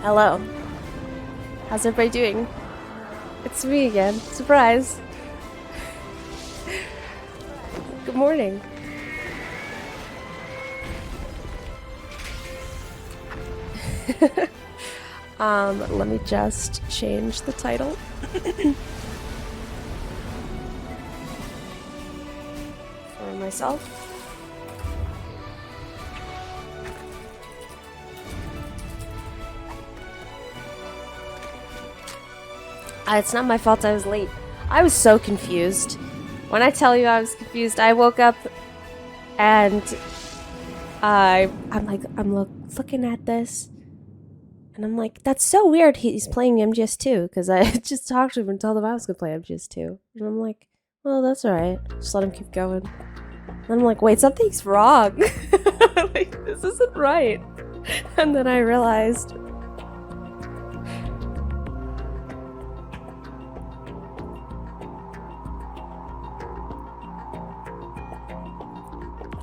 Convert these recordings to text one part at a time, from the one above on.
Hello. How's everybody doing? It's me again. Surprise. Good morning. Let me just change the title. For myself. It's not my fault I was late. I was so confused. When I tell you I was confused, I woke up and I'm looking at this and I'm like, that's so weird he's playing MGS2 because I just talked to him and told him I was going to play MGS2. And I'm like, well, that's alright. Just let him keep going. And I'm like, wait, something's wrong. Like, this isn't right. And then I realized...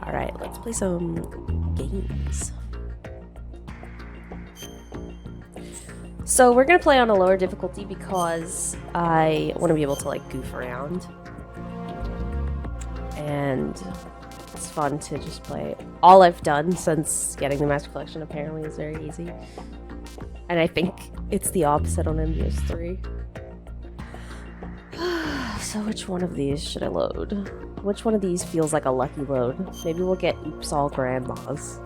Alright, let's play some games. So we're gonna play on a lower difficulty because I want to be able to like goof around. And it's fun to just play. All I've done since getting the Master Collection apparently is very easy. And I think it's the opposite on MGS3. So which one of these should I load? Which one of these feels like a lucky load? Maybe we'll get Oops All Grandmas.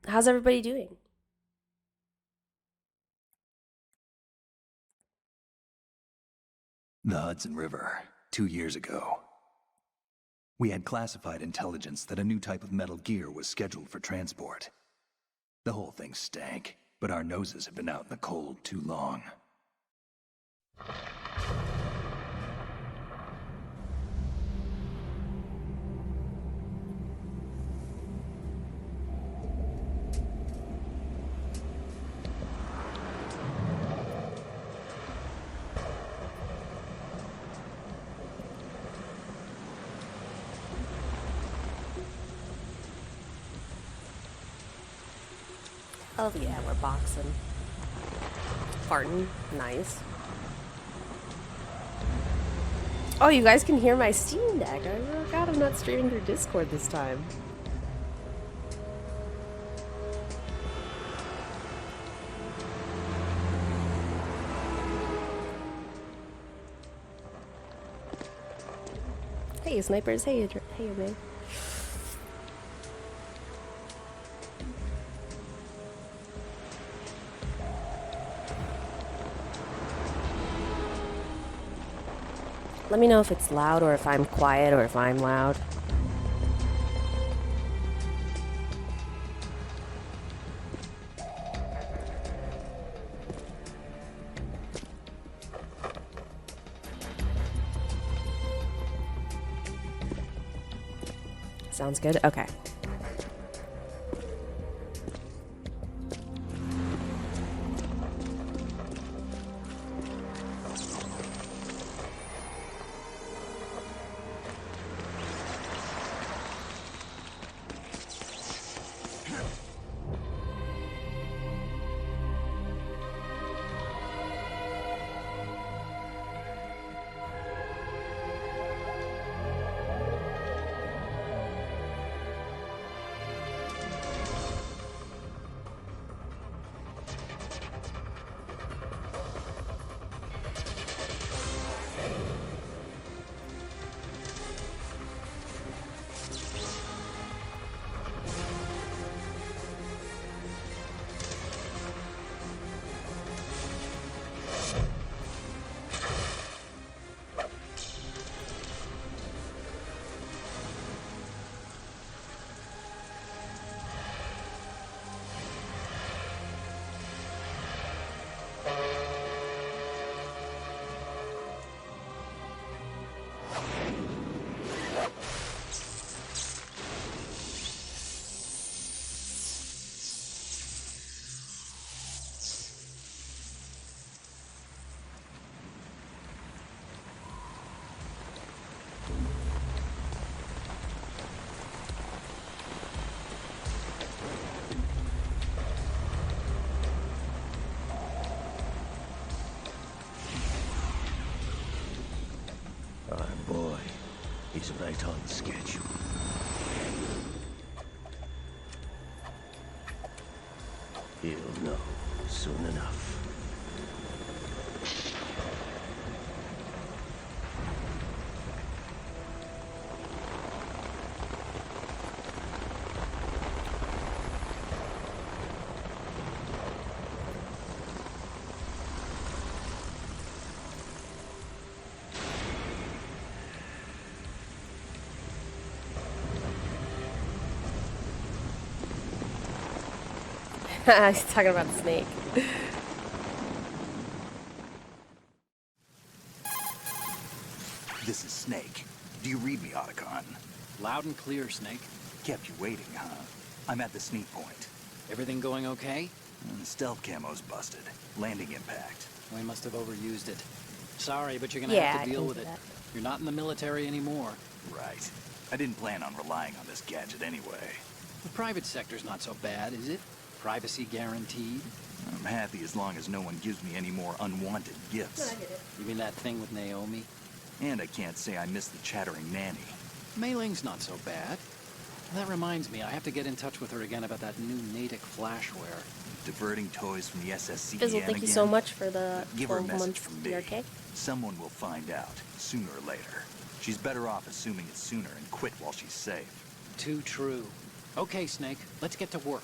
How's everybody doing? The Hudson River, 2 years ago. We had classified intelligence that a new type of metal gear was scheduled for transport. The whole thing stank, but our noses had been out in the cold too long. Oh yeah, we're boxing. Farting. Nice. Oh, you guys can hear my Steam Deck. I forgot I'm not streaming through Discord this time. Hey, snipers. Hey, man. Let me know if it's loud or if I'm quiet or if I'm loud. Sounds good? Okay. is right on schedule. He'll know soon enough. He's talking about the snake. This is Snake. Do you read me, Otacon? Loud and clear, Snake. Kept you waiting, huh? I'm at the sneak point. Everything going okay? The stealth camo's busted. Landing impact. We must have overused it. Sorry, but you're gonna Yeah, have I to deal can with do it. that. You're not in the military anymore. Right. I didn't plan on relying on this gadget anyway. The private sector's not so bad, is it? Privacy guaranteed? I'm happy as long as no one gives me any more unwanted gifts. You mean that thing with Naomi? And I can't say I miss the chattering nanny. Mei Ling's not so bad. That reminds me, I have to get in touch with her again about that new Natick flashware. Diverting toys from the SSC Fizzle, thank you so much for the Give her a 12 message months from me. DRK. Someone will find out, sooner or later. She's better off assuming it sooner and quit while she's safe. Too true. Okay, Snake, let's get to work.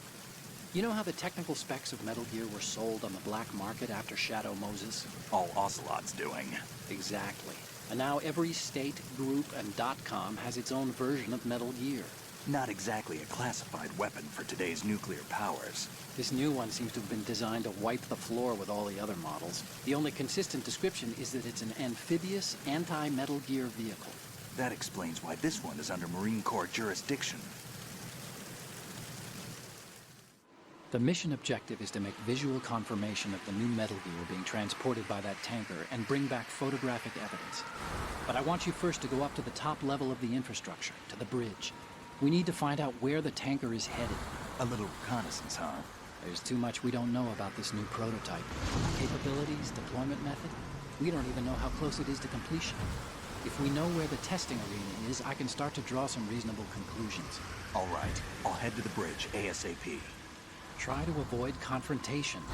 You know how the technical specs of Metal Gear were sold on the black market after Shadow Moses? All Ocelot's doing. Exactly. And now every state, group, and .com has its own version of Metal Gear. Not exactly a classified weapon for today's nuclear powers. This new one seems to have been designed to wipe the floor with all the other models. The only consistent description is that it's an amphibious, anti-Metal Gear vehicle. That explains why this one is under Marine Corps jurisdiction. The mission objective is to make visual confirmation of the new Metal Gear being transported by that tanker and bring back photographic evidence. But I want you first to go up to the top level of the infrastructure, to the bridge. We need to find out where the tanker is headed. A little reconnaissance, huh? There's too much we don't know about this new prototype. Capabilities, deployment method. We don't even know how close it is to completion. If we know where the testing arena is, I can start to draw some reasonable conclusions. All right, I'll head to the bridge ASAP. Try to avoid confrontations.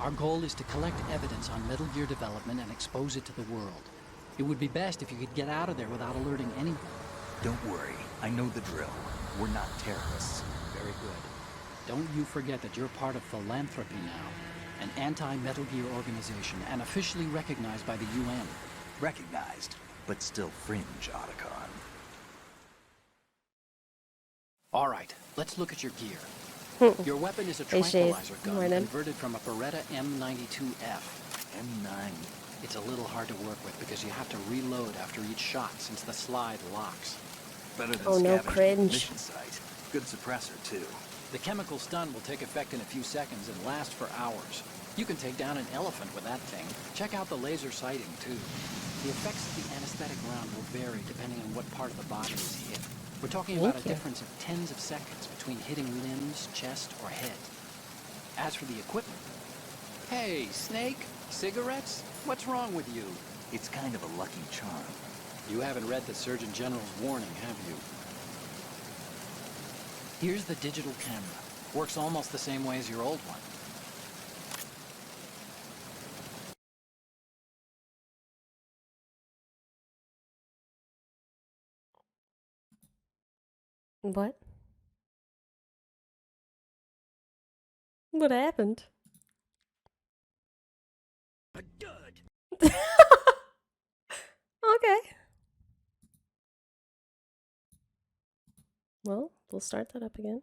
Our goal is to collect evidence on Metal Gear development and expose it to the world. It would be best if you could get out of there without alerting anyone. Don't worry, I know the drill. We're not terrorists. Very good. Don't you forget that you're part of Philanthropy now, an anti-Metal Gear organization and officially recognized by the UN. Recognized, but still fringe, Otacon. All right, let's look at your gear. Your weapon is a Hey, Shade. tranquilizer gun Morning. converted from a Beretta M92F. M9. It's a little hard to work with because you have to reload after each shot since the slide locks. Better than Oh, no scavenging cringe. the mission site. Good suppressor, too. The chemical stun will take effect in a few seconds and last for hours. You can take down an elephant with that thing. Check out the laser sighting, too. The effects of the anesthetic round will vary depending on what part of the body is hit. We're talking about a Thank you. difference of tens of seconds between hitting limbs, chest, or head. As for the equipment... Hey, Snake, cigarettes? What's wrong with you? It's kind of a lucky charm. You haven't read the Surgeon General's warning, have you? Here's the digital camera. Works almost the same way as your old one. What? What happened? A dud. Okay. Well, we'll start that up again.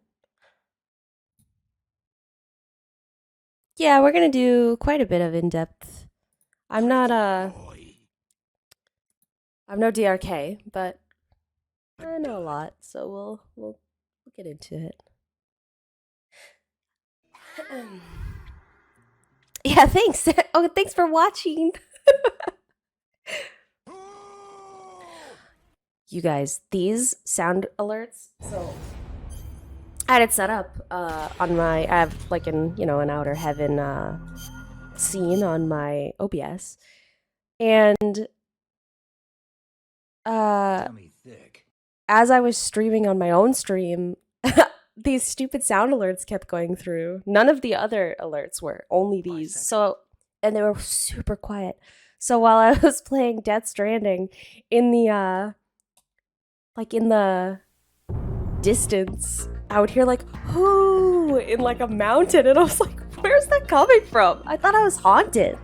Yeah, we're gonna do quite a bit of in-depth. I'm not Boy. I'm no DRK, but I know a lot, so we'll get into it. Yeah, thanks. Oh, thanks for watching. You guys, these sound alerts. So I had it set up on my. I have like an Outer Heaven scene on my OBS, and Tell me thick. as I was streaming on my own stream, these stupid sound alerts kept going through. None of the other alerts were, only these. So, and they were super quiet. So while I was playing Death Stranding, in the in the distance, I would hear like "hoo" in like a mountain, and I was like, "Where's that coming from?" I thought I was haunted.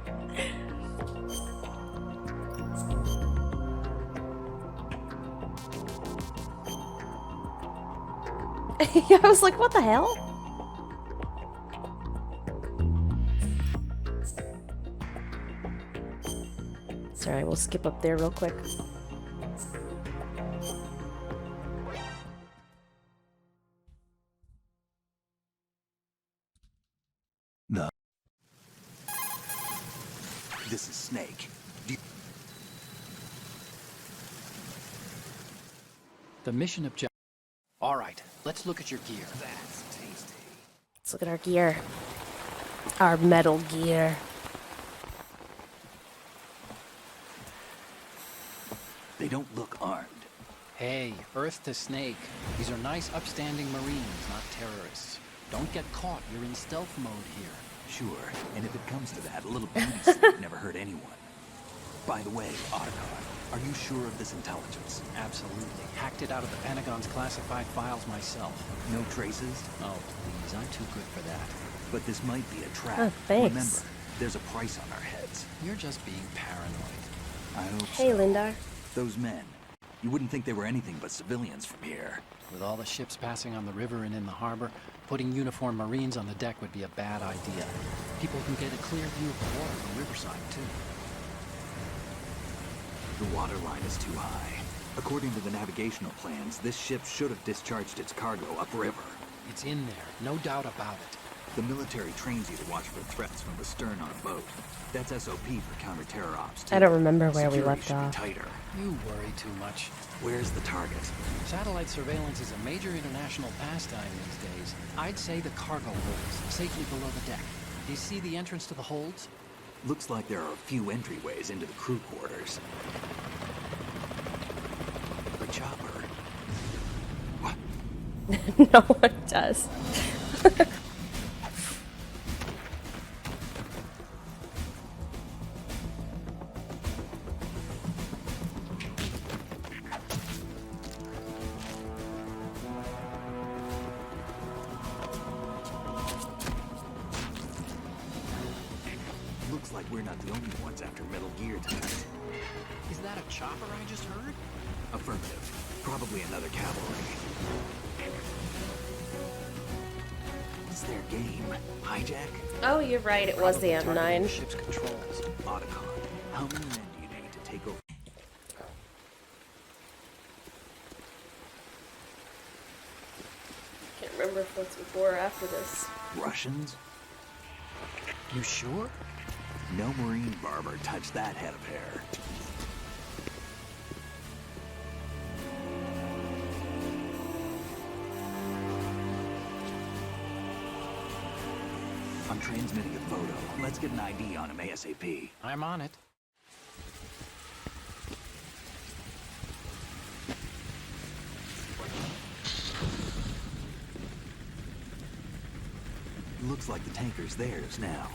I was like, "What the hell?" Sorry, we'll skip up there real quick. This is Snake. The mission objective. All right, let's look at your gear. That's tasty. Let's look at our gear. Our metal gear. They don't look armed. Hey, Earth to Snake. These are nice, upstanding Marines, not terrorists. Don't get caught. You're in stealth mode here. Sure, and if it comes to that, a little beauty sleep never hurt anyone. By the way, Otacon, are you sure of this intelligence? Absolutely. Hacked it out of the Pentagon's classified files myself. No traces? Oh, please, I'm too good for that. But this might be a trap. Oh, thanks. Remember, there's a price on our heads. You're just being paranoid. I hope Hey, so. Lindar. Those men. You wouldn't think they were anything but civilians from here. With all the ships passing on the river and in the harbor, putting uniformed Marines on the deck would be a bad idea. People can get a clear view of the water from Riverside, too. The water line is too high. According to the navigational plans, this ship should have discharged its cargo upriver. It's in there, no doubt about it. The military trains you to watch for threats from the stern on a boat. That's SOP for counter-terror ops, too. I don't remember where we Security left should be off. tighter. You worry too much. Where's the target? Satellite surveillance is a major international pastime these days. I'd say the cargo holds, safely below the deck. Do you see the entrance to the holds? Looks like there are a few entryways into the crew quarters. The chopper. What? No one does. Looks like we're not the only ones after Metal Gear tonight. Is that a chopper I just heard? Affirmative. Probably another cavalry. What's their game? Hijack? Oh, you're right. It was the Probably targeting the M9. ship's controls. Otacon. How many men do you need to take over? Can't remember if it's before or after this. Russians? You sure? No Marine barber touched that head of hair. I'm transmitting a photo. Let's get an ID on him ASAP. I'm on it. Looks like the tanker's theirs now.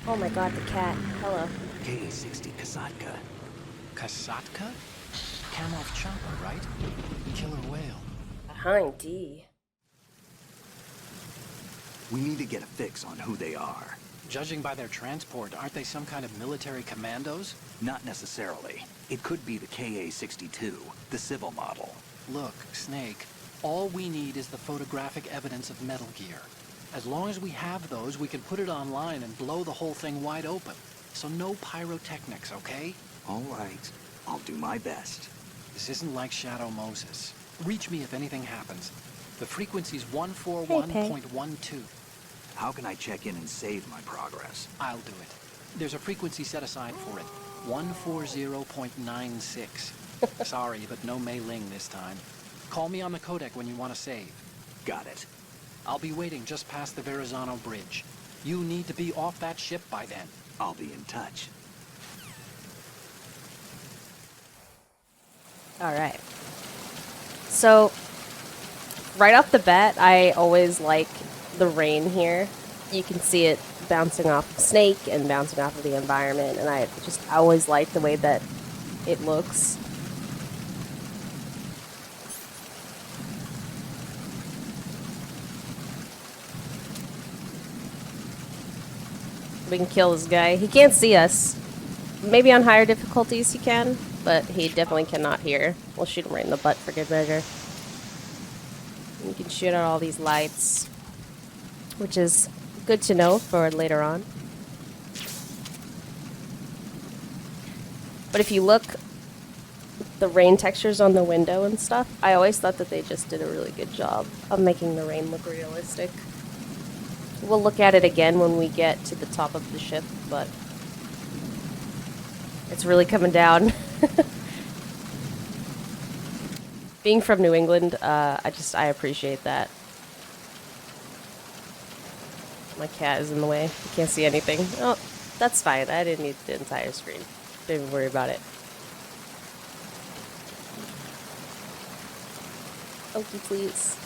Oh my god, the cat. Hello. Ka-60 Kasatka. Kasatka? Kamov chopper, right? Killer whale. Behind D. We need to get a fix on who they are. Judging by their transport, aren't they some kind of military commandos? Not necessarily. It could be the Ka-62, the civil model. Look, Snake, all we need is the photographic evidence of Metal Gear. As long as we have those, we can put it online and blow the whole thing wide open. So no pyrotechnics, okay? All right. I'll do my best. This isn't like Shadow Moses. Reach me if anything happens. The frequency's 141.12. How can I check in and save my progress? I'll do it. There's a frequency set aside for it. 140.96. Sorry, but no Mei Ling this time. Call me on the codec when you want to save. Got it. I'll be waiting just past the Verrazano Bridge. You need to be off that ship by then. I'll be in touch. Alright. So, right off the bat, I always like the rain here. You can see it bouncing off of Snake and bouncing off of the environment, and I always like the way that it looks. We can kill this guy. He can't see us. Maybe on higher difficulties he can, but he definitely cannot hear. We'll shoot him right in the butt for good measure. You can shoot out all these lights, which is good to know for later on. But if you look, the rain textures on the window and stuff, I always thought that they just did a really good job of making the rain look realistic. We'll look at it again when we get to the top of the ship, but it's really coming down. Being from New England, I appreciate that. My cat is in the way. I can't see anything. Oh, that's fine. I didn't need the entire screen. Didn't worry about it. Okie please.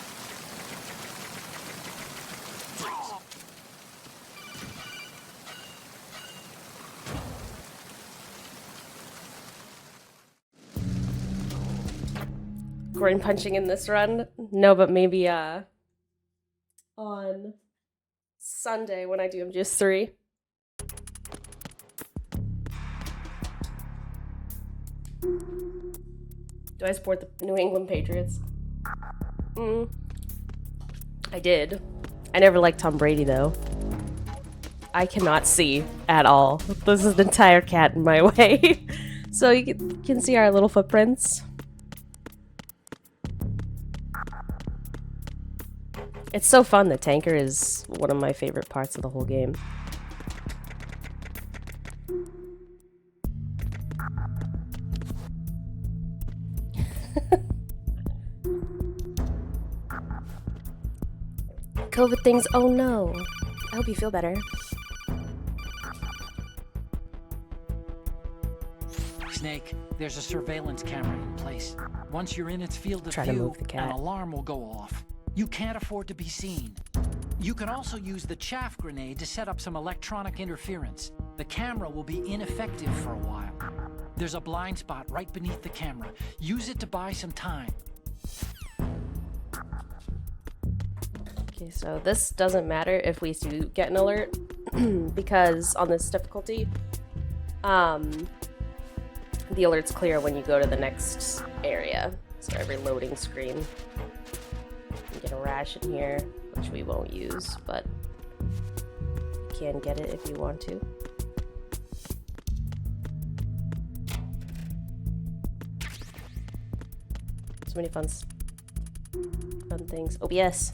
Groin punching in this run? No, but maybe on Sunday when I do MGS3. Do I support the New England Patriots? I did. I never liked Tom Brady though. I cannot see at all. This is an entire cat in my way. So you can see our little footprints. It's so fun. The tanker is one of my favorite parts of the whole game. COVID things, oh no. I hope you feel better. Snake, there's a surveillance camera in place. Once you're in its field of Try to view, move the cat. an alarm will go off. You can't afford to be seen. You can also use the chaff grenade to set up some electronic interference. The camera will be ineffective for a while. There's a blind spot right beneath the camera. Use it to buy some time. Okay, so this doesn't matter if we do get an alert, because on this difficulty, the alert's clear when you go to the next area. So every loading screen. You get a rash in here, which we won't use, but you can get it if you want to. So many fun things. OBS.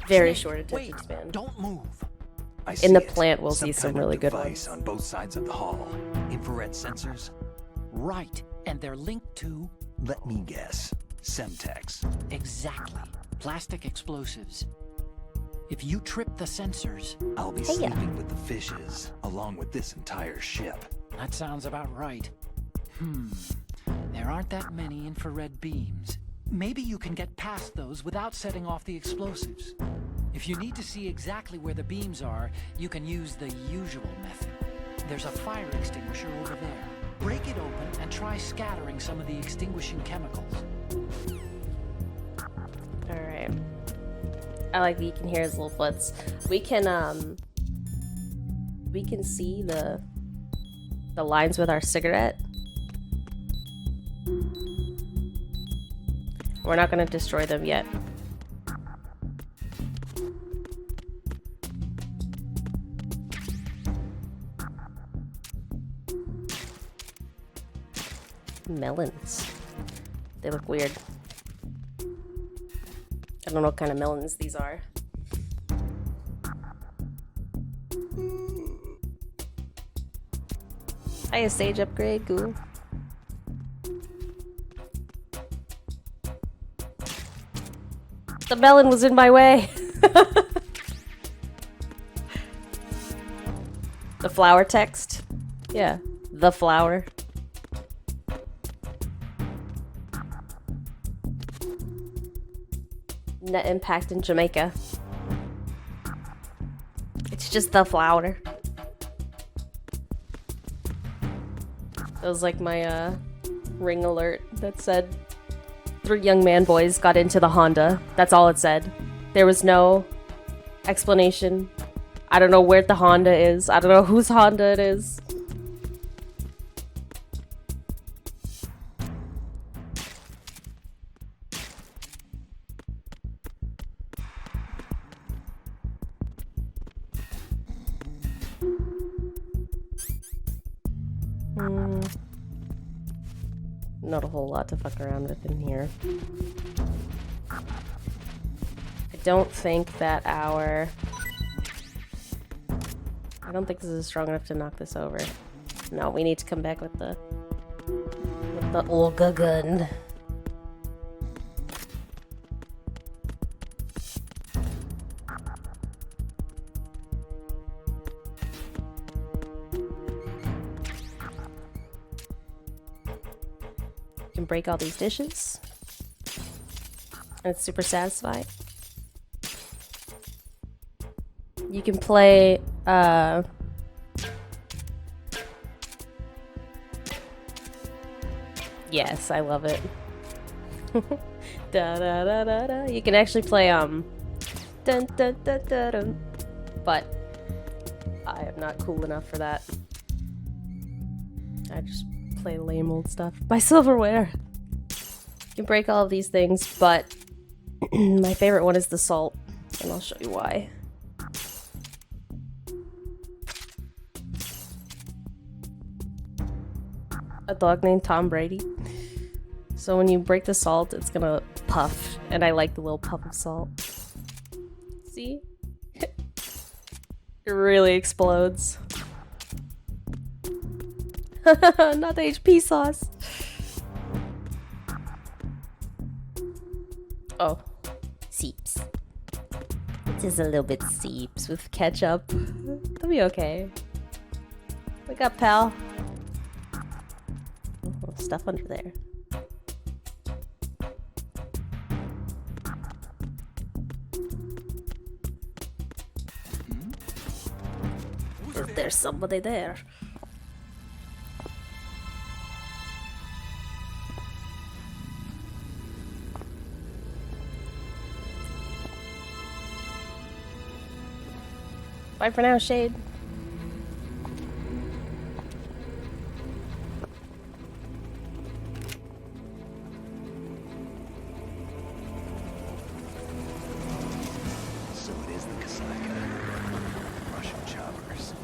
Very short attention span. Don't move. In the plant, we'll see some really good device ones. on both sides of the hall. Infrared sensors. Right, and they're linked to... Let me guess. Semtex. Exactly. Plastic explosives. If you trip the sensors... I'll be Hey-ya. sleeping with the fishes, along with this entire ship. That sounds about right. There aren't that many infrared beams. Maybe you can get past those without setting off the explosives. If you need to see exactly where the beams are, you can use the usual method. There's a fire extinguisher over there. Break it open and try scattering some of the extinguishing chemicals. Alright. I like that you can hear his little foots. We can see the lines with our cigarette. We're not going to destroy them yet. Melons. They look weird. I don't know what kind of melons these are. Hi, a stage upgrade, cool. The melon was in my way. The flower text. Yeah, the flower. Net impact in Jamaica. It's just the flower. That was like my ring alert that said 3 young man boys got into the Honda. That's all it said. There was no explanation. I don't know where the Honda is. I don't know whose Honda it is. Not a whole lot to fuck around with in here. I don't think that our... I don't think this is strong enough to knock this over. No, we need to come back with the Olga gun. You can break all these dishes. And it's super satisfying. You can play, yes, I love it. Da da da da da. You can actually play, dun dun dun dun dun. But I am not cool enough for that. I just play lame old stuff. Buy silverware. You can break all of these things, but my favorite one is the salt, and I'll show you why. A dog named Tom Brady. So when you break the salt, it's gonna puff, and I like the little puff of salt. See? It really explodes. Not the HP sauce. Oh, seeps. Just a little bit seeps with ketchup. It'll be okay. Wake up, pal. Oh, stuff under there. There's somebody there. Bye for now, Shade. So it is the Kasaka. Russian choppers.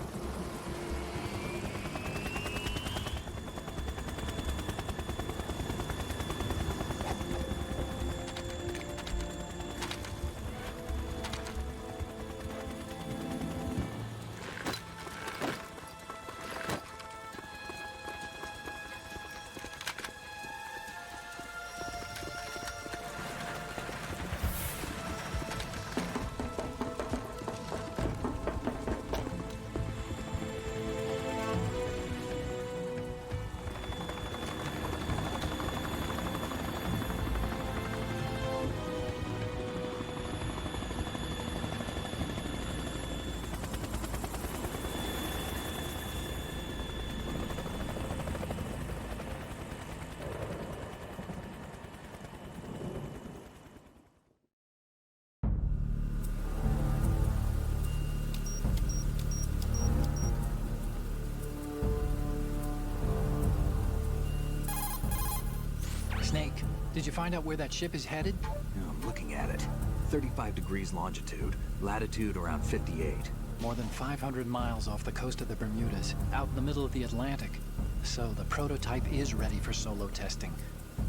Snake, did you find out where that ship is headed? Yeah, I'm looking at it. 35 degrees longitude, latitude around 58. More than 500 miles off the coast of the Bermudas, out in the middle of the Atlantic. So the prototype is ready for solo testing.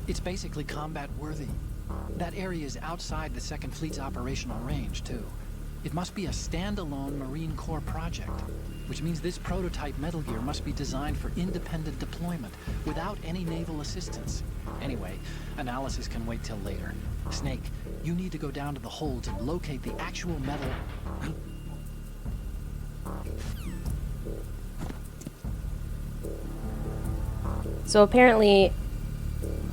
It's basically combat worthy. That area is outside the Second Fleet's operational range, too. It must be a standalone Marine Corps project, which means this prototype Metal Gear must be designed for independent deployment without any naval assistance. Anyway, Analysis can wait till later. Snake, you need to go down to the holds and locate the actual metal. So apparently,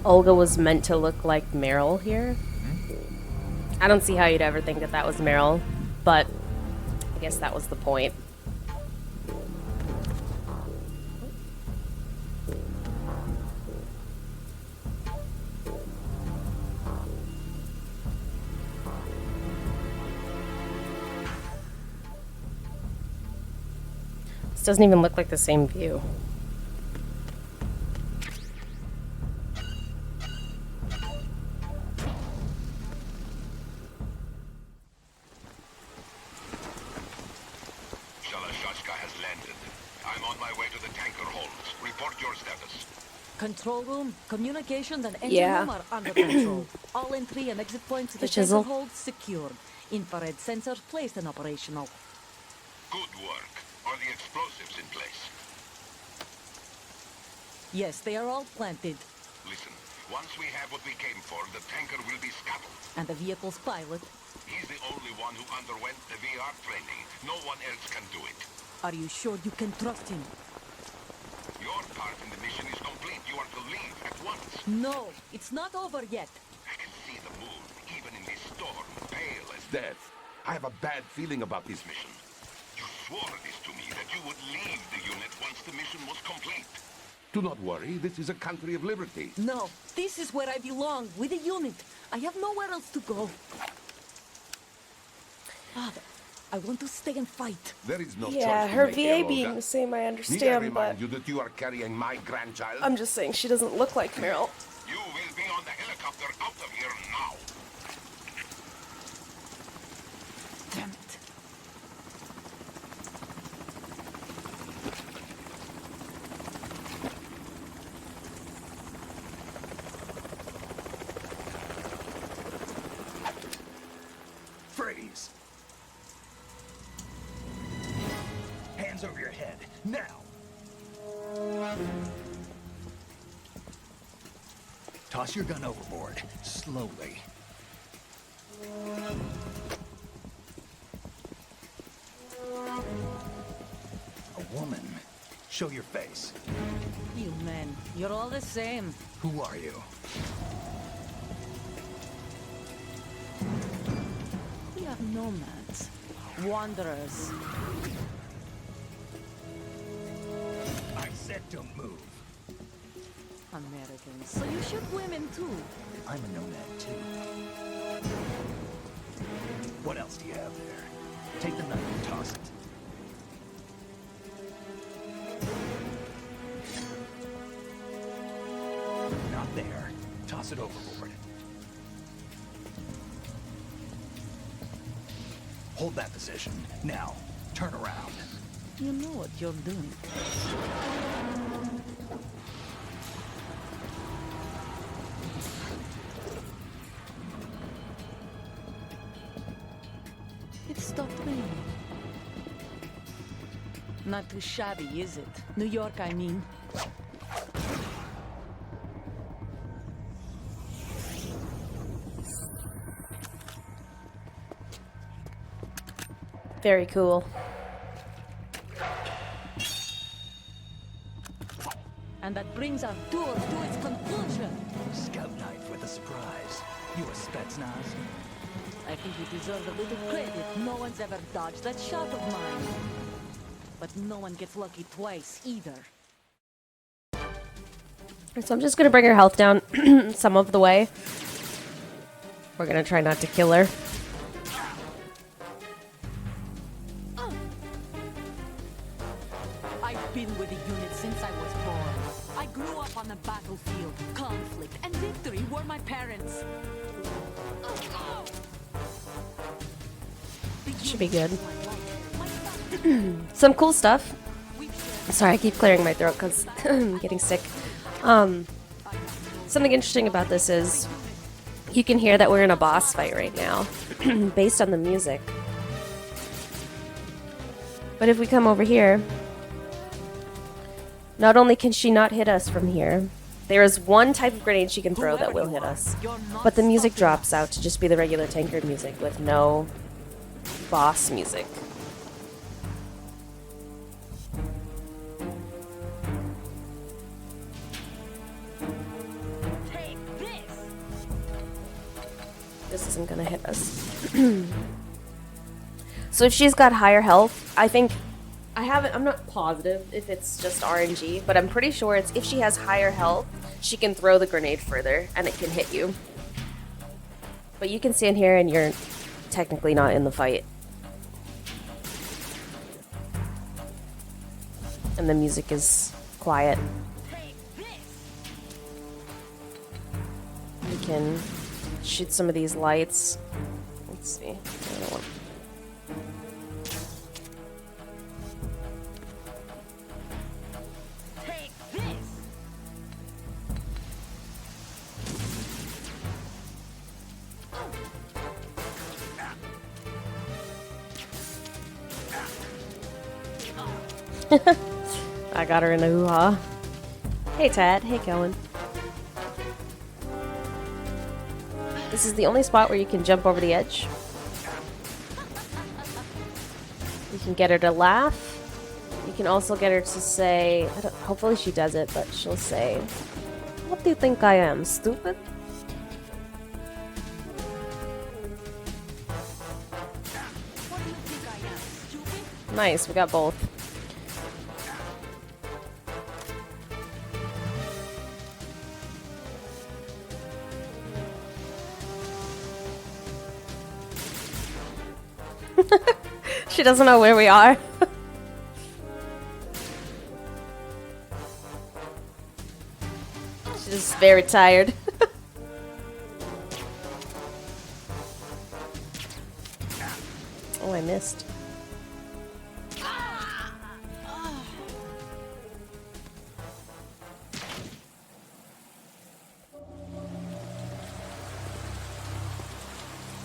Olga was meant to look like Meryl here. I don't see how you'd ever think that that was Meryl, but I guess that was the point. This doesn't even look like the same view. Control room, communications, and engine Yeah. room are under control. All entry and exit points to the chisel. tanker hold secured. Infrared sensors placed and operational. Good work. Are the explosives in place? Yes, they are all planted. Listen, once we have what we came for, the tanker will be scuttled. And the vehicle's pilot. He's the only one who underwent the VR training. No one else can do it. Are you sure you can trust him? Your part in the mission is complete. You are to leave at once. No, it's not over yet. I can see the moon, even in this storm, pale as death. I have a bad feeling about this mission. You swore this to me, that you would leave the unit once the mission was complete. Do not worry, this is a country of liberty. No, this is where I belong, with the unit. I have nowhere else to go. Father, I want to stay and fight. There is no Yeah, choice to her make VA here, being Olga. the same, I Need I understand, but remind you that you are carrying my grandchild? I'm just saying she doesn't look like Meryl. You will be on the helicopter out of here now. Damn it. Freeze! Hands over your head, now! Toss your gun overboard, slowly. A woman. Show your face. You men, you're all the same. Who are you? We are nomads. Wanderers. I said don't move. Americans. So you shoot women too. I'm a nomad too. What else do you have there? Take the knife and toss it. Not there. Toss it overboard. Hold that position. Now, turn around. You know what you're doing. It stopped raining. Not too shabby, is it? New York, I mean. Very cool. And that brings our tour to its conclusion. Scout knife with a surprise. You a Spetsnaz? I think you deserve a little credit. No one's ever dodged that shot of mine. But no one gets lucky twice, either. So I'm just gonna bring her health down some of the way. We're gonna try not to kill her. I've been with the unit since I was born. I grew up on the battlefield. Conflict and victory were my parents. Should be good. Some cool stuff. Sorry, I keep clearing my throat because I'm getting sick. Something interesting about this is you can hear that we're in a boss fight right now based on the music. But if we come over here, not only can she not hit us from here, There is one type of grenade she can throw that will hit us. But the music drops out to just be the regular tankard music with no boss music. This isn't gonna hit us. So if she's got higher health, I think I'm not positive if it's just RNG, but I'm pretty sure it's if she has higher health, she can throw the grenade further and it can hit you. But you can stand here and you're technically not in the fight. And the music is quiet. You can shoot some of these lights. Let's see. I don't want... I got her in a hoo-ha. Hey Tad, hey Kellen. This is the only spot where you can jump over the edge. You can get her to laugh. You can also get her to say, hopefully she does it, but she'll say, "What do you think I am, stupid?" Nice, we got both. She doesn't know where we are. She's just very tired. Oh, I missed.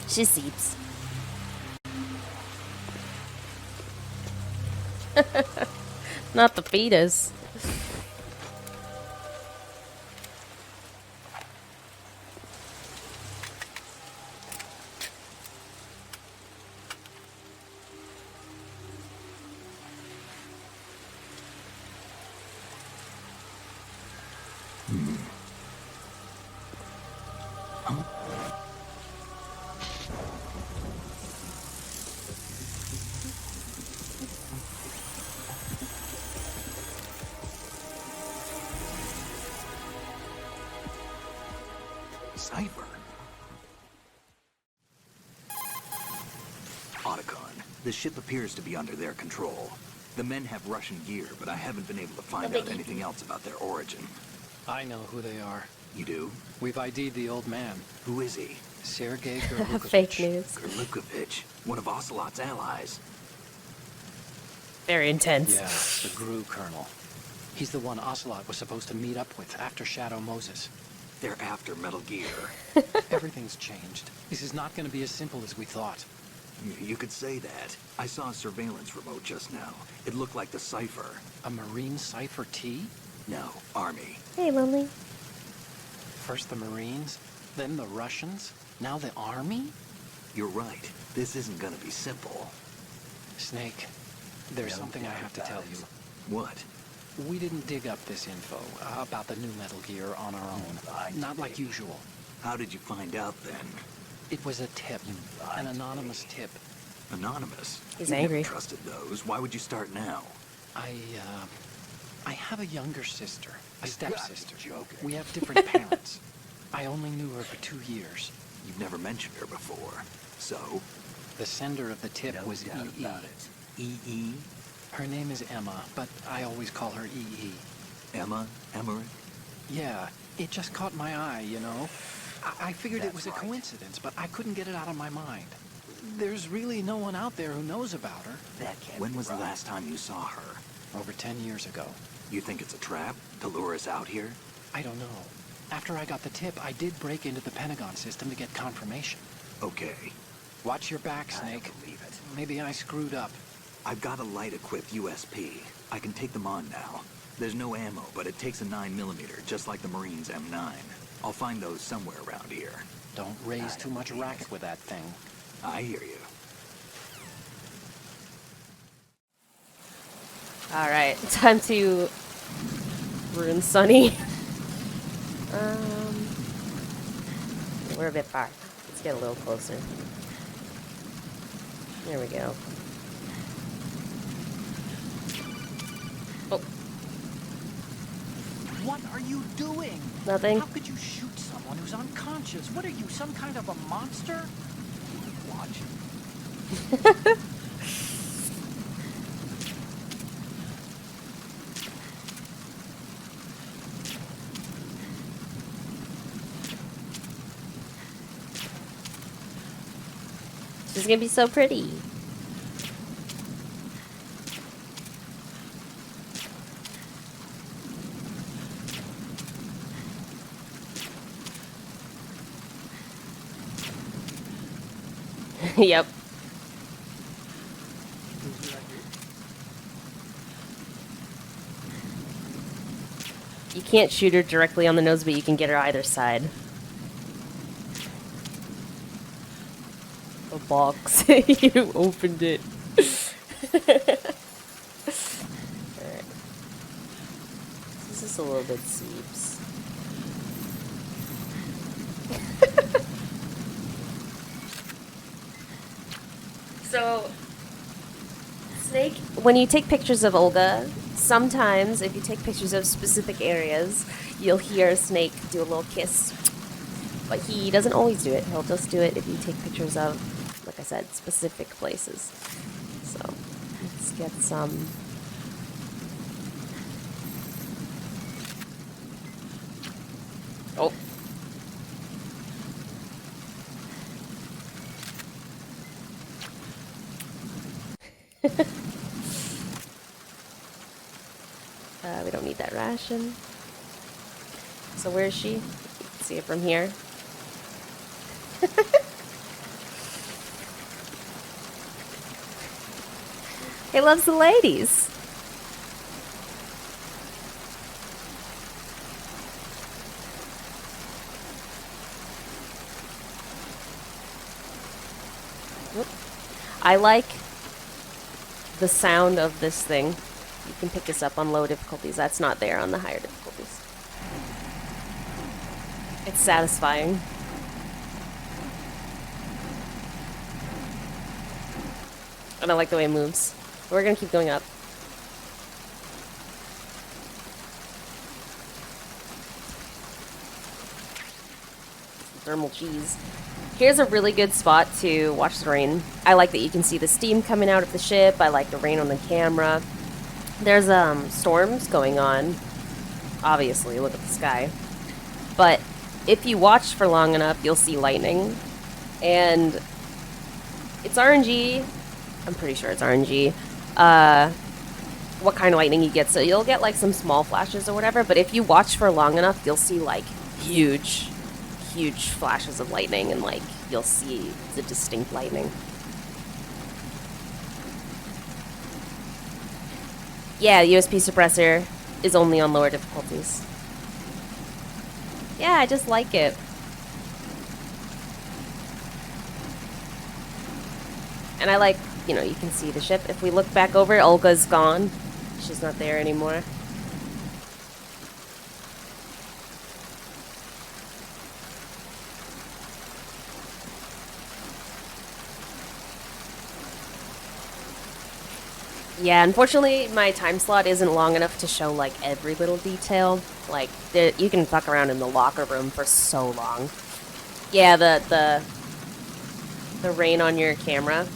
She seeps. Not the fetus. Cipher. Otacon, the ship appears to be under their control. The men have Russian gear, but I haven't been able to find out anything else about their origin. I know who they are. You do? We've ID'd the old man, Who is he? Sergei Gerlukovich. Fake news. Gerlukovich, one of Ocelot's allies. Very intense. Yeah, the GRU colonel. He's the one Ocelot was supposed to meet up with after Shadow Moses. They're after Metal Gear. Everything's changed. This is not going to be as simple as we thought. You could say that. I saw a surveillance remote just now. It looked like the Cipher. A Marine Cipher T? No, Army. Hey, Lonely. First the Marines, then the Russians, now the Army? You're right. This isn't gonna be simple. Snake, there's something I have to tell you. What? We didn't dig up this info about the new Metal Gear on our own. Not like usual. How did you find out then? It was a tip. An anonymous tip. Anonymous? He's You angry. never trusted those. Why would you start now? I have a younger sister, a stepsister. We have different parents. I only knew her for 2 years. You've never mentioned her before. So? The sender of the tip was EE. E.E.? Her name is Emma, but I always call her EE. Emma? Emmerich? Yeah, it just caught my eye, you know? I figured it was a coincidence, but I couldn't get it out of my mind. There's really no one out there who knows about her. When was the last time you saw her? Over 10 years ago. You think it's a trap to lure us out here? I don't know. After I got the tip, I did break into the Pentagon system to get confirmation. Okay. Watch your back, Snake. I believe it. Maybe I screwed up. I've got a light-equipped USP. I can take them on now. There's no ammo, but it takes a 9mm, just like the Marines' M9. I'll find those somewhere around here. Don't raise too much racket with that thing. I hear you. Alright, time to ruin Sunny. We're a bit far. Let's get a little closer. There we go. Oh. What are you doing? Nothing. How could you shoot someone who's unconscious? What are you, some kind of a monster? Watch. She's gonna be so pretty. Yep. You can't shoot her directly on the nose, but you can get her either side. A box. You opened it. Alright. This is a little bit seeps. So, Snake, when you take pictures of Olga, sometimes if you take pictures of specific areas, you'll hear Snake do a little kiss. But he doesn't always do it. He'll just do it if you take pictures of, like I said, specific places. So, let's get some... Oh. We don't need that ration. So where is she? See it from here. He loves the ladies. Whoop. I like the sound of this thing. You can pick this up on low difficulties. That's not there on the higher difficulties. It's satisfying. And I like the way it moves. We're gonna keep going up. Thermal cheese. Here's a really good spot to watch the rain. I like that you can see the steam coming out of the ship. I like the rain on the camera. There's storms going on. Obviously, look at the sky. But if you watch for long enough, you'll see lightning. And it's RNG. I'm pretty sure it's RNG. What kind of lightning you get. So you'll get like some small flashes or whatever. But if you watch for long enough, you'll see like huge flashes of lightning. And like you'll see the distinct lightning. Yeah, the USP suppressor is only on lower difficulties. Yeah, I just like it. And I like, you know, you can see the ship. If we look back over, Olga's gone. She's not there anymore. Yeah, unfortunately, my time slot isn't long enough to show, like, every little detail. Like, you can fuck around in the locker room for so long. Yeah, the rain on your camera.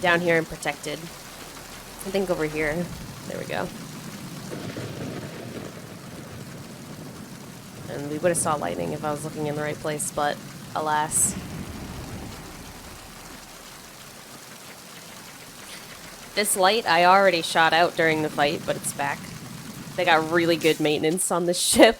Down here and protected. I think over here. There we go. And we would have saw lightning if I was looking in the right place, but alas. This light I already shot out during the fight, but it's back. They got really good maintenance on the ship.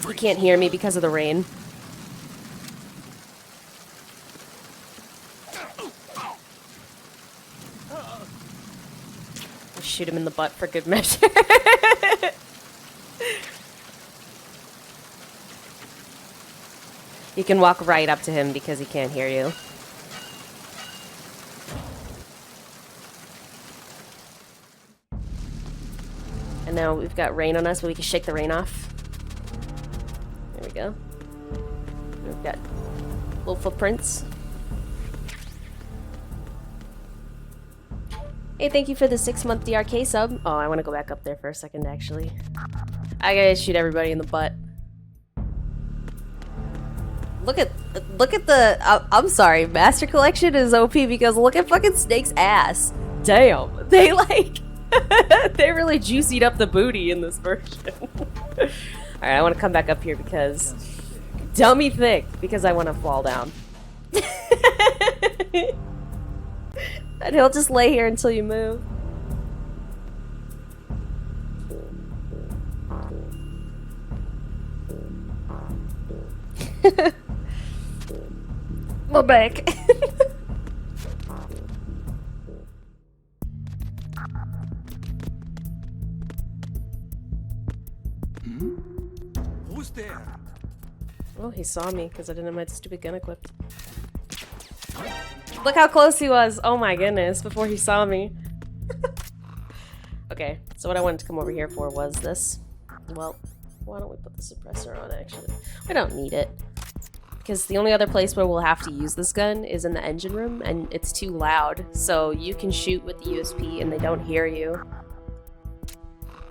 You can't hear me because of the rain. shoot him in the butt for good measure. You can walk right up to him because he can't hear you. And now we've got rain on us, but we can shake the rain off. There we go. We've got little footprints. Hey, thank you for the 6-month DRK sub. Oh, I want to go back up there for a second, actually. I gotta shoot everybody in the butt. Look at the... I'm sorry, Master Collection is OP because look at fucking Snake's ass. Damn. They, like... they really juicied up the booty in this version. Alright, I want to come back up here because... Dummy thick, because I want to fall down. And he'll just lay here until you move. We're back. Who's there? Oh, he saw me because I didn't have my stupid gun equipped. Look how close he was. Oh my goodness, before he saw me. Okay, so what I wanted to come over here for was this. Well, why don't we put the suppressor on, actually? We don't need it. Because the only other place where we'll have to use this gun is in the engine room, and it's too loud. So you can shoot with the USP and they don't hear you.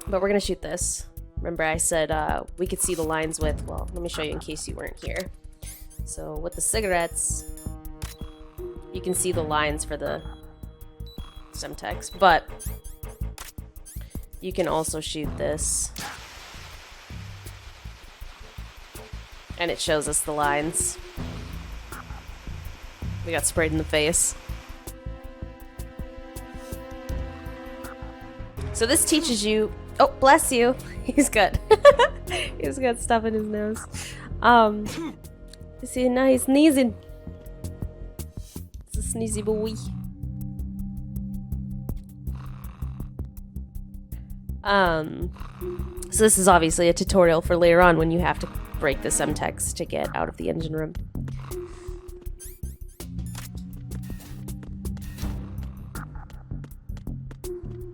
But we're gonna shoot this. Remember I said we could see the lines with, well, let me show you in case you weren't here. So with the cigarettes, you can see the lines for the Semtex, but you can also shoot this. And it shows us the lines. We got sprayed in the face. So this teaches you... Oh, bless you. He's got... he's got stuff in his nose. See, now he's sneezing. It's a sneezy boy. So this is obviously a tutorial for later on when you have to break the Semtex to get out of the engine room.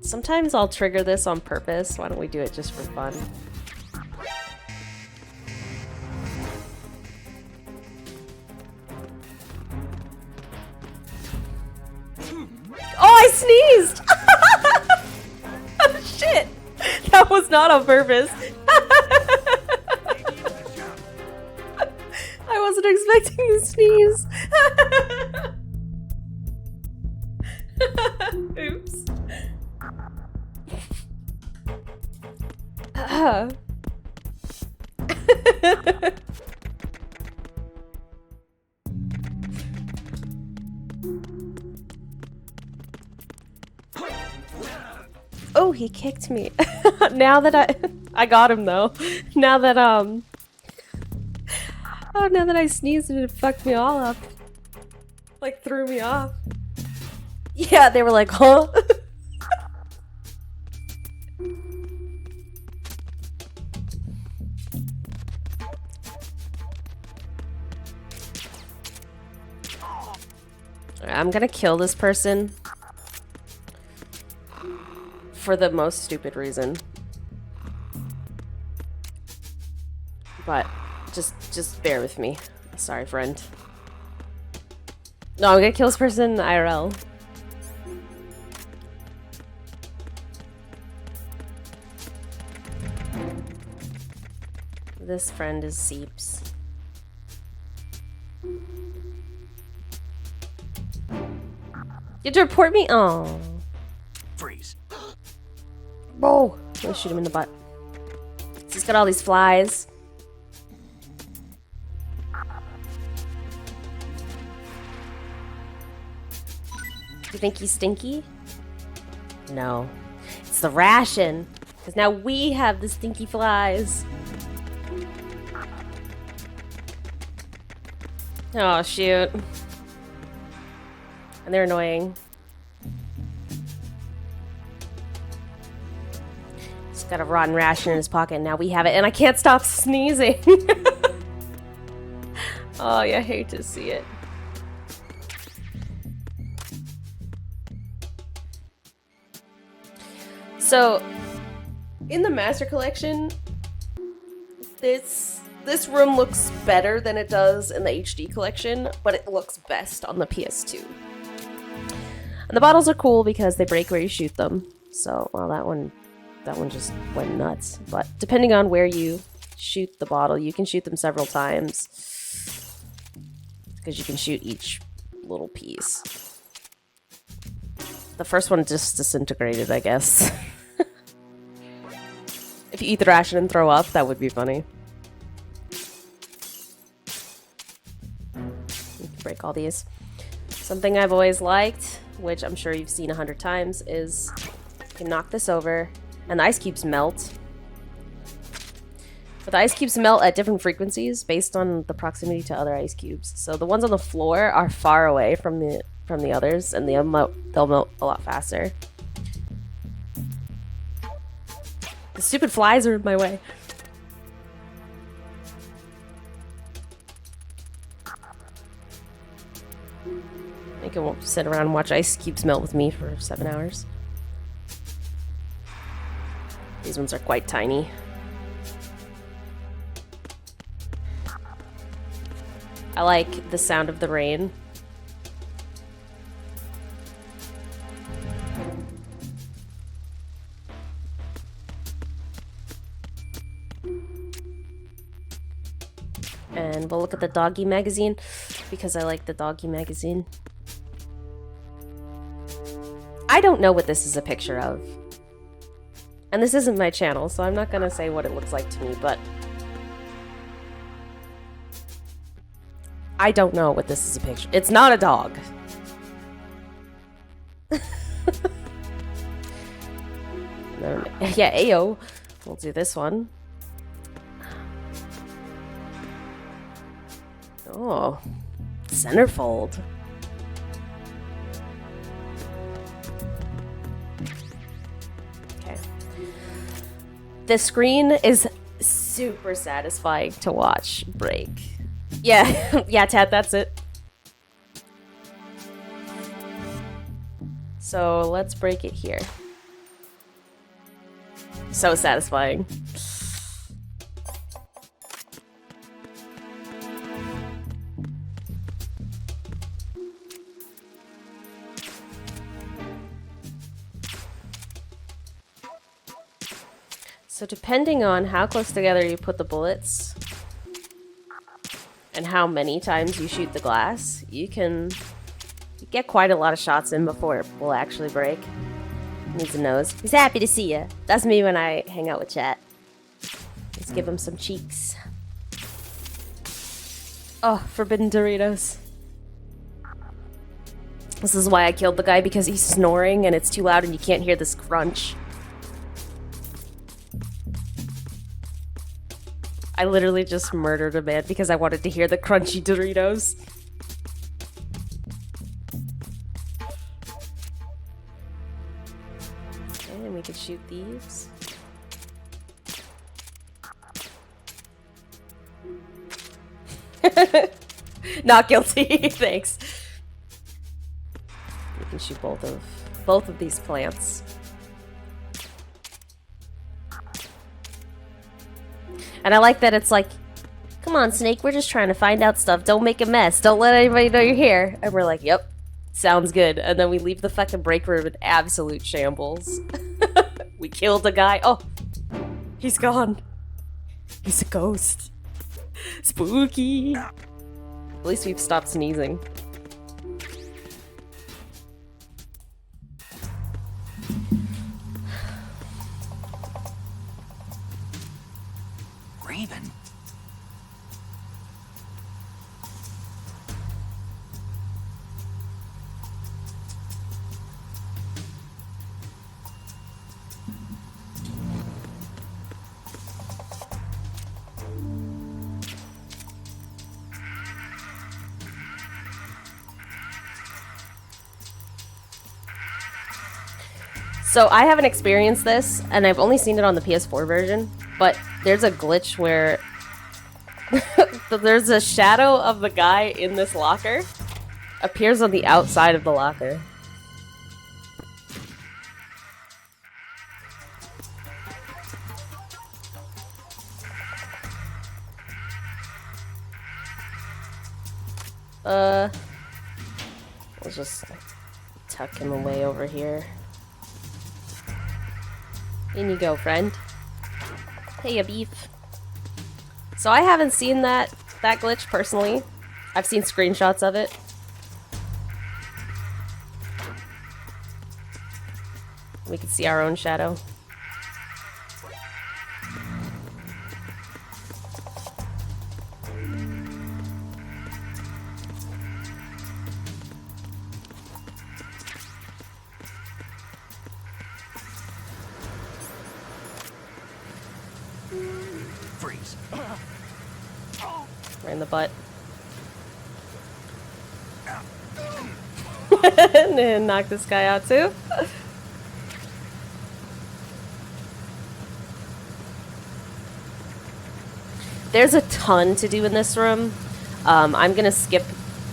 Sometimes I'll trigger this on purpose. Why don't we do it just for fun? Oh, I sneezed! Oh, shit! That was not on purpose. I wasn't expecting to sneeze. Oops. Oh, he kicked me. Now that I got him though. Now that oh, now that I sneezed and it fucked me all up. Like threw me off. Yeah, they were like, huh? I'm gonna kill this person for the most stupid reason. But just bear with me. Sorry, friend. No, I'm gonna kill this person IRL. This friend is Seeps. You had to report me? Oh. Freeze. Whoa. Let me shoot him in the butt. He's got all these flies. You think he's stinky? No. It's the ration. Because now we have the stinky flies. Oh, shoot. And they're annoying. got a rotten ration in his pocket, and now we have it, and I can't stop sneezing. Oh, you hate to see it. So, in the Master Collection, this room looks better than it does in the HD Collection, but it looks best on the PS2. And the bottles are cool because they break where you shoot them. So, well, that one just went nuts. But depending on where you shoot the bottle, you can shoot them several times. Because you can shoot each little piece. The first one just disintegrated, I guess. If you eat the ration and throw up, that would be funny. You can break all these. Something I've always liked, which I'm sure you've seen 100 times, is you can knock this over, and the ice cubes melt. But the ice cubes melt at different frequencies based on the proximity to other ice cubes. So the ones on the floor are far away from the others, and they'll melt a lot faster. The stupid flies are in my way. I think I won't sit around and watch ice cubes melt with me for 7 hours. These ones are quite tiny. I like the sound of the rain. And we'll look at the doggy magazine because I like the doggy magazine. I don't know what this is a picture of. And this isn't my channel, so I'm not gonna say what it looks like to me, but I don't know what this is a picture. It's not a dog. Yeah, Ayo. We'll do this one. Oh, centerfold. Okay. The screen is super satisfying to watch break. Yeah, yeah, Tad, that's it. So let's break it here. So satisfying. So depending on how close together you put the bullets and how many times you shoot the glass, you can get quite a lot of shots in before it will actually break. Needs a nose. He's happy to see you. That's me when I hang out with chat. Let's give him some cheeks. Oh, forbidden Doritos. This is why I killed the guy, because he's snoring and it's too loud and you can't hear this crunch. I literally just murdered a man because I wanted to hear the crunchy Doritos. Okay, and we could shoot these. Not guilty, thanks. We can shoot both of these plants. And I like that it's like, come on, Snake, we're just trying to find out stuff. Don't make a mess. Don't let anybody know you're here. And we're like, yep, sounds good. And then we leave the fucking break room in absolute shambles. We killed a guy. Oh, he's gone. He's a ghost. Spooky. At least we've stopped sneezing. Raven. So I haven't experienced this, and I've only seen it on the PS4 version, but there's a glitch where there's a shadow of the guy in this locker appears on the outside of the locker. Let's just tuck him away over here. In you go, friend. Hey, a beef. So I haven't seen that glitch personally. I've seen screenshots of it. We can see our own shadow. Freeze. Right in the butt. And then knock this guy out too. There's a ton to do in this room. I'm gonna skip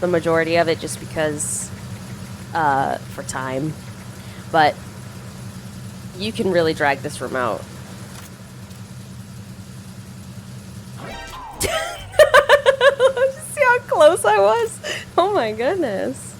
the majority of it just because for time. But you can really drag this room out. See how close I was? Oh my goodness.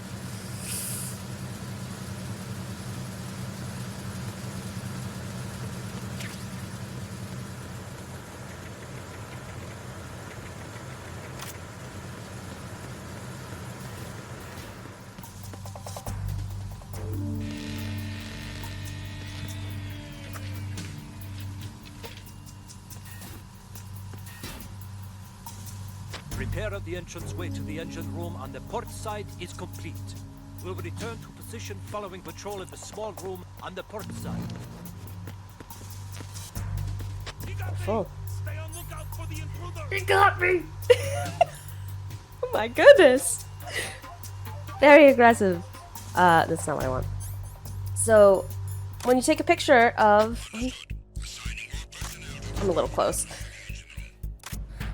Repair of the entranceway to the engine room on the port side is complete. We'll return to position following patrol of the small room on the port side. Oh. Stay on lookout for the intruder. He got me! Oh my goodness! Very aggressive. That's not what I want. So, when you take a picture of... I'm a little close.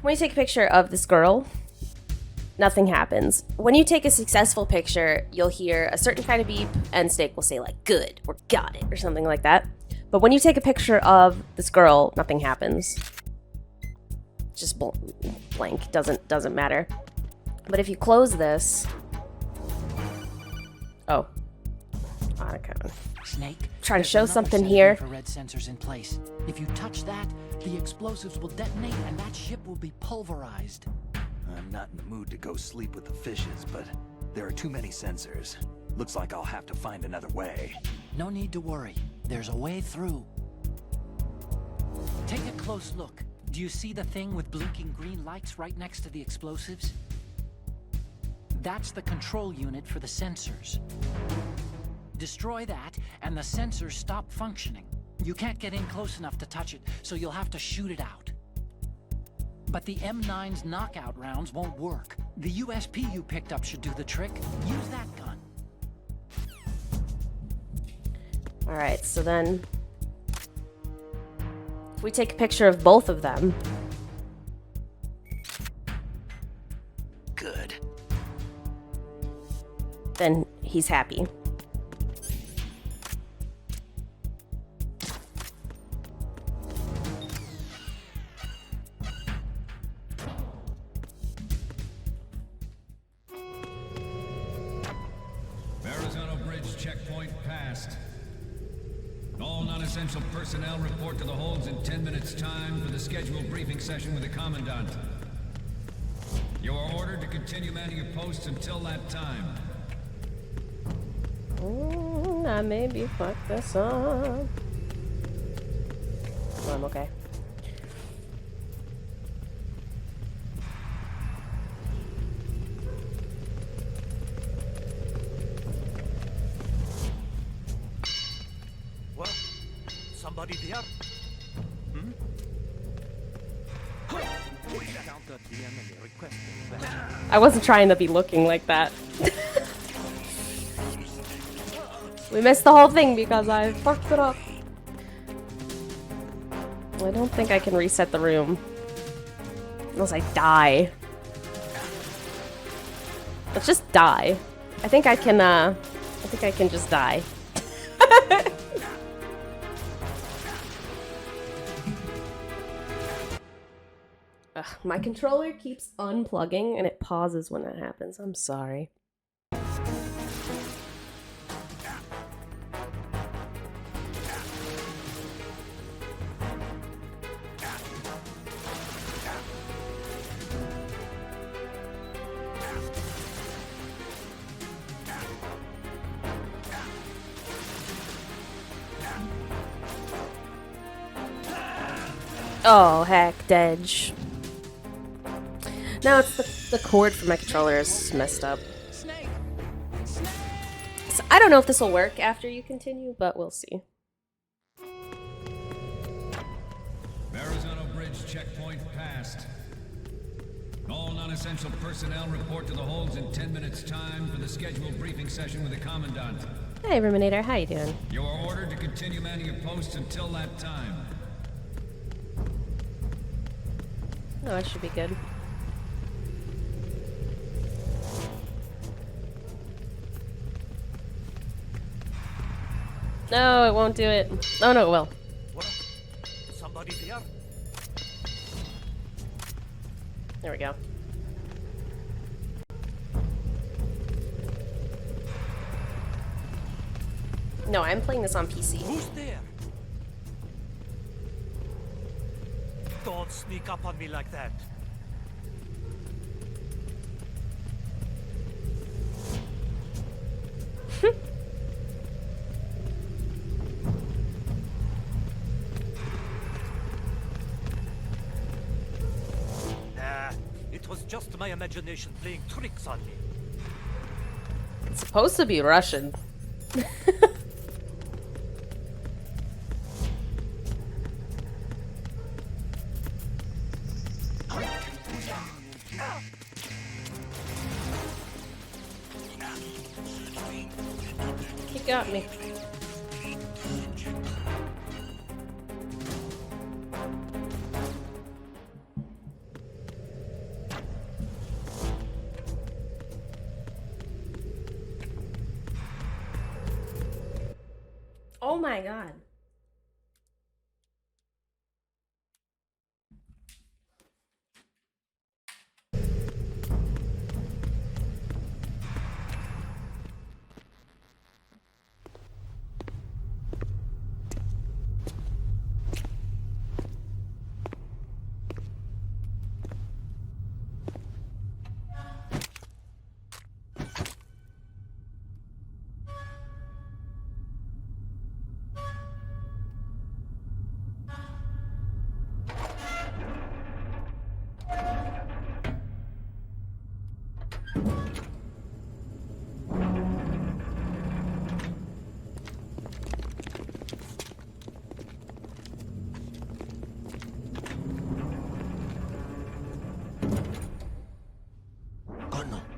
When you take a picture of this girl, nothing happens. When you take a successful picture, you'll hear a certain kind of beep, and Snake will say like, good, or got it, or something like that. But when you take a picture of this girl, nothing happens. Just blank, doesn't matter. But if you close this... Oh. Okay. Snake, Trying to there's show another something set of here. infrared sensors in place. If you touch that, the explosives will detonate and that ship will be pulverized. I'm not in the mood to go sleep with the fishes, but there are too many sensors. Looks like I'll have to find another way. No need to worry. There's a way through. Take a close look. Do you see the thing with blinking green lights right next to the explosives? That's the control unit for the sensors. Destroy that, and the sensors stop functioning. You can't get in close enough to touch it, so you'll have to shoot it out. But the M9's knockout rounds won't work. The USP you picked up should do the trick. Use that gun. Alright, so then... if we take a picture of both of them... Good. then he's happy. Arizona Bridge checkpoint passed. All non-essential personnel report to the holds in 10 minutes' time for the scheduled briefing session with the Commandant. You are ordered to continue manning your posts until that time. I maybe fuck this up. Oh, I'm okay. What? Somebody there? Counter the enemy requesting. I wasn't trying to be looking like that. We missed the whole thing because I fucked it up. I don't think I can reset the room. Unless I die. Let's just die. I think I can just die. Ugh, my controller keeps unplugging and it pauses when that happens. I'm sorry. Oh, heck, Dedge. Now it's the cord for my controller is messed up. So I don't know if this will work after you continue, but we'll see. Arizona Bridge checkpoint passed. All non-essential personnel report to the holds in 10 minutes' time for the scheduled briefing session with the Commandant. Hey, Ruminator, how you doing? You are ordered to continue manning your posts until that time. Oh, that should be good. No, it won't do it. Oh, no, it will. What? Somebody there? There we go. No, I'm playing this on PC. Who's there? Don't sneak up on me like that. Nah, it was just my imagination playing tricks on me. It's supposed to be Russian. He got me. Oh my god.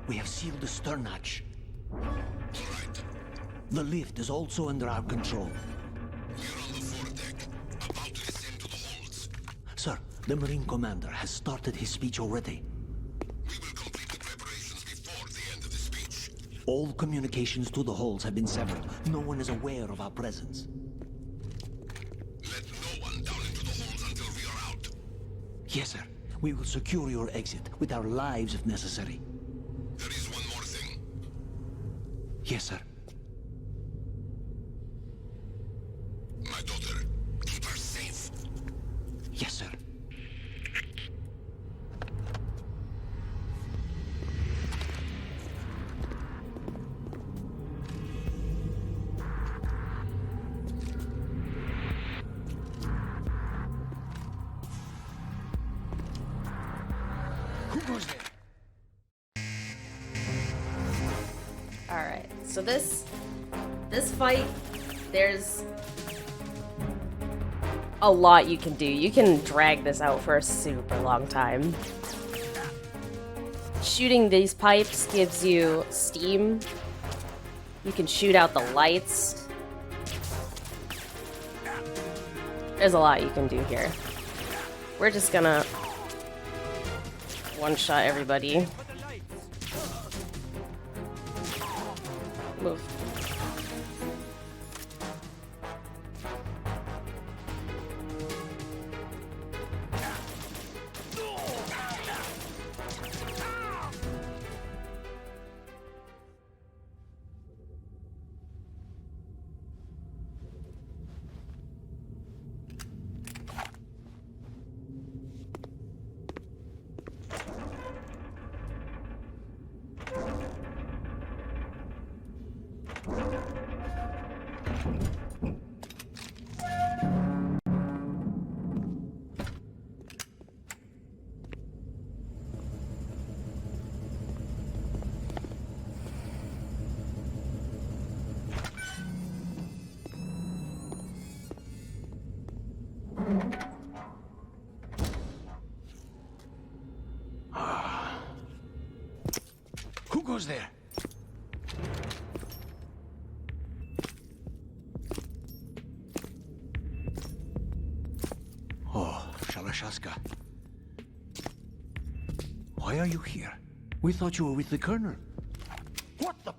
We have sealed the stern hatch. The lift is also under our control. We're on the foredeck, about to descend to the holds. Sir, the Marine Commander has started his speech already. We will complete the preparations before the end of the speech. All communications to the holds have been severed. No one is aware of our presence. Let no one down into the holds until we are out. Yes, sir. We will secure your exit with our lives if necessary. There is one more thing. Yes, sir. My daughter, keep her safe. Yes, sir. Who goes there? Alright, so this fight, there's a lot you can do. You can drag this out for a super long time. Shooting these pipes gives you steam. You can shoot out the lights. There's a lot you can do here. We're just gonna one-shot everybody. Move. Who goes there? Oh, Shalashaska. Why are you here? We thought you were with the Colonel. What the?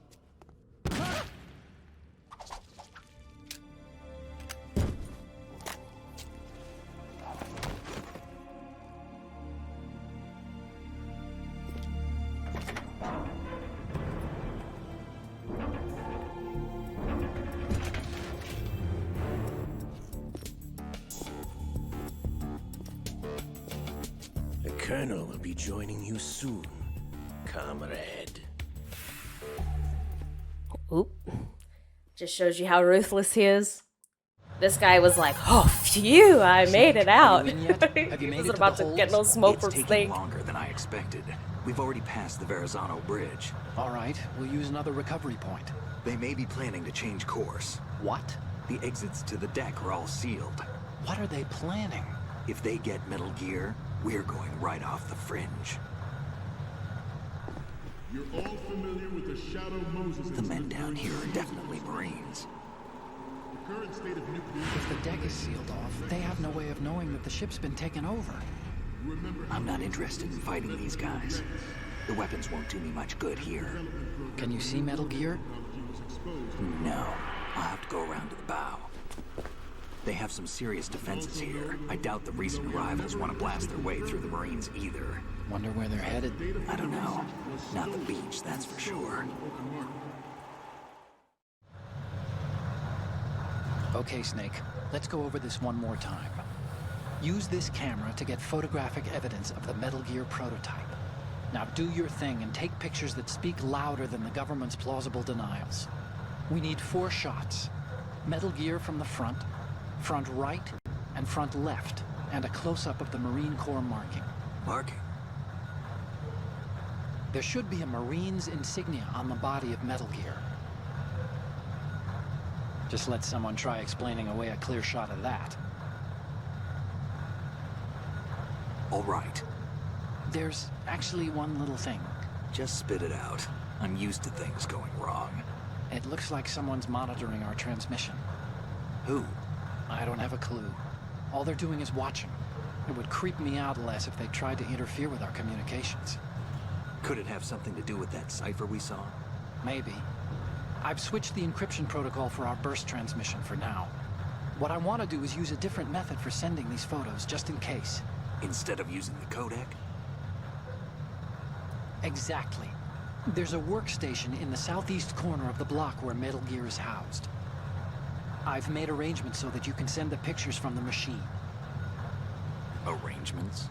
The Colonel will be joining you soon, comrade. Oop. Just shows you how ruthless he is. This guy was like, oh, phew, I made it out. in yet? Have you He made it wasn't to about the to get no holds? smoke It's from taking Snake. longer than I expected. We've already passed the Verrazano Bridge. All right, we'll use another recovery point. They may be planning to change course. What? The exits to the deck are all sealed. What are they planning? If they get Metal Gear, we're going right off the fringe. You're all familiar with the Shadow Moses The men incident down during here the are definitely Marines. The current state of nuclear... If the deck is sealed off, they have no way of knowing that the ship's been taken over. Remember how I'm not interested in fighting these guys. The weapons won't do me much good here. Can you see Metal Gear? technology was exposed. No, I'll have to go around to the bow. They have some serious defenses here. I doubt the recent arrivals want to blast their way through the Marines either. Wonder where they're headed. I don't know. Not the beach, that's for sure. Okay, Snake. Let's go over this one more time. Use this camera to get photographic evidence of the Metal Gear prototype. Now do your thing and take pictures that speak louder than the government's plausible denials. We need 4 shots. Metal Gear from the front right, and front left, and a close-up of the Marine Corps marking. Marking? There should be a Marine's insignia on the body of Metal Gear. Just let someone try explaining away a clear shot of that. All right. There's actually one little thing. Just spit it out. I'm used to things going wrong. It looks like someone's monitoring our transmission. Who? I don't have a clue. All they're doing is watching. It would creep me out less if they tried to interfere with our communications. Could it have something to do with that cipher we saw? Maybe. I've switched the encryption protocol for our burst transmission for now. What I want to do is use a different method for sending these photos, just in case. Instead of using the codec? Exactly. There's a workstation in the southeast corner of the block where Metal Gear is housed. I've made arrangements so that you can send the pictures from the machine. Arrangements?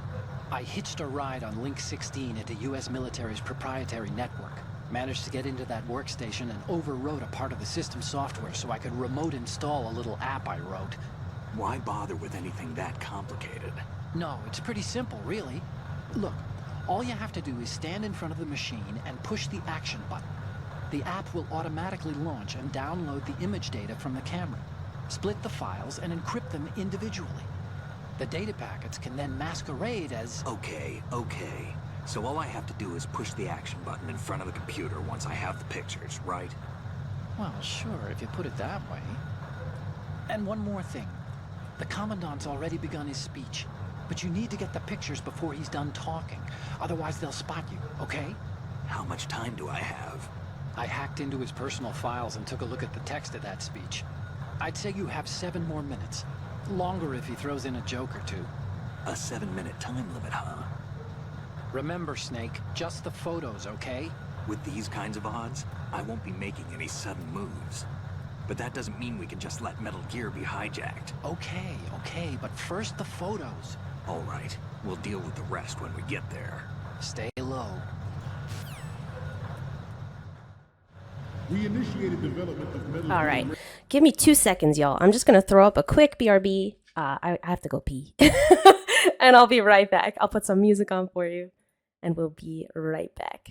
I hitched a ride on Link 16 into U.S. military's proprietary network. Managed to get into that workstation and overwrote a part of the system software so I could remote install a little app I wrote. Why bother with anything that complicated? No, it's pretty simple, really. Look, all you have to do is stand in front of the machine and push the action button. The app will automatically launch and download the image data from the camera, split the files, and encrypt them individually. The data packets can then masquerade as... Okay. So all I have to do is push the action button in front of the computer once I have the pictures, right? Well, sure, if you put it that way. And one more thing. The Commandant's already begun his speech, but you need to get the pictures before he's done talking. Otherwise, they'll spot you, okay? How much time do I have? I hacked into his personal files and took a look at the text of that speech. I'd say you have 7 more minutes. Longer if he throws in a joke or two. A 7-minute time limit, huh? Remember, Snake, just the photos, okay? With these kinds of odds, I won't be making any sudden moves. But that doesn't mean we can just let Metal Gear be hijacked. Okay, but first the photos. All right, we'll deal with the rest when we get there. Stay low. We initiated development of Metal All Gear right. Give me 2 seconds, y'all. I'm just going to throw up a quick BRB. I have to go pee. And I'll be right back. I'll put some music on for you. And we'll be right back.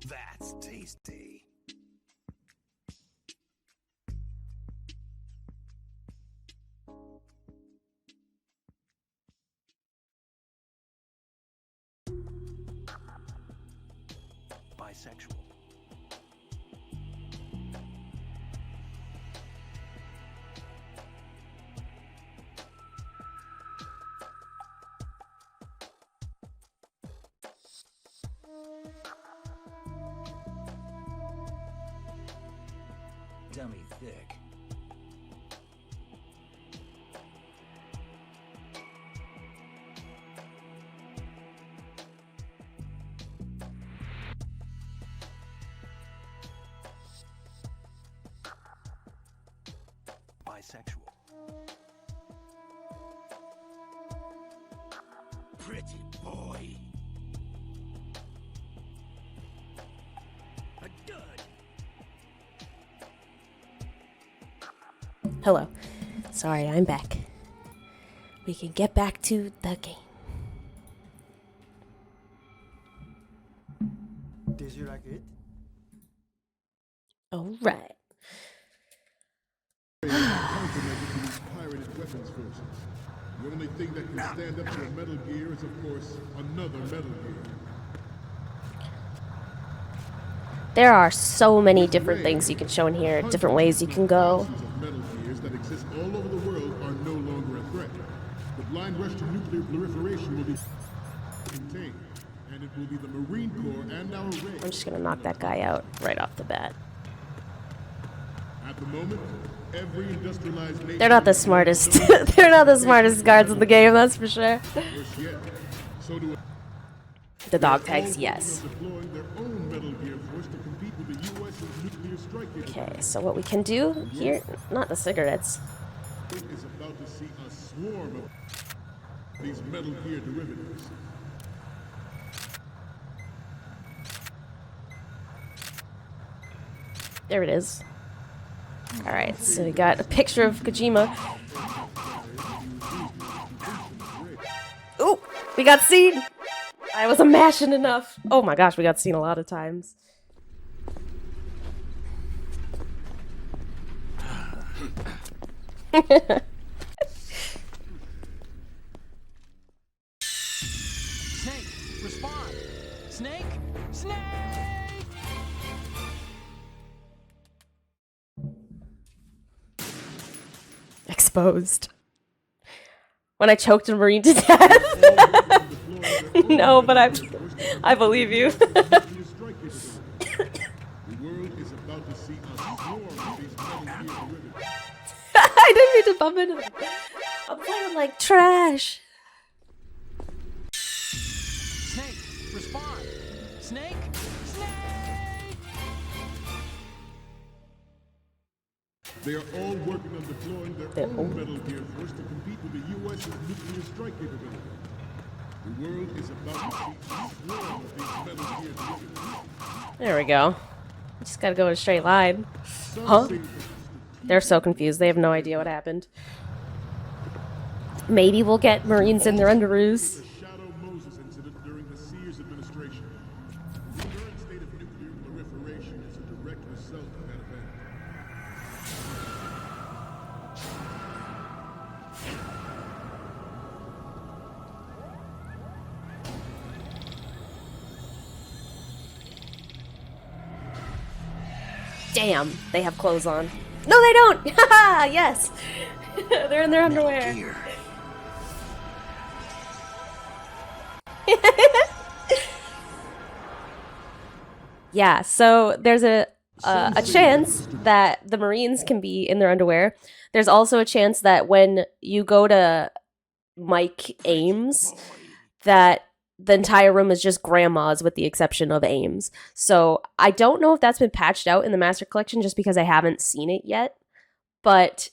That's tasty. Bisexual. Dummy thick. Bisexual. Pretty boy. A dud. Hello. Sorry, I'm back. We can get back to the game. Did you like it? All right. Countermeasure to these pirated weapons forces. The only thing that can stand up to a Metal Gear is, of course, another Metal Gear. There are so many different things you can show in here, different ways you can go. Thousands of Metal Gears that exist all over the world are no longer a threat. The blind rush to nuclear proliferation will be contained, and it will be the Marine Corps and our race. I'm just gonna knock that guy out right off the bat. At the moment, every industrialized nation... They're not the smartest. They're not the smartest guards in the game, that's for sure. Worse yet, so do The dog tags, yes. deploying their own Metal Gear force to compete with the U.S.'s nuclear strike Okay, so what we can do here, not the cigarettes. is about to see a swarm of these Metal Gear derivatives. There it is. Alright, so we got a picture of Kojima. Ooh, we got seen! I wasn't mashing enough. Oh my gosh, we got seen a lot of times. Snake, respond! Snake! Snake! Exposed. When I choked a Marine to death. No, but I believe you. The world is about to see a swarm of these Metal Gear derivatives. I didn't mean to bump into them. I'm playing like trash. Snake, respond! Snake! Snake! They are all working on deploying their own Metal Gear force to compete with the U.S.'s nuclear strike capability. The world is about to see a swarm of these Metal Gear derivatives. There we go. Just gotta go in a straight line. Huh? They're so confused. They have no idea what happened. Maybe we'll get Marines in their underoos. The Shadow Moses incident during the Sears administration. The current state of nuclear proliferation is a direct result of that event. Damn, they have clothes on. No, they don't! Haha, yes! They're in their underwear. Gear. Yeah, so there's a chance that the Marines can be in their underwear. There's also a chance that when you go to Mike Ames, that the entire room is just grandmas with the exception of Ames. So I don't know if that's been patched out in the Master Collection just because I haven't seen it yet. But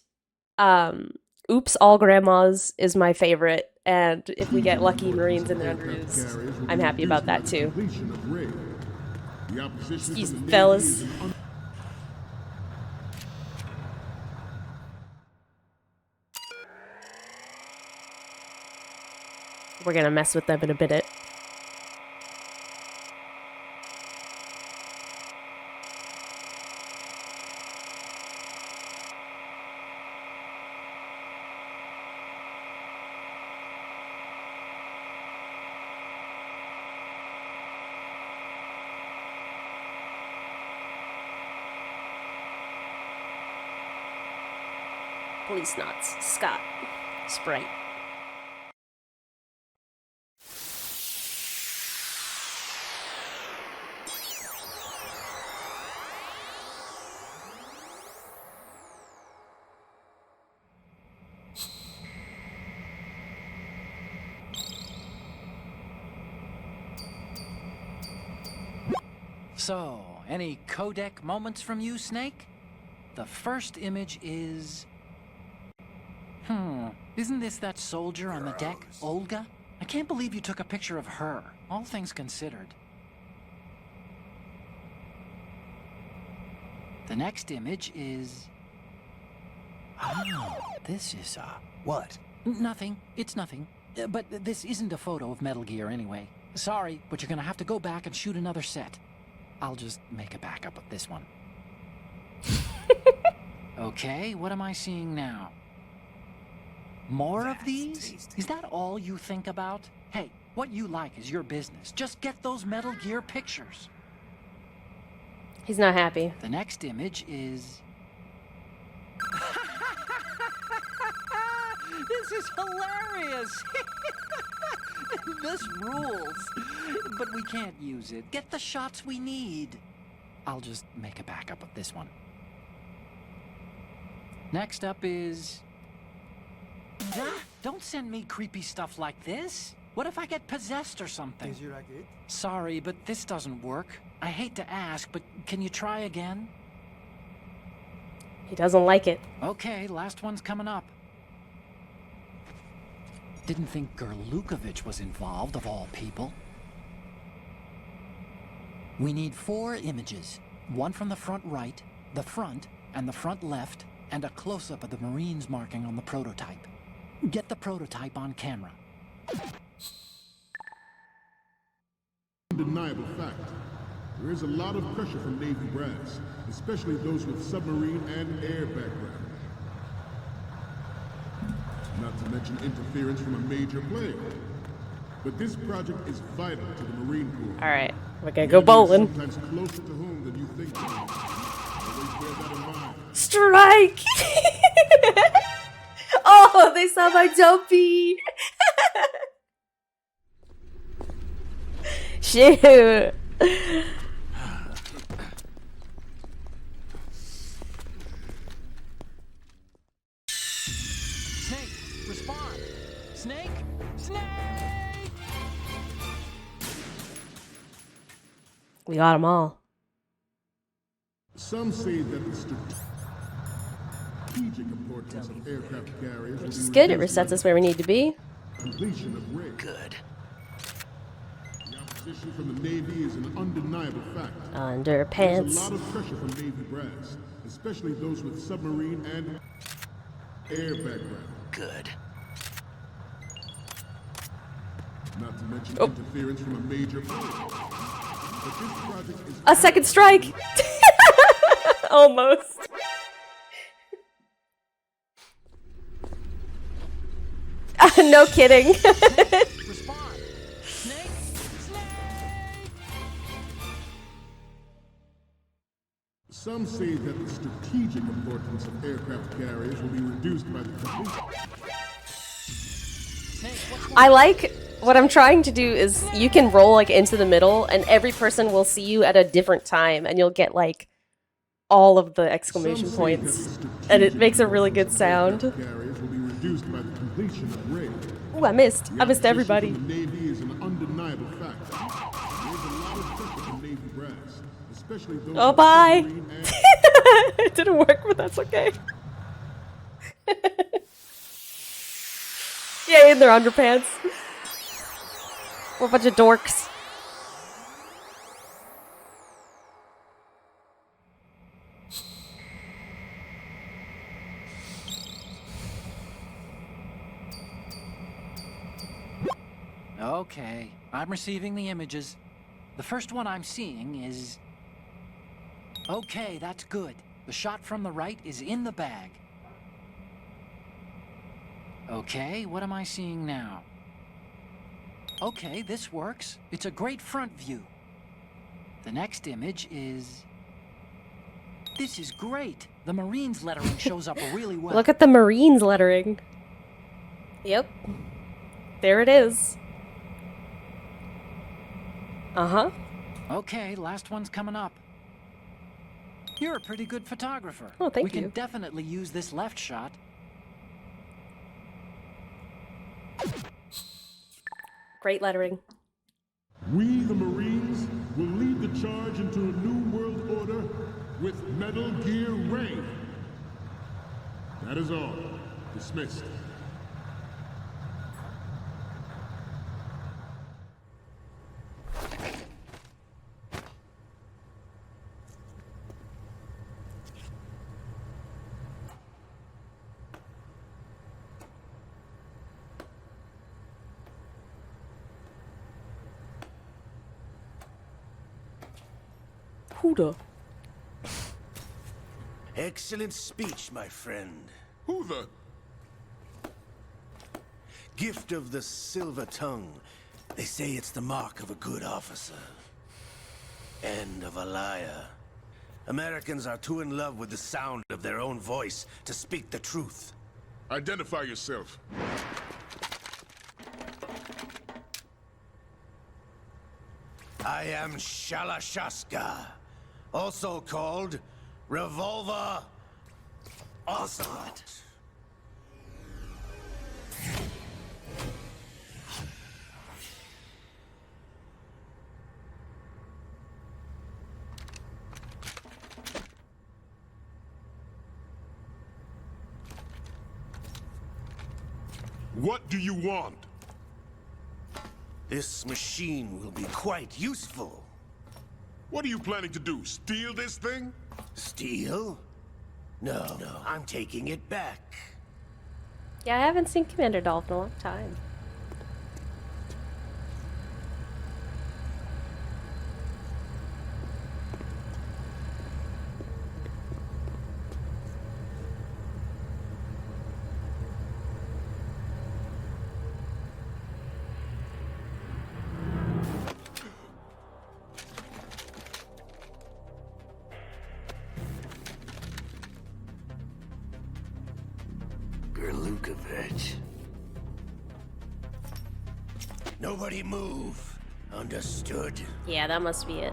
Oops, All Grandmas is my favorite. And if we get lucky Marines in their underoos, I'm happy about that too. Excuse me, fellas. We're gonna mess with them in a minute. Police knots. Scott. Sprite. So, any codec moments from you, Snake? The first image is... Isn't this that soldier on the deck, Olga? I can't believe you took a picture of her, all things considered. The next image is... Oh, this is, What? Nothing. It's nothing. But this isn't a photo of Metal Gear anyway. Sorry, but you're gonna have to go back and shoot another set. I'll just make a backup of this one. Okay, what am I seeing now? More of these? tasty. Is that all you think about? Hey, what you like is your business. Just get those Metal Gear pictures. He's not happy. The next image is... This is hilarious! This rules. But we can't use it. Get the shots we need. I'll just make a backup of this one. Next up is... Don't send me creepy stuff like this. What if I get possessed or something? Is you like it? Sorry, but this doesn't work. I hate to ask, but can you try again? He doesn't like it. Okay, last one's coming up. Didn't think Gerlukovich was involved, of all people. We need 4 images. One from the front right, the front, and the front left, and a close-up of the Marines marking on the prototype. Get the prototype on camera. Undeniable fact. There is a lot of pressure from Navy brass, especially those with submarine and air background. Not to mention interference from a major player. But this project is vital to the Marine Corps. Alright, we're gonna go bowling. Sometimes closer to home than you think. Always bear that in mind. Strike! Oh, they saw my dopey! Shoot! Snake, respond! Snake? Snake! We got them all. Some say that the strategic importance of aircraft carriers will Which be is good, it reduced resets us where we need to be. by completion of rig. Good. The opposition from the Navy is an undeniable fact. There's a Underpants. lot of pressure from Navy brass, especially those with submarine and air background. Good. Not to mention interference from a major player. But this project is A second strike! Almost. No kidding. Respond! Snake? Snake! Some say that the strategic importance of aircraft carriers will be reduced by the completion. Snake, what's going I like what I'm trying to do is you can roll like into the middle and every person will see you at a different time and you'll get like all of the exclamation Some say points. that the And it strategic makes a really good importance of sound. aircraft carriers will be reduced by the completion of rig. Ooh, I missed. The I missed opposition everybody. from the Navy is an undeniable fact. There's a lot of pressure from Navy brass, especially those Oh, with bye. submarine and It didn't work, but that's okay. Yeah, in their underpants. We're a bunch of dorks. Okay, I'm receiving the images. The first one I'm seeing is... Okay, that's good. The shot from the right is in the bag. Okay, what am I seeing now? Okay, this works. It's a great front view. The next image is... This is great. The Marines lettering shows up really well. Look at the Marines lettering. Yep. There it is. Uh-huh. Okay, last one's coming up. You're a pretty good photographer. Oh, thank you. We you. can definitely use this left shot. Great lettering. We, the Marines, will lead the charge into a new world order with Metal Gear Ray. That is all. Dismissed. Huda. Excellent speech, my friend. Who the? Gift of the silver tongue. They say it's the mark of a good officer. And of a liar. Americans are too in love with the sound of their own voice to speak the truth. Identify yourself. I am Shalashaska, also called Revolver Ocelot. What do you want? This machine will be quite useful. What are you planning to do? Steal this thing? Steal? No, I'm taking it back. Yeah, I haven't seen Commander Dolph in a long time. Gerlukovich. Nobody move. Understood? Yeah, that must be it.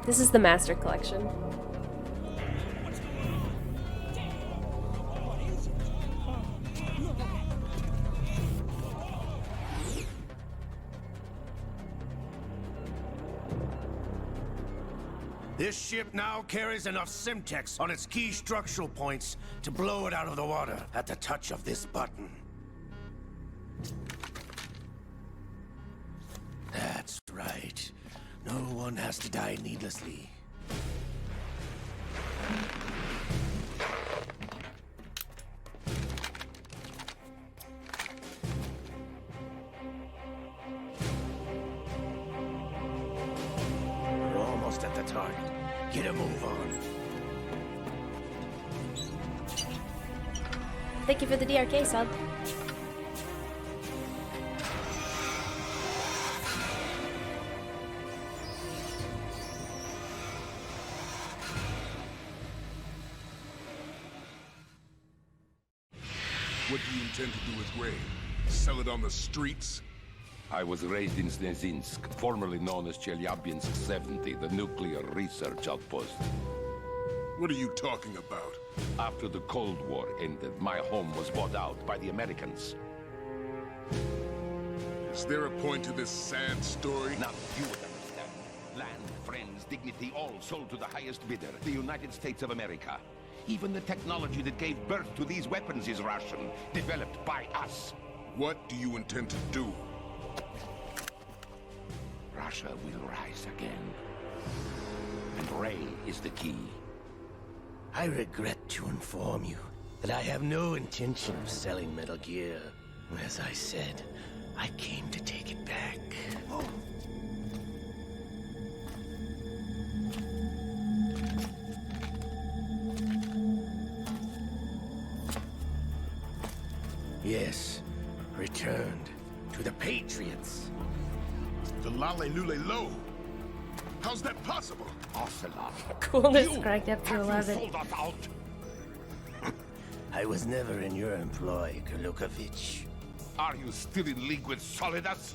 This is the Master Collection. This ship now carries enough Simtex on its key structural points to blow it out of the water at the touch of this button. That's right. No one has to die needlessly. We're almost at the target. Get a move on. Thank you for the DRK sub. What do you intend to do with Ray? Sell it on the streets? I was raised in Snezinsk, formerly known as Chelyabinsk 70, the nuclear research outpost. What are you talking about? After the Cold War ended, my home was bought out by the Americans. Is there a point to this sad story? Now you would understand. Land, friends, dignity, all sold to the highest bidder, the United States of America. Even the technology that gave birth to these weapons is Russian, developed by us. What do you intend to do? Russia will rise again. And Ray is the key. I regret to inform you that I have no intention of selling Metal Gear. As I said, I came to take it back. Yes, returned to the Patriots. the Lale Lule Low. How's that possible? Ocelot. Coolness You! cranked up to Have you 11. sold us out? I was never in your employ, Kalukovich. Are you still in league with Solidas?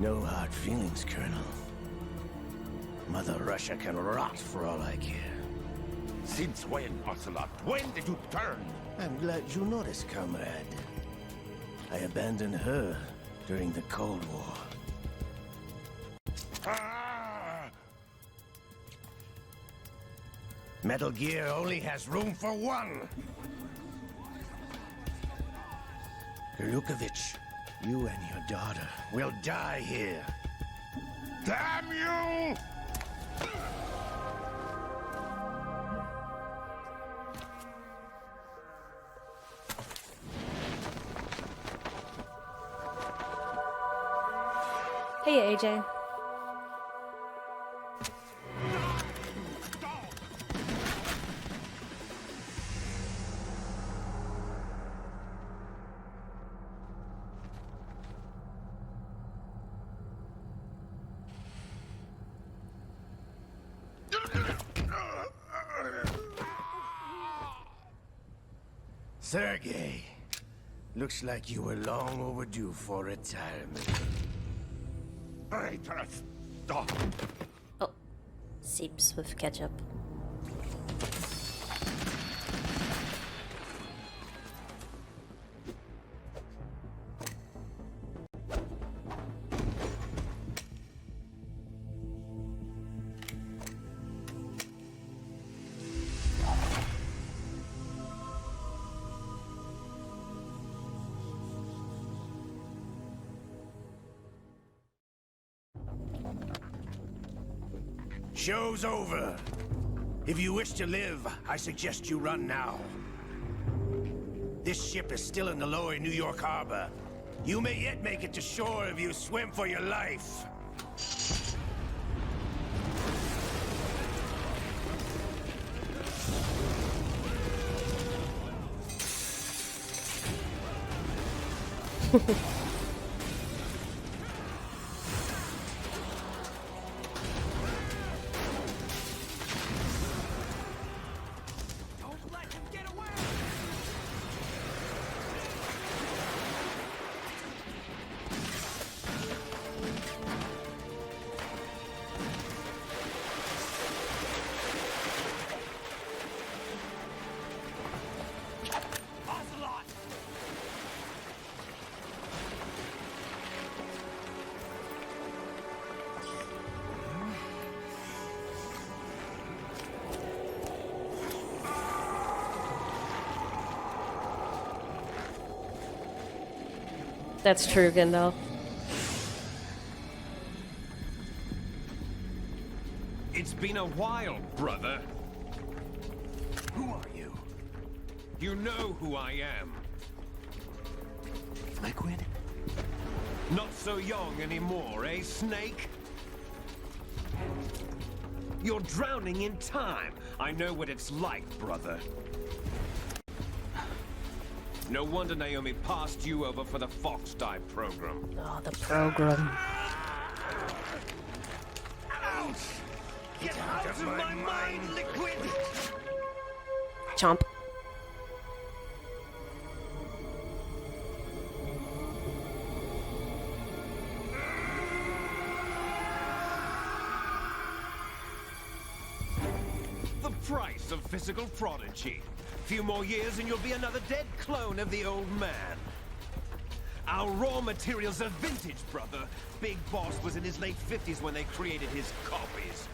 No hard feelings, Colonel. Mother Russia can rot for all I care. Since when, Ocelot? When did you turn? I'm glad you noticed, comrade. I abandoned her during the Cold War. Ah! Metal Gear only has room for one! Kalukovich, you and your daughter will die here. Damn you! Hey, AJ. Sergei, looks like you were long overdue for retirement. Traitorous dog! Oh, seeps with ketchup. Show's over. If you wish to live, I suggest you run now. This ship is still in the lower New York harbor. You may yet make it to shore if you swim for your life. That's true, Gandalf. It's been a while, brother. Who are you? You know who I am. Liquid? Not so young anymore, eh, Snake? You're drowning in time. I know what it's like, brother. No wonder Naomi passed you over for the Fox Die program. Oh, the program. Ouch! Get out of my mind, Liquid! Chomp. The price of physical prodigy. Few more years and you'll be another dead clone of the old man. Our raw materials are vintage, brother. Big Boss was in his late 50s when they created his copies.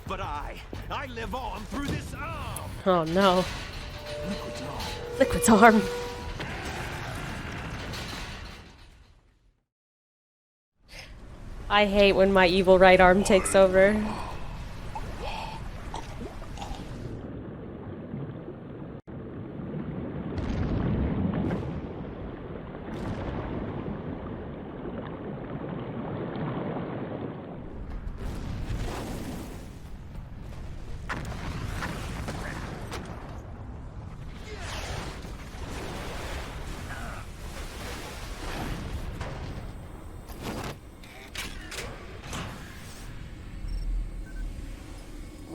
But I live on through this arm. Oh no. Liquid's arm. Liquid's arm. I hate when my evil right arm takes over.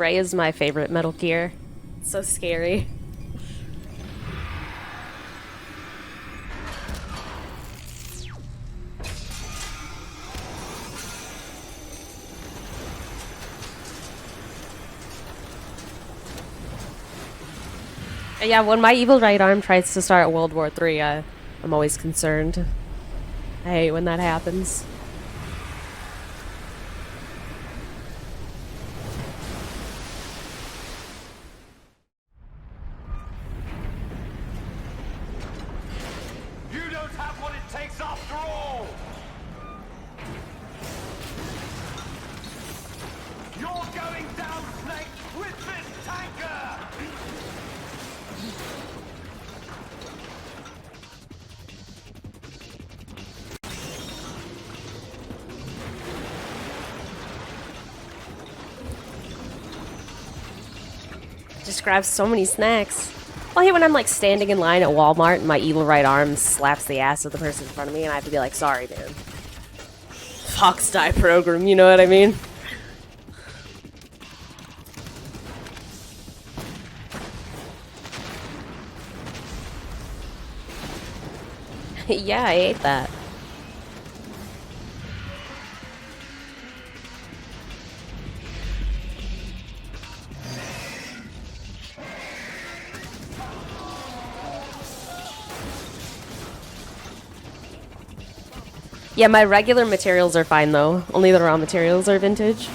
Ray is my favorite Metal Gear. It's so scary. Yeah, when my evil right arm tries to start World War III, I'm always concerned. I hate when that happens. You don't have what it takes after all! You're going down, Snake, with this tanker! Just grabs so many snacks. I hate when I'm like standing in line at Walmart and my evil right arm slaps the ass of the person in front of me and I have to be like, sorry, man. Fox die program, you know what I mean? Yeah, I ate that. Yeah, my regular materials are fine though. Only the raw materials are vintage.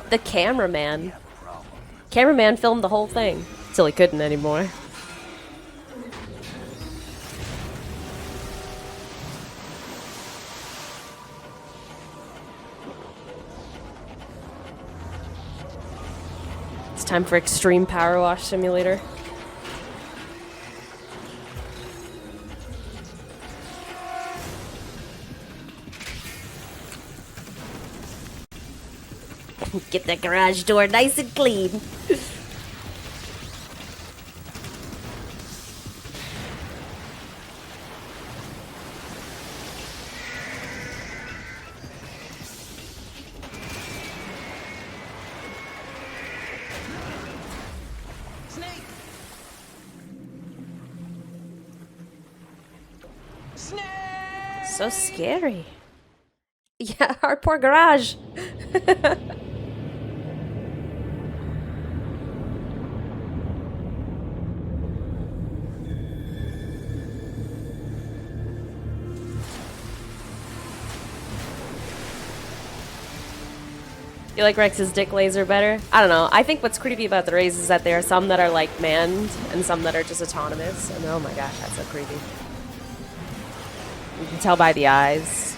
The cameraman. Cameraman filmed the whole thing. Till he couldn't anymore. It's time for Extreme Power Wash Simulator. Get that garage door nice and clean. So scary. Yeah, our poor garage. You like Rex's dick laser better? I don't know. I think what's creepy about the Rays is that there are some that are like manned and some that are just autonomous. And oh my gosh, that's so creepy. You can tell by the eyes.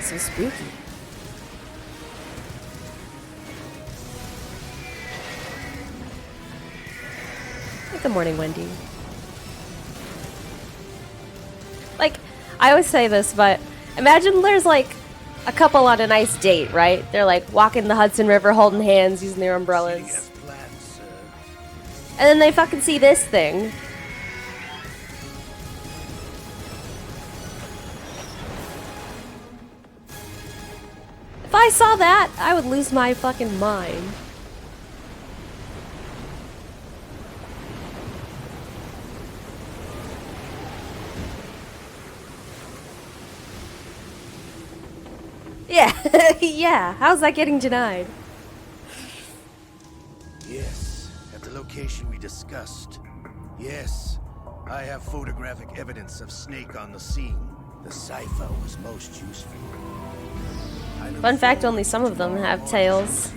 So spooky. Good morning, Wendy. Like, I always say this, but imagine there's like a couple on a nice date, right? They're like walking the Hudson River holding hands using their umbrellas. And then they fucking see this thing. If I saw that, I would lose my fucking mind. Yeah, yeah. How's that getting denied? Yes, at the location we discussed. Yes, I have photographic evidence of Snake on the scene. The cipher was most useful. Fun fact, only some of them have tails.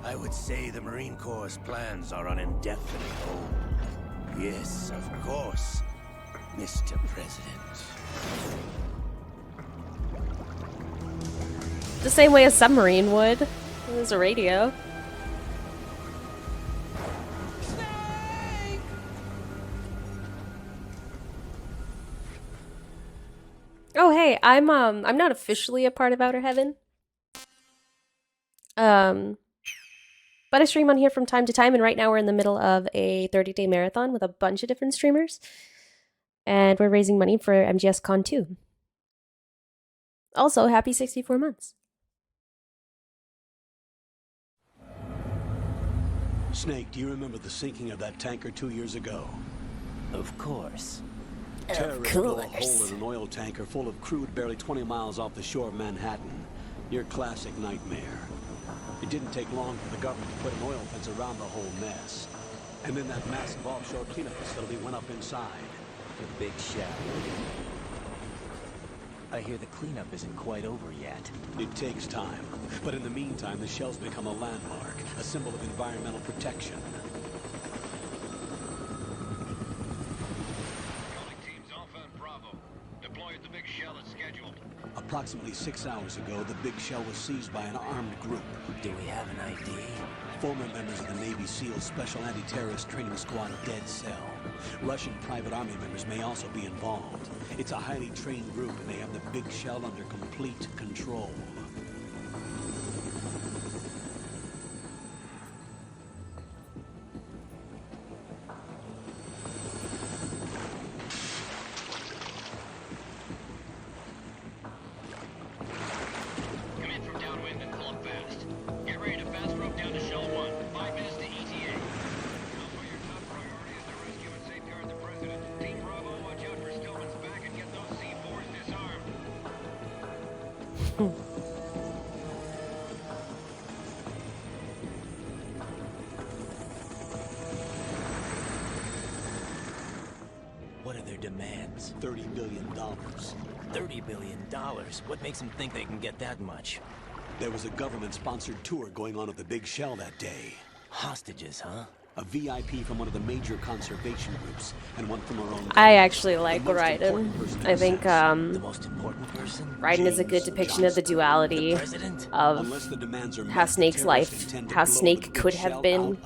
I would say the Marine Corps' plans are on indefinite hold. Yes, of course, Mr. President. The same way a submarine would. There's a radio. Oh hey, I'm not officially a part of Outer Heaven. But I stream on here from time to time, and right now we're in the middle of a 30-day marathon with a bunch of different streamers. And we're raising money for MGSCON2. Also, happy 64 months. Snake, do you remember the sinking of that tanker 2 years ago? Of course. Terrorists blew a hole in an oil tanker full of crude barely 20 miles off the shore of Manhattan. Your classic nightmare. It didn't take long for the government to put an oil fence around the whole mess. And then that massive offshore cleanup facility went up inside. The big shell. I hear the cleanup isn't quite over yet. It takes time. But in the meantime, the shell's become a landmark, a symbol of environmental protection. Teams Alpha and Bravo. Deploy at the big shell as scheduled. Approximately 6 hours ago, the big shell was seized by an armed group. Do we have an ID? Former members of the Navy SEAL Special Anti-Terrorist Training Squad Dead Cell. Russian private army members may also be involved. It's a highly trained group, and they have the big shell under complete control. What are their demands? $30 billion. $30 billion? What makes them think they can get that much? There was a government-sponsored tour going on at the big shell that day. Hostages, huh? A VIP from one of the major conservation groups, and one from our own. I actually like Raiden. I think the most important person? Raiden is a good depiction of the duality of how Snake's life, how Snake could have been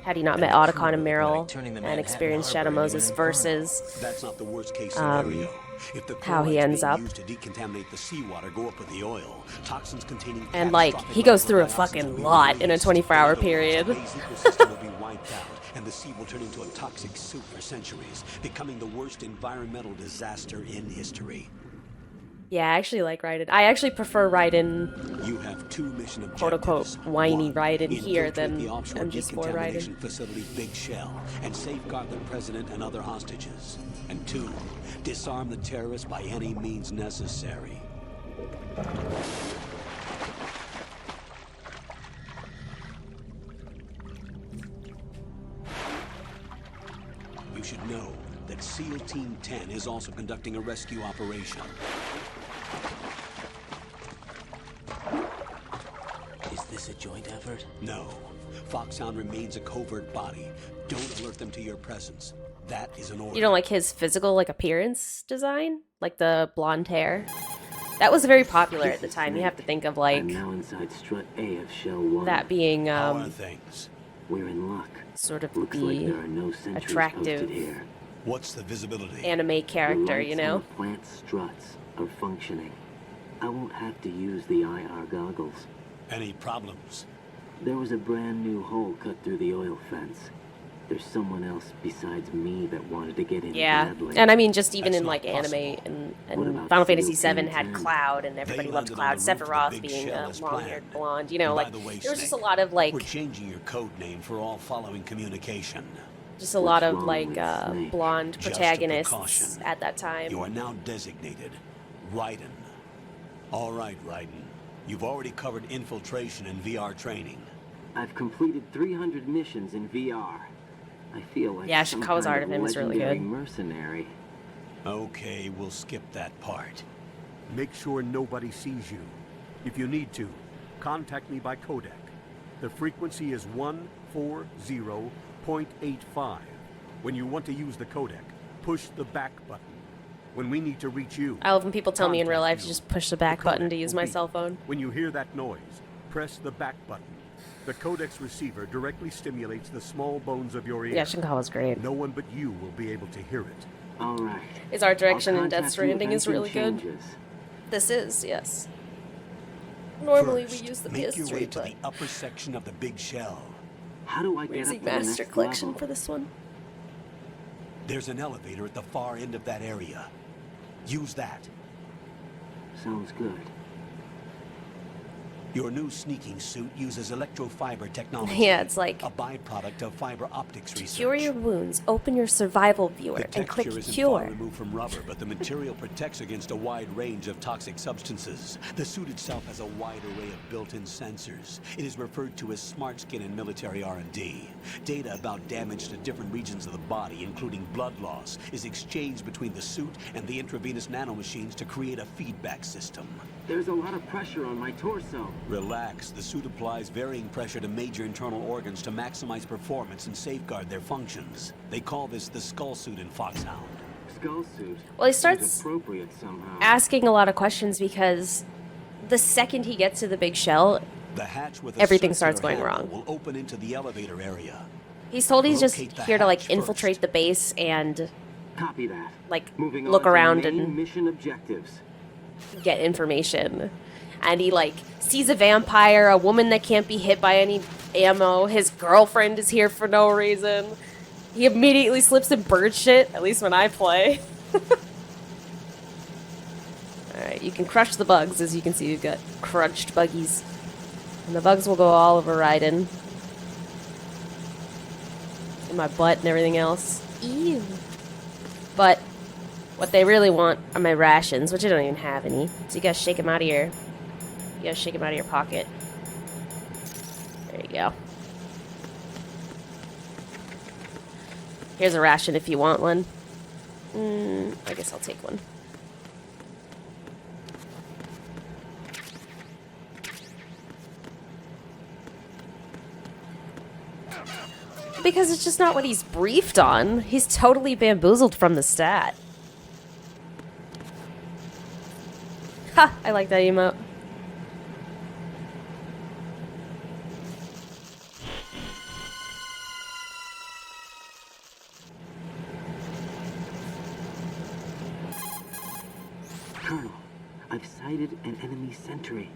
had he not met Otacon and Meryl and experienced Shadow Moses versus That's not the worst case scenario. If the how he ends up. used to decontaminate the seawater go up with the oil, toxins containing And like he goes through a fucking lot in a 24-hour period. The ecosystem will be wiped out, and the sea will turn into a toxic soup for centuries, becoming the worst environmental disaster in history. Yeah, I actually like Raiden. I actually prefer Raiden, You have two mission objectives. quote-unquote, whiny Raiden here Infiltrate than the offshore MGS4 decontamination Raiden. facility Big Shell and safeguard the president and other hostages. And 2, disarm the terrorists by any means necessary. You should know that SEAL Team 10 is also conducting a rescue operation. Is this a joint effort? No. Foxhound remains a covert body. Don't alert them to your presence. That is an order. You don't like his physical appearance design? Like the blonde hair? That was very popular at the time. You have to think of I'm now inside strut A of shell 1. that being How are things? We're in luck. sort of Looks the like there are no sentries attractive posted here. What's the visibility? anime character, The you lights on know? the plant struts are functioning. I won't have to use the IR goggles. Any problems? There was a brand new hole cut through the oil fence. There's someone else besides me that wanted to get in Yeah, badly. and I mean, just even in anime and What about Final Fantasy SEAL VII Team had 10? Cloud, and everybody They loved landed Cloud. on the roof of the Sephiroth big being shell a as long-haired planned. blonde, you know, And by like the way, there was just a Snake, lot of we're changing your code name for all following communication. just a lot of wrong with Snake? blonde Just a protagonists precaution. at that time. You are now designated Raiden. All right, Raiden. You've already covered infiltration and VR training. I've completed 300 missions in VR. I feel like Yeah, some Shikawa's kind art of him is really legendary good. mercenary. Okay, we'll skip that part. Make sure nobody sees you. If you need to, contact me by codec. The frequency is 140.85. When you want to use the codec, push the back button. When we need to reach you, I love when people tell me in real life contact to you. just push the back button to codec use will my be- cell phone. When you hear that noise, press the back button. The codec's receiver directly stimulates the small bones of your ear. Yeah, Shinkawa's great. No one but you will be able to hear it. All right. His art direction in Death I'll contact you if Stranding is really anything good. changes. This is, yes. Normally First, we use the make your way PS3, to but the upper section of the big shell. How do I get Music up to the Master next Collection level? for this one. There's an elevator at the far end of that area. Use that. Sounds good. Your new sneaking suit uses electrofiber technology. Yeah, it's like a byproduct of fiber optics research. cure your wounds, open your survival viewer, The and click texture isn't cure. far removed from rubber, but the material protects against a wide range of toxic substances. The suit itself has a wide array of built-in sensors. It is referred to as smart skin in military R&D. Data about damage to different regions of the body, including blood loss, is exchanged between the suit and the intravenous nanomachines to create a feedback system. There's a lot of pressure on my torso. Relax. The suit applies varying pressure to major internal organs to maximize performance and safeguard their functions. They call this the skull suit in Foxhound. Skull suit. Well, he Seems starts appropriate somehow. asking a lot of questions because the second he gets to the big shell, The hatch with a everything circular starts going handle wrong. will open into the elevator area. He's told he's just Locate the here to like hatch infiltrate the base and Copy that. like Moving look on around to main and mission objectives. get information. And he like sees a vampire, a woman that can't be hit by any ammo. His girlfriend is here for no reason. He immediately slips in bird shit, at least when I play. Alright, you can crush the bugs. As you can see, we've got crunched buggies. And the bugs will go all over Raiden. In my butt and everything else. Ew. But what they really want are my rations, which I don't even have any. So you gotta shake them out of your... You gotta shake them out of your pocket. There you go. Here's a ration if you want one. I guess I'll take one. Because it's just not what he's briefed on. He's totally bamboozled from the stat. Ha! I like that emote. Colonel, I've sighted an enemy sentry.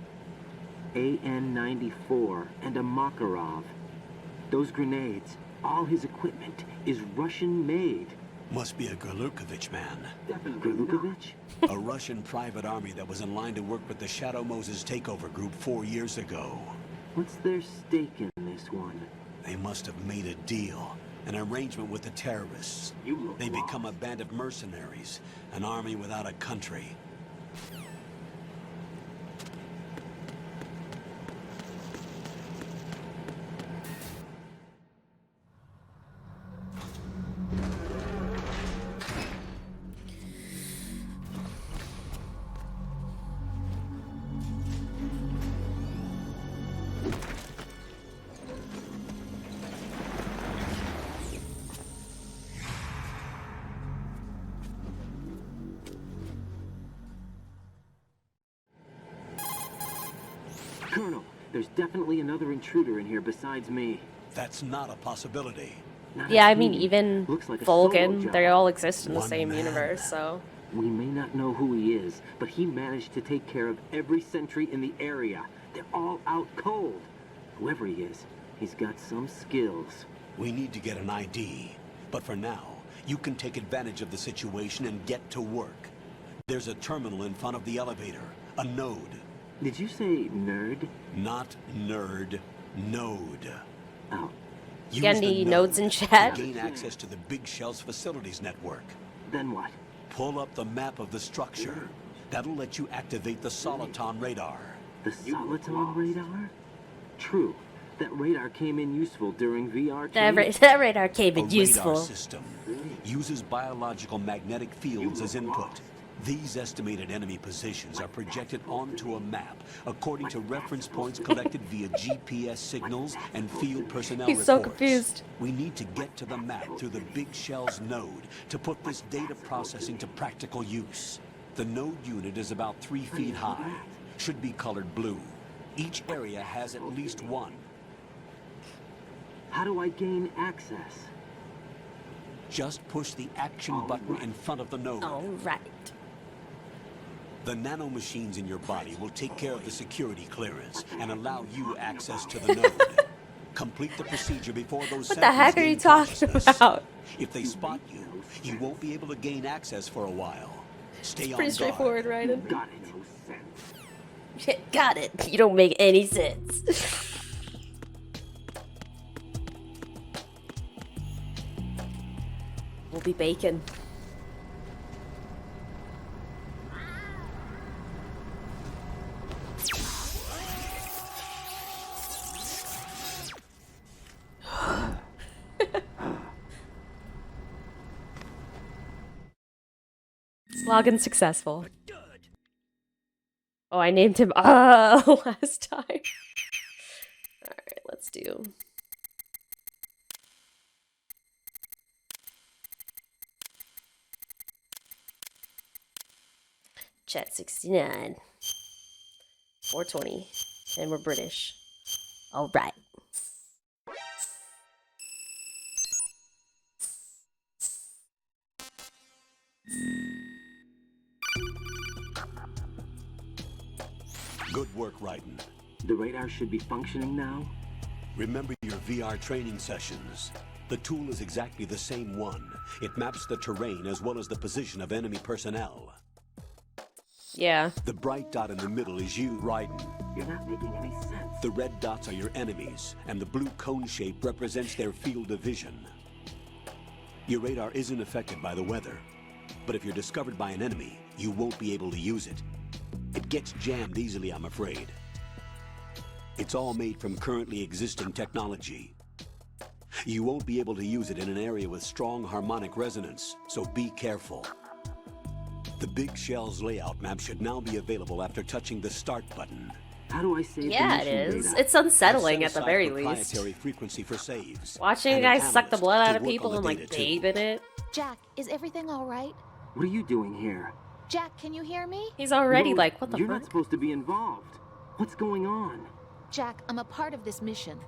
AN-94 and a Makarov. Those grenades, all his equipment, is Russian-made. Must be a Gurlukovich man. Gurlukovich? A Russian private army that was in line to work with the Shadow Moses takeover group 4 years ago. What's their stake in this one? They must have made a deal, an arrangement with the terrorists. They become a band of mercenaries, an army without a country. Colonel, there's definitely another intruder in here besides me. That's not a possibility. Yeah, I mean, even Looks like a solo Vulcan, job. they all exist in the One same man. universe, so... We may not know who he is, but he managed to take care of every sentry in the area. They're all out cold. Whoever he is, he's got some skills. We need to get an ID. But for now, you can take advantage of the situation and get to work. There's a terminal in front of the elevator. A node. Did you say nerd? Not nerd. Node. Oh. Use Got any the nodes in node chat? to gain access to the Big Shell's facilities network. Then what? Pull up the map of the structure. That'll let you activate the Soliton radar. The Soliton radar? True. That radar came in useful during VR That radar came A in useful. radar system uses biological magnetic fields as input. These estimated enemy positions are projected onto a map according to reference points collected via GPS signals and field personnel He's reports. so confused. We need to get to the map through the Big Shell's node to put this data processing to practical use. The node unit is about 3 feet high. Should be colored blue. Each area has at least one. How do I gain access? Just push the action button in front of the node. All right. The nanomachines in your body will take care of the security clearance and allow you access to the node. Complete the procedure before those What the heck are you talking about? If they spot you, you won't be able to gain access for a while. Stay on Pretty guard. straightforward, Ryan. Got it. Got it. You don't make any sense. We'll be bacon. Login successful. Oh, I named him last time. Alright, let's do. Chat 69. 420. And we're British. Alright. Good work, Raiden. The radar should be functioning now? Remember your VR training sessions. The tool is exactly the same one. It maps the terrain as well as the position of enemy personnel. Yeah. The bright dot in the middle is you, Raiden. You're not making any sense. The red dots are your enemies, and the blue cone shape represents their field of vision. Your radar isn't affected by the weather, but if you're discovered by an enemy, you won't be able to use it. It gets jammed easily, I'm afraid. It's all made from currently existing technology. You won't be able to use it in an area with strong harmonic resonance, so be careful. The Big Shell's layout map should now be available after touching the Start button. How do I save Yeah, the it mission is. data? It's unsettling Set at the aside very least. proprietary frequency for saves. Watching a and guy an suck the analyst blood out to of work people on and the like data, too. bathe in it. Jack, is everything all right? What are you doing here? Jack, can you hear me? He's already Rose, like, what the You're fuck? not supposed to be involved. What's going on? Jack, I'm a part of this mission.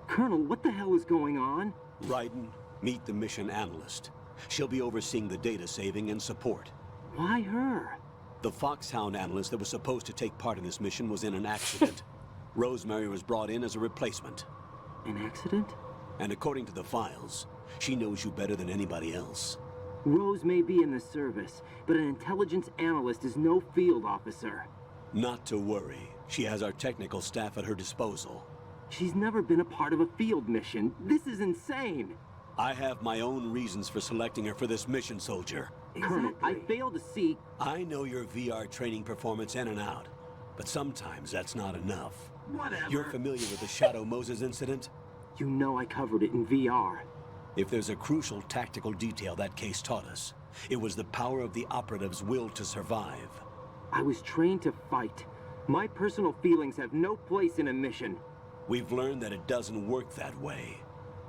Colonel, what the hell is going on? Raiden, meet the mission analyst. She'll be overseeing the data saving and support. Why her? The Foxhound analyst that was supposed to take part in this mission was in an accident. Rosemary was brought in as a replacement. An accident? And according to the files, she knows you better than anybody else. Rose may be in the service, but an intelligence analyst is no field officer. Not to worry. She has our technical staff at her disposal. She's never been a part of a field mission. This is insane. I have my own reasons for selecting her for this mission, soldier. Colonel, I fail to see... I know your VR training performance in and out, but sometimes that's not enough. Whatever. You're familiar with the Shadow Moses incident? You know I covered it in VR. If there's a crucial tactical detail that case taught us, it was the power of the operative's will to survive. I was trained to fight. My personal feelings have no place in a mission. We've learned that it doesn't work that way.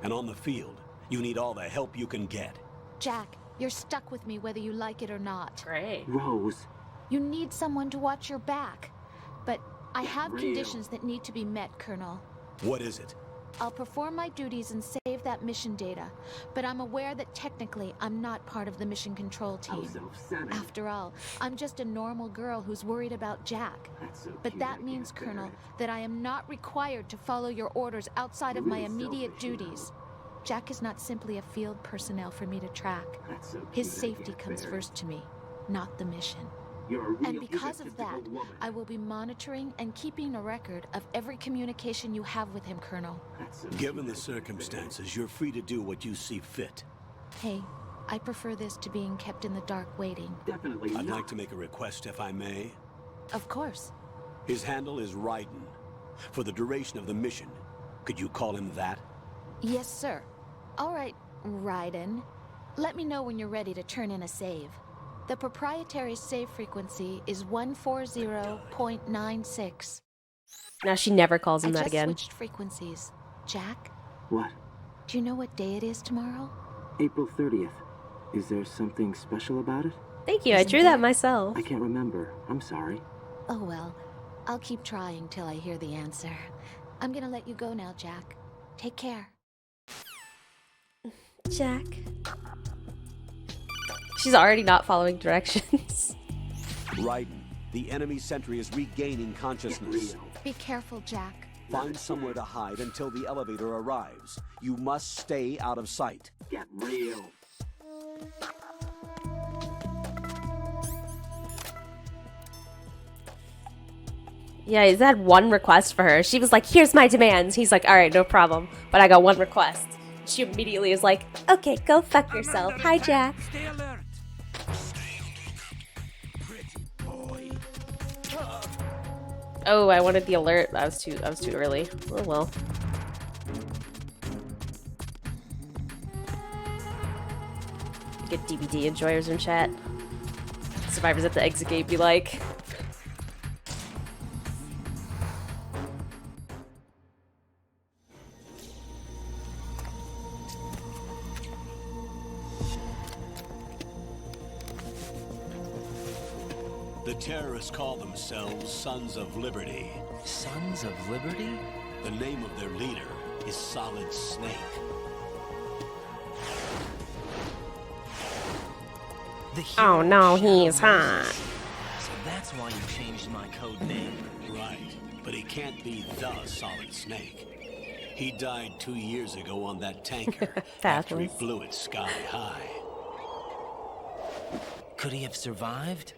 And on the field, you need all the help you can get. Jack, you're stuck with me whether you like it or not. Great. Rose. You need someone to watch your back. But I have real. conditions that need to be met, Colonel. What is it? I'll perform my duties and save that mission data, but I'm aware that technically I'm not part of the mission control team. self-centered. After all, I'm just a normal girl who's worried about Jack. That's so But cute, I that can't means, bear Colonel, it. that I am not required to follow your orders outside of my Really immediate selfish, you know. duties. Jack is not simply a field personnel for me to track. That's so His cute, I safety can't comes bear it. first to me, not the mission. You're a real And because of that, egotistical woman. I will be monitoring and keeping a record of every communication you have with him, Colonel. That's so Given cute, the I can't bear it. circumstances, you're free to do what you see fit. Hey, I prefer this to being kept in the dark waiting. Definitely I'd not. like to make a request, if I may. Of course. His handle is Raiden. For the duration of the mission, could you call him that? Yes, sir. All right, Raiden. Let me know when you're ready to turn in a save. The proprietary save frequency is 140.96. Now she never calls him I that just again. switched frequencies. Jack, What? do you know what day it is tomorrow? April 30th. Is there something special about it? Thank you, I drew that myself. I can't remember. I'm sorry. Oh well, I'll keep trying till I hear the answer. I'm gonna let you go now, Jack. Take care. Jack. She's already not following directions. Raiden, the enemy sentry is regaining consciousness. Be careful, Jack. Find somewhere to hide until the elevator arrives. You must stay out of sight. Get real. Yeah, he's had one request for her. She was like, here's my demands. He's like, alright, no problem. But I got one request. She immediately is like, okay, go fuck yourself. Hi, Jack. Stay alert. Oh, I wanted the alert. I was too early. Oh well. Get DVD enjoyers in chat. Survivors at the exit gate be like, The terrorists call themselves Sons of Liberty. Sons of Liberty? The name of their leader is Solid Snake. oh no, he's hot. So that's why you changed my code name. Right, but he can't be the Solid Snake. He died 2 years ago on that tanker after he blew it sky high. Could he have survived?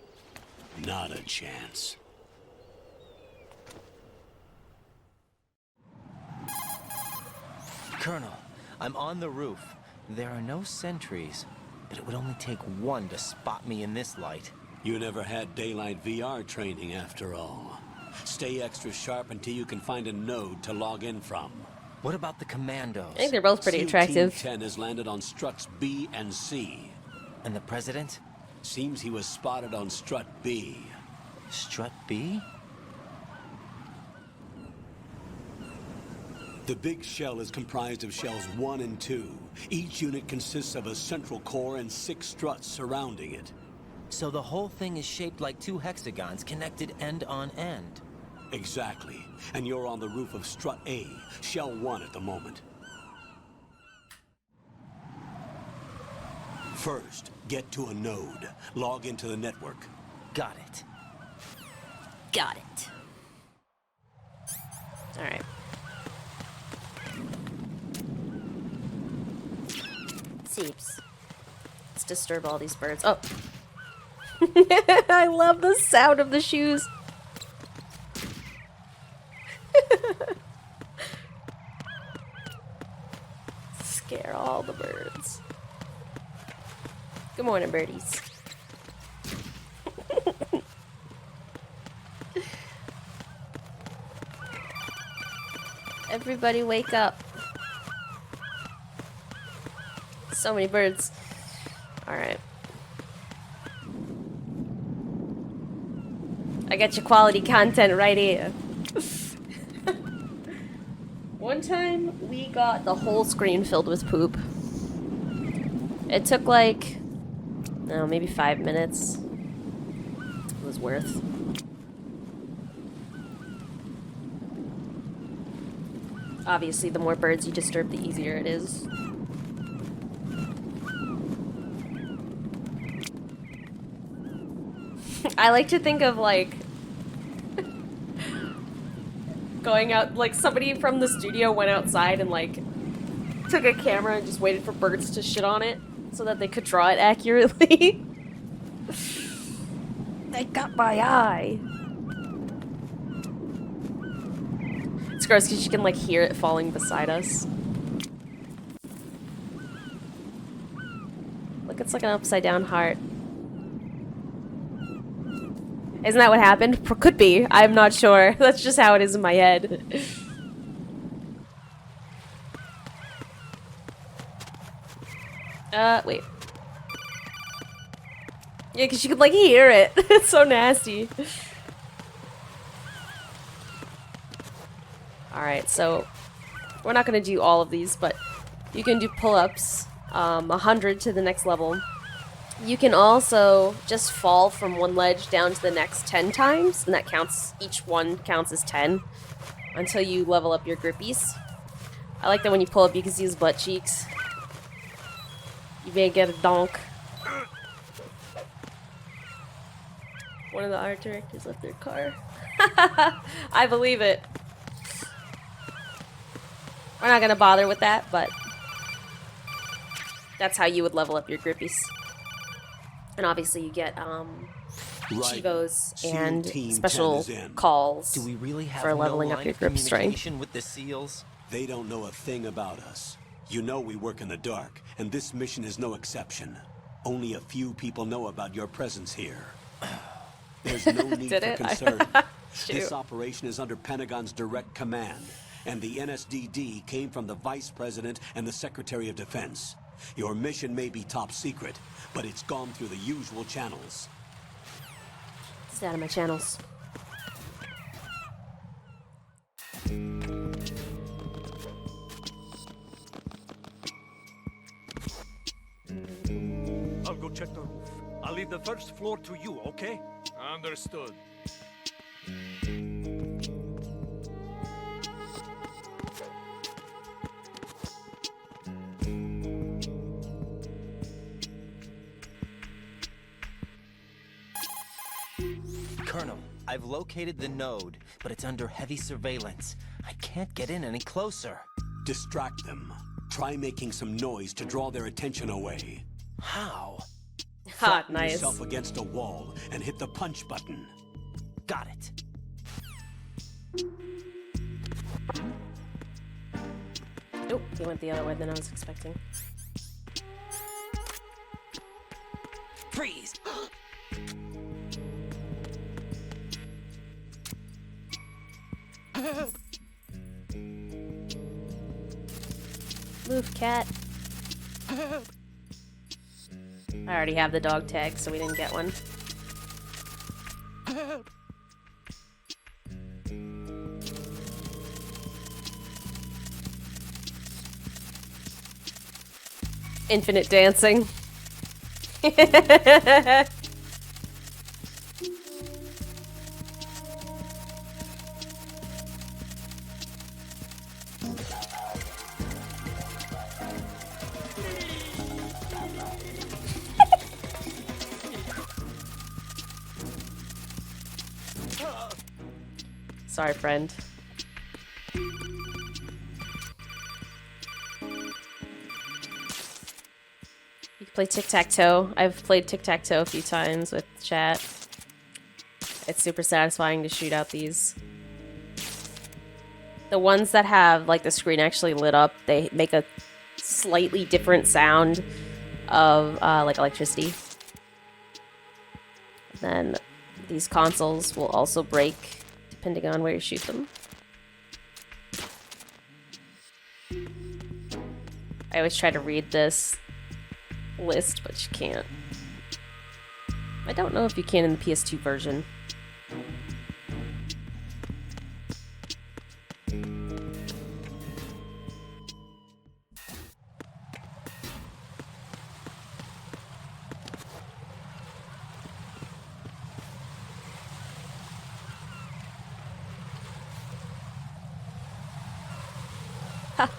Not a chance. Colonel, I'm on the roof. There are no sentries, but it would only take one to spot me in this light. You never had daylight VR training after all. Stay extra sharp until you can find a node to log in from. What about the commandos? I think they're both pretty SEAL attractive. Team 10 has landed on struts B and C. And the president? Seems he was spotted on strut B. Strut B? The big shell is comprised of shells 1 and 2. Each unit consists of a central core and 6 struts surrounding it. So the whole thing is shaped like 2 hexagons connected end on end. Exactly. And you're on the roof of strut A, shell 1 at the moment. First, get to a node. Log into the network. Got it. Got it. Alright. Seeps. Let's disturb all these birds. Oh! I love the sound of the shoes. Scare all the birds. Good morning, birdies. Everybody wake up. So many birds. Alright. I got your quality content right here. One time, we got the whole screen filled with poop. It took like, no, maybe 5 minutes. It was worth. Obviously, the more birds you disturb, the easier it is. I like to think of, like, going out, like, somebody from the studio went outside and, like, took a camera and just waited for birds to shit on it so that they could draw it accurately. They got my eye. It's gross because you can, like, hear it falling beside us. Look, it's like an upside down heart. Isn't that what happened? Could be. I'm not sure. That's just how it is in my head. Wait. Yeah, because you could, like, hear it. It's so nasty. Alright, so we're not going to do all of these, but you can do pull-ups, 100 to the next level. You can also just fall from one ledge down to the next 10 times, and that counts, each one counts as 10 until you level up your grippies. I like that when you pull up, you can see his butt cheeks. You may get a donk. One of the art directors left their car. I believe it. We're not gonna bother with that, but that's how you would level up your grippies. And obviously you get chivos and special calls Do we really have for leveling no up line your of grip strength. communication with the SEALs? They don't know a thing about us. You know we work in the dark, and this mission is no exception. Only a few people know about your presence here. There's no need Did for it? concern. Shoot. This operation is under Pentagon's direct command, and the NSDD came from the Vice President and the Secretary of Defense. Your mission may be top secret, but it's gone through the usual channels. Stay out of my channels. I'll go check the roof. I'll leave the first floor to you, okay? Understood. Colonel, I've located the node, but it's under heavy surveillance. I can't get in any closer. Distract them. Try making some noise to draw their attention away. How? Hot, nice. Yourself against a wall and hit the punch button. Got it. Nope, he went the other way than I was expecting. Freeze! Move, cat. I already have the dog tag, so we didn't get one. Infinite dancing. Sorry, friend. You can play tic-tac-toe. I've played tic-tac-toe a few times with chat. It's super satisfying to shoot out these. The ones that have like the screen actually lit up, they make a slightly different sound of like electricity. Then these consoles will also break depending on where you shoot them. I always try to read this list, but you can't. I don't know if you can in the PS2 version.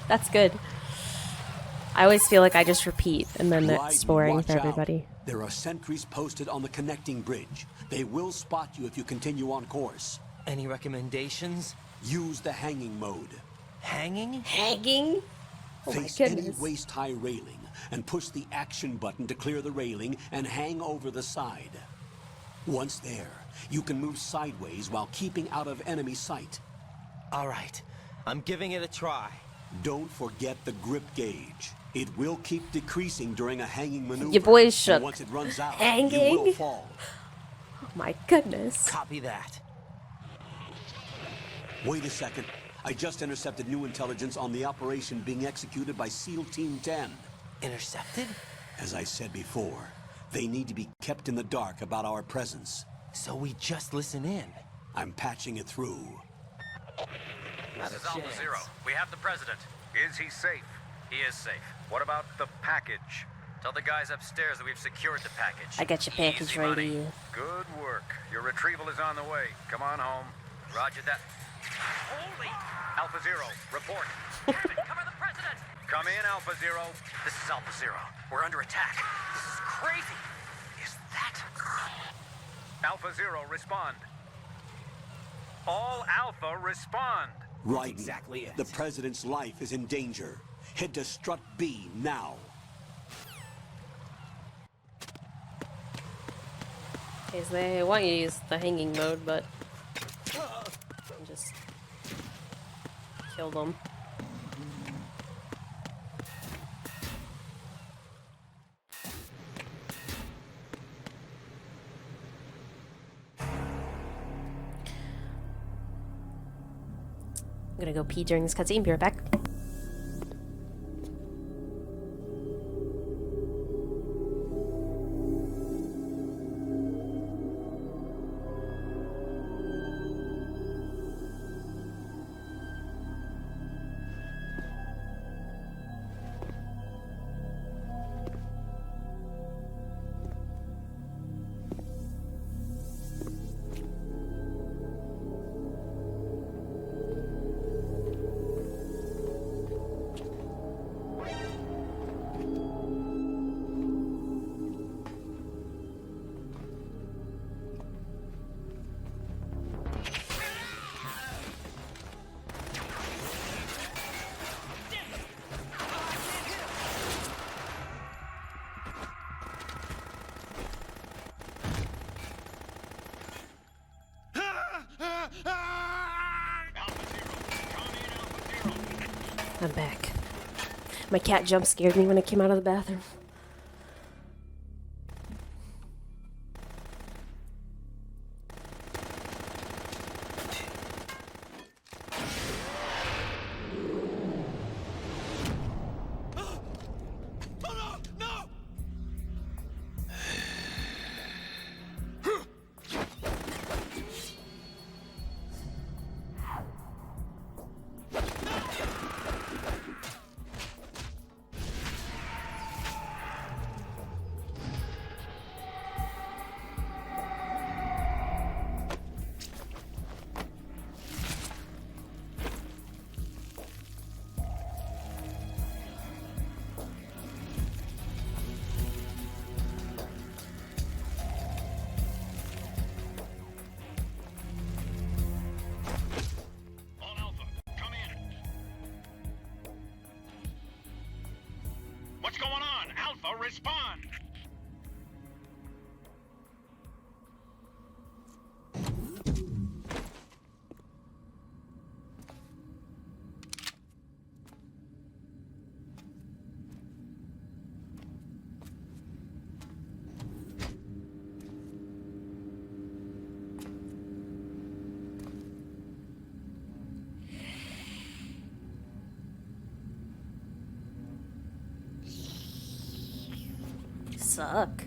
That's good. I always feel like I just repeat, and then it's boring for everybody. There are sentries posted on the connecting bridge. They will spot you if you continue on course. Any recommendations? Use the hanging mode. Hanging? Hanging? Oh my Face any goodness. waist-high railing and push the action button to clear the railing and hang over the side. Once there, you can move sideways while keeping out of enemy sight. All right, I'm giving it a try. Don't forget the grip gauge. It will keep decreasing during a hanging maneuver. Your boy's shook. And once it runs out, Hanging? you will fall. Oh my goodness. Copy that. Wait a second. I just intercepted new intelligence on the operation being executed by SEAL Team 10. Intercepted? As I said before, they need to be kept in the dark about our presence. So we just listen in. I'm patching it through. This is Alpha Zero. We have the president. Is he safe? He is safe. What about the package? Tell the guys upstairs that we've secured the package. I got your package Easy ready. money. Good work. Your retrieval is on the way. Come on home. Roger that. Holy! Alpha Zero, report. Cover the president! Come in, Alpha Zero. This is Alpha Zero. We're under attack. This is crazy. Is that... Alpha Zero, respond. All Alpha, respond. Right. Exactly it. The President's life is in danger. Head to Strut B now. Okay, so they want you to use the hanging mode, but just kill them. I'm gonna go pee during this cutscene. Be right back. I'm back. My cat jump scared me when I came out of the bathroom. What's going on? Alpha, respond! Suck.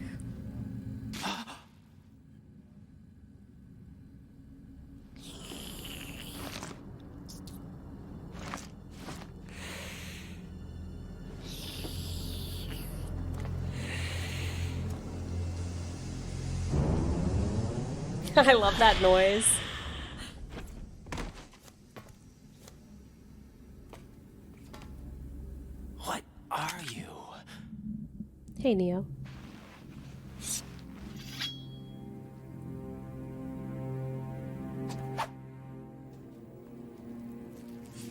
I love that noise. What are you? Hey, Neo.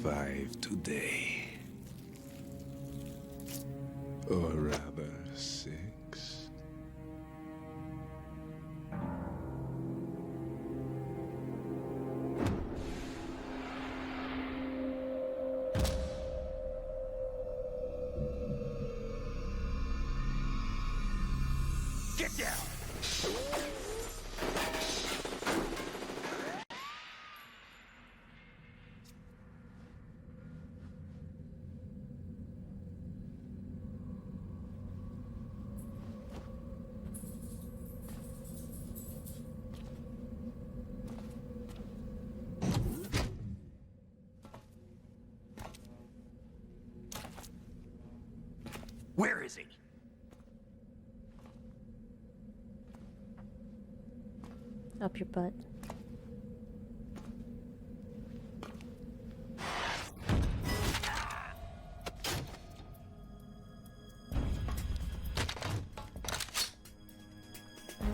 Five today. Or rather, 6. Get down! Where is he? Up your butt.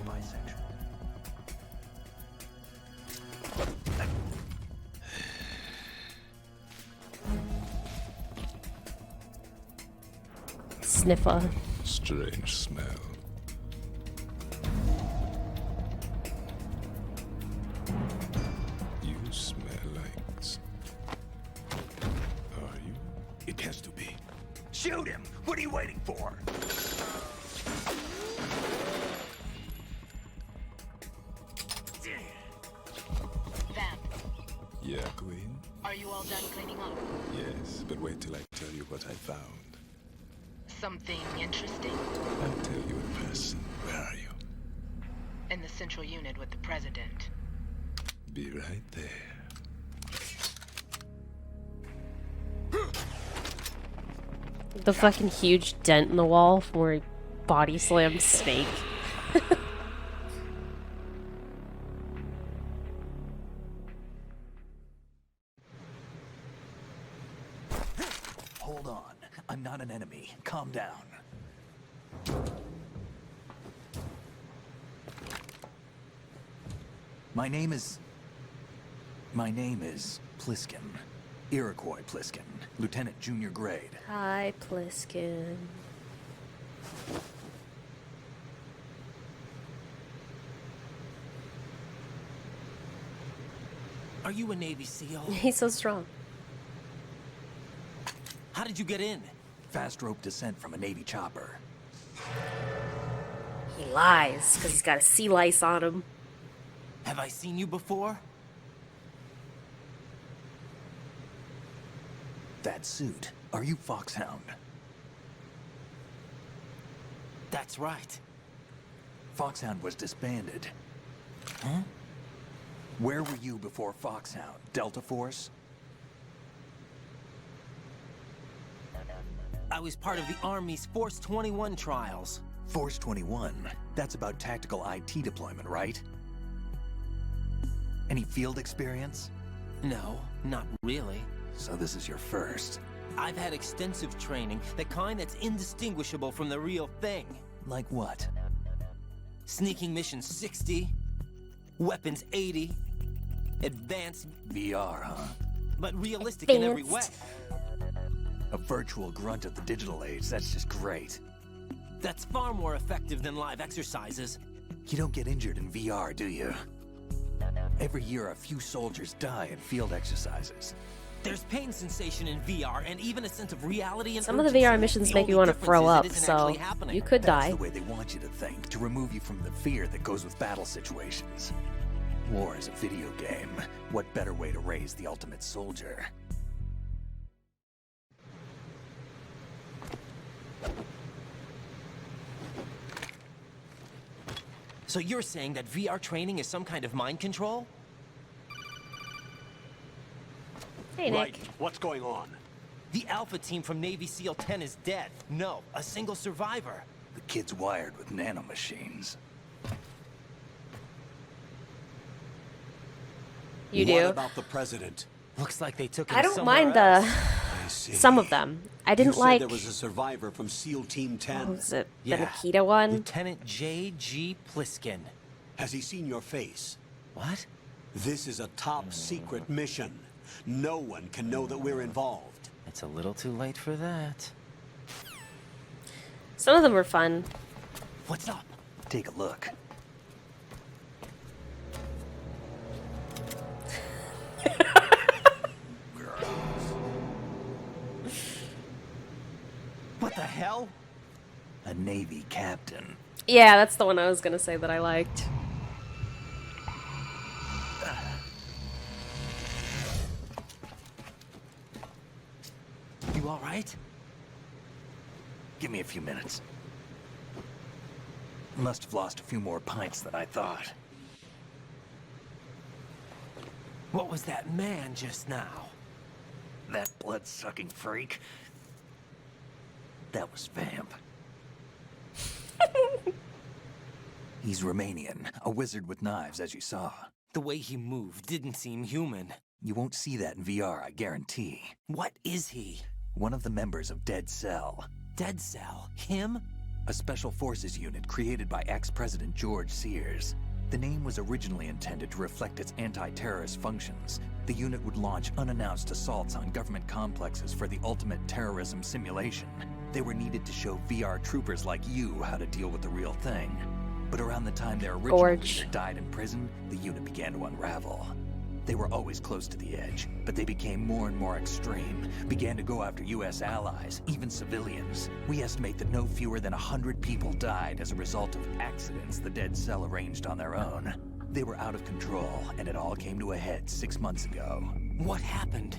Bisexual. Sniffer. Strange smell. You smell like... Are you? It has to be. Shoot him! What are you waiting for? Vamp, Yeah, Queen? are you all done cleaning up? Yes, but wait till I tell you what I found. Something interesting? I'll tell you in person. Where are you? In the central unit with the president. Be right there. The fucking huge dent in the wall from where he body slammed Snake. Hold on. I'm not an enemy. Calm down. My name is Pliskin. Iroquois Pliskin. Lieutenant Junior Grade. Hi, Pliskin. Are you a Navy SEAL? He's so strong. How did you get in? Fast rope descent from a Navy chopper. He lies, because he's got a sea lice on him. Have I seen you before? That suit. Are you Foxhound? That's right. Foxhound was disbanded. Huh? Where were you before Foxhound? Delta Force? I was part of the Army's Force 21 trials. Force 21? That's about tactical IT deployment, right? Any field experience? No, not really. So this is your first. I've had extensive training, the kind that's indistinguishable from the real thing. Like what? Sneaking mission 60, weapons 80, advanced... VR, huh? But realistic in every way. A virtual grunt of the digital age, that's just great. That's far more effective than live exercises. You don't get injured in VR, do you? Every year a few soldiers die in field exercises. There's pain sensation in VR and even a sense of reality and Some of the VR missions make you want to throw up, so you could die. That's the way they want you to think, to remove you from the fear that goes with battle situations. War is a video game. What better way to raise the ultimate soldier? So you're saying that VR training is some kind of mind control? Hey, Right. Nick. What's going on? The Alpha team from Navy SEAL 10 is dead. No, a single survivor. The kid's wired with nanomachines. You What do? about the president? Looks like they took him I don't somewhere mind else. some of them. I didn't you like. said there was a survivor from SEAL Team 10. What was it? The Yeah. Nikita one? Lieutenant J.G. Pliskin. Has he seen your face? What? This is a top secret mission. No one can know that we're involved. It's a little too late for that. Some of them were fun. What's up? Take a look. What the hell? A Navy captain. Yeah, that's the one I was gonna say that I liked. You all right? Give me a few minutes. Must have lost a few more pints than I thought. What was that man just now? That blood-sucking freak. That was Vamp. He's Romanian, a wizard with knives, as you saw. The way he moved didn't seem human. You won't see that in VR, I guarantee. What is he? One of the members of Dead Cell. Dead Cell? Him? A special forces unit created by ex-President George Sears. The name was originally intended to reflect its anti-terrorist functions. The unit would launch unannounced assaults on government complexes for the ultimate terrorism simulation. They were needed to show VR troopers like you how to deal with the real thing. But around the time their original leader died in prison, the unit began to unravel. They were always close to the edge, but they became more and more extreme, began to go after US allies, even civilians. We estimate that no fewer than 100 people died as a result of accidents the Dead Cell arranged on their own. They were out of control, and it all came to a head 6 months ago. What happened?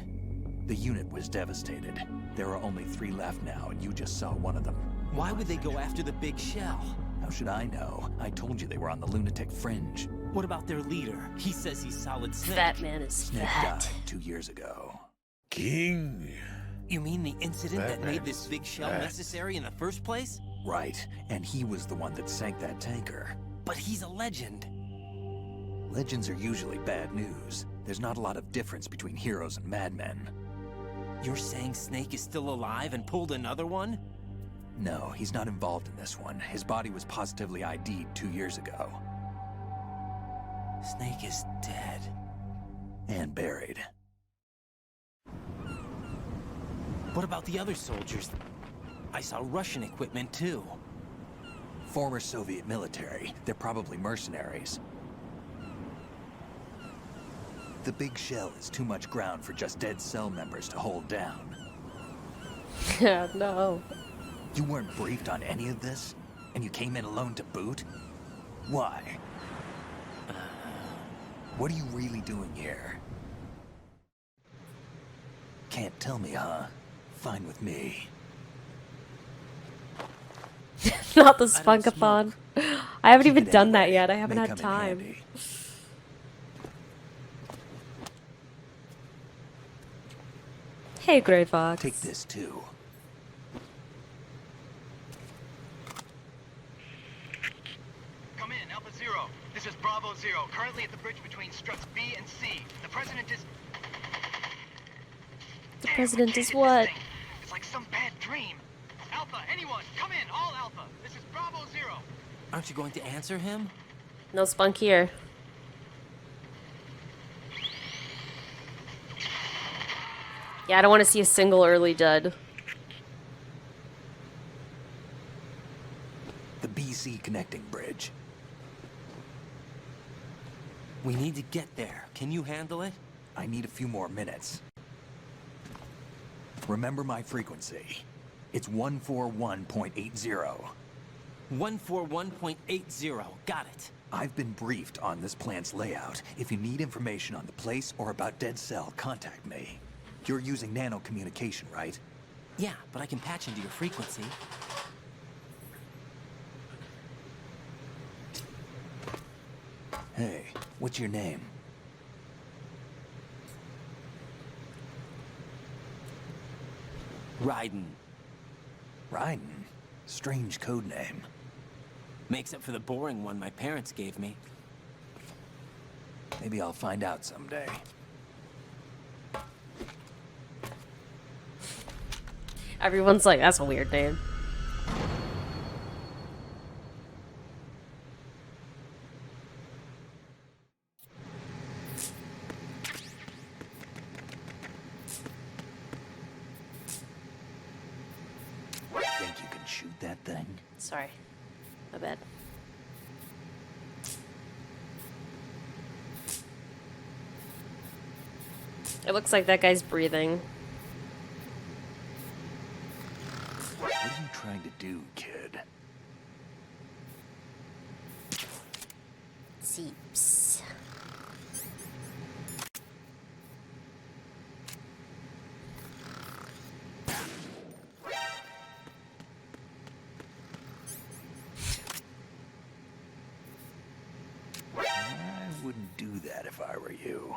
The unit was devastated. There are only 3 left now, and you just saw one of them. Why would they go after the big shell? How should I know? I told you they were on the lunatic fringe. What about their leader? He says he's Solid Snake. Fat man is Snake fat. died 2 years ago. King. You mean the incident that made this big shell necessary in the first place? Right, and he was the one that sank that tanker. But he's a legend. Legends are usually bad news. There's not a lot of difference between heroes and madmen. You're saying Snake is still alive and pulled another one? No, he's not involved in this one. His body was positively ID'd 2 years ago. Snake is dead. And buried. What about the other soldiers? I saw Russian equipment too. Former Soviet military. They're probably mercenaries. The big shell is too much ground for just Dead Cell members to hold down. Yeah, no. You weren't briefed on any of this? And you came in alone to boot? Why? What are you really doing here? Can't tell me, huh? Fine with me. Not the spunkathon. I haven't even done that yet. I haven't had time. Hey, Gray Fox. Take this too. Come in, Alpha Zero. This is Bravo Zero, currently at the bridge between struts B and C. The president is... The president is what? It's like some bad dream. Alpha, anyone, come in, all Alpha. This is Bravo Zero. Aren't you going to answer him? No spunk here. Yeah, I don't want to see a single early dud. The BC connecting bridge. We need to get there. Can you handle it? I need a few more minutes. Remember my frequency. It's 141.80. 141.80. Got it. I've been briefed on this plant's layout. If you need information on the place or about Dead Cell, contact me. You're using nano communication, right? Yeah, but I can patch into your frequency. Hey, what's your name? Raiden. Raiden? Strange code name. Makes up for the boring one my parents gave me. Maybe I'll find out someday. Everyone's like, that's a weird name. Think you can shoot that thing? Sorry. My bad. It looks like that guy's breathing. What are you trying to do, kid? Seeps. I wouldn't do that if I were you.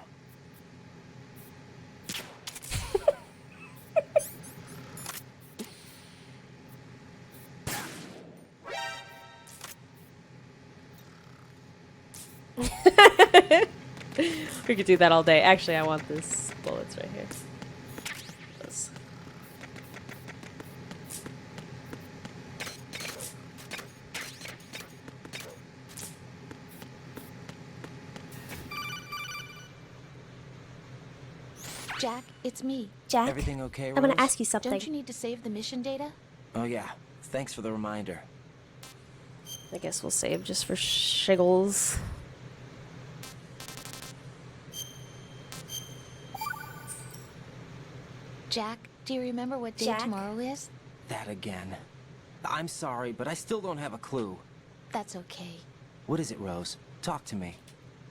We could do that all day. Actually, I want this bullets right here. This. Jack, it's me. Jack, Everything okay, I want Rose? to ask you something. Don't you need to save the mission data? Oh yeah, thanks for the reminder. I guess we'll save just for shiggles. Jack, do you remember what day Jack? tomorrow is? That again. I'm sorry, but I still don't have a clue. That's okay. What is it, Rose? Talk to me.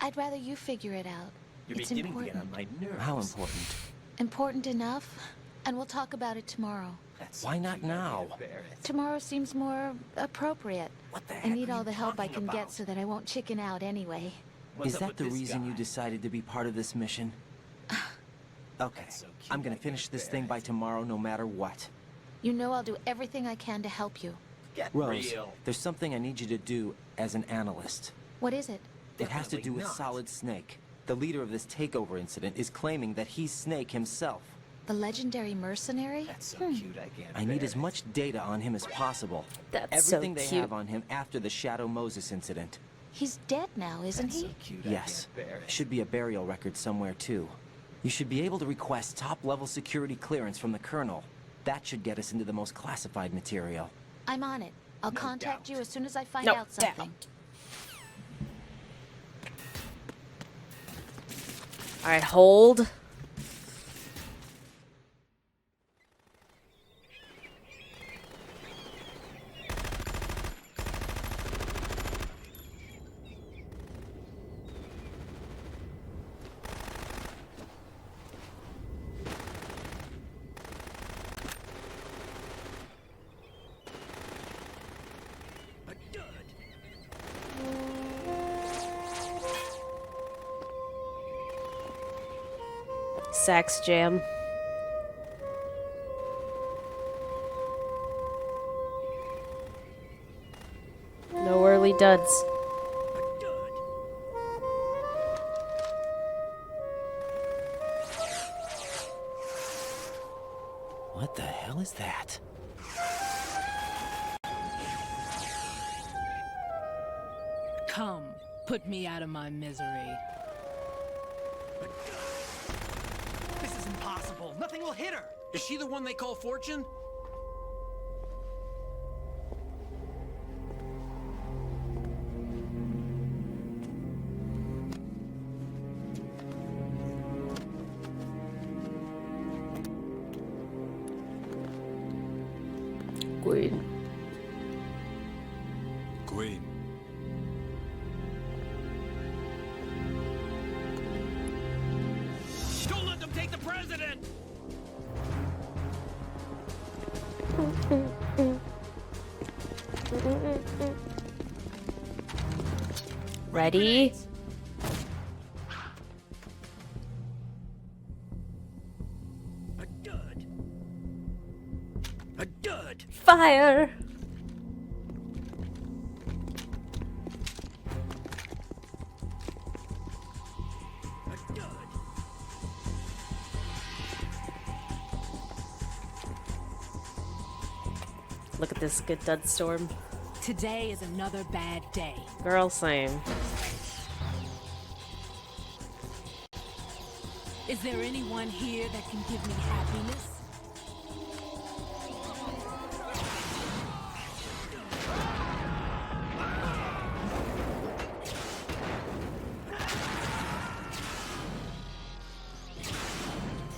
I'd rather you figure it out. You're It's beginning to get important. on my nerves. How important? Important enough, and we'll talk about it tomorrow. Why not now? Tomorrow seems more appropriate. I need all the help I can get so that I won't chicken out anyway. Is that the reason you decided to be part of this mission? Okay, I'm gonna finish this thing by tomorrow no matter what. You know I'll do everything I can to help you. Rose, there's something I need you to do as an analyst. What is it? It has to do with Solid Snake. The leader of this takeover incident is claiming that he's Snake himself. The legendary mercenary? That's so cute, I can't I need bear as it. much data on him as possible. That's so Everything they cute. have on him after the Shadow Moses incident. He's dead now, isn't he? Yes. Should be a burial record somewhere, too. You should be able to request top-level security clearance from the Colonel. That should get us into the most classified material. I'm on it. I'll contact you as soon as I find No out something. Alright, hold. Sax jam. No early duds. What the hell is that? Come, put me out of my misery. This is impossible. Nothing will hit her. Is she the one they call Fortune? Queen. Queen. Don't let them take the president! Ready? A dud! Fire! Look at this good dud storm. Today is another bad day. Girl, same. Is there anyone here that can give me happiness?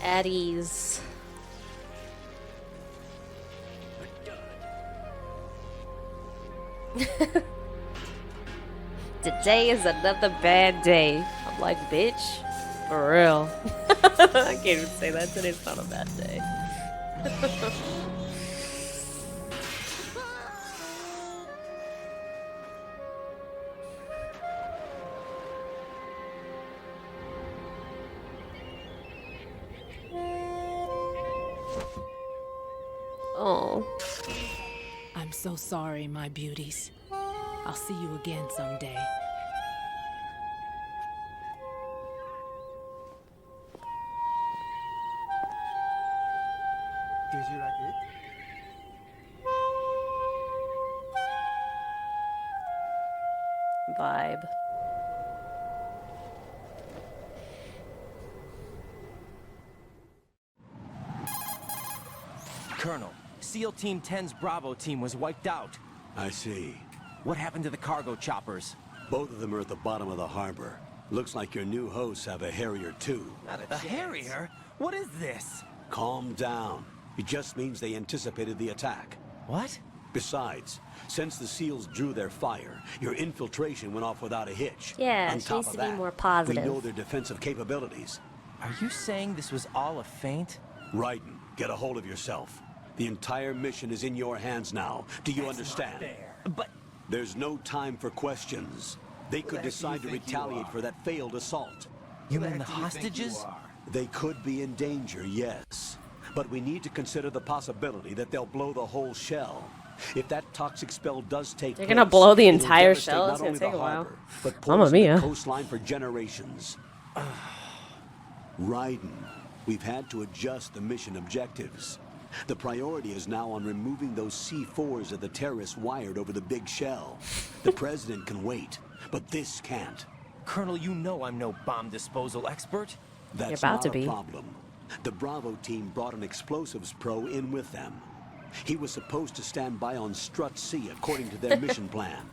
At ease. Today is another bad day. I'm like, bitch, for real. I can't even say that. Today's not a bad day. Oh. I'm so sorry, my beauties. I'll see you again someday. Did you like it? Vibe. Colonel, SEAL Team 10's Bravo team was wiped out. I see. What happened to the cargo choppers? Both of them are at the bottom of the harbor. Looks like your new hosts have a Harrier too. A Harrier? What is this? Calm down. It just means they anticipated the attack. What? Besides, since the SEALs drew their fire, your infiltration went off without a hitch. Yeah, On she top needs of to be that, more positive. we know their defensive capabilities. Are you saying this was all a feint? Raiden, get a hold of yourself. The entire mission is in your hands now. Do you understand? But there's no time for questions. They could decide to retaliate for that failed assault. You mean the hostages? They could be in danger, yes. But we need to consider the possibility that they'll blow the whole shell. If that toxic spell does take They're place, gonna blow the it'll entire devastate shell? not It's gonna only take the a while. harbor, but Mamma poison mia. the coastline for generations. Raiden, we've had to adjust the mission objectives. The priority is now on removing those C4s that the terrorists wired over the big shell. The president can wait, but this can't. Colonel, you know I'm no bomb disposal expert. That's about not to a be. problem. The Bravo team brought an explosives pro in with them. He was supposed to stand by on Strut C according to their mission plan.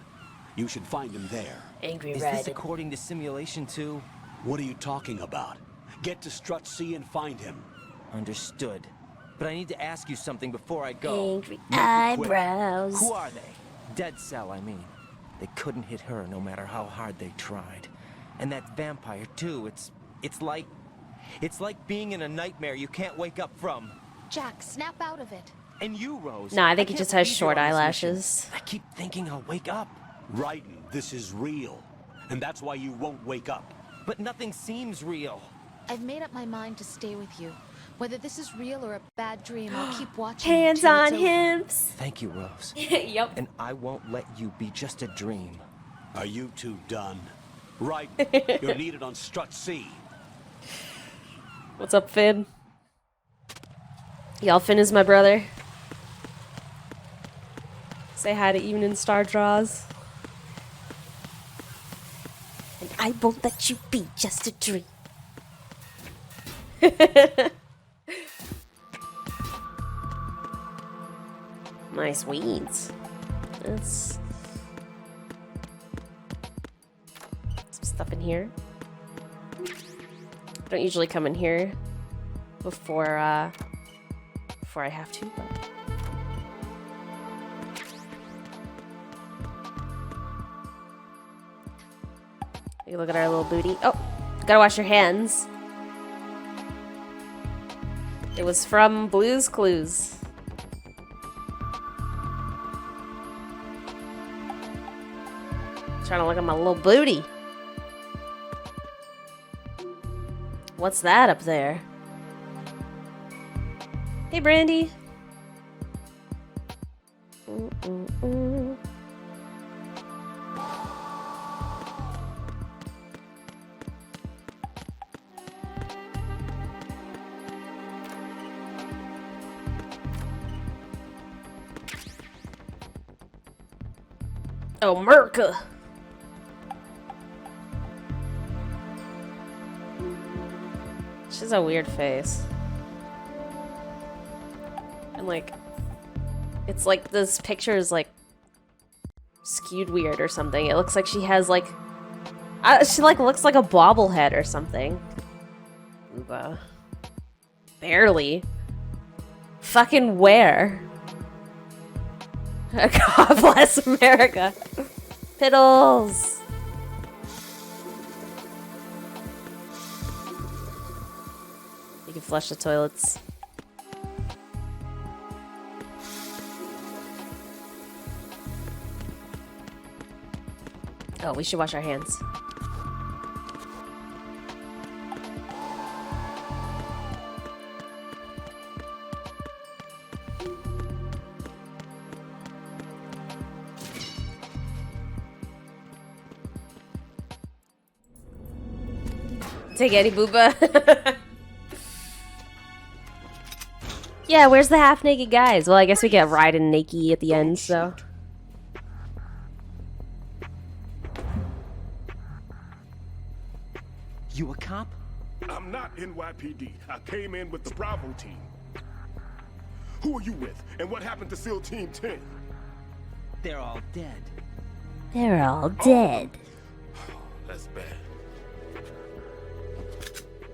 You should find him there. Angry Is Red. this according to Simulation 2? What are you talking about? Get to Strut C and find him. Understood. But I need to ask you something before I go. Angry eyebrows. Who are they? Dead Cell, I mean. They couldn't hit her no matter how hard they tried. And that vampire too, it's like being in a nightmare you can't wake up from. Jack, snap out of it. And you, Rose. No, I think he can't just has believe short you're on this eyelashes. mission. I keep thinking I'll wake up. Raiden, this is real. And that's why you won't wake up. But nothing seems real. I've made up my mind to stay with you. Whether this is real or a bad dream, I'll keep watching. Hands till on it's over. hips. Thank you, Rose. Yep. And I won't let you be just a dream. Are you two done? Raiden, you're needed on Strut C. What's up, Finn? Y'all, Finn is my brother. Say hi to Evening Star Draws. And I won't let you be just a dream. Nice weeds. That's some stuff in here. Don't usually come in here before I have to, but you look at our little booty. Oh, gotta wash your hands. It was from Blue's Clues. Trying to look at my little booty. What's that up there? Hey, Brandy. Oh, Merca. She's a weird face. And like, it's like this picture is like skewed weird or something. It looks like she has like, she like looks like a bobblehead or something. Ooba. Barely. Fucking where? God bless America. Piddles. You can flush the toilets. Oh, we should wash our hands. Take Eddie Booba. Yeah, where's the half-naked guys? Well, I guess we get Raiden naked at the end, so. You a cop? I'm not NYPD. I came in with the Bravo team. Who are you with? And what happened to SEAL Team 10? They're all dead. They're all dead. That's bad.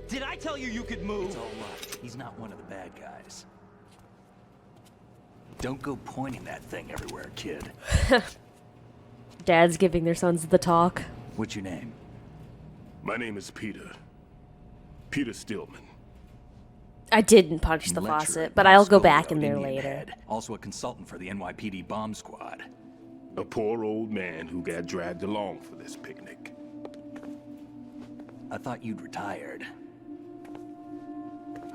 Did I tell you you could move? It's all right. He's not one of the bad guys. Don't go pointing that thing everywhere, kid. Dads giving their sons the talk. What's your name? My name is Peter. Peter Stillman. I didn't punch the faucet, but I'll go back in there later. Also a consultant for the NYPD bomb squad. A poor old man who got dragged along for this picnic. I thought you'd retired.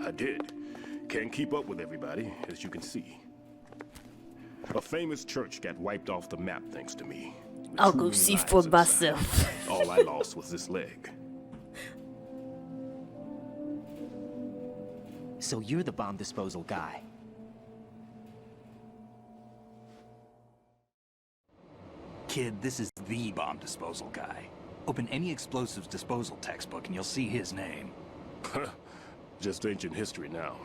I did. Can't keep up with everybody, as you can see. A famous church got wiped off the map thanks to me. I'll go see for myself. All I lost was this leg. So you're the bomb disposal guy. Kid, this is the bomb disposal guy. Open any explosives disposal textbook and you'll see his name. Just ancient history now.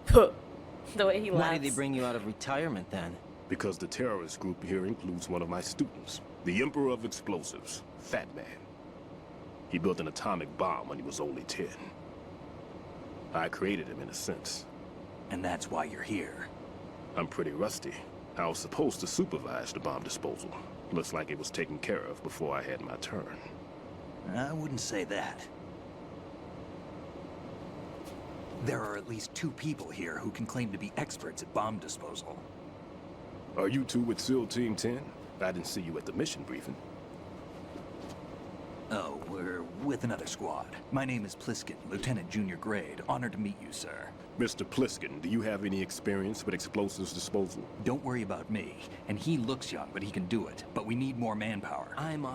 The way he laughs. Why did they bring you out of retirement then? Because the terrorist group here includes one of my students, the Emperor of Explosives, Fat Man. He built an atomic bomb when he was only 10. I created him in a sense. And that's why you're here. I'm pretty rusty. I was supposed to supervise the bomb disposal. Looks like it was taken care of before I had my turn. I wouldn't say that. There are at least 2 people here who can claim to be experts at bomb disposal. Are you two with SEAL Team 10? I didn't see you at the mission briefing. Oh, we're with another squad. My name is Pliskin, Lieutenant Junior Grade. Honored to meet you, sir. Mr. Pliskin, do you have any experience with explosives disposal? Don't worry about me. And he looks young, but he can do it. But we need more manpower. I'm,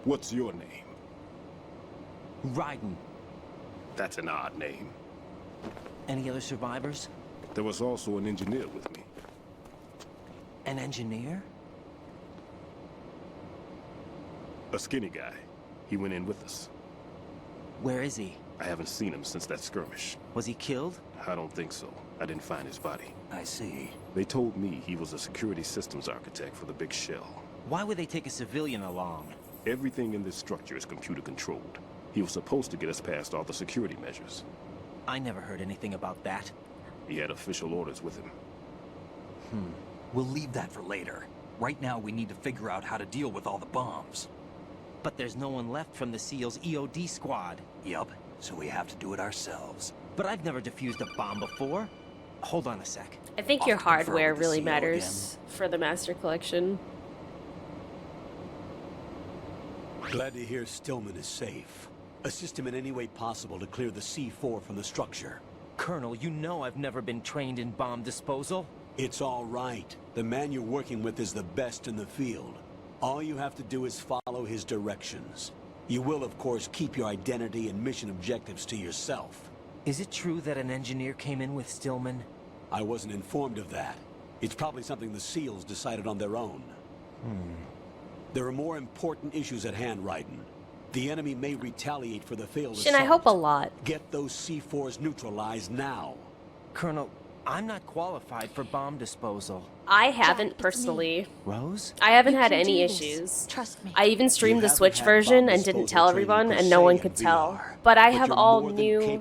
What's your name? Raiden. That's an odd name. Any other survivors? There was also an engineer with me. An engineer? A skinny guy. He went in with us. Where is he? I haven't seen him since that skirmish. Was he killed? I don't think so. I didn't find his body. I see. They told me he was a security systems architect for the big shell. Why would they take a civilian along? Everything in this structure is computer controlled. He was supposed to get us past all the security measures. I never heard anything about that. He had official orders with him. We'll leave that for later. Right now, we need to figure out how to deal with all the bombs. But there's no one left from the SEAL's EOD squad. Yup, so we have to do it ourselves. But I've never defused a bomb before. Hold on a sec. I think your hardware really matters for the Master Collection. Glad to hear Stillman is safe. Assist him in any way possible to clear the C4 from the structure. Colonel, you know I've never been trained in bomb disposal. It's all right. The man you're working with is the best in the field. All you have to do is follow his directions. You will, of course, keep your identity and mission objectives to yourself. Is it true that an engineer came in with Stillman? I wasn't informed of that. It's probably something the SEALs decided on their own. There are more important issues at hand, Raiden. The enemy may retaliate for the failed assault. And I hope a lot. Get those C4s neutralized now. Colonel, I'm not qualified for bomb disposal. I haven't personally. Rose? I haven't had any issues. Trust me. I even streamed the Switch version and didn't tell everyone, and no one could tell. But I have all new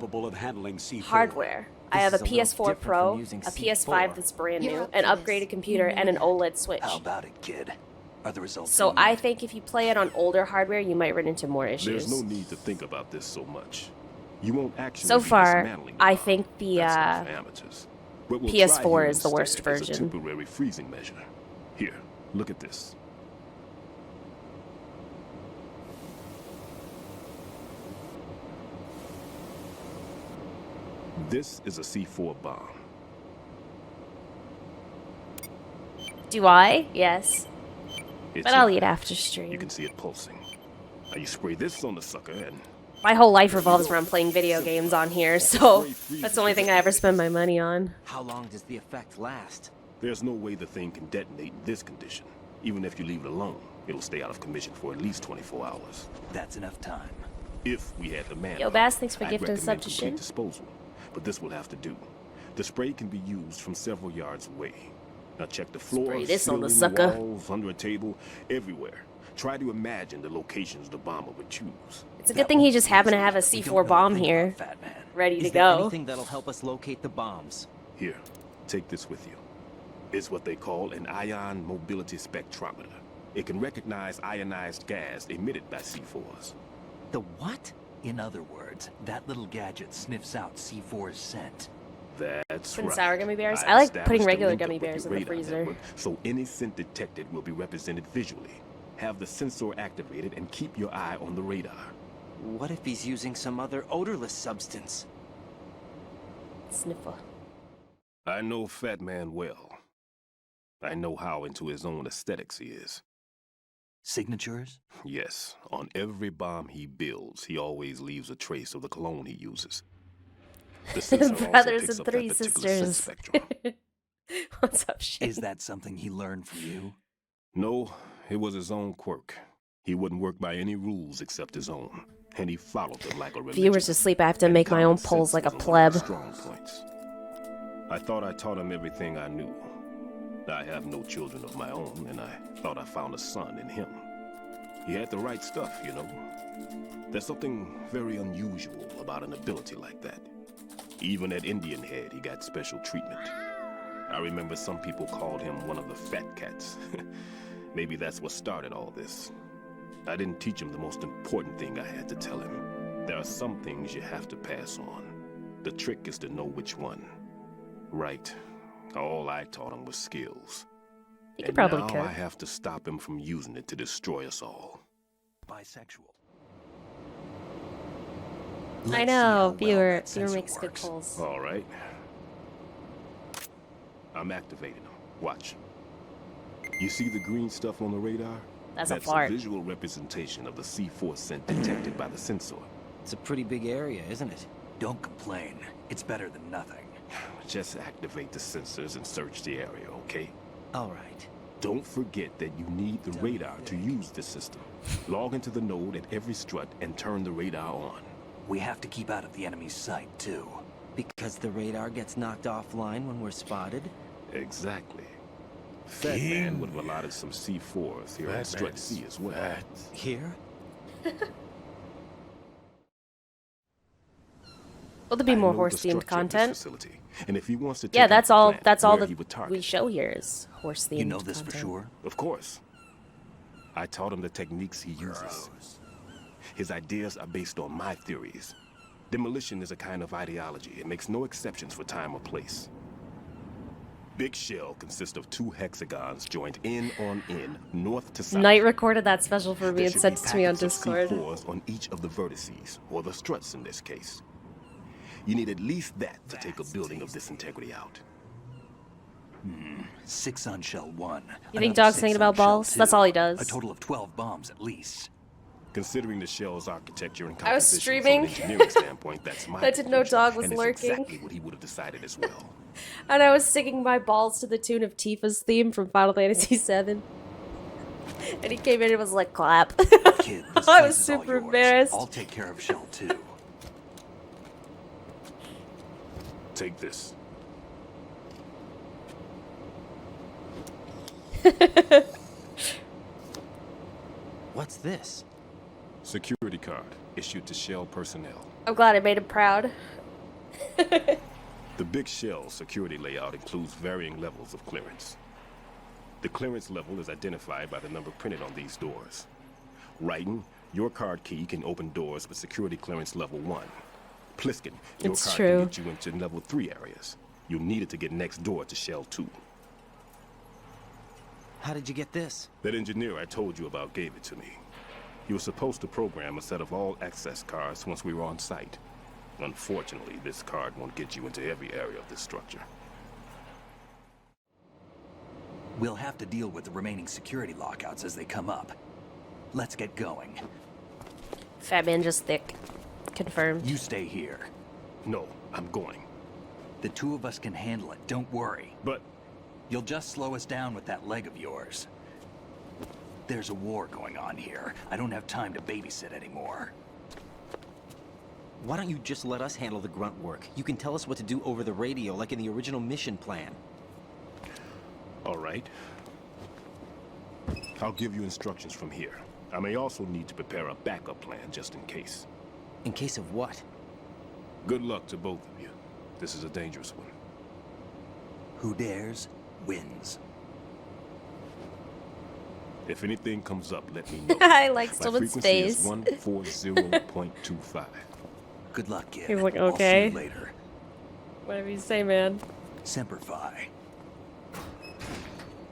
hardware. I have a PS4 Pro, a PS5 that's brand new, an upgraded computer, and an OLED Switch. How about it, kid? Are the results So I think if you play it on older hardware, you might run into more issues. There's no need to think about this so much. You won't actually So be far, dismantling I think the That's not for amateurs. What we'll PS4 try here is the worst instead is a version. temporary freezing measure. Here, look at this. This is a C4 bomb. Do I? Yes. It's But I'll in eat there. after stream. You can see it pulsing. Now you spray this on the sucker and My whole life revolves around playing video games on here, so that's the only thing I ever spend my money on. How long does the effect last? there's no way the thing can detonate in this condition. Even if you leave it alone, it'll stay out of commission for at least 24 hours. That's enough time. If we had the man. Yo, Bass, thanks for I'd gifting a sub recommend to complete Shin. disposal, but this will have to do. The spray can be used from several yards away. Now check the floor, Spray this on the ceiling, sucker. walls, under a table, everywhere. Try to imagine the locations the bomber would choose. It's a good thing he just happened to have a C4 bomb here, ready to Is there go. anything that'll help us locate the bombs? Here, take this with you. It's what they call an ion mobility spectrometer. It can recognize ionized gas emitted by C4s. The what? In other words, that little gadget sniffs out C4's scent. That's Putting right. sour gummy bears? I've I like putting established a regular link gummy up with bears the in the radar freezer. network, so any scent detected will be represented visually. Have the sensor activated and keep your eye on the radar. What if he's using some other odorless substance? Sniffer. I know Fat Man well. I know how into his own aesthetics he is. Signatures? Yes, on every bomb he builds, he always leaves a trace of the cologne he uses. The sensor also Brothers picks and up that three particular scent sisters. spectrum. What's up, Shane? Is that something he learned from you? No, it was his own quirk. He wouldn't work by any rules except his own, and he followed them like a religion. Viewers asleep, I have to make my own polls like a pleb. Strong points. I thought I taught him everything I knew. I have no children of my own, and I thought I found a son in him. He had the right stuff, you know. There's something very unusual about an ability like that. Even at Indian Head, he got special treatment. I remember some people called him one of the fat cats. Maybe that's what started all this. I didn't teach him the most important thing I had to tell him. There are some things you have to pass on. The trick is to know which one. Right. All I taught him was skills. You could probably now could. I have to stop him from using it to destroy us all. Bisexual. I know, viewer makes good polls. All right. I'm activating them. Watch. You see the green stuff on the radar? That's a fart. a visual representation of the C4 scent detected by the sensor. It's a pretty big area, isn't it? Don't complain. It's better than nothing. Just activate the sensors and search the area, okay? All right. Don't forget that you need the radar to use the system. Log into the node at every strut and turn the radar on. We have to keep out of the enemy's sight, too. Because the radar gets knocked offline when we're spotted? Exactly. Fat Man would have allotted some C4s here on Strut C as well. Here? Will there be more I know the horse-themed structure of this content? facility, and if he wants to Yeah, take that's out the all. plant, That's all where that he would target. we show here is horse-themed. You know this for content. sure? Of course. I taught him the techniques he uses. His ideas are based on my theories. Demolition is a kind of ideology. It makes no exceptions for time or place. Big Shell consists of 2 hexagons joined end on end, north to south. Knight recorded that special for me There and should sent be it to me on packets of Discord. C4s on each of the vertices, or the struts in this case. You need at least that to take a building of this integrity out. 6 on shell 1. You think another Dog's 6 thinking on about shell balls? 2. That's all he does. A total of 12 bombs at least. Considering the shell's architecture and I was composition streaming. from an engineering standpoint, that's my I didn't know conclusion, Dog was and it's lurking. exactly what he would have decided as well. And I was singing my balls to the tune of Tifa's theme from Final Fantasy VII. And he came in and was like, clap. Kid, this I place was is all super yours. embarrassed. I'll take care of shell 2. Take this. What's this? Security card issued to Shell personnel. I'm glad I made him proud. The Big Shell security layout includes varying levels of clearance. The clearance level is identified by the number printed on these doors. Writing, your card key can open doors with security clearance level 1. Pliskin, your It's card true. can get you into level 3 areas. You'll need it to get next door to Shell 2. How did you get this? That engineer I told you about gave it to me. He was supposed to program a set of all access cards once we were on site. Unfortunately, this card won't get you into every area of this structure. We'll have to deal with the remaining security lockouts as they come up. Let's get going. Fat man just thick. Confirmed. You stay here. No, I'm going. The 2 of us can handle it, don't worry. But you'll just slow us down with that leg of yours. There's a war going on here. I don't have time to babysit anymore. Why don't you just let us handle the grunt work? You can tell us what to do over the radio, like in the original mission plan. All right. I'll give you instructions from here. I may also need to prepare a backup plan just in case. In case of what? Good luck to both of you. This is a dangerous one. Who dares, wins. If anything comes up, let me know. I like My Stillman's frequency is face. 140.25. Good luck, kid. He's like, I'll see okay. you later. Whatever you say, man. Semper Fi.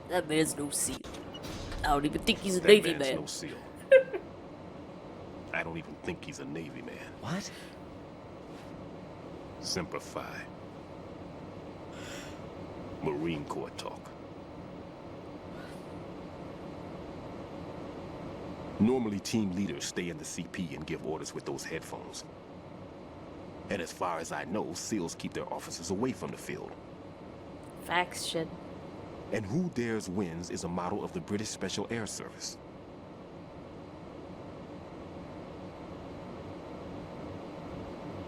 That man's no SEAL. I don't even think he's a That Navy man's man. no SEAL. I don't even think he's a Navy man. What? Semper Fi. Marine Corps talk. Normally, team leaders stay in the CP and give orders with those headphones. And as far as I know, SEALs keep their officers away from the field. Facts, shit. And Who Dares Wins is a model of the British Special Air Service.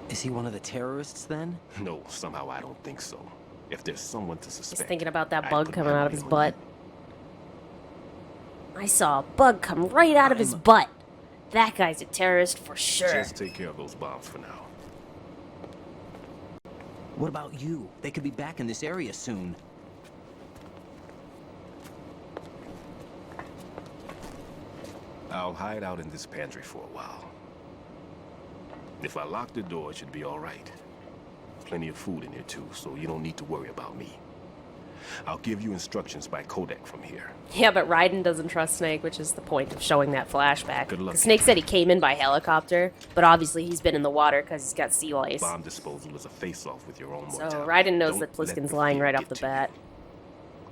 Is he one of the terrorists then? No, somehow I don't think so. If there's someone to He's suspect... thinking about that I'd bug put coming my out of his money on butt. I saw a bug come right out of his butt. That guy's a terrorist for sure. Just take care of those bombs for now. What about you? They could be back in this area soon. I'll hide out in this pantry for a while. If I lock the door, it should be all right. Plenty of food in here too, so you don't need to worry about me. I'll give you instructions by codec from here. Yeah, but Raiden doesn't trust Snake, which is the point of showing that flashback. Good luck. 'Cause Snake said he came in by helicopter, but obviously he's been in the water because he's got sea lice. Bomb disposal is a face-off with your own So mortality. Raiden knows Don't that let Pliskin's the lying fear right off get the to bat. you.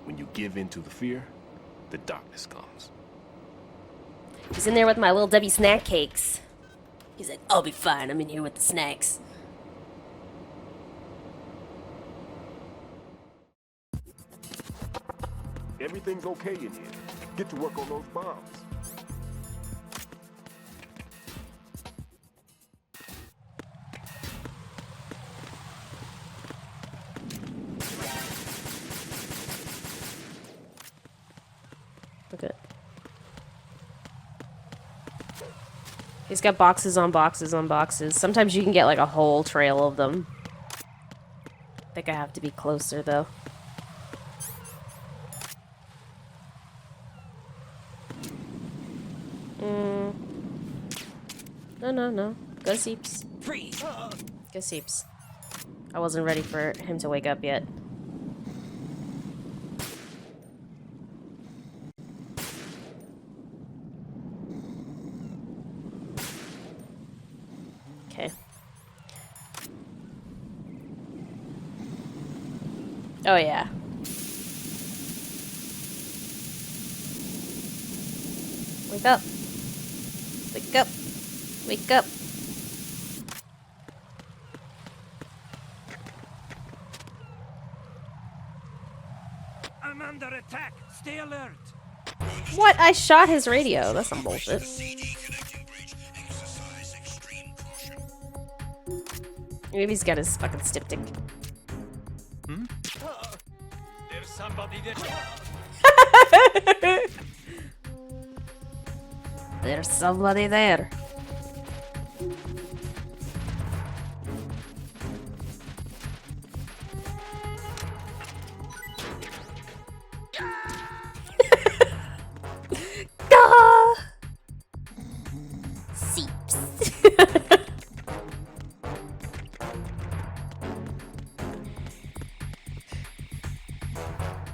When you give in to the fear, the darkness comes. He's in there with my little Debbie snack cakes. He's like, I'll be fine. I'm in here with the snacks. Everything's okay in here. Get to work on those bombs. Okay. He's got boxes on boxes on boxes. Sometimes you can get like a whole trail of them. I think I have to be closer though. No. Go Seeps. Freeze! Go Seeps. I wasn't ready for him to wake up yet. Okay. Oh yeah. Wake up. Wake up. Wake up. I'm under attack. Stay alert. What? I shot his radio. That's some bullshit. Maybe he's got his fucking styptic. There's somebody there. There's somebody there. Gah! Seeps.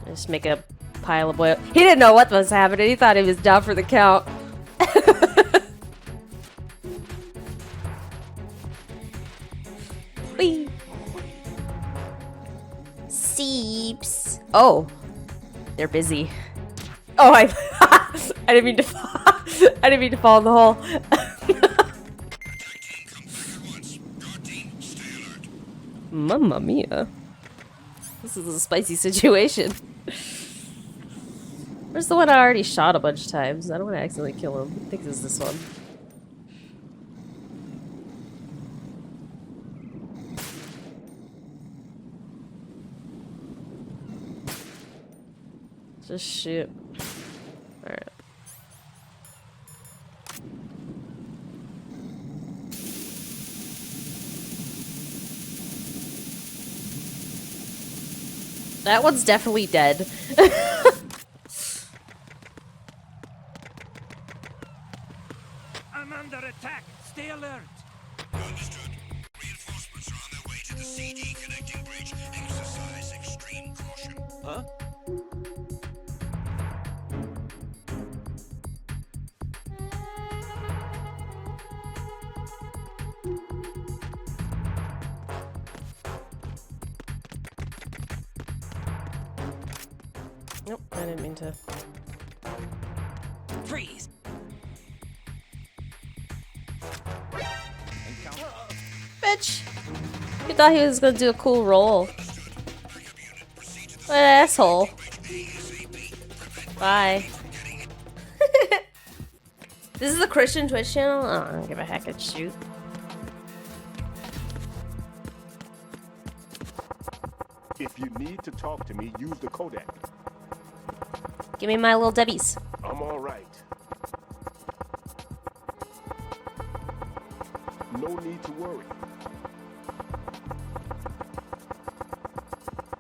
Just make a pile of oil. He didn't know what was happening. He thought he was down for the count. Whee! Seeps. Oh, they're busy. Oh, I didn't mean to fall. I didn't mean to fall in the hole. Mamma mia. This is a spicy situation. Where's the one I already shot a bunch of times? I don't want to accidentally kill him. I think this is this one. Just shoot. Alright. That one's definitely dead. I'm under attack. Stay alert. Understood. Reinforcements are on their way to the CD connecting bridge. Exercise extreme caution. Huh? Nope, I didn't mean to. Freeze! Bitch! You thought he was gonna do a cool roll. What an asshole. Bye. This is the Christian Twitch channel? Oh, I don't give a heck, I'd shoot. If you need to talk to me, use the codec. Give me my little Debbies. I'm all right. No need to worry.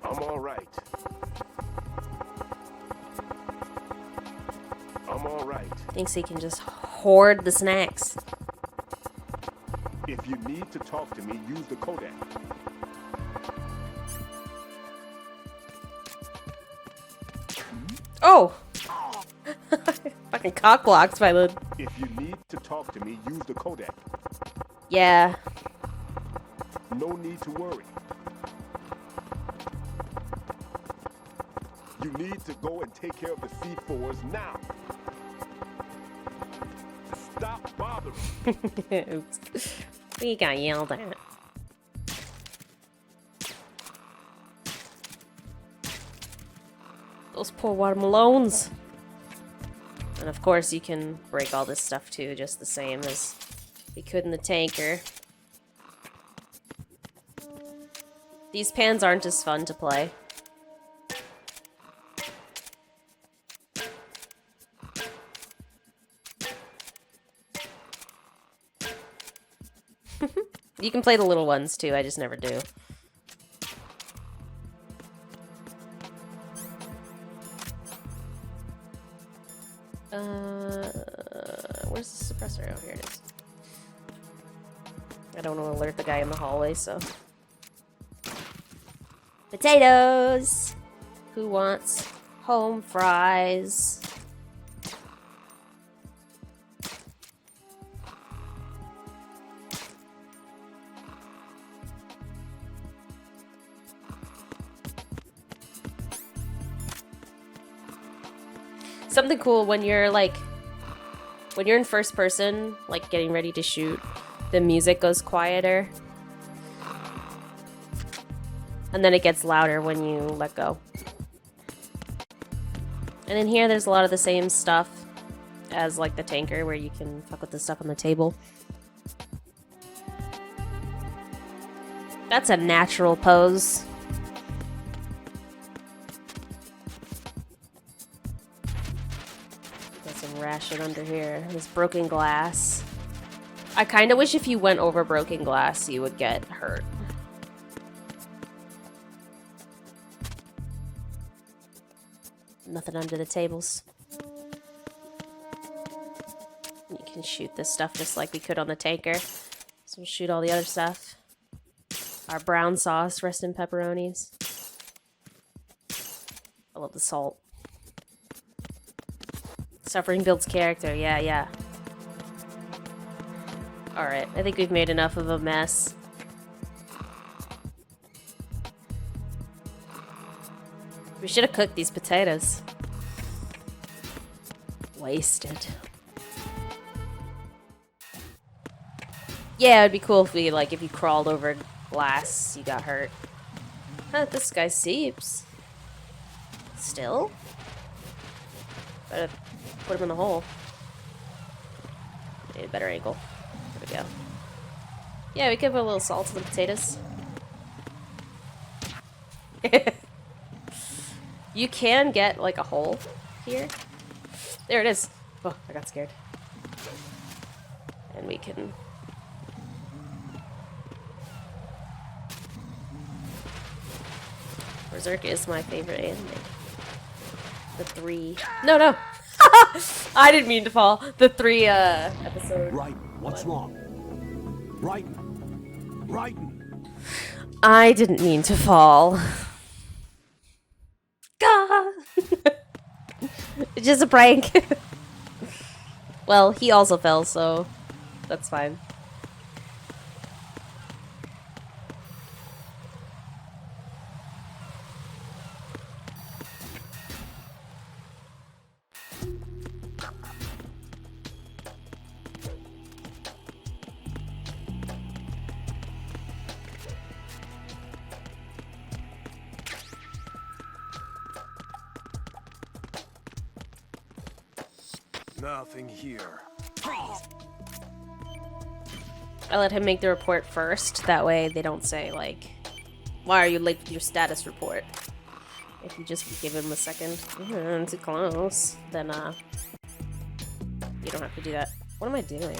I'm all right. I'm all right. Thinks he can just hoard the snacks. If you need to talk to me, use the codec. Oh! Fucking cock blocked by the... If you need to talk to me, use the codec. Yeah. No need to worry. You need to go and take care of the C4s now. Stop bothering. Oops. We got yelled at. Those poor watermelons. And of course you can break all this stuff too, just the same as we could in the tanker. These pans aren't as fun to play. You can play the little ones too, I just never do. Where's the suppressor? Oh, here it is. I don't want to alert the guy in the hallway, so. Potatoes! Who wants home fries? Something cool when you're like, when you're in first person, like getting ready to shoot, the music goes quieter. And then it gets louder when you let go. And in here there's a lot of the same stuff as like the tanker where you can fuck with the stuff on the table. That's a natural pose. Ration under here. There's broken glass. I kind of wish if you went over broken glass, you would get hurt. Nothing under the tables. You can shoot this stuff just like we could on the tanker. So we'll shoot all the other stuff. Our brown sauce, rest in pepperonis. I love the salt. Suffering builds character, yeah. Alright, I think we've made enough of a mess. We should have cooked these potatoes. Wasted. Yeah, it'd be cool if we, like, if you crawled over glass, you got hurt. Huh, this guy seeps. Still? Better put him in the hole. Need a better angle. There we go. Yeah, we could put a little salt in the potatoes. You can get like a hole here. There it is. Oh, I got scared. And we can... Berserk is my favorite anime. The 3... No, no! I didn't mean to fall. The 3 episode. Right. What's wrong? Right. Right. I didn't mean to fall. Gah! It's just a prank. Well, he also fell, so that's fine. Nothing here. I let him make the report first. That way they don't say, like, why are you late with your status report? If you just give him a second, too close, then, you don't have to do that. What am I doing?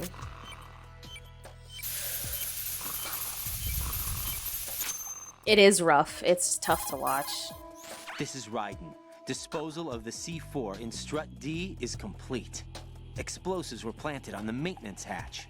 It is rough. It's tough to watch. This is Raiden. Disposal of the C4 in Strut D is complete. Explosives were planted on the maintenance hatch.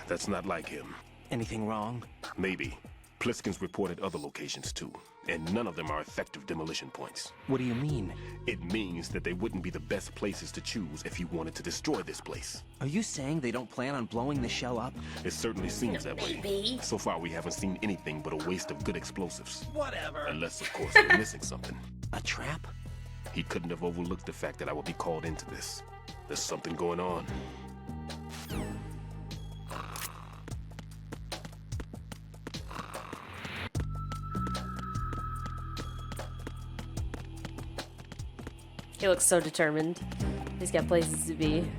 That's not like him. Anything wrong? Maybe. Pliskin's reported other locations too, and none of them are effective demolition points. What do you mean? It means that they wouldn't be the best places to choose if you wanted to destroy this place. Are you saying they don't plan on blowing the shell up? It certainly seems that way. So far we haven't seen anything but a waste of good explosives. Whatever. Unless, of course, we're missing something. A trap? He couldn't have overlooked the fact that I would be called into this. There's something going on. He looks so determined. He's got places to be.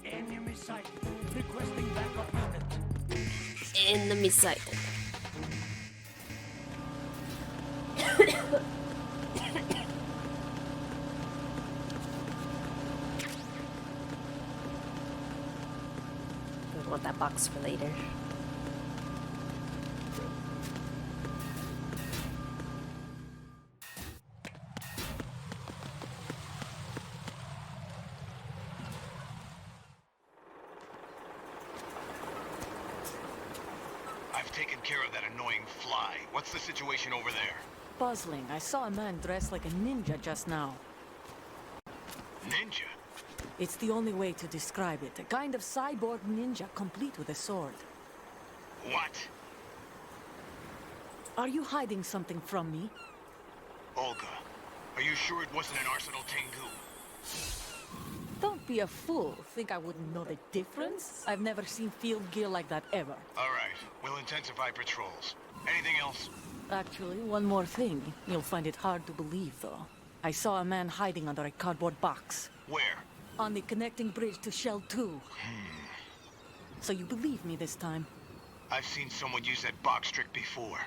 Enemy sighted. Requesting backup unit. Enemy sighted. I want that box for later. I've taken care of that annoying fly. What's the situation over there? Puzzling. I saw a man dressed like a ninja just now. Ninja? It's the only way to describe it. A kind of cyborg ninja, complete with a sword. What? Are you hiding something from me? Olga, are you sure it wasn't an Arsenal Tengu? Don't be a fool. Think I wouldn't know the difference? I've never seen field gear like that ever. All right, we'll intensify patrols. Anything else? Actually, one more thing. You'll find it hard to believe, though. I saw a man hiding under a cardboard box. Where? On the connecting bridge to Shell 2. So you believe me this time? I've seen someone use that box trick before.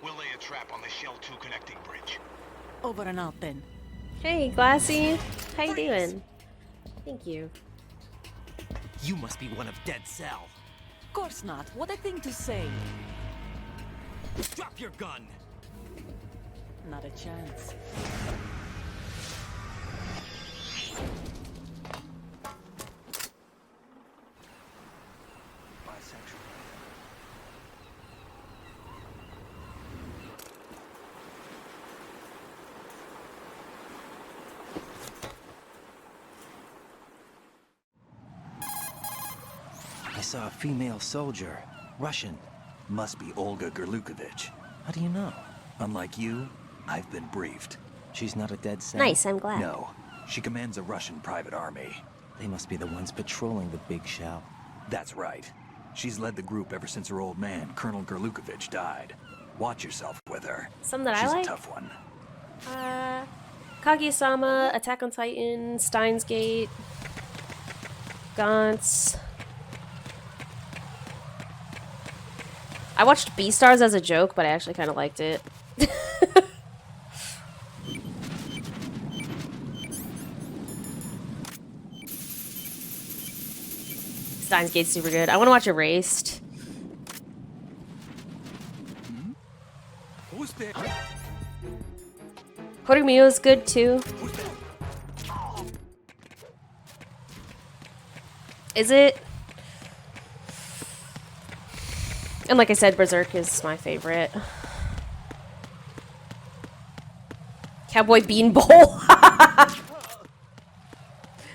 We'll lay a trap on the Shell 2 connecting bridge. Over and out, then. Hey, Glassy. How you doing? Thank you. You must be one of Dead Cell. Of course not. What a thing to say. Drop your gun! Not a chance. I saw a female soldier. Russian. Must be Olga Gerlukovich. How do you know? Unlike you, I've been briefed. She's not a Dead Cell? Nice, I'm glad. No. She commands a Russian private army. They must be the ones patrolling the big shell. That's right. She's led the group ever since her old man, Colonel Gerlukovich, died. Watch yourself with her. Some that She's I like? a tough one. Kaguya-sama, Attack on Titan, Steins Gate, Gantz. I watched Beastars as a joke, but I actually kind of liked it. Steins Gate's super good. I want to watch Erased. Who's there? Horimiya is good too. Is it? And like I said, Berserk is my favorite. Cowboy Bean Bowl.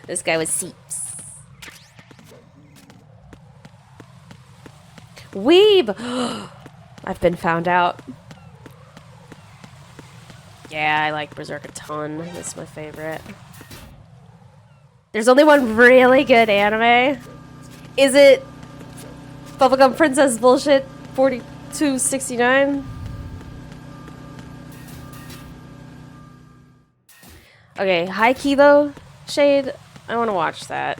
This guy was Seeps. Weeb! I've been found out. Yeah, I like Berserk a ton. That's my favorite. There's only one really good anime. Is it Bubblegum Princess bullshit 4269? Okay, high key though, Shade. I want to watch that.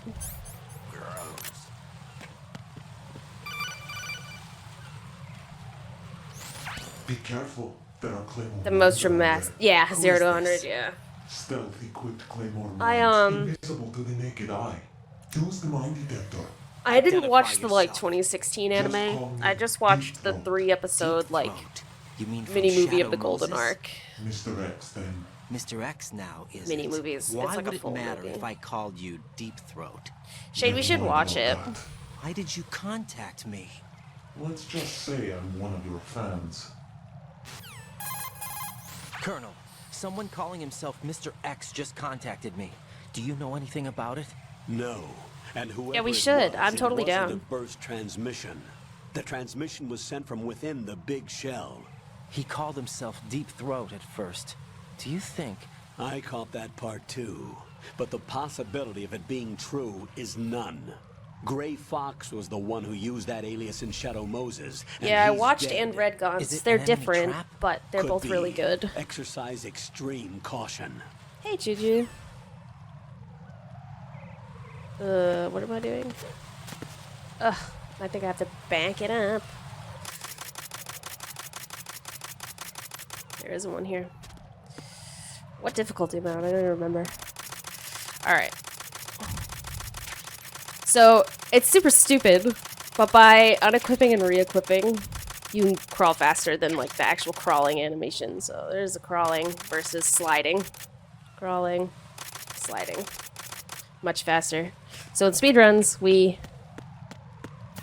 Be careful. There are claymore. The most dramatic. Yeah, 0 to 100. Yeah. Stealth equipped claymore. Invisible to the naked eye. Use the mine detector. I didn't watch the like 2016 anime. I just watched the 3-episode like mini movie of the Golden Arc. Mr. X then. Mr. X now is Mini movies. Why It's like would a full it matter movie. if I called you Deep Throat? Shade, we should watch it. Why did you contact me? Let's just say I'm one of your fans. Colonel, someone calling himself Mr. X just contacted me. Do you know anything about it? No. And whoever Yeah, we it should. was, I'm totally it wasn't down. a burst transmission. The transmission was sent from within the big shell. He called himself Deep Throat at first. Do you think? I caught that part too. But the possibility of it being true is none. Gray Fox was the one who used that alias in Shadow Moses. and Yeah, I he's watched dead. and read Gaunt's. Is it They're an enemy different, trap? but they're Could both be. really good. Exercise extreme caution. Hey, Juju. What am I doing? Ugh, I think I have to bank it up. There isn't one here. What difficulty amount? I don't remember. Alright. So, it's super stupid, but by unequipping and re-equipping, you can crawl faster than like the actual crawling animation. So there's a crawling versus sliding. Crawling, sliding. Much faster. So in speedruns, we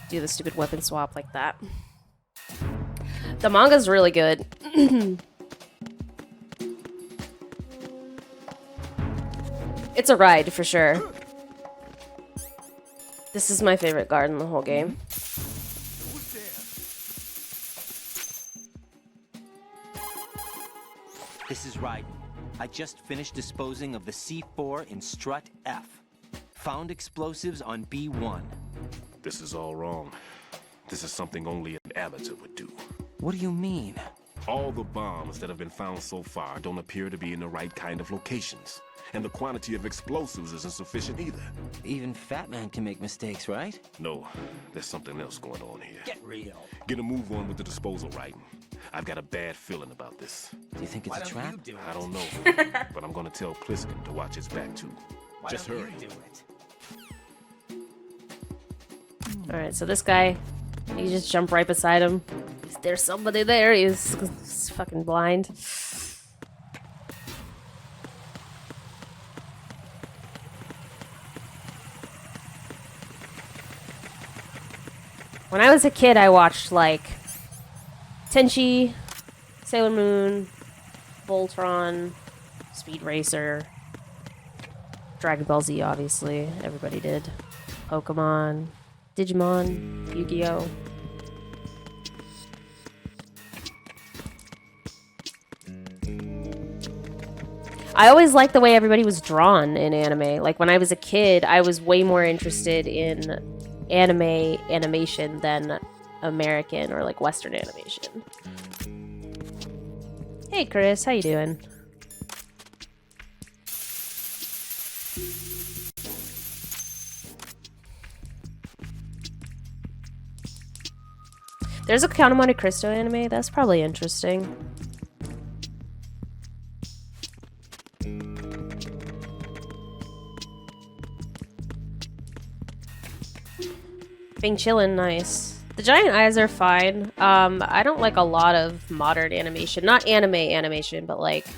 do the stupid weapon swap like that. The manga's really good. It's a ride for sure. This is my favorite guard in the whole game. This is Raiden. I just finished disposing of the C4 in Strut F. Found explosives on B1. This is all wrong. This is something only an amateur would do. What do you mean? All the bombs that have been found so far don't appear to be in the right kind of locations. And the quantity of explosives isn't sufficient either. Even Fat Man can make mistakes, right? No, there's something else going on here. Get real. Get a move on with the disposal, Raiden. I've got a bad feeling about this. Do you think it's a trap? I don't know, but I'm gonna tell Pliskin to watch his back too. Just hurry. Alright, so this guy, you just jump right beside him. There's somebody there, he's fucking blind. When I was a kid, I watched, like, Tenchi, Sailor Moon, Voltron, Speed Racer, Dragon Ball Z, obviously. Everybody did. Pokemon, Digimon, Yu-Gi-Oh! I always liked the way everybody was drawn in anime. Like, when I was a kid, I was way more interested in anime animation than American or, like, Western animation. Hey, Chris, how you doing? There's a Count of Monte Cristo anime. That's probably interesting. Being chillin', nice. The giant eyes are fine. I don't like a lot of modern animation. Not anime animation, but like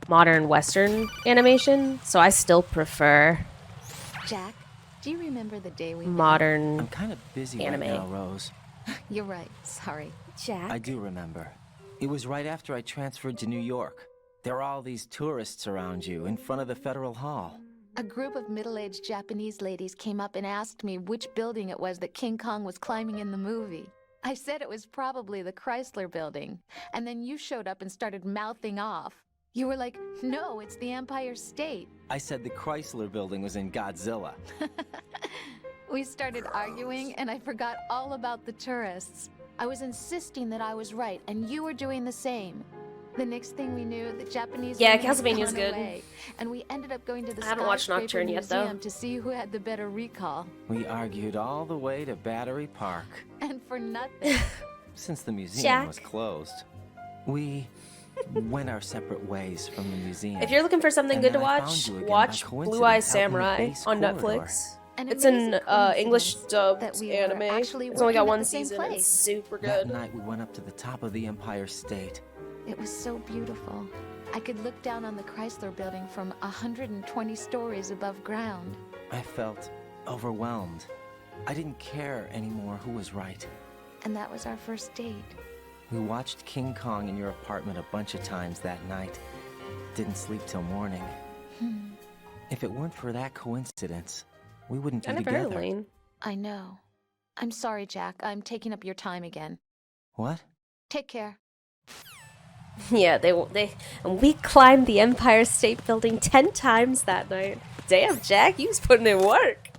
modern Western animation. So I still prefer Jack, do you remember the day we met? modern I'm kind of busy anime. right now, Rose. You're right. Sorry. Jack? I do remember. It was right after I transferred to New York. There are all these tourists around you in front of the Federal Hall. A group of middle-aged Japanese ladies came up and asked me which building it was that King Kong was climbing in the movie. I said it was probably the Chrysler Building. And then you showed up and started mouthing off. You were like, no, it's the Empire State. I said the Chrysler Building was in Godzilla. We started arguing, and I forgot all about the tourists. I was insisting that I was right, and you were doing the same. The next thing we knew, the Japanese Yeah, women had Castlevania's gone good. away, and we ended up going to the I haven't watched skyscraper Nocturne yet, though. museum to see who had the better recall. We argued all the way to Battery Park. And for nothing. Since the museum Jack? was closed, we went our separate ways from the museum. If you're looking for something And good to then I watch, found you again watch by Blue Eye coincidence out in the Samurai base on corridor. Netflix. An It's an amazing English coincidence dubbed that we were anime. actually It's only got working at one the same season. It's place. super That good. night we went up to the top of the Empire State. It was so beautiful. I could look down on the Chrysler Building from 120 stories above ground. I felt overwhelmed. I didn't care anymore who was right. And that was our first date. We watched King Kong in your apartment a bunch of times that night. Didn't sleep till morning. If it weren't for that coincidence, we wouldn't be I never heard of together. Lane. I know. I'm sorry, Jack. I'm taking up your time again. What? Take care. Yeah, and we climbed the Empire State Building 10 times that night. Damn, Jack, you was putting in work.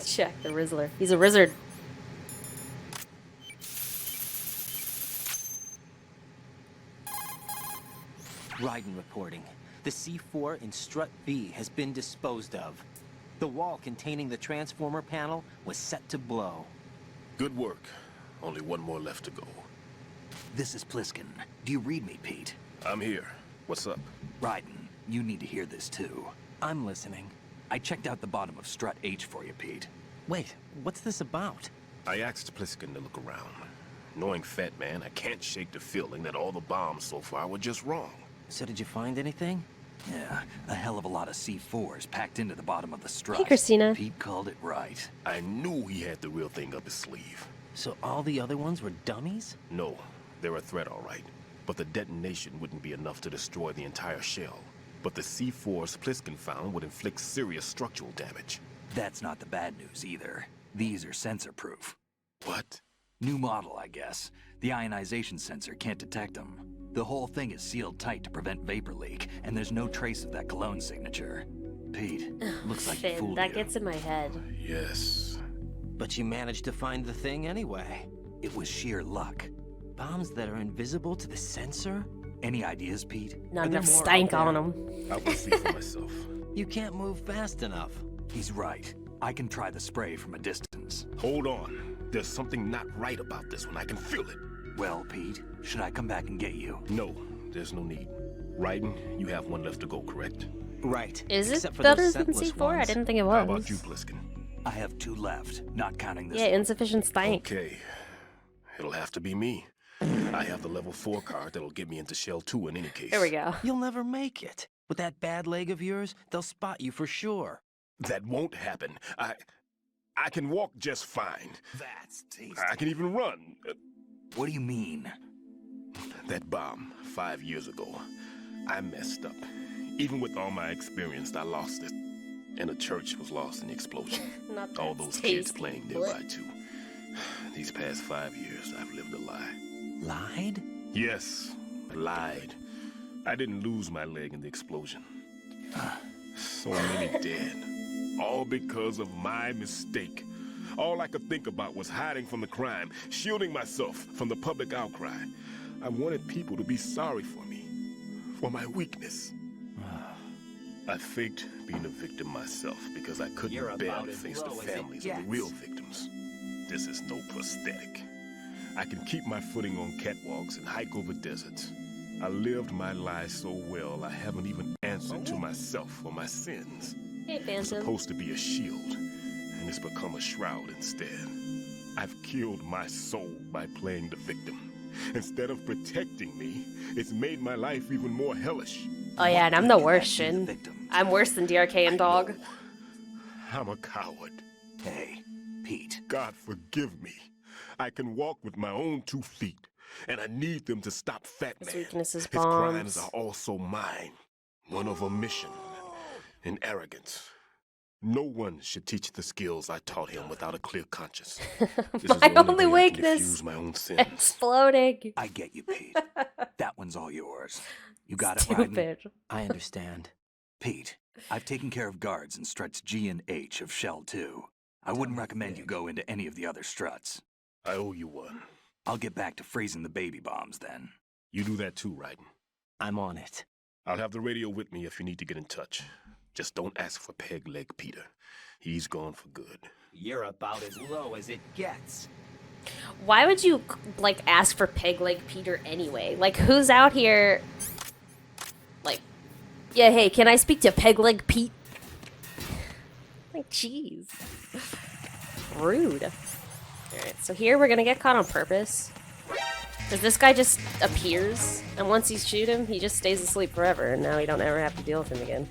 Jack the Rizzler. He's a wizard. Raiden reporting. The C4 in Strut B has been disposed of. The wall containing the transformer panel was set to blow. Good work. Only one more left to go. This is Pliskin. Do you read me, Pete? I'm here. What's up? Raiden, you need to hear this too. I'm listening. I checked out the bottom of Strut H for you, Pete. Wait, what's this about? I asked Pliskin to look around. Knowing Fat Man, I can't shake the feeling that all the bombs so far were just wrong. So did you find anything? Yeah, a hell of a lot of C4s packed into the bottom of the strut. Hey, Christina. Pete called it right. I knew he had the real thing up his sleeve. So all the other ones were dummies? No, they're a threat, all right. But the detonation wouldn't be enough to destroy the entire shell. But the C4s Pliskin found would inflict serious structural damage. That's not the bad news either. These are sensor-proof. What? New model, I guess. The ionization sensor can't detect them. The whole thing is sealed tight to prevent vapor leak, and there's no trace of that cologne signature. Pete, looks like you Finn, fooled that you. gets in my head. Yes. But you managed to find the thing anyway. It was sheer luck. Bombs that are invisible to the sensor? Any ideas, Pete? Not Are there enough more stank out on there? him. I'll go see for myself. You can't move fast enough. He's right. I can try the spray from a distance. Hold on. There's something not right about this one. I can feel it. Well, Pete, should I come back and get you? No, there's no need. Raiden, you have one left to go, correct? Right. Is it Except for better those than scentless C4? I ones. didn't think it How was. about you, Pliskin? I have 2 left, not counting this Yeah, one. insufficient stank. Okay. It'll have to be me. I have the level 4 card that'll get me into Shell 2 in any case. There we go. You'll never make it. With that bad leg of yours, they'll spot you for sure. That won't happen. I can walk just fine. That's tasty. I can even run. What do you mean? That bomb 5 years ago. I messed up. Even with all my experience, I lost it. And a church was lost in the explosion. Not all those kids playing nearby, too. These past 5 years, I've lived a lie. Lied? Yes, I lied. I didn't lose my leg in the explosion. So many dead. All because of my mistake. All I could think about was hiding from the crime, shielding myself from the public outcry. I wanted people to be sorry for me, for my weakness. I faked being a victim myself because I couldn't bear to face the families of the real victims. This is no prosthetic. I can keep my footing on catwalks and hike over deserts. I lived my lie so well, I haven't even answered to myself for my sins. Hey, It's supposed to be a shield, and it's become a shroud instead. I've killed my soul by playing the victim. Instead of protecting me, it's made my life even more hellish. Oh yeah, and I'm the worst, Shin. I'm worse than DRK and Dog. I'm a coward. Hey, Pete. God forgive me. I can walk with my own 2 feet, and I need them to stop Fat Man. His weakness is His crimes bombs. are also mine. One of omission and arrogance. No one should teach the skills I taught him without a clear conscience. This is My the only way I can weakness. diffuse my own sins. Exploding. I get you, Pete. That one's all yours. You got it, Raiden? Stupid. I understand. Pete, I've taken care of guards in struts G and H of Shell 2. I wouldn't recommend you go into any of the other struts. I owe you one. I'll get back to freezing the baby bombs then. You do that too, Raiden. I'm on it. I'll have the radio with me if you need to get in touch. Just don't ask for Peg Leg Peter. He's gone for good. You're about as low as it gets. Why would you, like, ask for Peg Leg Peter anyway? Like, who's out here, like, yeah, hey, can I speak to Peg Leg Pete? Like, jeez. Rude. Alright, so here we're gonna get caught on purpose. Because this guy just appears, and once you shoot him, he just stays asleep forever, and now you don't ever have to deal with him again.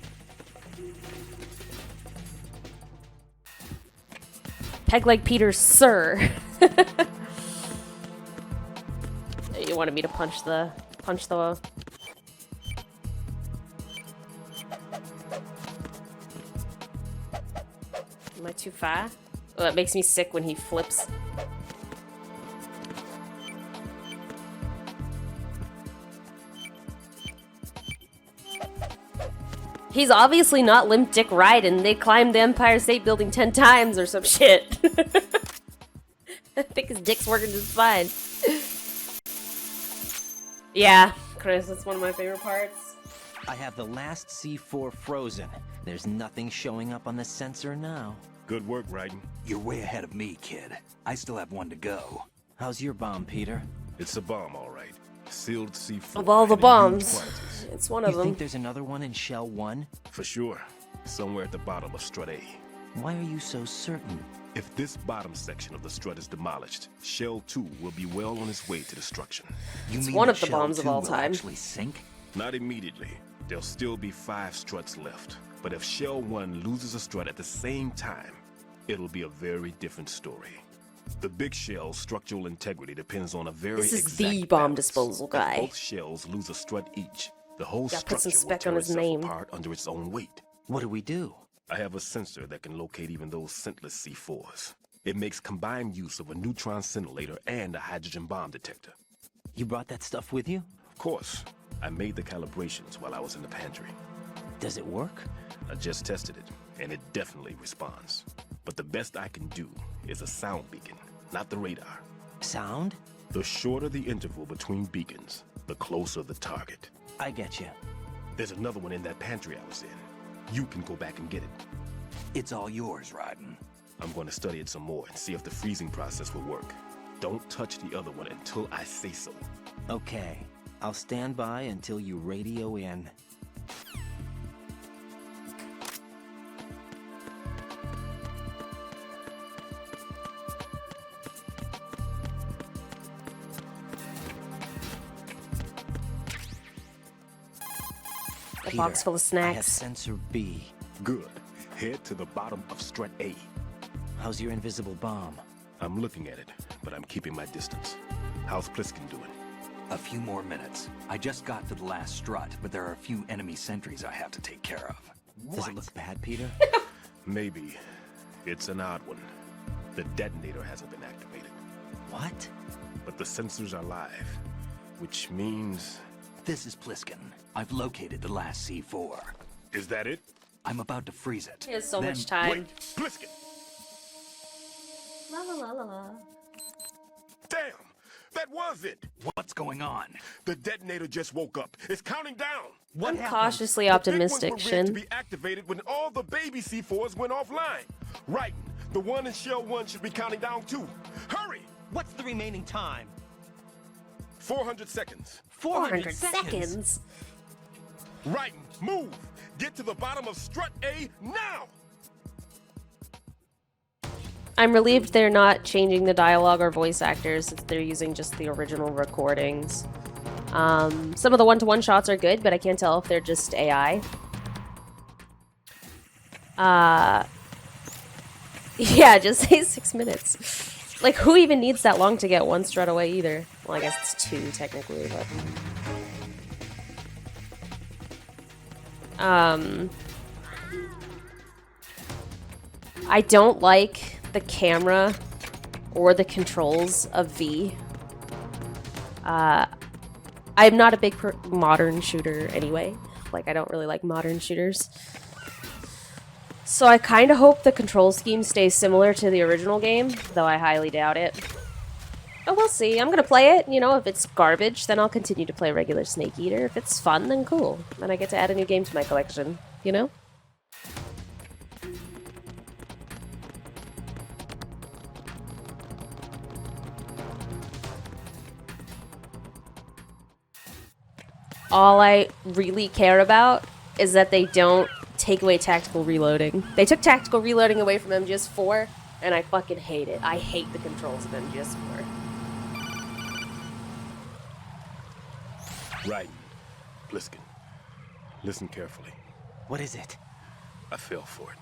Peg Leg Peter, sir. You wanted me to punch the... Am I too far? Oh, that makes me sick when he flips. He's obviously not Limp Dick Raiden. They climbed the Empire State Building 10 times or some shit. I think his dick's working just fine. Yeah, Chris, that's one of my favorite parts. I have the last C4 frozen. There's nothing showing up on the sensor now. Good work, Raiden. You're way ahead of me, kid. I still have one to go. How's your bomb, Peter? It's a bomb, all right. Sealed C4. Of all the and in huge bombs, quantities. it's one of You them. think there's another one in Shell 1? For sure. Somewhere at the bottom of Strut A. Why are you so certain? If this bottom section of the strut is demolished, Shell 2 will be well on its way to destruction. You It's mean one that of the Shell bombs 2 of all will time. actually sink? Not immediately. There'll still be 5 struts left. But if Shell 1 loses a strut at the same time, it'll be a very different story. The big shell's structural integrity depends on a very This is exact the bomb balance. disposal If guy. both shells lose a strut each, the whole Gotta put some structure will spec tear on his itself name. apart under its own weight. What do we do? I have a sensor that can locate even those scentless C4s. It makes combined use of a neutron scintillator and a hydrogen bomb detector. You brought that stuff with you? Of course. I made the calibrations while I was in the pantry. Does it work? I just tested it, and it definitely responds. But the best I can do is a sound beacon, not the radar. Sound? The shorter the interval between beacons, the closer the target. I get you. There's another one in that pantry I was in. You can go back and get it. It's all yours, Raiden. I'm going to study it some more and see if the freezing process will work. Don't touch the other one until I say so. Okay. I'll stand by until you radio in. A box full of I have snacks. sensor B. Good. Head to the bottom of strut A. How's your invisible bomb? I'm looking at it, but I'm keeping my distance. How's Pliskin doing? A few more minutes. I just got to the last strut, but there are a few enemy sentries I have to take care of. Does it look bad, Peter? Maybe. It's an odd one. The detonator hasn't been activated. What? But the sensors are live, which means... This is Pliskin. I've located the last C4. Is that it? I'm about to freeze it. He has so much time. Wait, Pliskin! La la la la la. Damn! That was it! What's going on? The detonator just woke up. It's counting down. I'm cautiously optimistic, to Shin. be activated when all the baby C4s went offline. Right. The one in Shell 1 should be counting down too. Hurry! What's the remaining time? 400 seconds. 400 seconds? Right. Move. Get to the bottom of strut A now. I'm relieved they're not changing the dialogue or voice actors, since they're using just the original recordings. Some of the one-to-one shots are good, but I can't tell if they're just AI. Yeah, just say 6 minutes. Like, who even needs that long to get one strut away either? Well, I guess it's 2 technically, but... I don't like the camera or the controls of V. I'm not a big modern shooter anyway. Like, I don't really like modern shooters. So I kind of hope the control scheme stays similar to the original game, though I highly doubt it. But we'll see. I'm gonna play it. You know, if it's garbage, then I'll continue to play regular Snake Eater. If it's fun, then cool. Then I get to add a new game to my collection, you know? All I really care about is that they don't take away tactical reloading. They took tactical reloading away from MGS4, and I fucking hate it. I hate the controls of MGS4. Right. Pliskin. Listen carefully. What is it? I fell for it.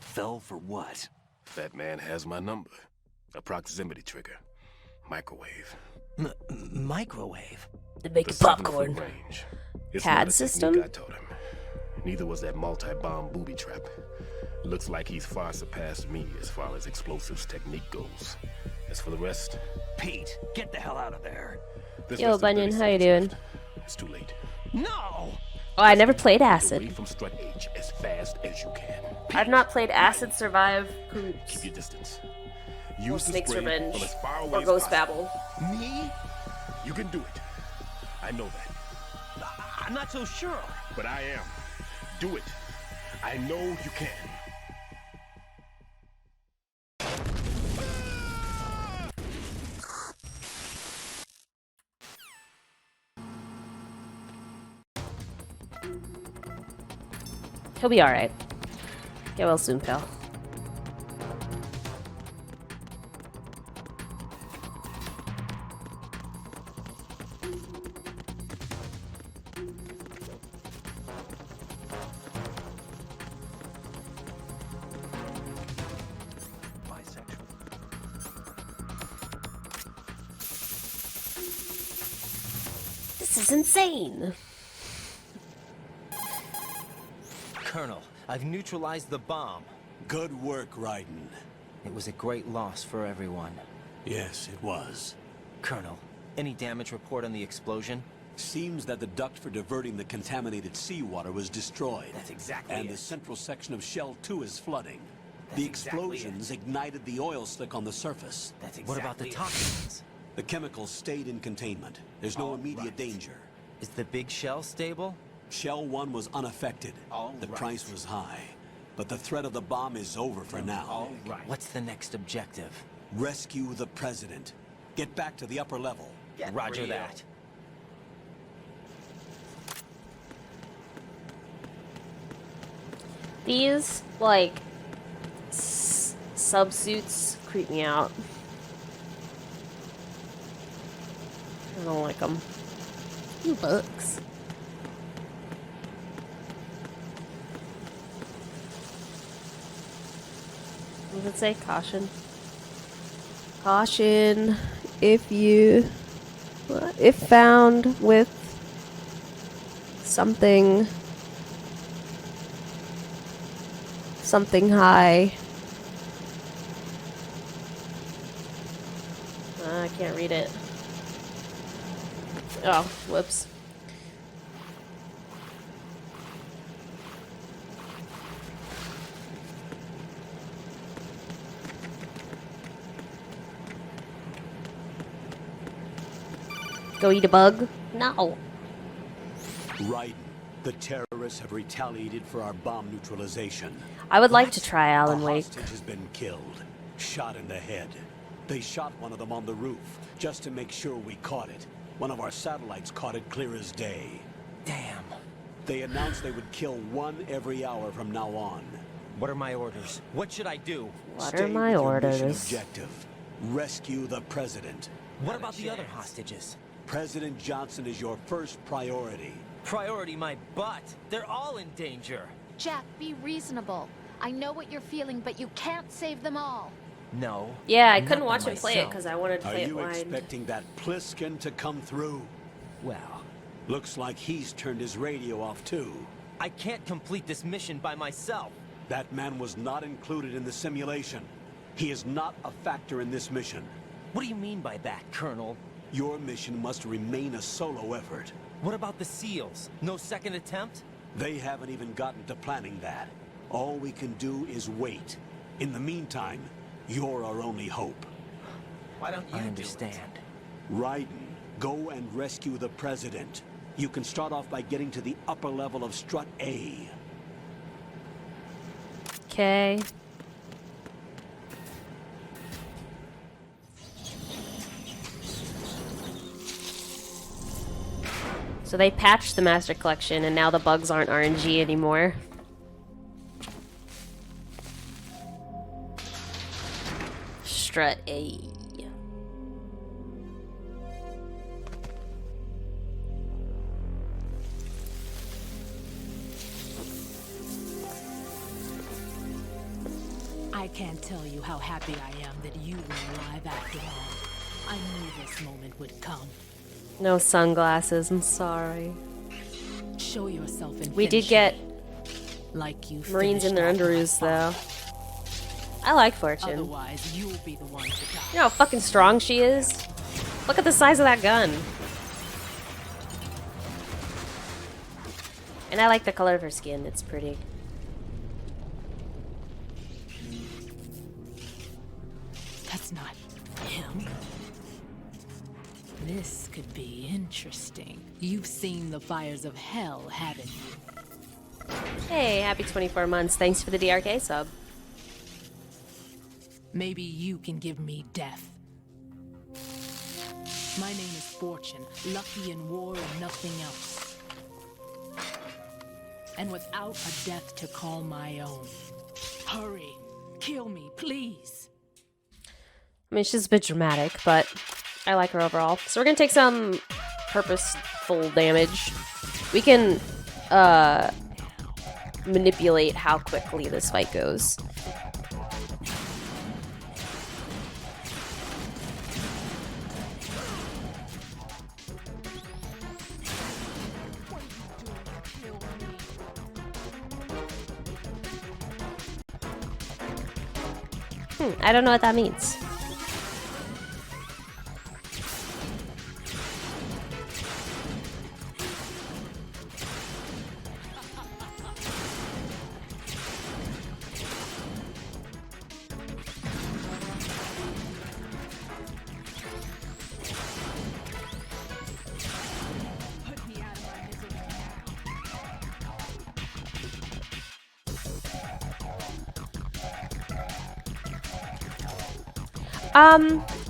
Fell for what? That man has my number. A proximity trigger. Microwave. Microwave? To make The popcorn. 7-foot range. It's CAD not a system? technique I taught him. Neither was that multi-bomb booby trap. Looks like he's far surpassed me as far as explosives technique goes. As for the rest... Pete, get the hell out of there. Yo, Bunyan, how you doing? It's too late. No! Oh, I never played Away Acid. from strut H as fast as you can. I've not played Acid, Survive, Coops, Keep your distance. or Use the Snake's spray Revenge, from as far away or as Ghost possible. Babel. Me? You can do it. I know that. I'm not so sure. But I am. Do it. I know you can. He'll be alright. Get well soon, pal. This is insane. Colonel, I've neutralized the bomb. Good work, Raiden. It was a great loss for everyone. Yes, it was. Colonel, any damage report on the explosion? Seems that the duct for diverting the contaminated seawater was destroyed. That's exactly And it. the central section of Shell 2 is flooding. The explosions ignited the oil slick on the surface. That's exactly What about the toxins? The chemicals stayed in containment. There's no immediate danger. Is the big shell stable? Shell 1 was unaffected. The price was high. But the threat of the bomb is over for now. What's the next objective? Rescue the president. Get back to the upper level. Roger that. These, like, subsuits creep me out. I don't like them. Books. What does it say? Caution. Caution. If you If found with something high. I can't read it. Oh, whoops. Go eat a bug? No. Right. The terrorists have retaliated for our bomb neutralization. I would like to try Alan A Wake. hostage has been killed. Shot in the head. They shot one of them on the roof, just to make sure we caught it. One of our satellites caught it clear as day. Damn. They announced they would kill one every hour from now on. What are my orders? What should I do? What Stay are my with your mission orders? objective. Rescue the president. What about the other hostages? President Johnson is your first priority. Priority my butt. They're all in danger. Jack, be reasonable. I know what you're feeling, but you can't save them all. No. Yeah, I not couldn't by watch him play it myself. because I wanted to play Are it you blind. expecting that Pliskin to come through? Well, Looks like he's turned his radio off too. I can't complete this mission by myself. That man was not included in the simulation. He is not a factor in this mission. What do you mean by that, Colonel? Your mission must remain a solo effort. What about the SEALs? No second attempt? They haven't even gotten to planning that. All we can do is wait. In the meantime, you're our only hope. Why don't you I understand? Raiden, go and rescue the president. You can start off by getting to the upper level of Strut A. Okay. So they patched the Master Collection, and now the bugs aren't RNG anymore. Strut A. I can't tell you how happy I am that you were alive after all. I knew this moment would come. No sunglasses, I'm sorry. Show yourself and We did finish get it. Like you Marines in finished their off my underoos, though. father. I like Fortune. Otherwise, you'll be the one to die. You know how fucking strong she is? Look at the size of that gun. And I like the color of her skin, it's pretty. That's not him. This could be interesting. You've seen the fires of hell, haven't you? Hey, happy 24 months. Thanks for the DRK sub. Maybe you can give me death. My name is Fortune, lucky in war and nothing else. And without a death to call my own. Hurry, kill me, please. I mean, she's a bit dramatic, but I like her overall. So we're gonna take some purposeful damage. We can manipulate how quickly this fight goes. I don't know what that means.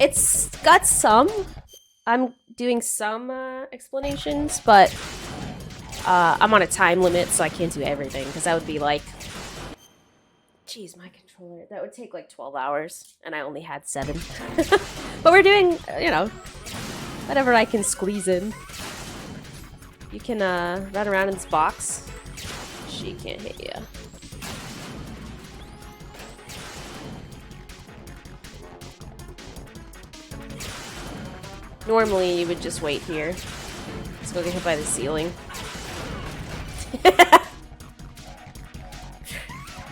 It's got some. I'm doing some explanations, but I'm on a time limit, so I can't do everything, because that would be like... Jeez, my controller. That would take like 12 hours, and I only had 7. But we're doing, you know, whatever I can squeeze in. You can run around in this box. She can't hit you. Normally, you would just wait here. Let's go get hit by the ceiling.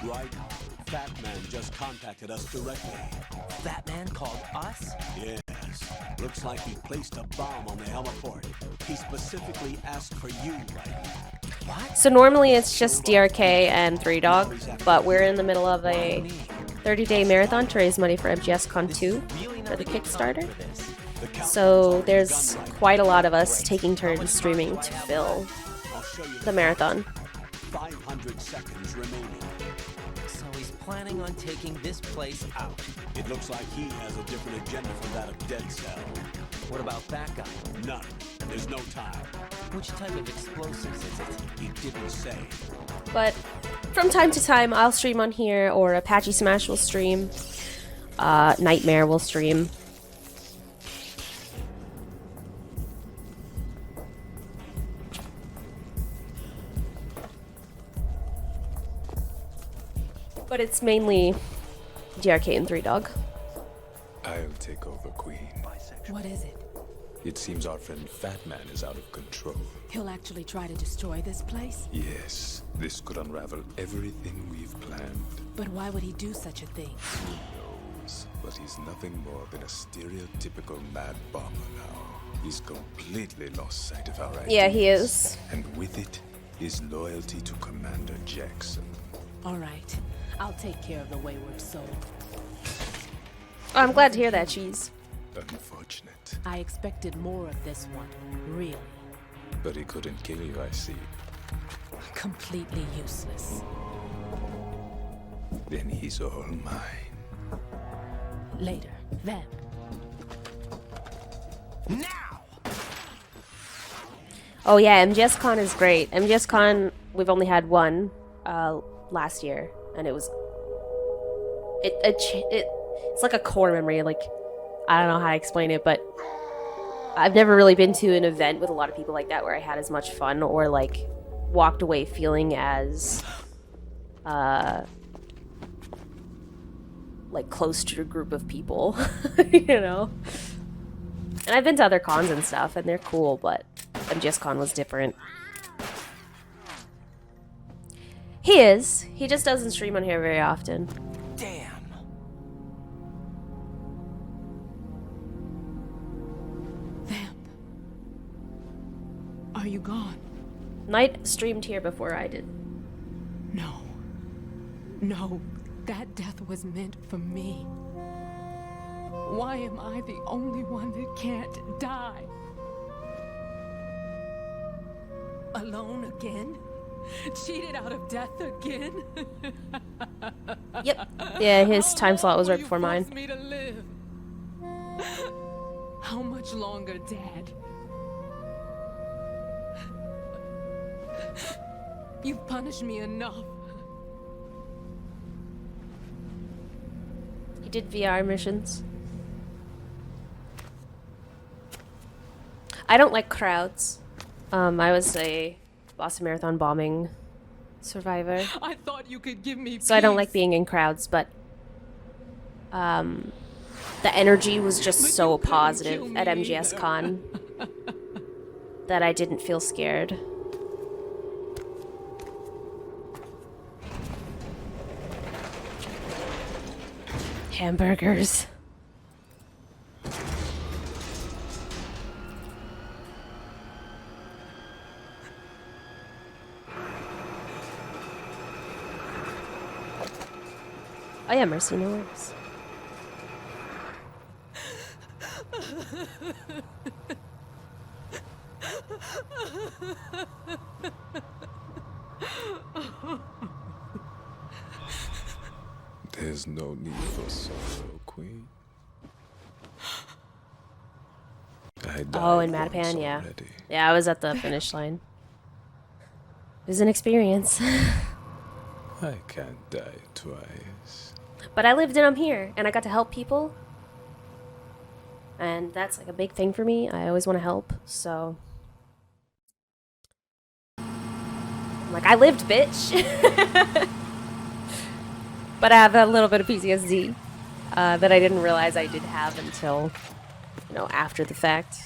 Right. Fat Man just contacted us directly. Fat Man called us? Yes. Looks like he placed a bomb on the heliport. He specifically asked for you, right? What? So normally it's just DRK and 3 Dog, but we're in the middle of a 30-day marathon to raise money for MGSCON2 for the Kickstarter. So there's quite a lot of us taking turns streaming to fill the marathon. 500 seconds remaining. So he's planning on taking this place out. It looks like he has a different agenda from that of Dead Cell. What about that guy? None. There's no time. Which type of explosives is it? He didn't say. But from time to time, I'll stream on here, or Apache Smash will stream. Nightmare will stream. But it's mainly DRK and 3 Dog. I'll take over, Queen. What is it? It seems our friend Fat Man is out of control. He'll actually try to destroy this place? Yes, this could unravel everything we've planned. But why would he do such a thing? Who knows? But he's nothing more than a stereotypical mad bomber now. He's completely lost sight of our ideas. Yeah, he is. And with it, his loyalty to Commander Jackson. All right. I'll take care of the wayward soul. Oh, I'm glad to hear that, Cheese. Unfortunate. I expected more of this one, really. But he couldn't kill you, I see. Completely useless. Then he's all mine. Later, then. Now! Oh yeah, MGSCon is great. MGSCon, we've only had one last year, and it was it's like a core memory. Like, I don't know how to explain it, but I've never really been to an event with a lot of people like that where I had as much fun or like walked away feeling as like close to a group of people, you know. And I've been to other cons and stuff, and they're cool, but MGSCon was different. He is. He just doesn't stream on here very often. Damn. Vamp. Are you gone? Knight streamed here before I did. No. No. That death was meant for me. Why am I the only one that can't die? Alone again? Cheated out of death again? Yep. Yeah, his time slot was right before mine. Me to live? How much longer, Dad? You've punished me enough. He did VR missions. I don't like crowds. I was a Boston Marathon bombing survivor. I thought you could give me So I don't like being in crowds, but the energy was just so positive at MGSCon that I didn't feel scared. Hamburgers. Oh yeah, Mercy, no worries. There's no need for sorrow, Queen. Oh, in Matapan, yeah. Already. Yeah, I was at the finish line. It was an experience. I can't die twice. But I lived and I'm here, and I got to help people. And that's like a big thing for me. I always want to help, so... I'm like, I lived, bitch! But I have a little bit of PTSD that I didn't realize I did have until you know, after the fact.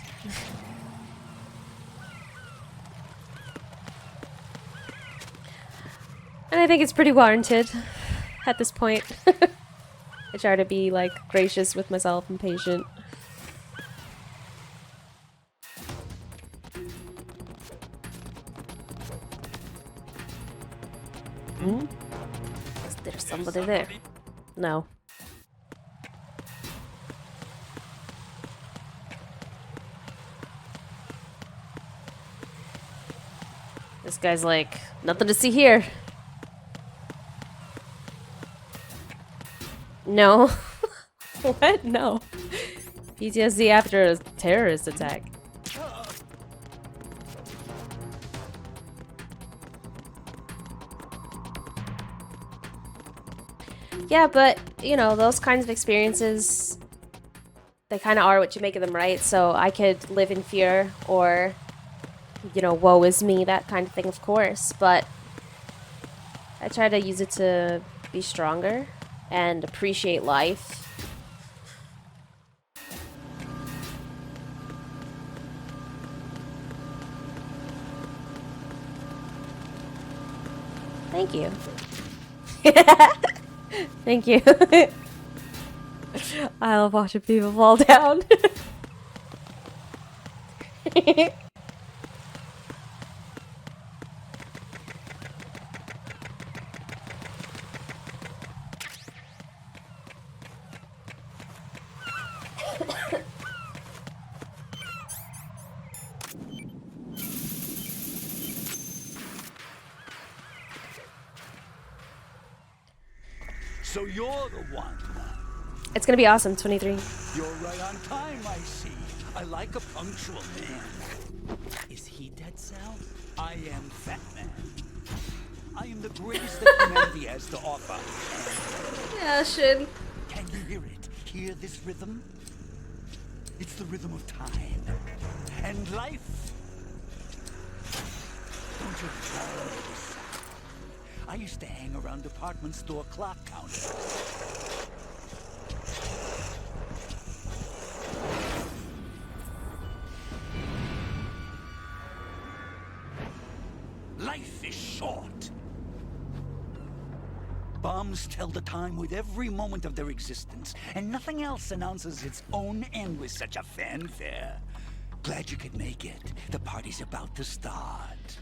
And I think it's pretty warranted at this point. I try to be, like, gracious with myself and patient. Hmm? Is there somebody there? No. This guy's like, nothing to see here. No. What? No. PTSD after a terrorist attack. Yeah, but, you know, those kinds of experiences, they kind of are what you make of them, right? So I could live in fear or, you know, woe is me, that kind of thing, of course. But I try to use it to be stronger and appreciate life. Thank you. Thank you. I love watching people fall down. So you're the one. It's gonna be awesome, 23. You're right on time, I see. I like a punctual man. Is he Dead Cell? I am Fat Man. I am the greatest that humanity has to offer. Yeah, shit. Can you hear it? Hear this rhythm? It's the rhythm of time and life. Don't you recall this sound? I used to hang around department store clock counters. Life is short. Bombs tell the time with every moment of their existence, and nothing else announces its own end with such a fanfare. Glad you could make it. The party's about to start.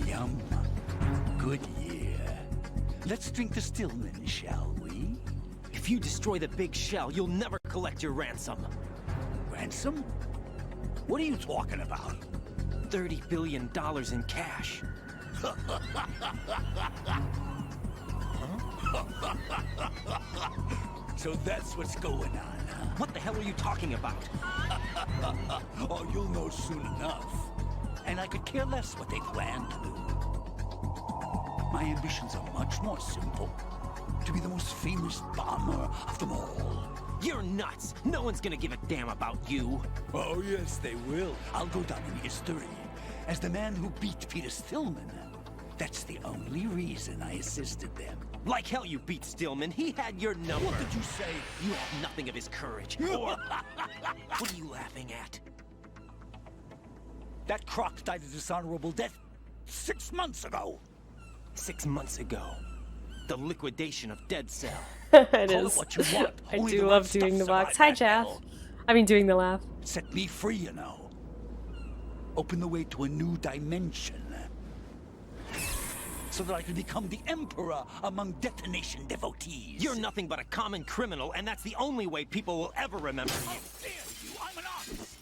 Yum. Good year. Let's drink the Stillman, shall we? If you destroy the big shell, you'll never collect your ransom. Ransom? What are you talking about? $30 billion in cash. So that's what's going on, huh? What the hell are you talking about? Oh, you'll know soon enough. And I could care less what they plan to do. My ambitions are much more simple. To be the most famous bomber of them all. You're nuts! No one's gonna give a damn about you. Oh, yes, they will. I'll go down in history as the man who beat Peter Stillman. That's the only reason I assisted them. Like hell you beat Stillman. He had your number. What did you say? You have nothing of his courage. Or... What are you laughing at? That croc died a dishonorable death 6 months ago. 6 months ago. The liquidation of Dead Cell. It Call is. it what you want. I Only do the love right doing the stuff box. survived Hi, that Jeff. hell. I mean, doing the laugh. Set me free, you know. Open the way to a new dimension. So that I can become the emperor among detonation devotees. You're nothing but a common criminal, and that's the only way people will ever remember you. How dare you? I'm an artist.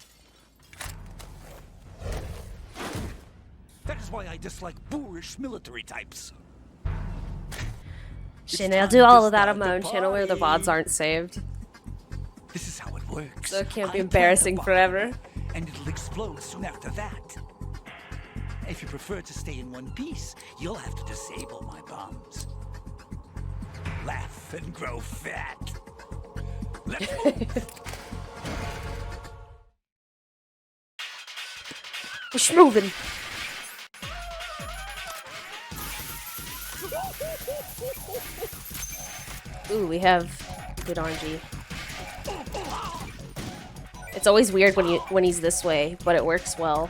That is why I dislike boorish military types. Shit, I'll do all of that on my own channel where the VODs aren't saved. This is how it works. So it can't be I embarrassing plant a bomb, forever. And it'll explode soon after that. If you prefer to stay in one piece, you'll have to disable my bombs. Laugh and grow fat. Let's move. We're moving. Ooh, we have good RNG. It's always weird when he's this way, but it works well.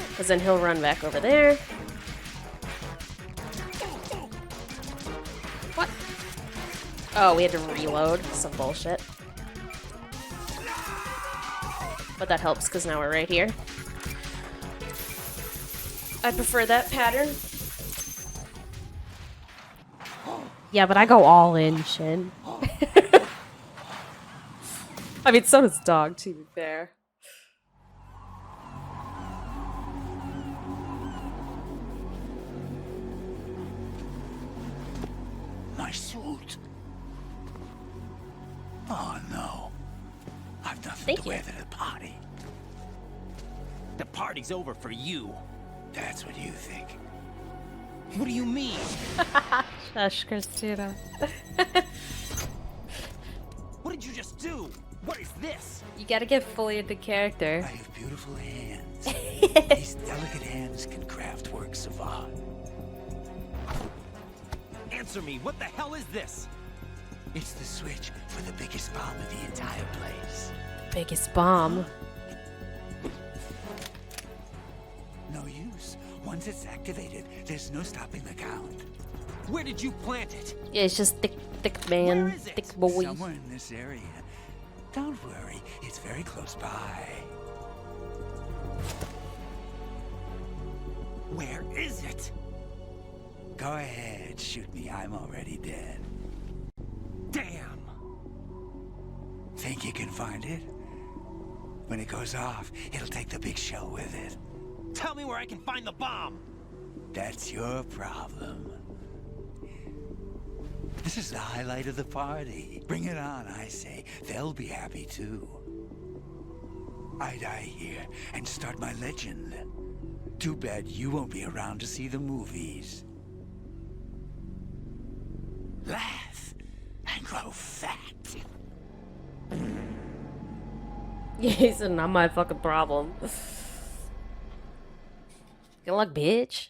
Because then he'll run back over there. What? Oh, we had to reload. Some bullshit. But that helps because now we're right here. I prefer that pattern. Yeah, but I go all in, Shin. I mean, so does Dog, to be fair. My suit. Oh no. I've nothing to wear to the party. The party's over for you. That's what you think. What do you mean? Shush, Christina. What did you just do? What is this? You gotta get fully into character. I have beautiful hands. These delicate hands can craft works of art. Answer me, what the hell is this? It's the switch for the biggest bomb in the entire place. Biggest bomb. No use. Once it's activated, there's no stopping the count. Where did you plant it? Yeah, it's just thick man, thick boy. Somewhere in this area. Don't worry, it's very close by. Where is it? Go ahead, shoot me. I'm already dead. Damn! Think you can find it? When it goes off, it'll take the big show with it. Tell me where I can find the bomb! That's your problem. This is the highlight of the party. Bring it on, I say. They'll be happy too. I die here and start my legend. Too bad you won't be around to see the movies. Laugh and grow fat. Yeah, he said, not my fucking problem. Good luck, bitch.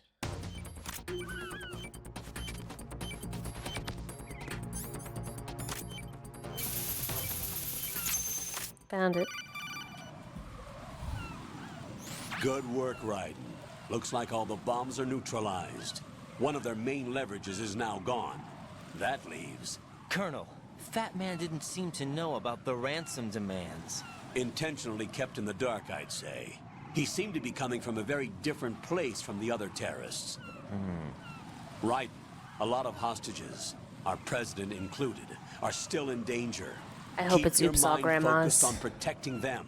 Found it. Good work, Raiden. Looks like all the bombs are neutralized. One of their main leverages is now gone. That leaves... Colonel, Fat Man didn't seem to know about the ransom demands. Intentionally kept in the dark, I'd say. He seemed to be coming from a very different place from the other terrorists. Raiden, a lot of hostages, our president included, are still in danger. I hope Keep it's your Oops All mind Grandmas. focused on protecting them.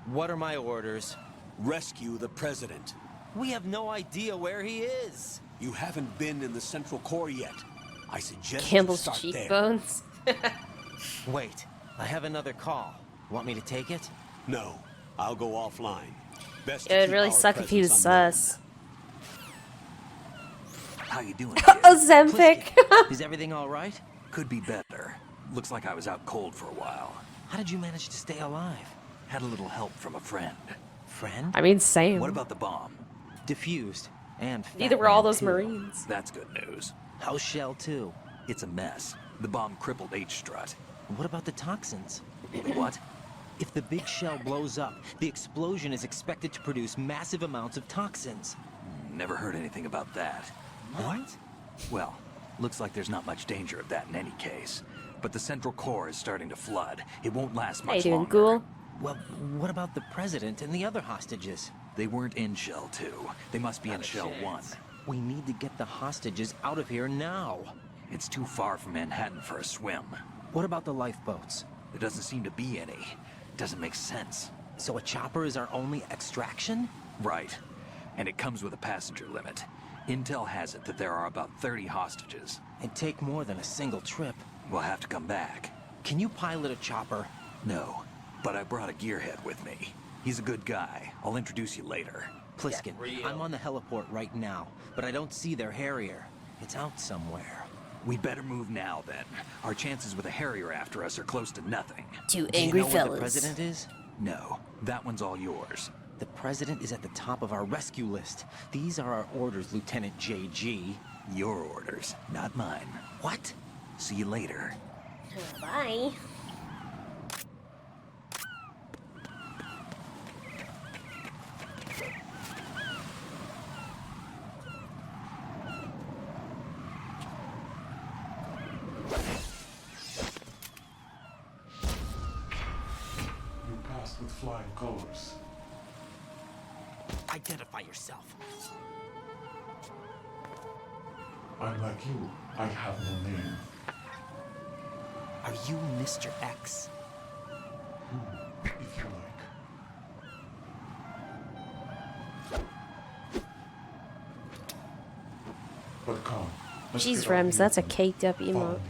What are my orders? Rescue the president. We have no idea where he is. You haven't been in the Central Core yet. I suggest Campbell's you start cheekbones. Wait, I have another call. Want me to take it? No, I'll go offline. Best It would really suck if he was sus. How you doing? Ozempic. Is everything all right? Could be better. Looks like I was out cold for a while. How did you manage to stay alive? Had a little help from a friend. Friend? I mean, same. What about the bomb? Diffused. And neither were all those Marines. That's good news. How's Shell 2? It's a mess. The bomb crippled H-Strut. What about the toxins? What? If the big shell blows up, the explosion is expected to produce massive amounts of toxins. Never heard anything about that. What? Well, looks like there's not much danger of that in any case. But the Central Core is starting to flood. It won't last How you much doing, longer. Ghoul? Well, what about the president and the other hostages? They weren't in Shell 2. They must be in Shell 1. We need to get the hostages out of here now. It's too far from Manhattan for a swim. What about the lifeboats? There doesn't seem to be any. Doesn't make sense. So a chopper is our only extraction? Right. And it comes with a passenger limit. Intel has it that there are about 30 hostages. It'd take more than a single trip. We'll have to come back. Can you pilot a chopper? No, but I brought a gearhead with me. He's a good guy. I'll introduce you later. Pliskin, I'm on the heliport right now, but I don't see their Harrier. It's out somewhere. We better move now, then. Our chances with a Harrier after us are close to nothing. Two Do you angry know where fellas. the president is? No, that one's all yours. The president is at the top of our rescue list. These are our orders, Lieutenant JG. Your orders, not mine. What? See you later. Bye. You passed with flying colors. Identify yourself. I'm like you. I have no name. Are you Mr. X? If you like. But come. let's Jeez, get Rems, out that's a here. caked up Follow emote.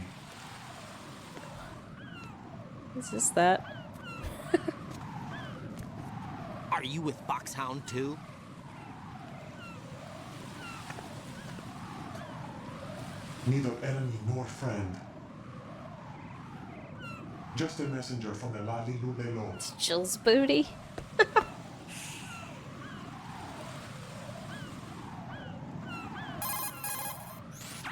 me. Is this that? Are you with Foxhound too? Neither enemy nor friend. Just a messenger from the Lali Lulelo. It's Jill's booty.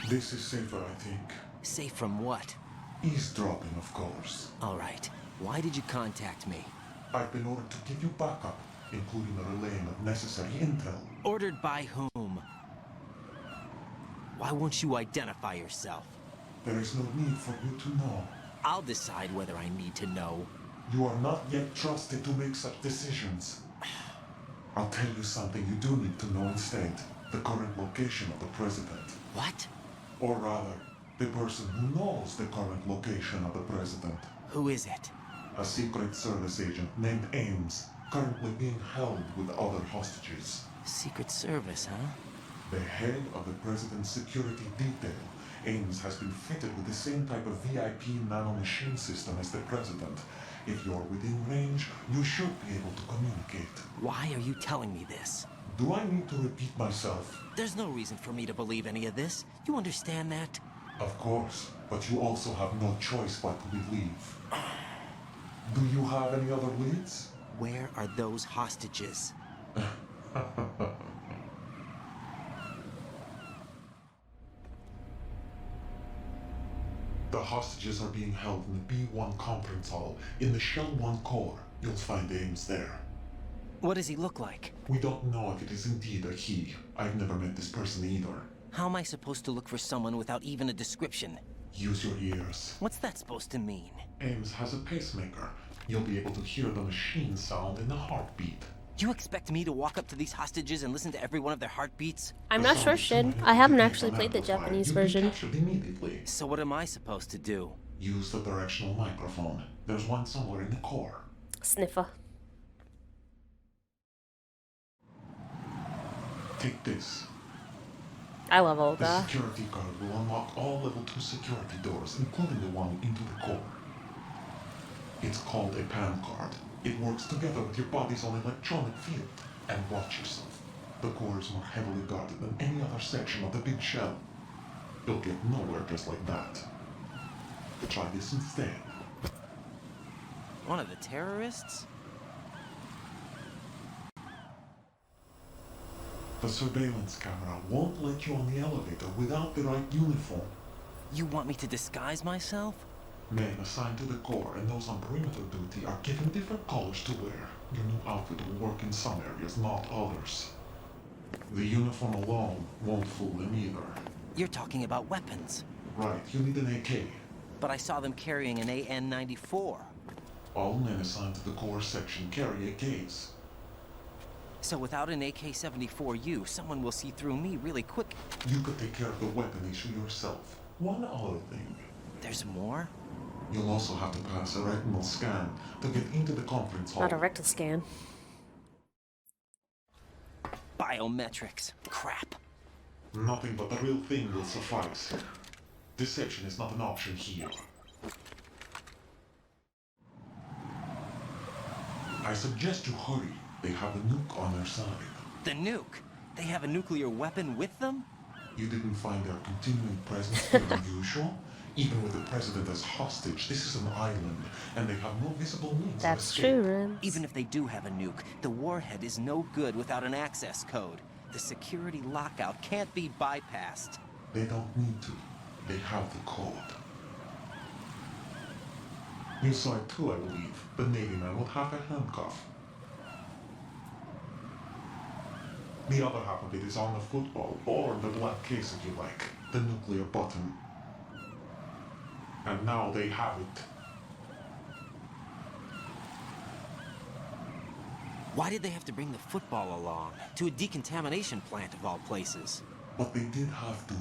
This is safer, I think. Safe from what? Eavesdropping, of course. All right. Why did you contact me? I've been ordered to give you backup, including the relaying of necessary intel. Ordered by whom? Why won't you identify yourself? There is no need for you to know. I'll decide whether I need to know. You are not yet trusted to make such decisions. I'll tell you something you do need to know instead. The current location of the president. What? Or rather, the person who knows the current location of the president. Who is it? A Secret Service agent named Ames, currently being held with other hostages. Secret Service, huh? The head of the president's security detail, Ames has been fitted with the same type of VIP nanomachine system as the president. If you're within range, you should be able to communicate. Why are you telling me this? Do I need to repeat myself? There's no reason for me to believe any of this. You understand that? Of course, but you also have no choice but to believe. Do you have any other leads? Where are those hostages? The hostages are being held in the B1 conference hall in the Shell 1 core. You'll find Ames there. What does he look like? We don't know if it is indeed a he. I've never met this person either. How am I supposed to look for someone without even a description? Use your ears. What's that supposed to mean? Ames has a pacemaker. You'll be able to hear the machine sound in the heartbeat. You expect me to walk up to these hostages and listen to every one of their heartbeats? I'm not sure, Shin. I haven't actually played the Japanese version. Immediately. So what am I supposed to do? Use the directional microphone. There's one somewhere in the core. Sniffer. Take this. I love all The that. security guard will unlock all level 2 security doors, including the one into the core. It's called a PAN card. It works together with your body's own electronic field. And watch yourself. The core is more heavily guarded than any other section of the big shell. You'll get nowhere just like that. Try this instead. One of the terrorists? The surveillance camera won't let you on the elevator without the right uniform. You want me to disguise myself? Men assigned to the core and those on perimeter duty are given different colors to wear. Your new outfit will work in some areas, not others. The uniform alone won't fool them either. You're talking about weapons. Right, you need an AK. But I saw them carrying an AN-94. All men assigned to the core section carry AKs. So without an AK-74U, someone will see through me really quick. You could take care of the weapon issue yourself. One other thing. There's more? You'll also have to pass a retinal scan to get into the conference hall. Not a rectal scan. Biometrics. Crap. Nothing but the real thing will suffice. Deception is not an option here. I suggest you hurry. They have the nuke on their side. The nuke? They have a nuclear weapon with them? You didn't find their continuing presence unusual? Even with the president as hostage, this is an island, and they have no visible means of That's escape. true. Even if they do have a nuke, the warhead is no good without an access code. The security lockout can't be bypassed. They don't need to. They have the code. You saw it too, I believe. The Navy man with half a handcuff. The other half of it is on the football, or the black case if you like. The nuclear button. And now they have it. Why did they have to bring the football along? To a decontamination plant of all places. But they did have to.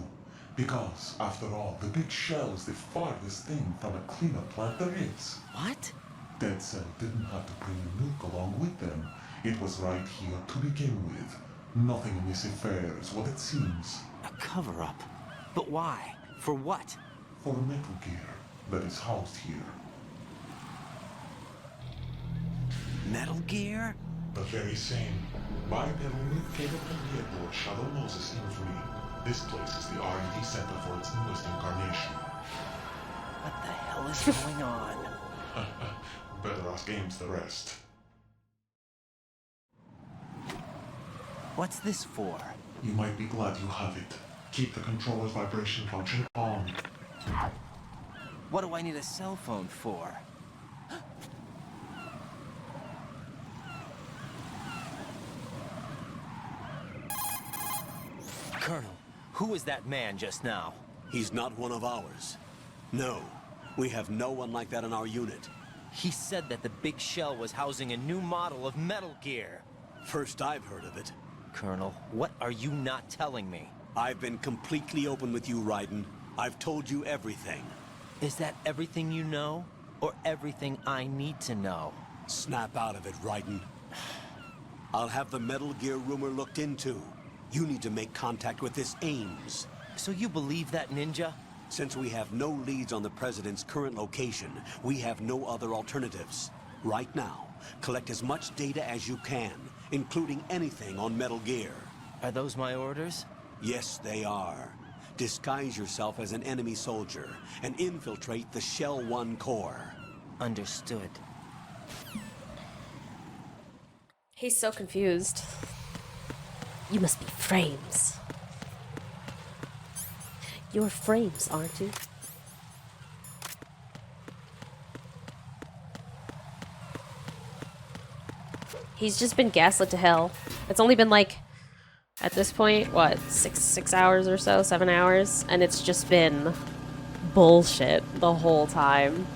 Because, after all, the big shell is the farthest thing from a cleanup plant there is. What? Dead Cell didn't have to bring a nuke along with them. It was right here to begin with. Nothing in this affair is what it seems. A cover-up? But why? For what? For Metal Gear that is housed here. Metal Gear? The very same. Bipedal nuke capable here Lord Shadow Moses infamy. This place is the R&D center for its newest incarnation. What the hell is going on? Better ask Ames the rest. What's this for? You might be glad you have it. Keep the controller's vibration function on. What do I need a cell phone for? Colonel, who was that man just now? He's not one of ours. No, we have no one like that in our unit. He said that the big shell was housing a new model of Metal Gear. First I've heard of it. Colonel, what are you not telling me? I've been completely open with you, Raiden. I've told you everything. Is that everything you know? Or everything I need to know? Snap out of it, Raiden. I'll have the Metal Gear rumor looked into. You need to make contact with this Ames. So you believe that, Ninja? Since we have no leads on the President's current location, we have no other alternatives. Right now, collect as much data as you can, including anything on Metal Gear. Are those my orders? Yes, they are. Disguise yourself as an enemy soldier and infiltrate the Shell 1 core. Understood. He's so confused. You must be Frames. You're Frames, aren't you? He's just been gaslit to hell. It's only been like, at this point, what, six hours or so, 7 hours? And it's just been bullshit the whole time.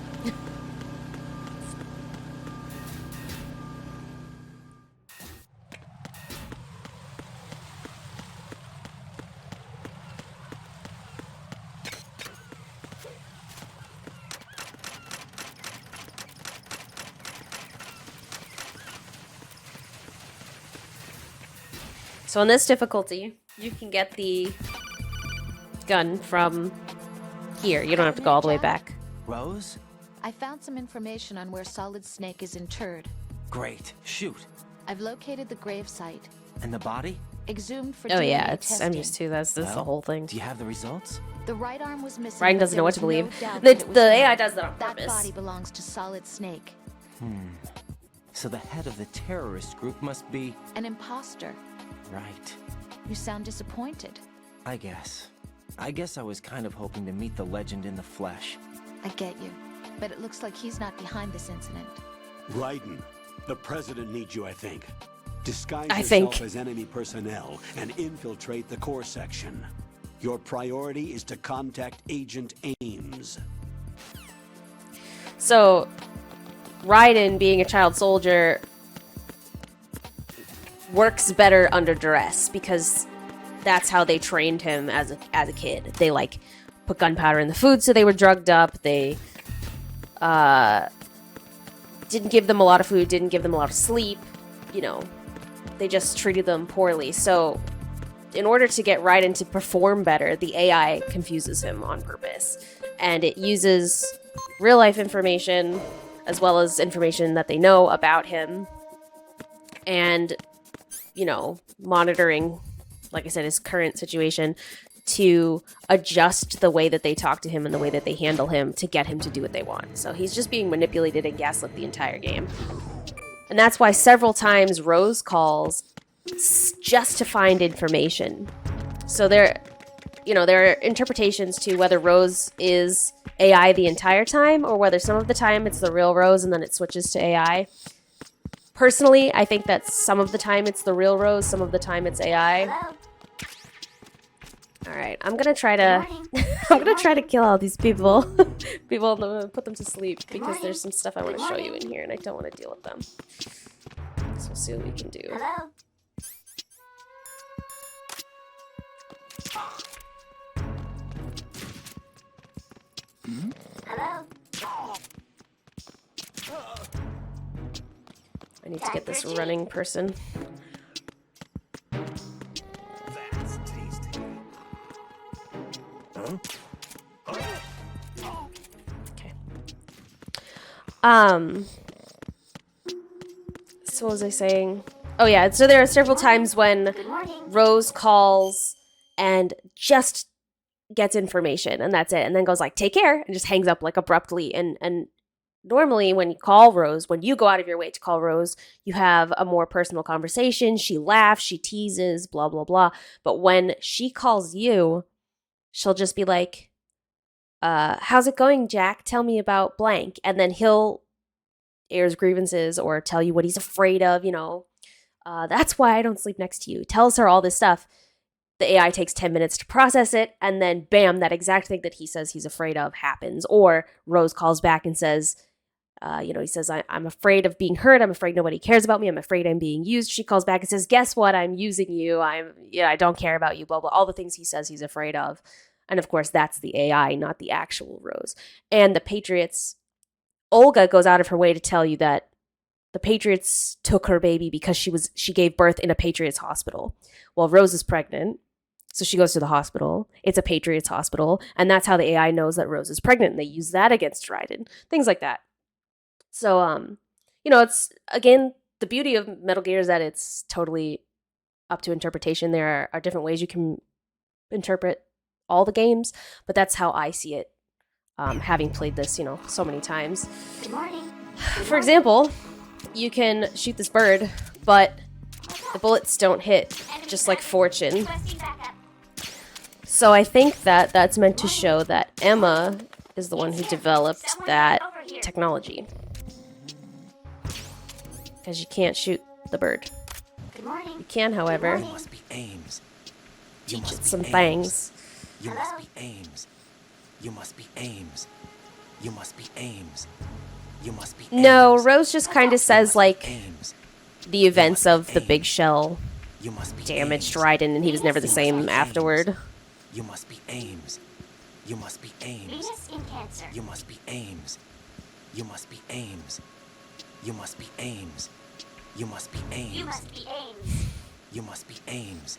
So in this difficulty, you can get the gun from here. You don't have to go all the way back. Rose? I found some information on where Solid Snake is interred. Great. Shoot. I've located the gravesite. And the body? Exhumed for Oh yeah, DNA it's testing. MGS2. That's the whole thing. Do you have the results? The right arm was missing. Ryan but doesn't there know what was to believe. no doubt The that it was AI him. does that on That purpose. body belongs to Solid Snake. So the head of the terrorist group must be... An imposter. Right. You sound disappointed. I guess I was kind of hoping to meet the legend in the flesh. I get you. But it looks like he's not behind this incident. Raiden, the President needs you, I think. Disguise I yourself think. as enemy personnel and infiltrate the core section. Your priority is to contact Agent Ames. So, Raiden, being a child soldier, works better under duress because that's how they trained him as a kid. They like put gunpowder in the food so they were drugged up. They didn't give them a lot of food, didn't give them a lot of sleep, you know. They just treated them poorly. So in order to get Raiden to perform better, the AI confuses him on purpose. And it uses real life information as well as information that they know about him. And, you know, monitoring, like I said, his current situation to adjust the way that they talk to him and the way that they handle him to get him to do what they want. So he's just being manipulated and gaslit the entire game. And that's why several times Rose calls just to find information. So there are interpretations to whether Rose is AI the entire time or whether some of the time it's the real Rose and then it switches to AI. Personally, I think that some of the time it's the real Rose, some of the time it's AI. All right, I'm gonna try to kill all these people, and put them to sleep because there's some stuff I want to show you in here, and I don't want to deal with them. So we'll see what we can do. I need to get this running person. Okay. So what was I saying? Oh yeah, so there are several times when Rose calls and just gets information and that's it, and then goes like, take care, and just hangs up like abruptly. And normally when you call Rose, when you go out of your way to call Rose, you have a more personal conversation. She laughs, she teases, blah, blah, blah. But when she calls you, she'll just be like, how's it going, Jack? Tell me about blank. And then he'll air his grievances or tell you what he's afraid of, that's why I don't sleep next to you. Tells her all this stuff. The AI takes 10 minutes to process it, and then bam, that exact thing that he says he's afraid of happens. Or Rose calls back and says, he says, I'm afraid of being hurt. I'm afraid nobody cares about me. I'm afraid I'm being used. She calls back and says, guess what? I'm using you. I don't care about you, blah, blah. All the things he says he's afraid of. And of course, that's the AI, not the actual Rose. And the Patriots, Olga goes out of her way to tell you that the Patriots took her baby because she gave birth in a Patriots hospital. Well, Rose is pregnant. So she goes to the hospital. It's a Patriots hospital. And that's how the AI knows that Rose is pregnant. And they use that against Raiden. Things like that. So, it's, again, the beauty of Metal Gear is that it's totally up to interpretation. There are different ways you can interpret all the games. But that's how I see it, having played this, so many times. Good morning. For example, you can shoot this bird, but the bullets don't hit, just like Fortune. So I think that that's meant to show that Emma is the one who developed that technology. Because you can't shoot the bird. You can, however, You must be Ames. You teach must it be some Ames. things. You must be Ames. You must be Ames. You must be Ames. You must be Ames. No, Rose just kind of says, like, the events of the big shell damaged Raiden, and he was never the same afterward. You must be Ames. You must be Ames. Venus skin cancer. You must be Ames. You must be Ames. You must be Ames. You must be Ames. You must be Ames. You must be Ames.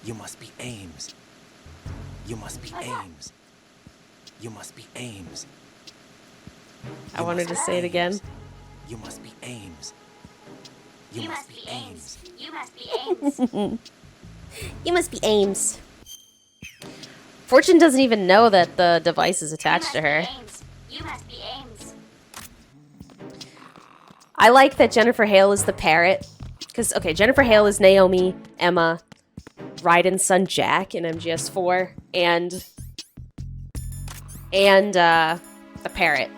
You must be Ames. You must be Ames. You must be Ames. I wanted to say it again. You must be Ames. You must be Ames. You must be Ames. You must be Ames. Fortune doesn't even know that the device is attached to her. You must be Ames. I like that Jennifer Hale is the parrot. Because, okay, Jennifer Hale is Naomi, Emma, Raiden's son Jack in MGS4, and the parrot.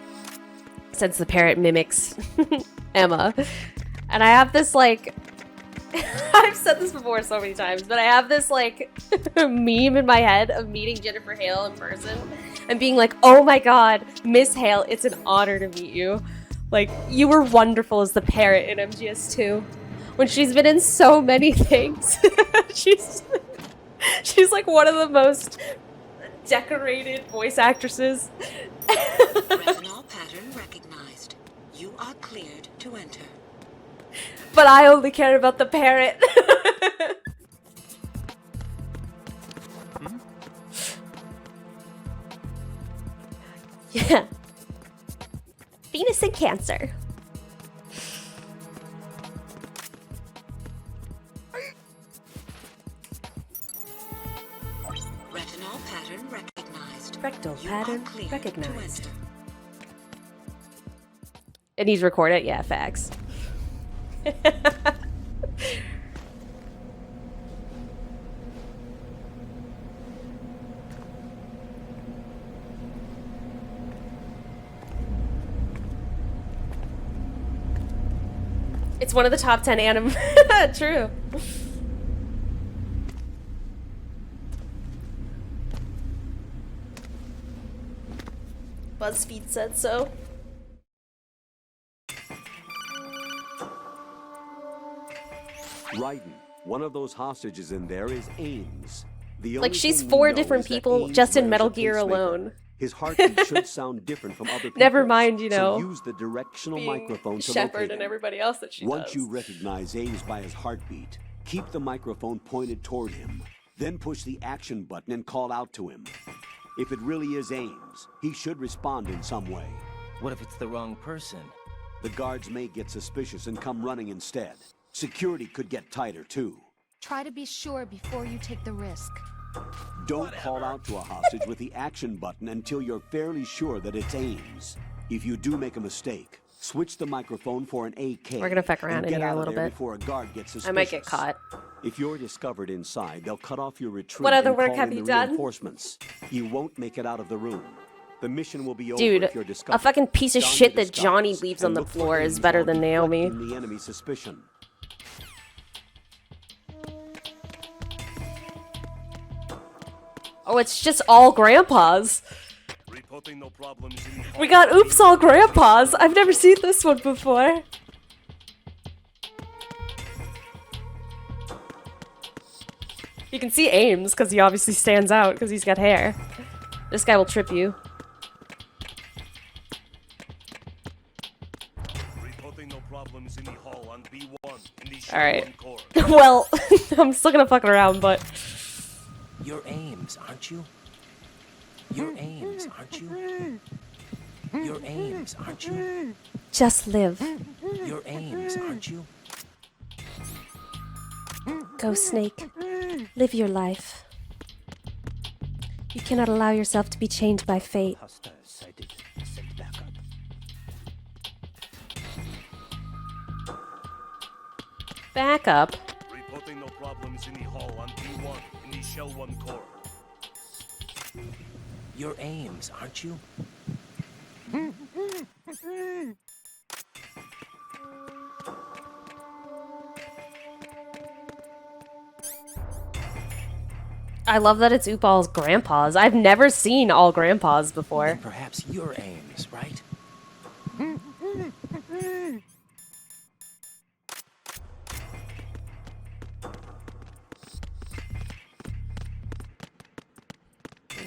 Since the parrot mimics Emma. And I have this, like... I've said this before so many times, but I have this, like, meme in my head of meeting Jennifer Hale in person and being like, oh my god, Miss Hale, it's an honor to meet you. Like, you were wonderful as the parrot in MGS2. When she's been in so many things. she's like one of the most decorated voice actresses. Retinol pattern recognized. You are cleared to enter. But I only care about the parrot. Yeah. Venus and Cancer. pattern recognized. Rectal You pattern are cleared recognized. to enter. It needs recorded? Yeah, facts. It's one of the top 10 anime. True. BuzzFeed said so. Raiden, one of those hostages in there is Ames. The Like, only she's thing we 4 know different is that people Ames just in wears Metal a Gear pacemaker. alone. His heartbeat should sound different from other people. Never mind, you know, So use the directional microphone to Shepard locate and him. everybody else that she Once does. you recognize Ames by his heartbeat, keep the microphone pointed toward him. Then push the action button and call out to him. If it really is Ames, he should respond in some way. What if it's the wrong person? The guards may get suspicious and come running instead. Security could get tighter, too. Try to be sure before you take the risk. Don't call out to a hostage with the action button until you're fairly sure that it's Ames. If you do make a mistake, switch the microphone for an AK. We're gonna fuck around and in get here a out of little there bit. Before a guard gets suspicious. I might get caught. If you're discovered inside, they'll cut off your retreat. What other and work call have in you the done? Reinforcements. You won't make it out of the room. The mission will be over Dude, if you're discovered. a fucking piece of Don shit your that Johnny disguise leaves and on the look for floor is Ames better while than Naomi. deflecting the enemy's suspicion. Oh, it's just all grandpas. Reporting no problems in the We got oops all grandpas. I've never seen this one before. You can see Ames because he obviously stands out because he's got hair. This guy will trip you. Reporting no problems in the hall on B1 in the All right. Sherman Corps. Well, I'm still gonna fuck around, but You're Ames, aren't you? You're Ames, aren't you? You're Ames, aren't you? just live. You're Ames, aren't you? Go, Snake. Live your life. You cannot allow yourself to be chained by fate. Hostiles sighted. Send backup. Back up. Reporting no problems in the hall on B1 in the Shell 1 Corps. You're Ames, aren't you? I love that it's Oopal's grandpas. I've never seen all grandpas before. Then perhaps you're Ames, right?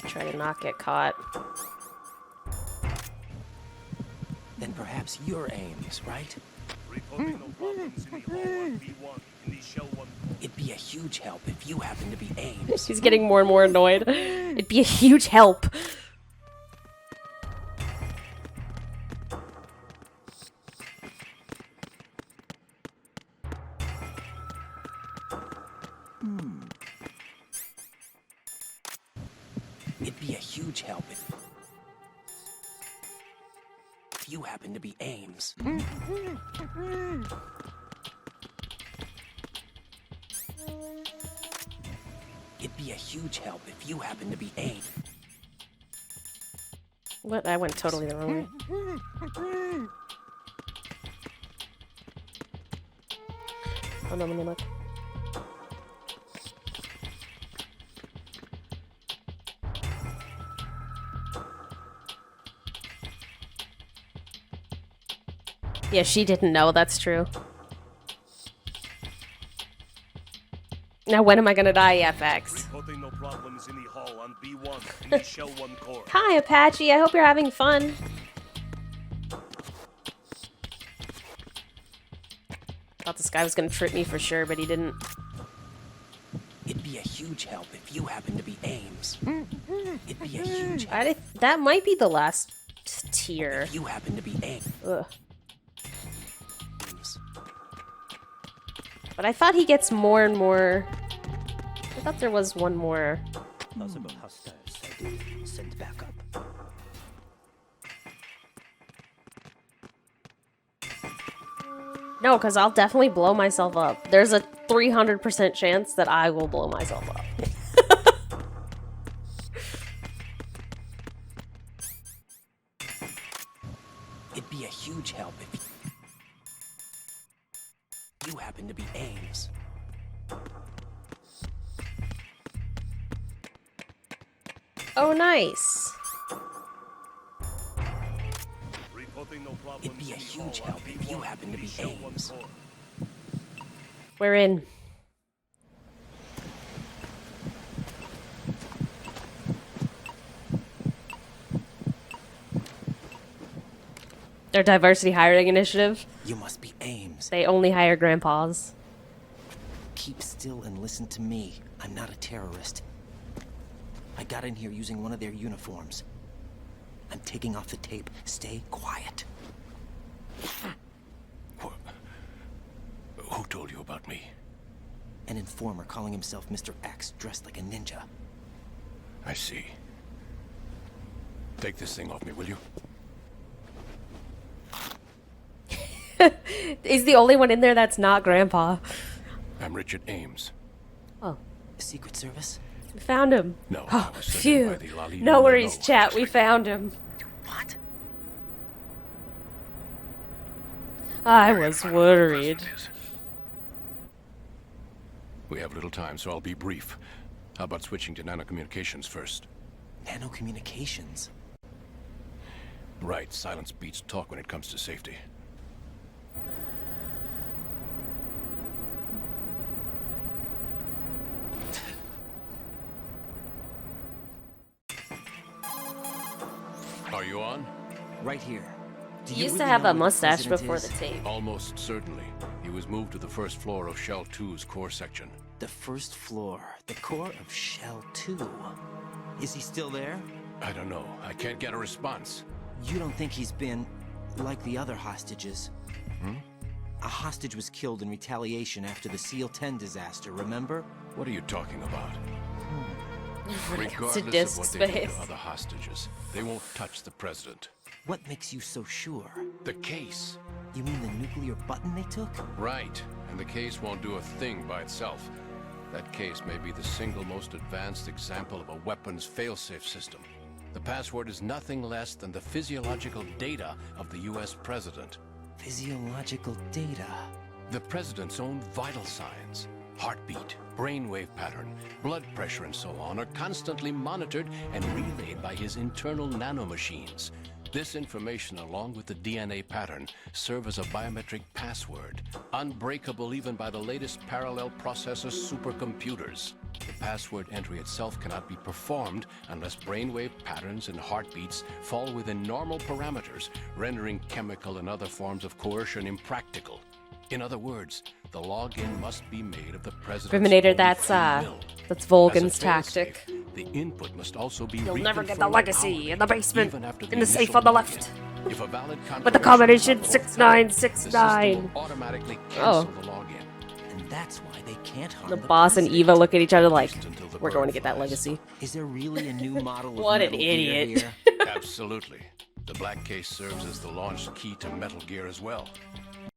Try to not get caught. Then perhaps you're Ames, right? Reporting no problems in the hall on B1 in the Shell 1 Corps. It'd be a huge help if you happen to be Ames. He's getting more and more annoyed. It'd be a huge help. It'd be a huge help if you happen to be Ames. It'd be a huge help if you happen to be Ames. What? I went totally the wrong way. Hold on, let me look. Yeah, she didn't know, that's true. Now when am I gonna die, FX? Reporting no problems in the hall on B1 in the Shell 1 Corps. Hi, Apache, I hope you're having fun. Thought this guy was gonna trip me for sure, but he didn't. It'd be a huge help if you happen to be Ames. It'd be a huge help That might be the last tier. if you happen to be Ames. Ugh. But I thought he gets more and more. I thought there was one more. Possible hostiles Send backup. No, because I'll definitely blow myself up. There's a 300% chance that I will blow myself up. It'd be a huge help if you happen to be Ames. Oh, nice. It'd be a huge help if you happen to be Ames. We're in. Their diversity hiring initiative. You must be Ames. They only hire grandpas. Keep still and listen to me. I'm not a terrorist. I got in here using one of their uniforms. I'm taking off the tape. Stay quiet. Who told you about me? An informer calling himself Mr. X, dressed like a ninja. I see. Take this thing off me, will you? He's the only one in there that's not grandpa. I'm Richard Ames. Oh. Secret Service? We found him. No. Oh, phew. No worries, chat. We found him. What? I was worried. We have little time, so I'll be brief. How about switching to nanocommunications first? Nanocommunications? Right. Silence beats talk when it comes to safety. Are you on? Right here. He used to have a mustache before the tape. Almost certainly. He was moved to the first floor of Shell 2's core section. The first floor. The core of Shell 2. Is he still there? I don't know. I can't get a response. You don't think he's been like the other hostages? Hmm? A hostage was killed in retaliation after the SEAL 10 disaster, remember? What are you talking about? It's a Regardless disc of what they do space. to other hostages, they won't touch the president. What makes you so sure? The case. You mean the nuclear button they took? Right. And the case won't do a thing by itself. That case may be the single most advanced example of a weapons failsafe system. The password is nothing less than the physiological data of the US president. Physiological data? The president's own vital signs. Heartbeat, brainwave pattern, blood pressure and so on are constantly monitored and relayed by his internal nanomachines. This information, along with the DNA pattern, serve as a biometric password, unbreakable even by the latest parallel processor supercomputers. The password entry itself cannot be performed unless brainwave patterns and heartbeats fall within normal parameters, rendering chemical and other forms of coercion impractical. In other words, the login must be made of the president's Terminator, own that's free will. Vulcan's As a failsafe, tactic. The input must also be You'll never get the reconfirmed legacy in the basement, even after in the safe initial on the login. left. If a valid With the confirmation combination is not forthcoming, 6969. the system will automatically cancel the login. And that's why they can't harm The the boss and president. Eva look at each other like, until the we're going to get that legacy. Is there really a new model of What an Metal Gear idiot. here? Absolutely. The black case serves as the launch key to Metal Gear as well.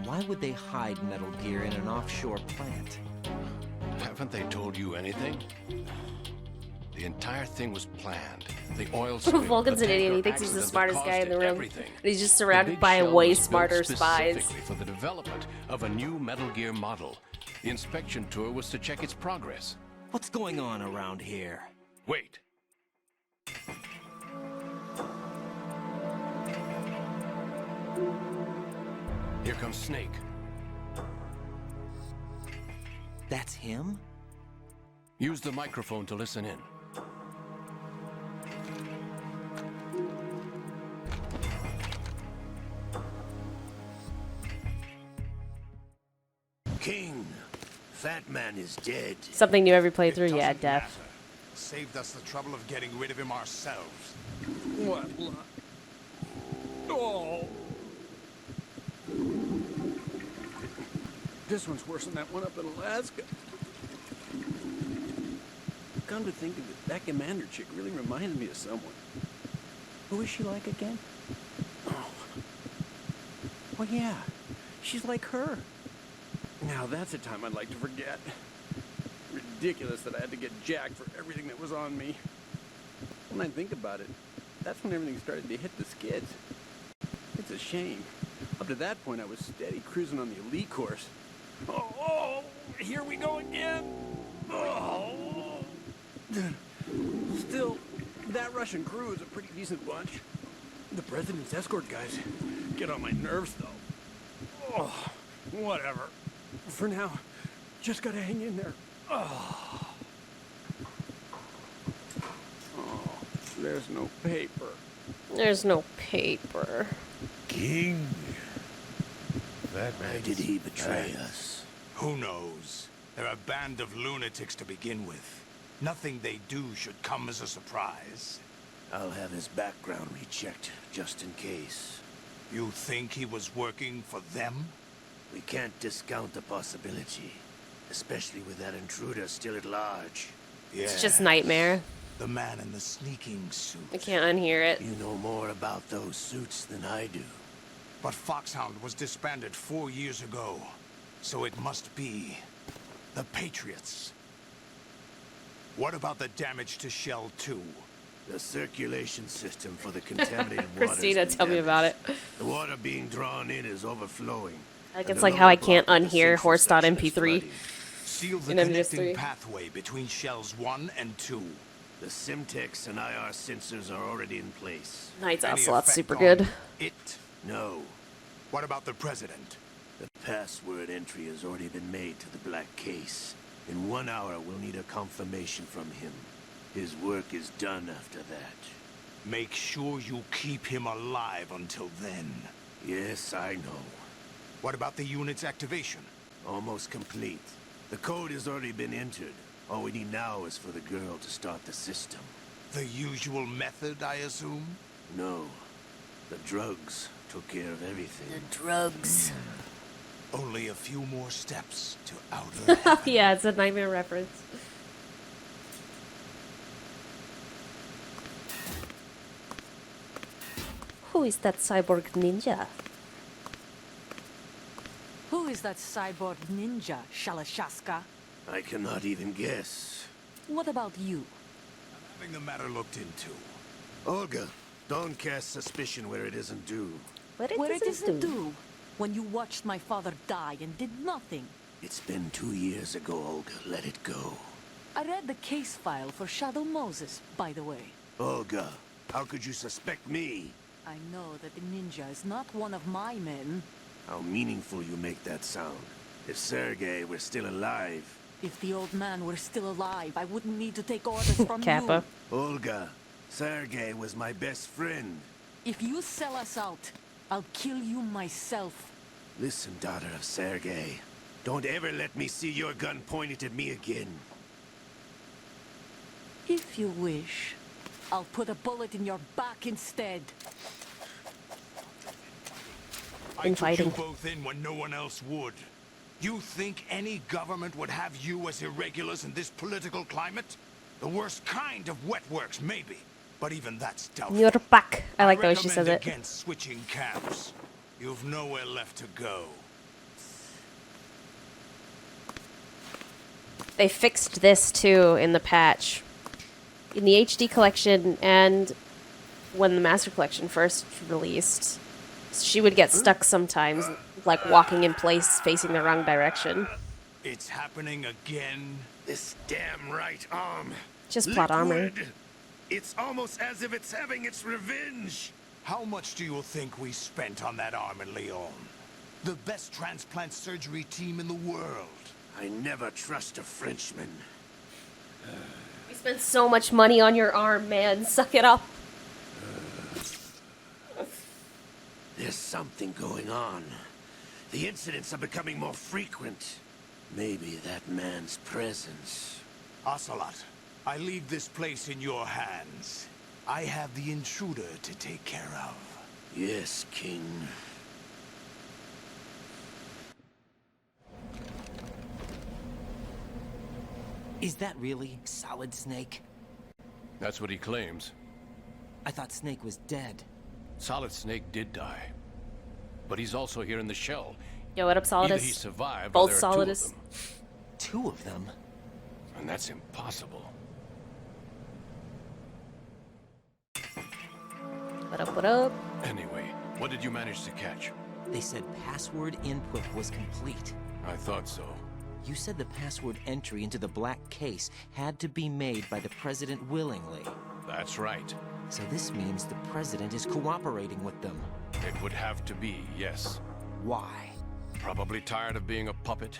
Why would they hide Metal Gear in an offshore plant? Haven't they told you anything? The entire thing was planned. The oil spill, Vulcan's the an idiot. He tanker thinks he's the accident smartest that guy in the caused room. everything. And he's just The surrounded big by shell way was built smarter spies. specifically for the development of a new Metal Gear model. The inspection tour was to check its progress. What's going on around here? Wait. Here comes Snake. That's him? Use the microphone to listen in. King, Fat Man is dead. Something new every playthrough? Yeah, Def. Saved us the trouble of getting rid of him ourselves. What? Oh. This one's worse than that one up in Alaska. come to think of it, that commander chick really reminds me of someone. Who is she like again? Oh yeah, she's like her. Now that's a time I'd like to forget. Ridiculous that I had to get jacked for everything that was on me. When I think about it, that's when everything started to hit the skids. It's a shame. Up to that point, I was steady cruising on the elite course. Oh, here we go again. Oh. Still, that Russian crew is a pretty decent bunch. The president's escort guys get on my nerves, though. Oh, whatever. For now, just gotta hang in there. Oh, there's no paper. There's no paper. King? That Why did he betray us? Who knows? They're a band of lunatics to begin with. Nothing they do should come as a surprise. I'll have his background rechecked, just in case. You think he was working for them? We can't discount the possibility. Especially with that intruder still at large. It's just Nightmare. The man in the sneaking suit. I can't unhear it. You know more about those suits than I do. But Foxhound was disbanded 4 years ago. So it must be the Patriots. What about the damage to Shell 2? The circulation system for the contaminated water. Christina, tell me about it. The water being drawn in is overflowing. Like it's like how I can't unhear horse.mp3 Seal the in connecting MGS3. pathway between Shells 1 and 2. The Simtex and IR sensors are already in place. Knight's Any Ocelot's effect super on good. It? No. What about the president? The password entry has already been made to the black case. In 1 hour, we'll need a confirmation from him. His work is done after that. Make sure you keep him alive until then. Yes, I know. What about the unit's activation? Almost complete. The code has already been entered. All we need now is for the girl to start the system. The usual method, I assume? No. The drugs took care of everything. The drugs. Only a few more steps to outer heaven. Yeah, it's a Nightmare reference. Who is that cyborg ninja? Who is that cyborg ninja, Shalashaska? I cannot even guess. What about you? I'm having the matter looked into. Olga, don't cast suspicion where it isn't due. Where it isn't due? When you watched my father die and did nothing. It's been 2 years ago, Olga. Let it go. I read the case file for Shadow Moses, by the way. Olga, how could you suspect me? I know that the ninja is not one of my men. How meaningful you make that sound. If Sergei were still alive... If the old man were still alive, I wouldn't need to take orders from Kappa. you. Olga, Sergei was my best friend. If you sell us out, I'll kill you myself. Listen, daughter of Sergei. Don't ever let me see your gun pointed at me again. If you wish, I'll put a bullet in your back instead. I took you both in when no one else would. You think any government would have you as irregulars in this political climate? The worst kind of wet works, maybe. But even that's doubtful. Your back. I like the way she says recommend it. against switching camps. You've nowhere left to go. They fixed this too in the patch. In the HD collection and when the Master Collection first released, she would get stuck sometimes, like walking in place facing the wrong direction. It's happening again. This damn right arm. Just plot armor. Liquid. It's almost as if it's having its revenge. How much do you think we spent on that arm in Lyon? The best transplant surgery team in the world. I never trust a Frenchman. We spent so much money on your arm, man. Suck it up. There's something going on. The incidents are becoming more frequent. Maybe that man's presence. Ocelot, I leave this place in your hands. I have the intruder to take care of. Yes, King. Is that really Solid Snake? That's what he claims. I thought Snake was dead. Solid Snake did die. But he's also here in the shell. Yo, what up, Solidus? Either he survived, Both or there are Solidus. Two of them? And that's impossible. What up, what up? Anyway, what did you manage to catch? They said password input was complete. I thought so. You said the password entry into the black case had to be made by the president willingly. That's right. So this means the president is cooperating with them. It would have to be, yes. Why? Probably tired of being a puppet,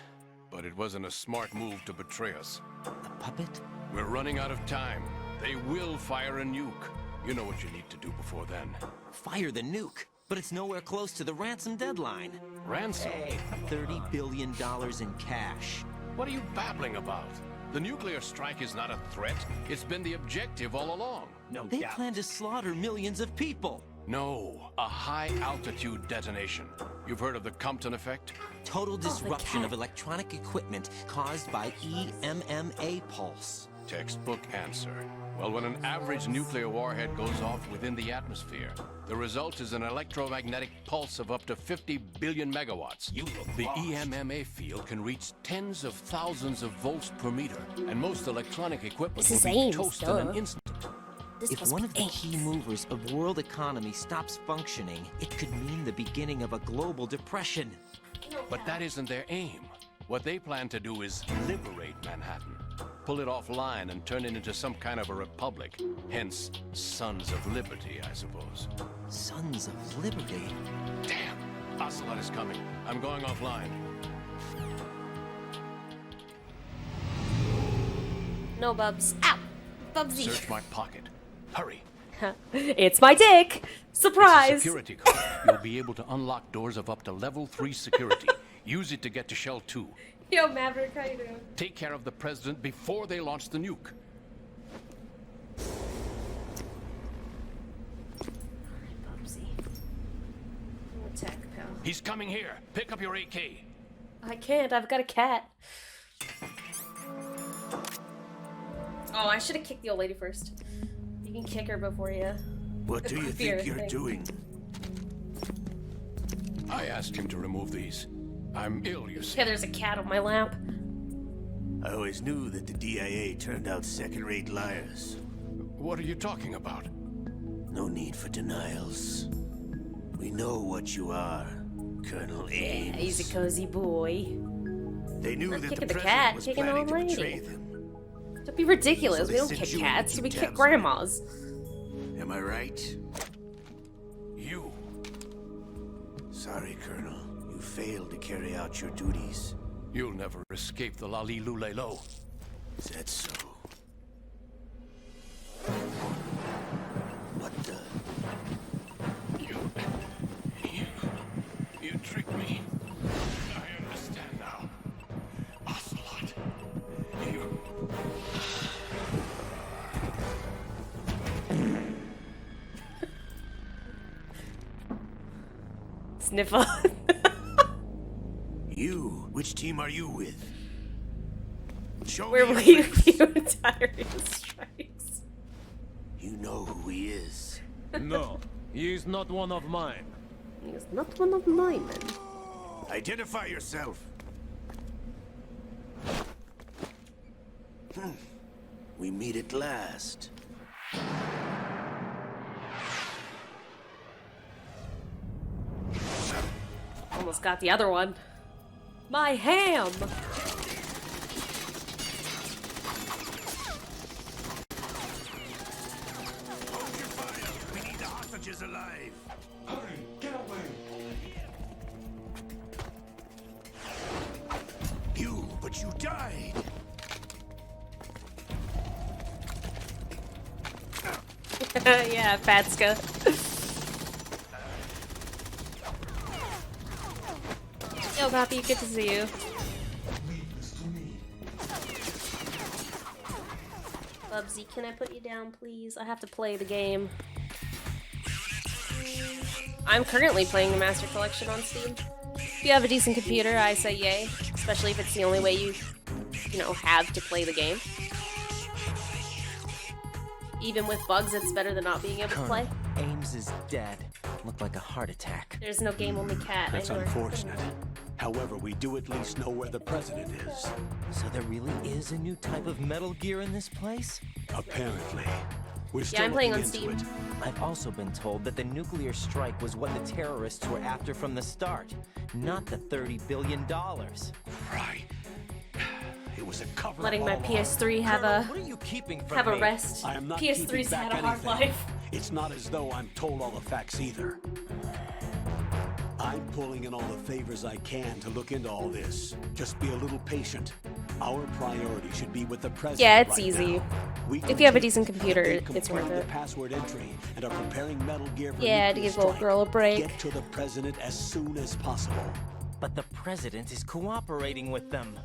but it wasn't a smart move to betray us. A puppet? We're running out of time. They will fire a nuke. You know what you need to do before then. Fire the nuke? But it's nowhere close to the ransom deadline. Ransom? Hey, $30 billion in cash. What are you babbling about? The nuclear strike is not a threat. It's been the objective all along. They plan to slaughter millions of people. No, a high-altitude detonation. You've heard of the Compton effect? Total disruption of electronic equipment caused by EMMA pulse. Textbook answer. Well, when an average nuclear warhead goes off within the atmosphere, the result is an electromagnetic pulse of up to 50 billion megawatts. The EMMA field can reach tens of thousands of volts per meter, and most electronic equipment will be toast in an instant. If one of the key movers of world economy stops functioning, it could mean the beginning of a global depression. But that isn't their aim. What they plan to do is liberate Manhattan. Pull it offline and turn it into some kind of a republic. Hence, Sons of Liberty, I suppose. Sons of Liberty? Damn! Ocelot is coming. I'm going offline. No, Bubs. Ow! Bubsy. Search my pocket. Hurry. It's my dick! Surprise! It's a security code. You'll be able to unlock doors of up to level 3 security. Use it to get to Shell 2. Yo, Maverick, how you doing? Take care of the president before they launch the nuke. Bubsy. Attack, pal. He's coming here. Pick up your AK. I can't. I've got a cat. Oh, I should have kicked the old lady first. You can kick her before you. What do you think you're doing? I asked him to remove these. I'm ill, you see. Yeah, there's a cat on my lap. I always knew that the DIA turned out second-rate liars. What are you talking about? No need for denials. We know what you are, Colonel Ames. Yeah, he's a cozy boy. They knew Not that kicking the the president cat, was kicking planning the to old betray lady. them. Don't be ridiculous. So we they don't sent kick you to cats, keep we kick tabs on grandmas. Am I right? You. Sorry, Colonel. You failed to carry out your duties. You'll never escape the Lali Lulelo. Is that so? What the? You tricked me. I understand now. Ocelot. You... Sniffer. You? Which team are you with? Show We're me waiting for you to tire your strikes. You know who he is. No, he is not one of mine. He is not one of mine, man. Identify yourself. We meet at last. Almost got the other one. My ham! We need the hostages alive. Hurry, get away. But you died. Yeah, Fatska. Yo, Pappy, good to see you. Bubsy, can I put you down, please? I have to play the game. I'm currently playing the Master Collection on Steam. If you have a decent computer, I say yay. Especially if it's the only way you you know, have to play the game. Even with bugs, it's better than not being able to play. Ames is dead. Looked like a heart attack. There's no game, only cat. That's unfortunate. However, we do at least know where the president is. So there really is a new type of Metal Gear in this place? Apparently. We're still Yeah, I'm playing on looking Steam. into it. I've also been told that the nuclear strike was what the terrorists were after from the start, not the $30 billion. Right. It was a cover. Letting my PS3 have Colonel, what are you keeping from a me? rest. I am not PS3's keeping had back a hard anything. life. It's not as though I'm told all the facts either. I'm pulling in all the favors I can to look into all this. Just be a little patient. Our priority should be with the president. Yeah, it's right easy. now. We If you have a can decent computer, they it's completed worth the it. password entry and are preparing Metal Gear for Yeah, to nuclear give little strike. girl a break. Get to the president as soon as possible. But the president is cooperating with them.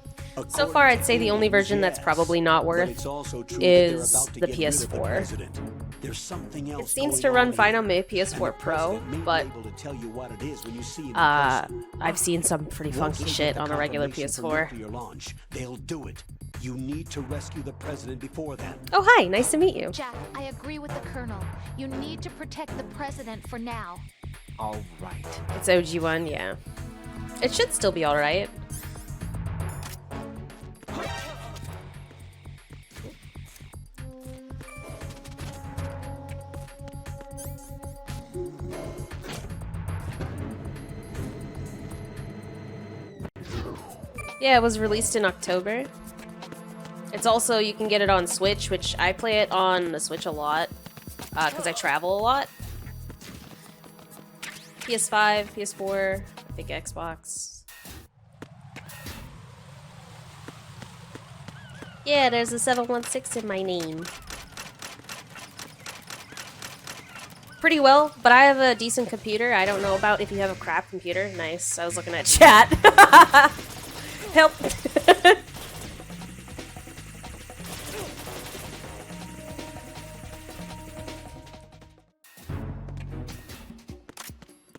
So far, I'd say the only version that's probably not worth is the PS4. There's something else It seems going to run on fine here, on my PS4 and the Pro, president may be but able to tell you what it is when you see him in person. I've seen some pretty Once funky they shit get the on a regular confirmation for PS4. nuclear launch, they'll do it. You need to rescue the president before then. Oh, hi, nice to meet you. Jack, I agree with the Colonel. You need to protect the president for now. All right. It's OG1, yeah. It should still be alright. Yeah, it was released in October. It's also, you can get it on Switch, which I play it on the Switch a lot, because I travel a lot. PS5, PS4, I think Xbox. Yeah, there's a 716 in my name. Pretty well, but I have a decent computer. I don't know about if you have a crap computer. Nice. I was looking at chat. Help.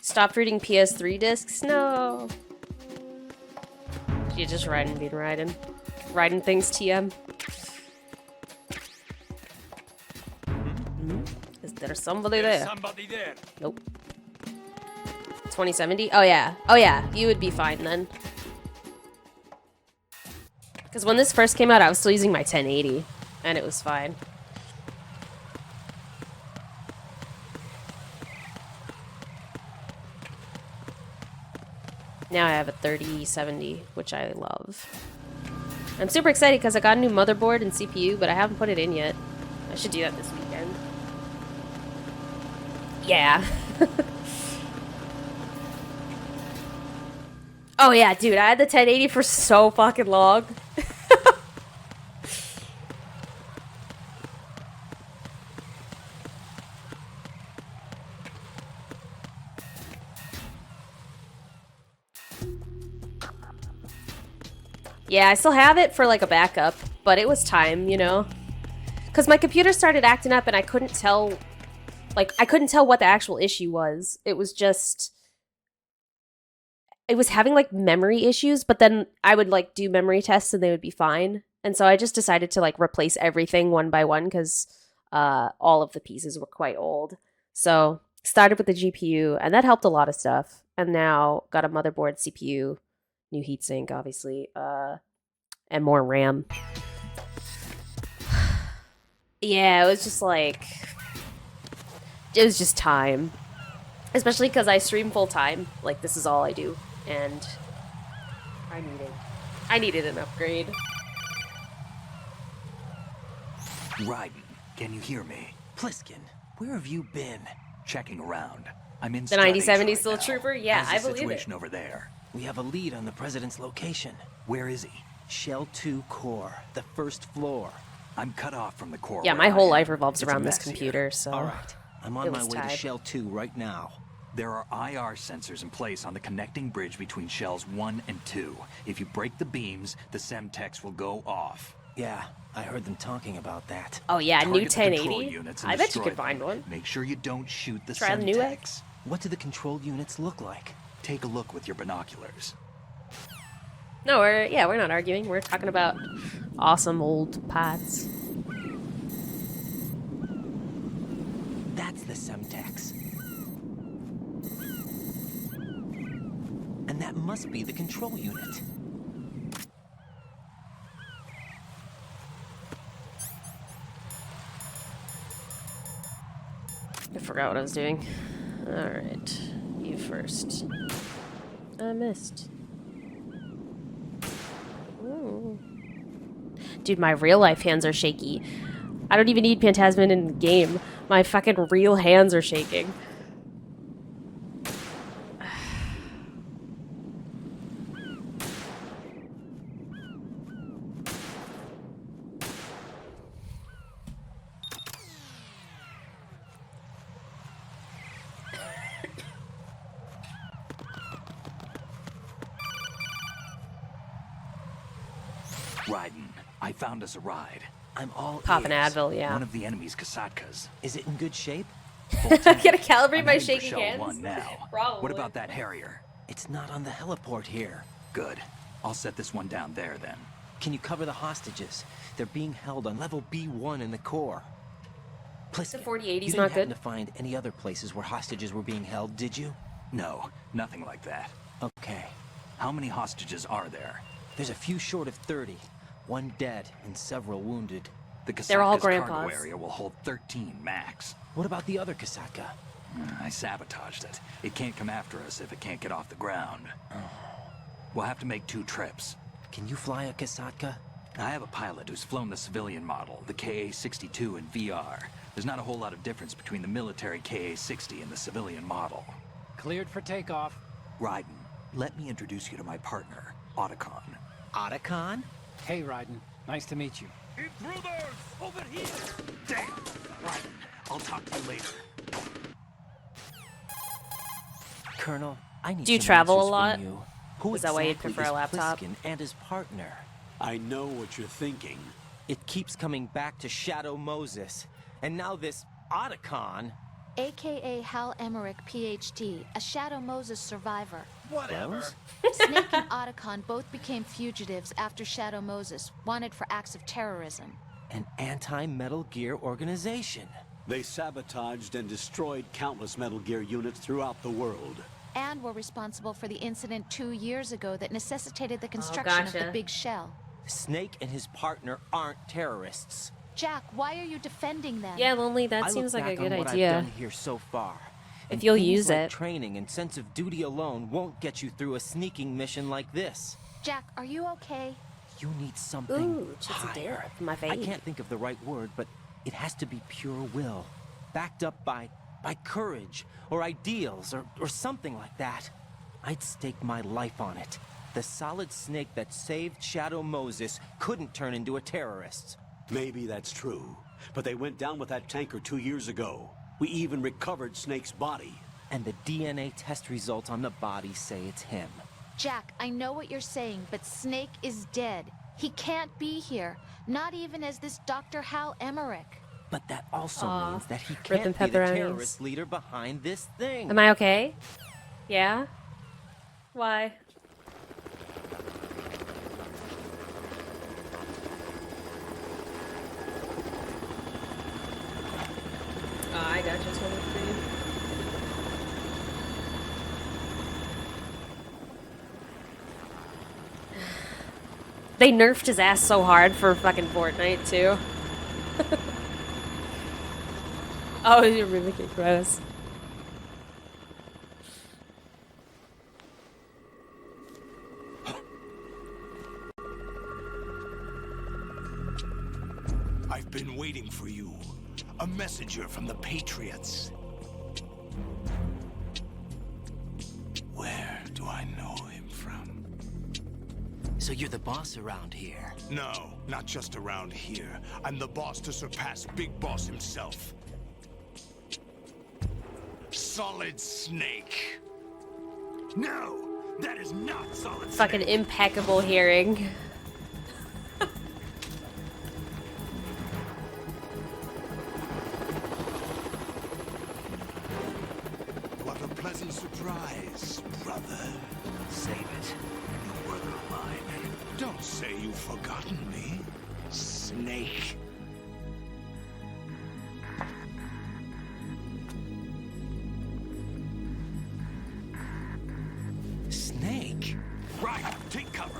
Stopped reading PS3 discs? No. You just being riding. Riding things, TM. Is there somebody there? Somebody there. Nope. 2070? Oh yeah. Oh yeah, you would be fine then. Because when this first came out, I was still using my 1080, and it was fine. Now I have a 3070, which I love. I'm super excited because I got a new motherboard and CPU, but I haven't put it in yet. I should do that this weekend. Yeah. Oh yeah, dude, I had the 1080 for so fucking long. Yeah, I still have it for like a backup, but it was time, you know? Because my computer started acting up and I couldn't tell, like, I couldn't tell what the actual issue was. It was just, it was having like memory issues, but then I would like do memory tests and they would be fine. And so I just decided to like replace everything one by one because all of the pieces were quite old. So started with the GPU and that helped a lot of stuff. And now got a motherboard, CPU, new heatsink, obviously, and more RAM. Yeah, it was just like, it was just time. Especially because I stream full time. Like, this is all I do. And I needed an upgrade. Raiden, can you hear me? Pliskin, where have you been? Checking around. I'm in The 9070 right still a now. trooper? Yeah, How's the I believe it. situation over there? We have a lead on the president's location. Where is he? Shell 2 core, the first floor. I'm cut off from the core. Yeah, where my I whole am. life revolves It's a around this mess here. computer, so. All right, I'm on it my was way to tied. Shell 2 right now. There are IR sensors in place on the connecting bridge between shells 1 and 2. If you break the beams, the Semtex will go off. Yeah, I heard them talking about that. Oh yeah, new Target the control 1080? units and I bet you destroy could them. find one. Make sure you don't shoot the Try the new Semtex. What do the control units look like? Take a look with your binoculars. No, we're not arguing. We're talking about awesome old pots. That's the Semtex. And that must be the control unit. I forgot what I was doing. Alright. You first. I missed. Ooh. Dude, my real life hands are shaky. I don't even need Phantasmin in the game. My fucking real hands are shaking. Raiden, I found us a ride. I'm all Pop an Advil, yeah. One of the enemy's Kasatkas. Is it in good shape? I gotta calibrate I'm my heading for shaking Shell hands. 1 now. Probably. What about that Harrier? It's not on the heliport here. Good. I'll set this one down there then. Can you cover the hostages? They're being held on level B1 in the core. Plus, The 4080's you not didn't happen good. to find any other places where hostages were being held, did you? No, nothing like that. Okay. How many hostages are there? There's a few short of 30. One dead and several wounded. The They're all Kasatka's cargo grandpas. area will hold 13 max. What about the other Kasatka? I sabotaged it. It can't come after us if it can't get off the ground. We'll have to make 2 trips. Can you fly a Kasatka? I have a pilot who's flown the civilian model, the KA-62 in VR. There's not a whole lot of difference between the military KA-60 and the civilian model. Cleared for takeoff. Raiden, let me introduce you to my partner, Otacon. Otacon? Hey, Raiden. Nice to meet you. Intruders! Over here! Damn! Raiden, I'll talk to you later. Colonel, I need Do you some travel a answers lot? from you. Who Is that why you'd exactly prefer a is laptop? Pliskin and his partner? I know what you're thinking. It keeps coming back to Shadow Moses. And now this Otacon. AKA Hal Emmerich, PhD, a Shadow Moses survivor. Whatever. Snake and Otacon both became fugitives after Shadow Moses, wanted for acts of terrorism. An anti-Metal Gear organization. They sabotaged and destroyed countless Metal Gear units throughout the world. And were responsible for the incident 2 years ago that necessitated the construction of gotcha. the Big Shell. Snake and his partner aren't terrorists. Jack, why are you defending them? Yeah, Lonely, that I seems look like a back on good what idea. I've done here so far. If And you'll things use like it. Training and sense of duty alone won't get you through a sneaking mission like this. Jack, are you okay? You need something Ooh, chips and higher. dip, my I fave. can't think of the right word, but it has to be pure will, backed up by courage or ideals or something like that. I'd stake my life on it. The solid snake that saved Shadow Moses couldn't turn into a terrorist. Maybe that's true, but they went down with that tanker 2 years ago. We even recovered Snake's body. And the DNA test results on the body say it's him. Jack, I know what you're saying, but Snake is dead. He can't be here, not even as this Dr. Hal Emmerich. But that also Aw, means that he rip can't and be the pepperonis. terrorist leader behind this thing. Am I okay? Yeah? Why? Oh, I got you. They nerfed his ass so hard for fucking Fortnite, too. Oh, you're really gross. I've been waiting for you. A messenger from the Patriots. Where do I know him from? So you're the boss around here? No, not just around here. I'm the boss to surpass Big Boss himself. Solid Snake. No, that is not Solid Fucking Snake. impeccable hearing. What a pleasant surprise, brother. Save it. You're no brother of mine. Don't say you've forgotten me. Snake. Snake? Right, take cover.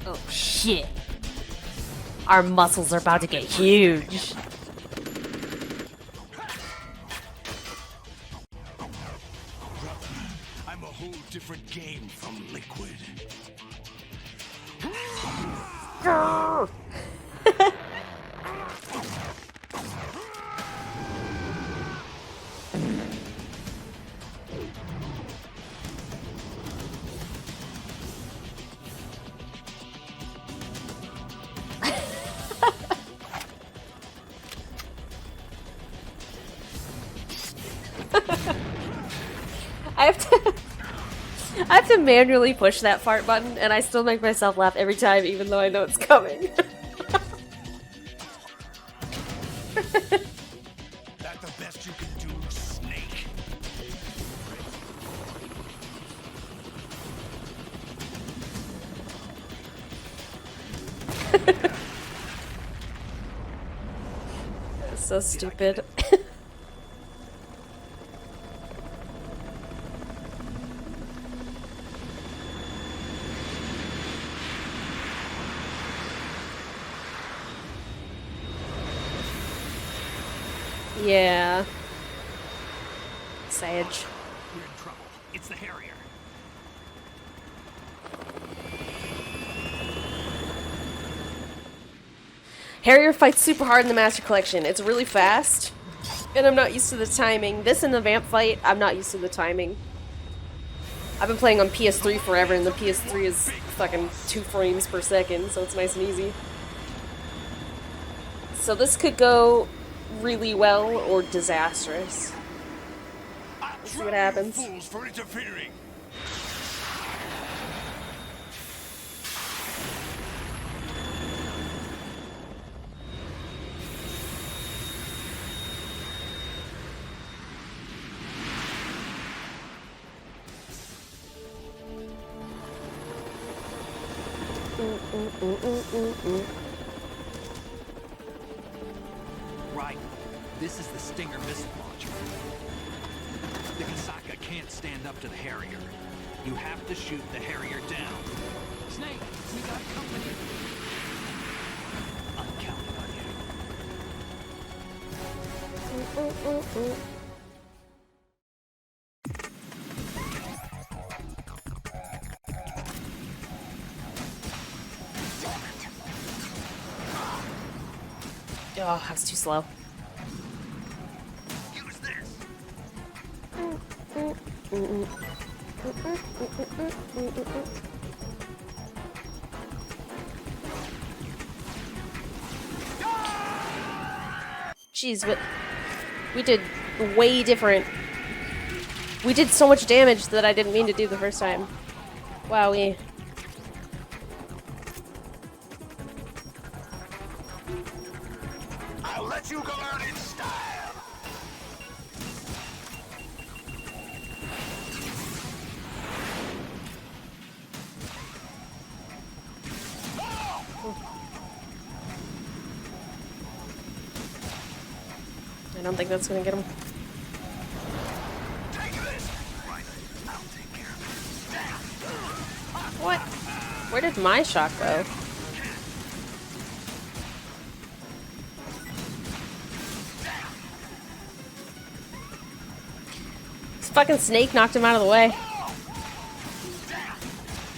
Oh shit. Our muscles are about to get huge. I'm a whole different game from Liquid. I have to manually push that fart button, and I still make myself laugh every time, even though I know it's coming. That's the best you can do, Snake. It's so stupid. Yeah. Sage. We're in trouble. It's the Harrier. Harrier fights super hard in the Master Collection. It's really fast, and I'm not used to the timing. This and the Vamp fight, I'm not used to the timing. I've been playing on PS3 forever, and the PS3 is fucking 2 frames per second, so it's nice and easy. So this could go really well or disastrous. Let's see what happens. Fools for interfering. Right. This is the Stinger missile launcher. The Kasaka can't stand up to the Harrier. You have to shoot the Harrier down. Snake, we got company. I'm counting on you. Oh, I was too slow. Use this. Jeez, but we did way different. We did so much damage that I didn't mean to do the first time. Wowee. I'll let you go out in style. I don't think that's gonna get him. What? Where did my shot go? This fucking snake knocked him out of the way.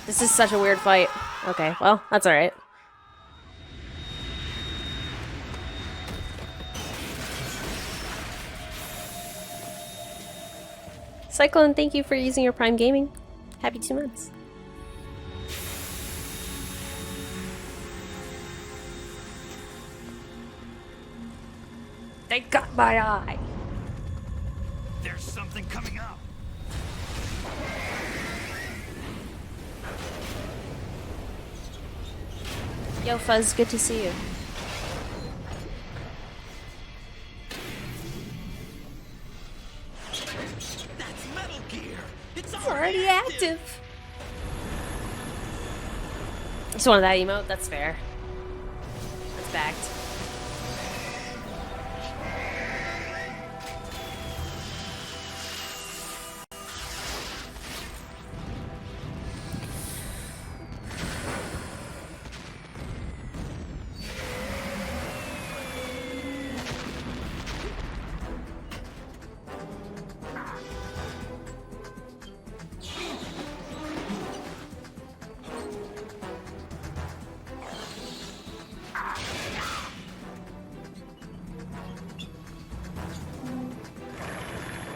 This is such a weird fight. Okay, well, that's alright. Cyclone, thank you for using your Prime Gaming. Happy 2 months. They got my eye. There's something coming up. Yo, Fuzz, good to see you. It's already active. Just wanted that emote. That's fair. That's backed.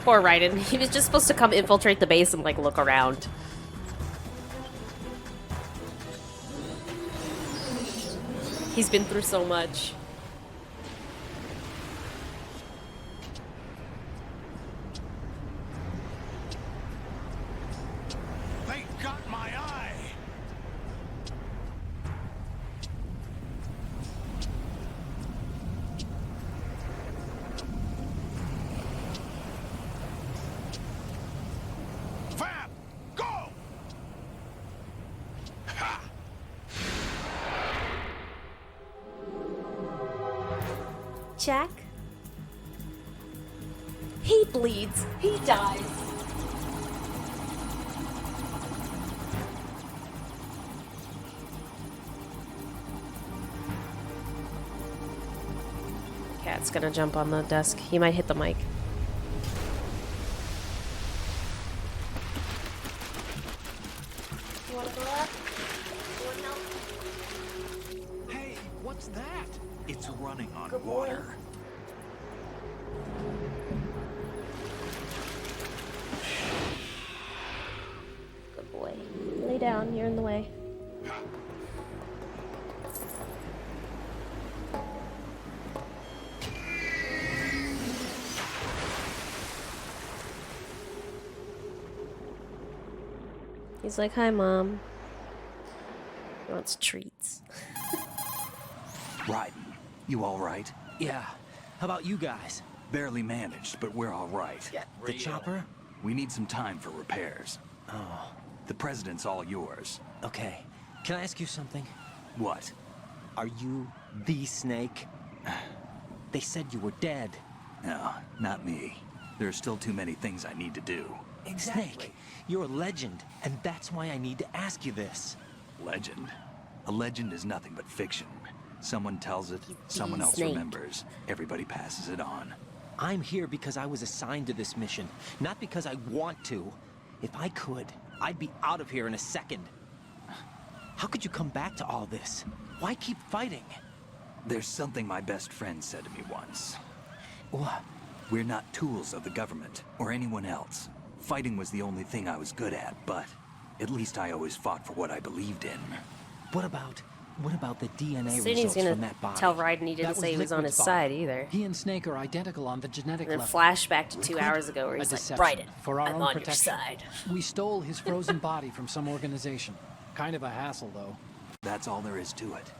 Poor Raiden. He was just supposed to come infiltrate the base and, like, look around. He's been through so much. They got my eye! Fab! Go! Ha! Jack? He bleeds. He dies. Cat's gonna jump on the desk. He might hit the mic. You wanna go up? You want help? Hey, what's that? It's running on water. Good boy. Lay down. You're in the way. He's like, hi, Mom. He wants treats. Raiden, you all right? Yeah. How about you guys? Barely managed, but we're all right. Yeah, the chopper? We need some time for repairs. Oh. The president's all yours. Okay. Can I ask you something? What? Are you the Snake? They said you were dead. No, not me. There are still too many things I need to do. Exactly. Snake, you're a legend, and that's why I need to ask you this. Legend? A legend is nothing but fiction. Someone tells it, someone else Snake. remembers. Everybody passes it on. I'm here because I was assigned to this mission, not because I want to. If I could, I'd be out of here in a second. How could you come back to all this? Why keep fighting? There's something my best friend said to me once. What? We're not tools of the government or anyone else. Fighting was the only thing I was good at, but at least I always fought for what I believed in. What about the DNA Soon he's results gonna from that body? tell Raiden he didn't That say he was on Liquid's his body. side either. He and Snake are identical on the genetic And then level. flashback to 2 Liquid? hours ago where A he's like, deception. Raiden, For our I'm own on protection. your side. We stole his frozen body from some organization. Kind of a hassle, though. That's all there is to it.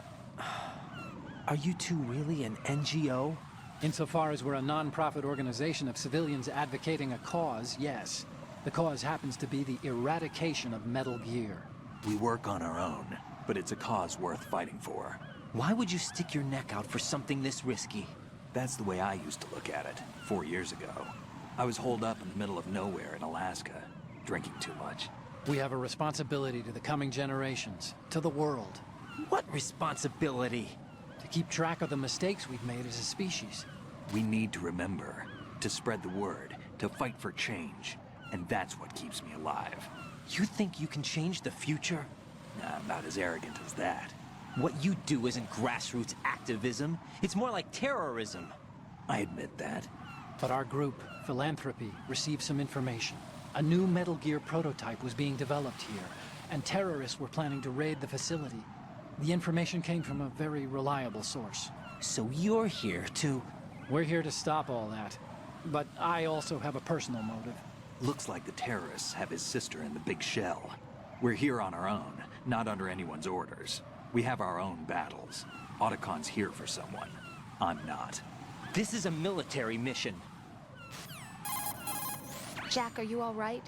Are you two really an NGO? Insofar as we're a non-profit organization of civilians advocating a cause, yes. The cause happens to be the eradication of Metal Gear. We work on our own, but it's a cause worth fighting for. Why would you stick your neck out for something this risky? That's the way I used to look at it, 4 years ago. I was holed up in the middle of nowhere in Alaska, drinking too much. We have a responsibility to the coming generations, to the world. What responsibility? To keep track of the mistakes we've made as a species. We need to remember, to spread the word, to fight for change. And that's what keeps me alive. You think you can change the future? Nah, I'm not as arrogant as that. What you do isn't grassroots activism. It's more like terrorism. I admit that. But our group, Philanthropy, received some information. A new Metal Gear prototype was being developed here, and terrorists were planning to raid the facility. The information came from a very reliable source. So you're here to... We're here to stop all that. But I also have a personal motive. Looks like the terrorists have his sister in the big shell. We're here on our own, not under anyone's orders. We have our own battles. Otacon's here for someone. I'm not. This is a military mission. Jack, are you all right?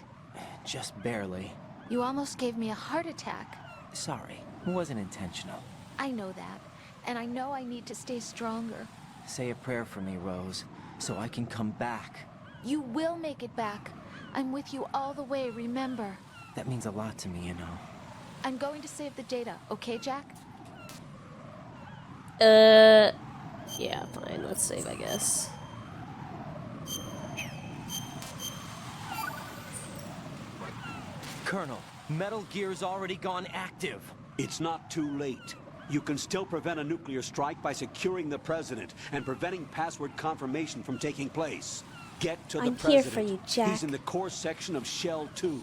Just barely. You almost gave me a heart attack. Sorry, it wasn't intentional. I know that, and I know I need to stay stronger. Say a prayer for me, Rose, so I can come back. You will make it back. I'm with you all the way, remember? That means a lot to me, you know. I'm going to save the data, okay, Jack? Yeah, fine. Let's save, I guess. Colonel, Metal Gear's already gone active. It's not too late. You can still prevent a nuclear strike by securing the president and preventing password confirmation from taking place. Get to the I'm president. here for you, Jack. He's in the core section of Shell 2.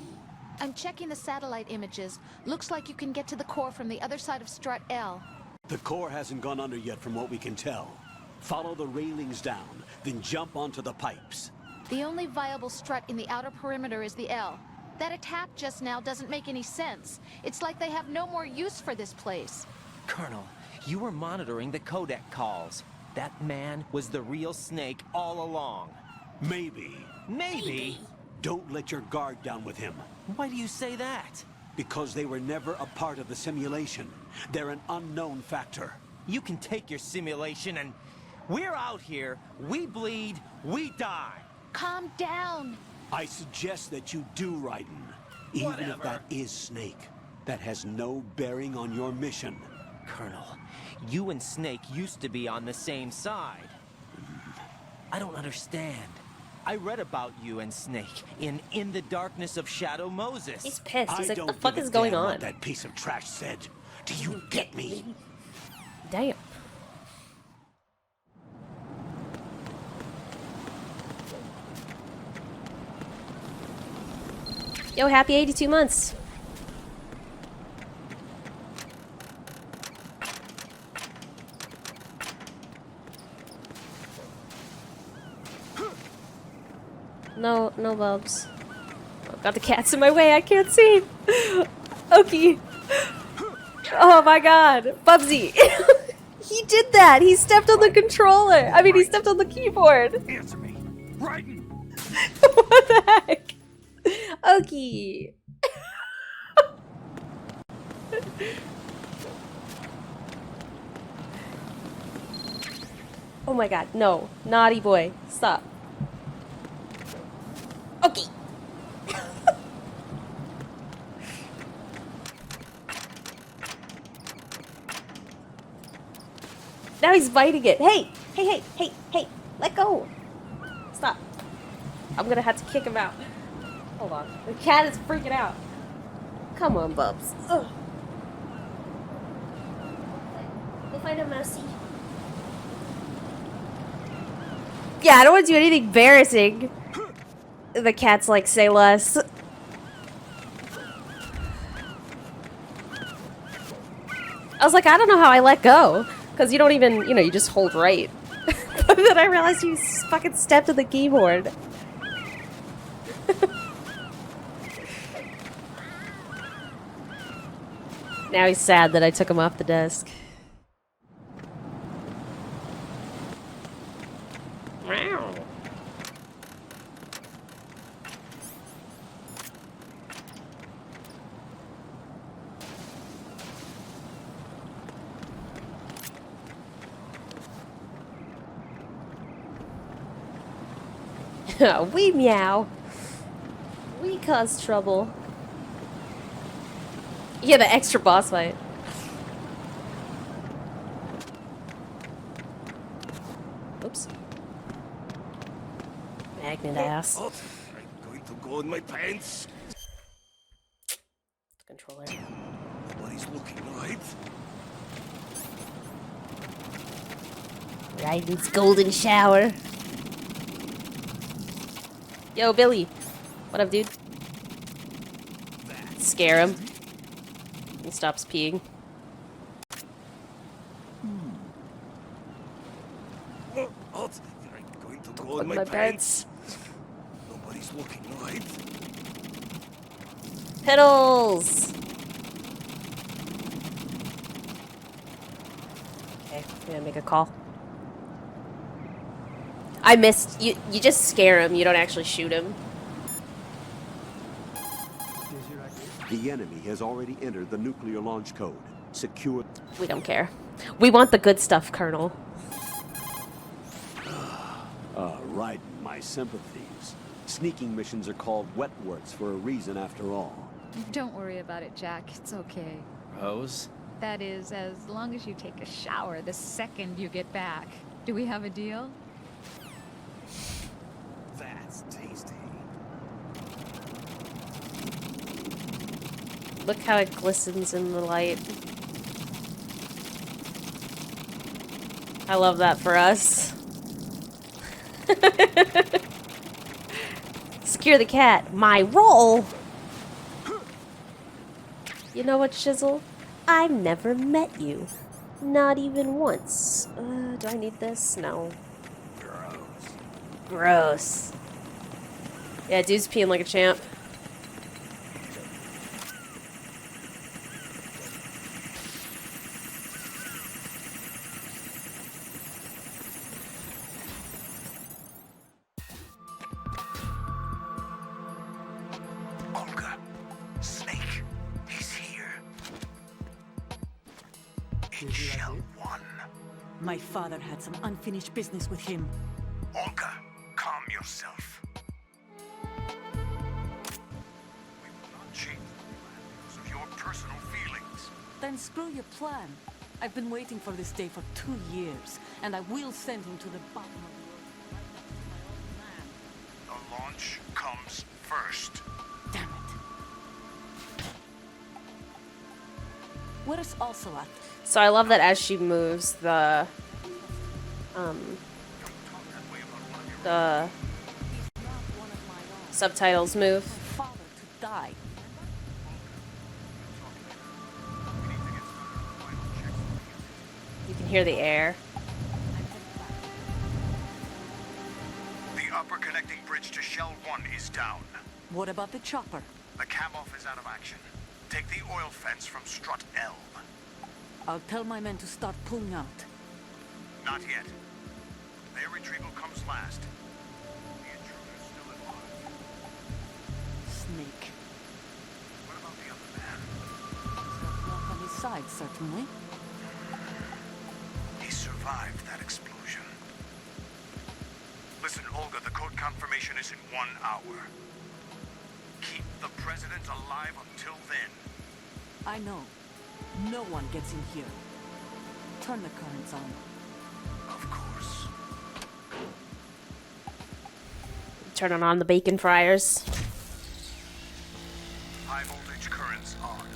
I'm checking the satellite images. Looks like you can get to the core from the other side of Strut L. The core hasn't gone under yet from what we can tell. Follow the railings down, then jump onto the pipes. The only viable strut in the outer perimeter is the L. That attack just now doesn't make any sense. It's like they have no more use for this place. Colonel, you were monitoring the codec calls. That man was the real Snake all along. Maybe. Maybe? Don't let your guard down with him. Why do you say that? Because they were never a part of the simulation. They're an unknown factor. You can take your simulation and... We're out here, we bleed, we die. Calm down. I suggest that you do, Raiden. Even if that is Snake. That has no bearing on your mission. Colonel, you and Snake used to be on the same side. I don't understand. I read about you and Snake in the Darkness of Shadow Moses. He's pissed. He's I like, what the don't fuck give a is going damn on? what that piece of trash said. Do you get me? Damn. Yo, happy 82 months. No, no bulbs. Oh, got the cats in my way. I can't see. Okay. Oh my god. Bubsy. He did that. He stepped on the controller. I mean, he stepped on the keyboard. Answer me. Raiden. What the heck? Okay. Oh my god, no. Naughty boy. Stop. Okay. Now he's biting it. Hey! Hey, hey, hey, hey! Let go! Stop. I'm gonna have to kick him out. Hold on. The cat is freaking out. Come on, Bubs. Ugh. Go find a mousey. Yeah, I don't want to do anything embarrassing. The cat's like, say less. I was like, I don't know how I let go. Because you don't even, you know, you just hold right. But then I realized you fucking stepped on the keyboard. Now he's sad that I took him off the desk. Meow. We meow. We cause trouble. Yeah, the extra boss fight. Oops. Magnet ass. I'm going to go in my pants. Controller. Nobody's looking, right? Raiden's golden shower. Yo, Billy. What up, dude? Scare him. He stops peeing. I'm going to go On in my my pants. Nobody's looking, right? Pedals! Okay, I'm gonna make a call. I missed. You just scare him. You don't actually shoot him. The enemy has already entered the nuclear launch code. Secure. We don't care. We want the good stuff, Colonel. Right, my sympathies. Sneaking missions are called wet works for a reason after all. Don't worry about it, Jack. It's okay. Rose? That is, as long as you take a shower the second you get back. Do we have a deal? That's tasty. Look how it glistens in the light. I love that for us. Secure the cat. My role. You know what, Shizzle? I've never met you. Not even once. Do I need this? No. Gross. Yeah, dude's peeing like a champ. Olga, Snake, he's here. In Shell 1. My father had some unfinished business with him. Olga, calm yourself. We will not change the plans of your personal feelings. Then screw your plan. I've been waiting for this day for 2 years, and I will send him to the bottom of the earth. The launch comes first. Damn it. Where's Ocelot? So I love that as she moves, the subtitles move. Father to die. You can hear the air. The upper connecting bridge to Shell 1 is down. What about the chopper? The cam-off is out of action. Take the oil fence from strut L. I'll tell my men to start pulling out. Not yet. Their retrieval comes last. The intruder's still at large. Snake. What about the other man? He's got luck on his side, certainly. He survived that explosion. Listen, Olga, the code confirmation is in 1 hour. Keep the president alive until then. I know. No one gets in here. Turn the currents on. Of course. Turning on the bacon fryers. High voltage currents on.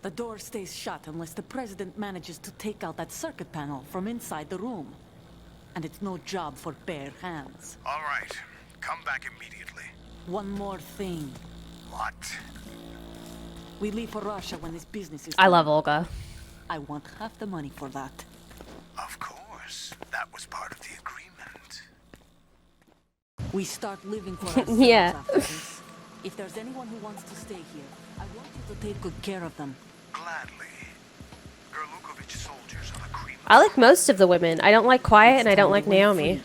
The door stays shut unless the president manages to take out that circuit panel from inside the room. And it's no job for bare hands. All right. Come back immediately. One more thing. What? We leave for Russia when this business is I done. love Olga. I want half the money for that. Of course. That was part of the agreement. We start living for ourselves Yeah. after this. If there's anyone who wants to stay here, I want you to take good care of them. Gladly. Gerlukovich soldiers are the cream. I like most of the women. I don't like Quiet and I don't like Naomi.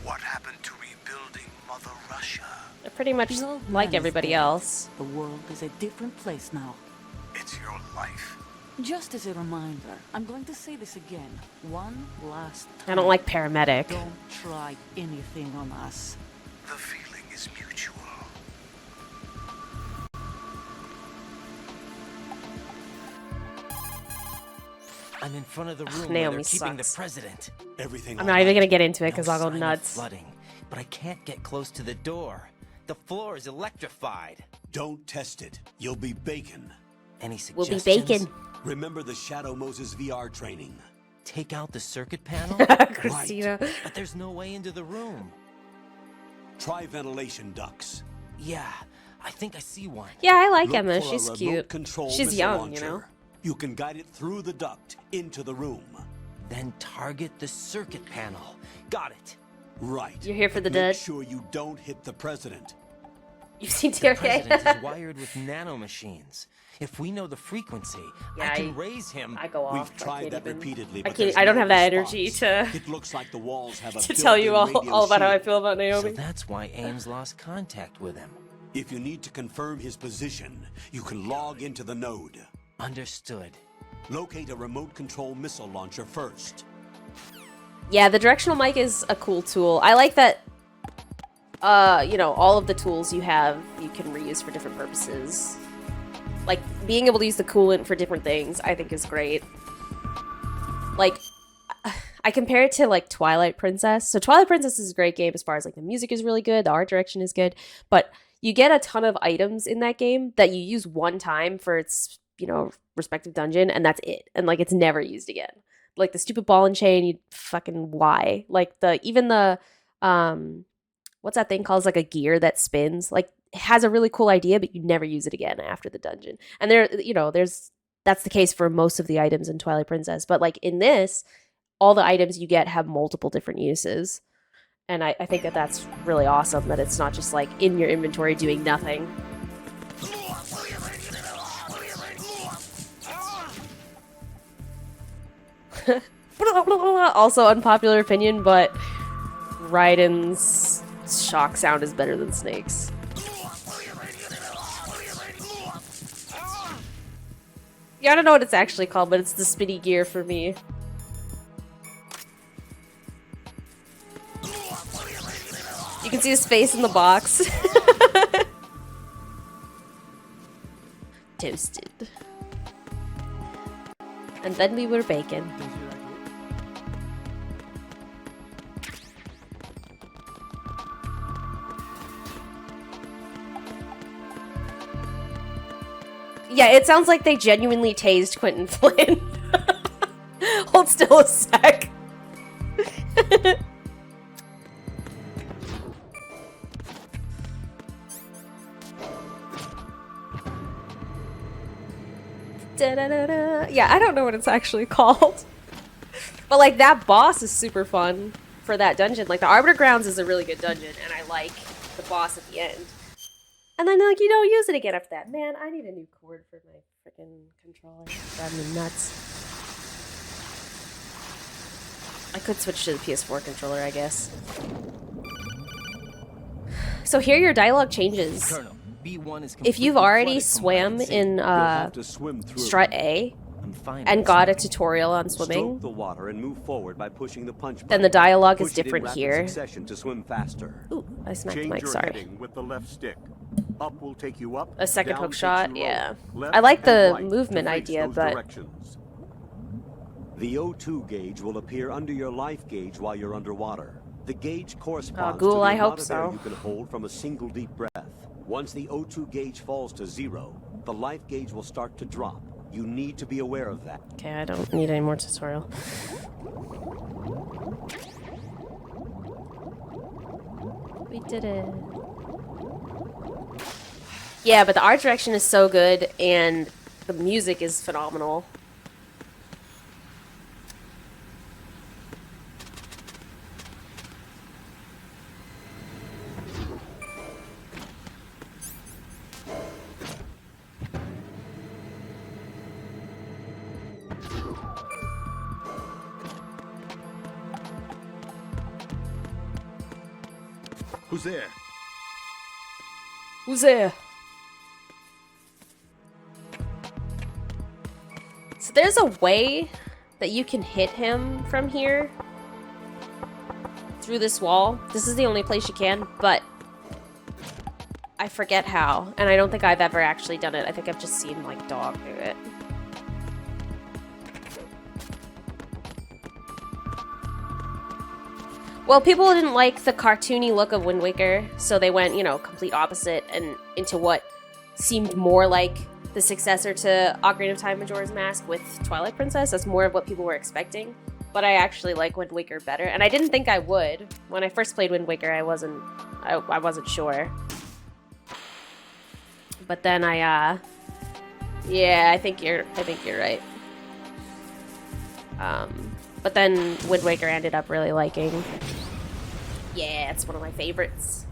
What happened to rebuilding Mother Russia? I pretty much The old like man is everybody dead. else. The world is a different place now. It's your life. Just as a reminder, I'm going to say this again. One last time. I don't like Paramedic. Don't try anything on us. The feeling is mutual. I'm in front of the room where Naomi they're keeping the sucks. president. Everything I'm not even gonna get into it because No I'll go sign of nuts. flooding, but I can't get close to the door. The floor is electrified. Don't test it. You'll be bacon. Any We'll be suggestions? bacon. Remember the Shadow Moses VR training. Take out the circuit panel? Christina. But there's no way into the room. Try ventilation ducts. Yeah, I think I see one. Yeah, I like Look Emma. for a She's remote cute. control She's missile young, you launcher. know. You can guide it through the duct into the room. Then target the circuit panel. Got it. Right. You're here for the Make dud. sure you don't hit the president. You've seen The TRK? president is wired with nanomachines. If we know the frequency, Yeah, I can raise him. I go off. We've tried that repeatedly. I but can't. there's I don't no have that response. energy to It looks like the walls have a to tell you built-in radio all about how I shield. feel about So Naomi. that's why Ames lost contact with him. If you need to confirm his position, you can log into the node. Understood. Locate a remote control missile launcher first. Yeah, the directional mic is a cool tool. I like that, you know, all of the tools you have, you can reuse for different purposes. Like, being able to use the coolant for different things, I think is great. Like, I compare it to, like, Twilight Princess. So Twilight Princess is a great game as far as, like, the music is really good, the art direction is good, but you get a ton of items in that game that you use one time for its, you know, respective dungeon, and that's it. And, like, it's never used again. Like, the stupid ball and chain, you fucking why? Like, even the, what's that thing called? It's like a gear that spins. Like, it has a really cool idea, but you never use it again after the dungeon. And there, you know, that's the case for most of the items in Twilight Princess. But, like, in this, all the items you get have multiple different uses. And I think that that's really awesome, that it's not just, like, in your inventory doing nothing. Also unpopular opinion, but Raiden's shock sound is better than Snake's. Yeah, I don't know what it's actually called, but it's the spinny gear for me. You can see his face in the box. Toasted. And then we were bacon. Yeah, it sounds like they genuinely tased Quentin Flynn. Hold still a sec. Da-da-da-da. Yeah, I don't know what it's actually called. But, like, that boss is super fun for that dungeon. Like, the Arbiter Grounds is a really good dungeon, and I like the boss at the end. And then, like, you don't use it again after that. Man, I need a new cord for my freaking controller. It's driving me nuts. I could switch to the PS4 controller, I guess. So here your dialogue changes. Colonel, B1 is If you've already swam in Strut A and got a tutorial on swimming, the water and move forward by pushing the punch then the dialogue is different here. To swim faster. Ooh, I smacked the Change mic, your sorry. heading with the left stick. Up will take you up. A second down hook takes shot, you yeah. lower. Left I like the and right movement to face idea, those but directions. The O2 gauge will appear under your life gauge while you're underwater. The gauge corresponds Ghoul, to the I amount hope of so. air you can hold from a single deep breath. Once the O2 gauge falls to 0, the life gauge will start to drop. You need to be aware of that. okay, I don't need any more tutorial. We did it. Yeah, but the art direction is so good, and the music is phenomenal. Who's there? Who's there? So there's a way that you can hit him from here through this wall. This is the only place you can, but I forget how, and I don't think I've ever actually done it. I think I've just seen, like, Dog do it. Well, people didn't like the cartoony look of Wind Waker, so they went, you know, complete opposite and into what seemed more like the successor to Ocarina of Time Majora's Mask with Twilight Princess. That's more of what people were expecting. But I actually like Wind Waker better, and I didn't think I would. When I first played Wind Waker, I wasn't sure. But then yeah, I think you're right. But then Wind Waker ended up really liking. Yeah, it's one of my favorites.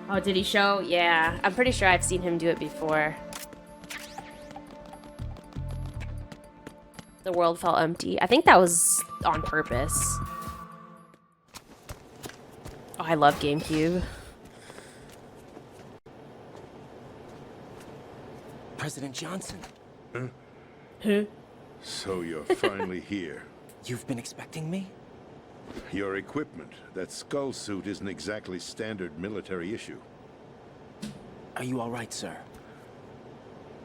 Oh, did he show? Yeah, I'm pretty sure I've seen him do it before. The world felt empty. I think that was on purpose. The world felt empty. I think that was on purpose. Oh, I love GameCube. President Johnson. Huh? So you're finally here. You've been expecting me? Your equipment, that skull suit isn't exactly standard military issue. Are you all right, sir?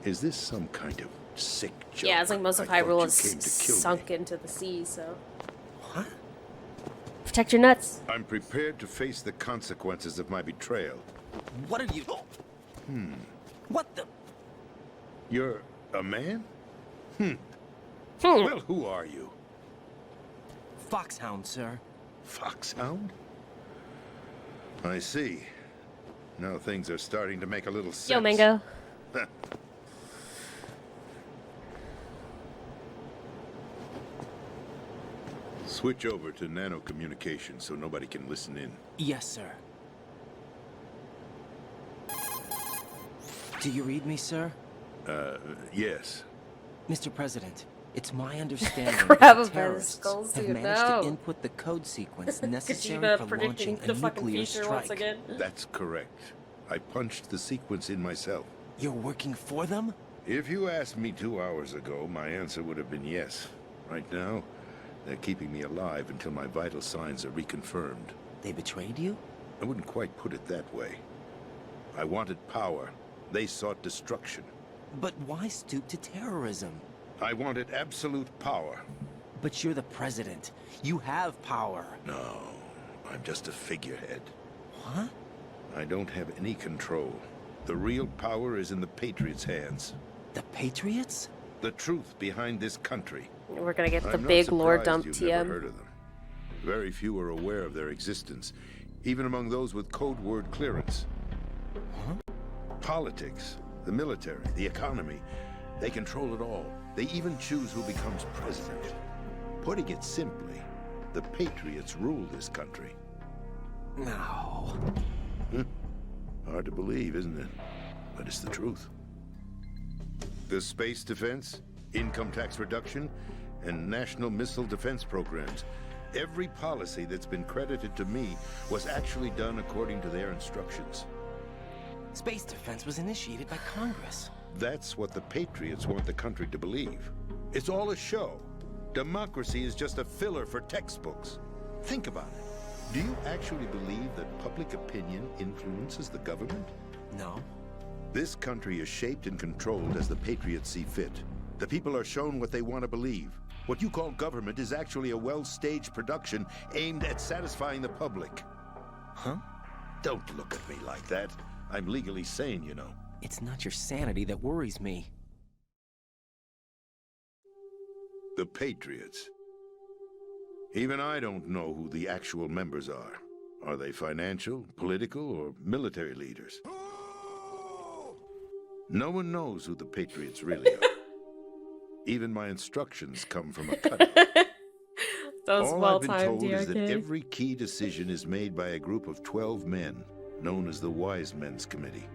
Is this some kind of sick joke? Yeah, it's like most of I Hyrule thought is you came to kill me. sunk into the sea, so. What? Protect your nuts. I'm prepared to face the consequences of my betrayal. What are you... What the... You're a man? Well, who are you? Foxhound, sir. Foxhound? I see. Now things are starting to make a little sense. Yo, Mango. Switch over to nano communication so nobody can listen in. Yes, sir. Do you read me, sir? Yes. Mr. President, it's my understanding Crap that about the terrorists skull have suit, managed no. to input the code sequence necessary Kojima for predicting launching the a fucking nuclear future strike. once again. That's correct. I punched the sequence in myself. You're working for them? If you asked me 2 hours ago, my answer would have been yes. Right now, they're keeping me alive until my vital signs are reconfirmed. They betrayed you? I wouldn't quite put it that way. I wanted power. They sought destruction. But why stoop to terrorism? I wanted absolute power. But you're the president. You have power. No, I'm just a figurehead. What? I don't have any control. The real power is in the Patriots' hands. The Patriots? The truth behind this country. We're gonna get the I'm big not lore surprised dump you've TM. never heard of them. Very few are aware of their existence, even among those with code word clearance. Huh? Politics, the military, the economy, they control it all. They even choose who becomes president. Putting it simply, the Patriots rule this country. No. Hard to believe, isn't it? But it's the truth. The space defense, income tax reduction, and national missile defense programs. Every policy that's been credited to me was actually done according to their instructions. Space defense was initiated by Congress. That's what the Patriots want the country to believe. It's all a show. Democracy is just a filler for textbooks. Think about it. Do you actually believe that public opinion influences the government? No. This country is shaped and controlled as the Patriots see fit. The people are shown what they want to believe. What you call government is actually a well-staged production aimed at satisfying the public. Huh? Don't look at me like that. I'm legally sane, you know. It's not your sanity that worries me. The Patriots. Even I don't know who the actual members are. Are they financial, political, or military leaders? No one knows who the Patriots really are. Even my instructions come from a cutout. Those All I've been well-timed told is that DRK. every key decision is made by a group of 12 men, known as the Wise Men's Committee.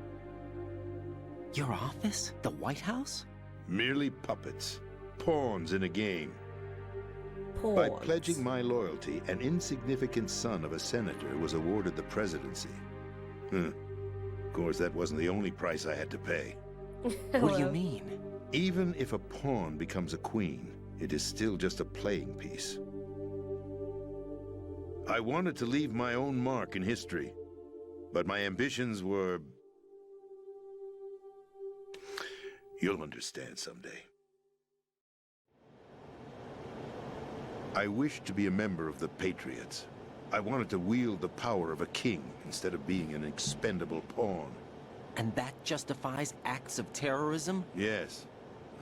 Your office? The White House? Merely puppets, pawns in a game. Pawns. By pledging my loyalty, an insignificant son of a senator was awarded the presidency. Of course, that wasn't the only price I had to pay. What do you mean? Even if a pawn becomes a queen, it is still just a playing piece. I wanted to leave my own mark in history, but my ambitions were... You'll understand someday. I wished to be a member of the Patriots. I wanted to wield the power of a king instead of being an expendable pawn. And that justifies acts of terrorism? Yes.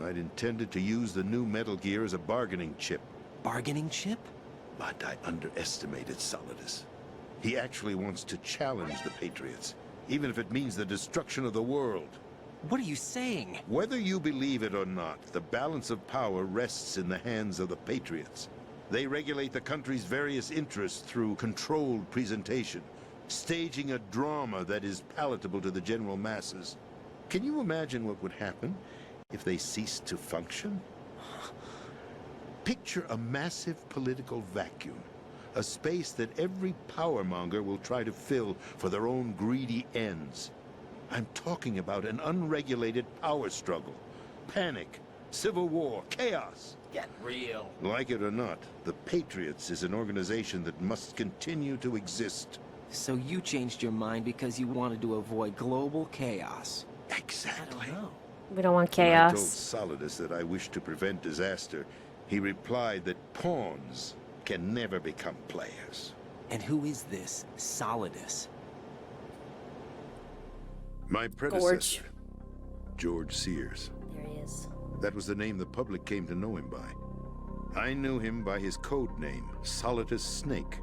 I'd intended to use the new Metal Gear as a bargaining chip. Bargaining chip? But I underestimated Solidus. He actually wants to challenge the Patriots, even if it means the destruction of the world. What are you saying? Whether you believe it or not, the balance of power rests in the hands of the Patriots. They regulate the country's various interests through controlled presentation, staging a drama that is palatable to the general masses. Can you imagine what would happen if they ceased to function? Picture a massive political vacuum. A space that every powermonger will try to fill for their own greedy ends. I'm talking about an unregulated power struggle. Panic, civil war, chaos. Get real. Like it or not, the Patriots is an organization that must continue to exist. So you changed your mind because you wanted to avoid global chaos. Exactly. I don't know. We don't want When I told chaos. Solidus that I wished to prevent disaster, he replied that pawns can never become players. And who is this Solidus? My predecessor, George Sears. There he is. That was the name the public came to know him by. I knew him by his code name, Solidus Snake.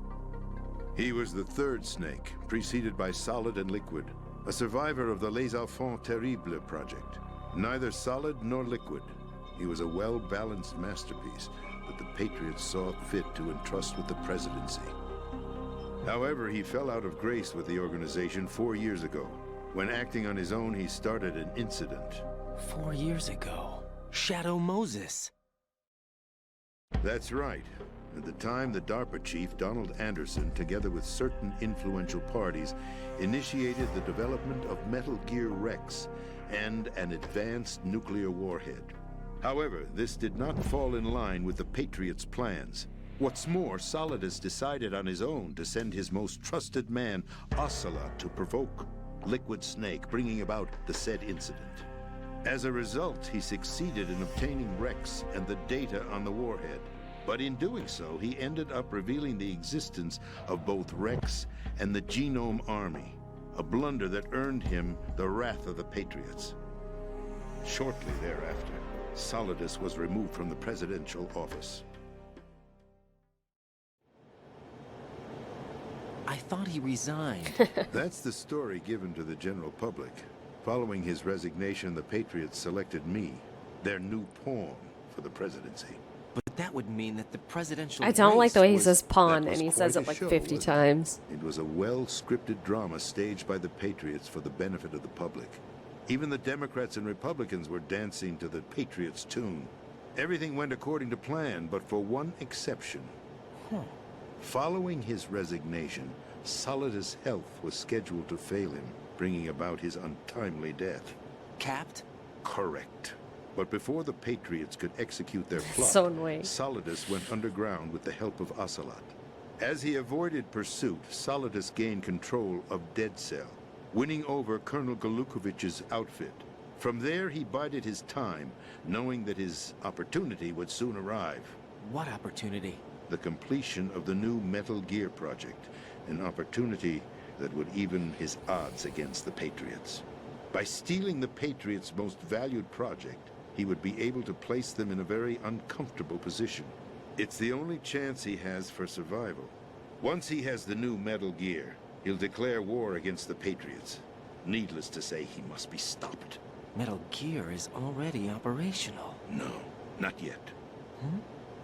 He was the third snake, preceded by Solid and Liquid, a survivor of the Les Enfants Terribles project. Neither solid nor liquid. He was a well-balanced masterpiece that the Patriots saw fit to entrust with the presidency. However, he fell out of grace with the organization 4 years ago. When acting on his own, he started an incident. 4 years ago. Shadow Moses. That's right. At the time, the DARPA chief, Donald Anderson, together with certain influential parties, initiated the development of Metal Gear Rex and an advanced nuclear warhead. However, this did not fall in line with the Patriots' plans. What's more, Solidus decided on his own to send his most trusted man, Ocelot, to provoke Liquid Snake, bringing about the said incident. As a result, he succeeded in obtaining Rex and the data on the warhead. But in doing so, he ended up revealing the existence of both Rex and the Genome Army, a blunder that earned him the wrath of the Patriots. Shortly thereafter, Solidus was removed from the presidential office. I thought he resigned. That's the story given to the general public. Following his resignation, the Patriots selected me, their new pawn, for the presidency. But that would mean that the presidential I don't like the way he was- says pawn, that was and he quite says a it like show, 50 wasn't it? times. It was a well-scripted drama staged by the Patriots for the benefit of the public. Even the Democrats and Republicans were dancing to the Patriots' tune. Everything went according to plan, but for one exception. Following his resignation, Solidus' health was scheduled to fail him, bringing about his untimely death. Capped? Correct. But before the Patriots could execute their plot, So annoying. Solidus went underground with the help of Ocelot. As he avoided pursuit, Solidus gained control of Dead Cell, winning over Colonel Galukovich's outfit. From there, he bided his time, knowing that his opportunity would soon arrive. What opportunity? The completion of the new Metal Gear project, an opportunity that would even his odds against the Patriots. By stealing the Patriots' most valued project, he would be able to place them in a very uncomfortable position. It's the only chance he has for survival. Once he has the new Metal Gear, he'll declare war against the Patriots. Needless to say, he must be stopped. Metal Gear is already operational. No, not yet.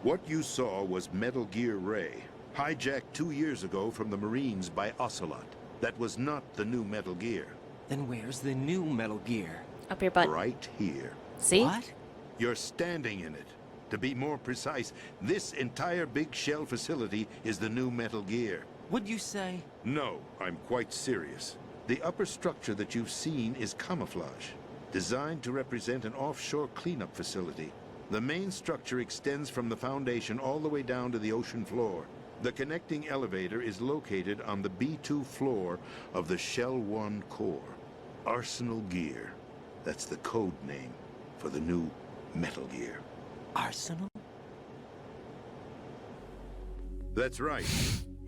What you saw was Metal Gear Ray, hijacked 2 years ago from the Marines by Ocelot. That was not the new Metal Gear. Then where's the new Metal Gear? Up your butt. Right here. See? What? You're standing in it. To be more precise, this entire big shell facility is the new Metal Gear. Would you say? No, I'm quite serious. The upper structure that you've seen is camouflage, designed to represent an offshore cleanup facility. The main structure extends from the foundation all the way down to the ocean floor. The connecting elevator is located on the B2 floor of the Shell 1 core. Arsenal Gear. That's the code name for the new Metal Gear. Arsenal? That's right.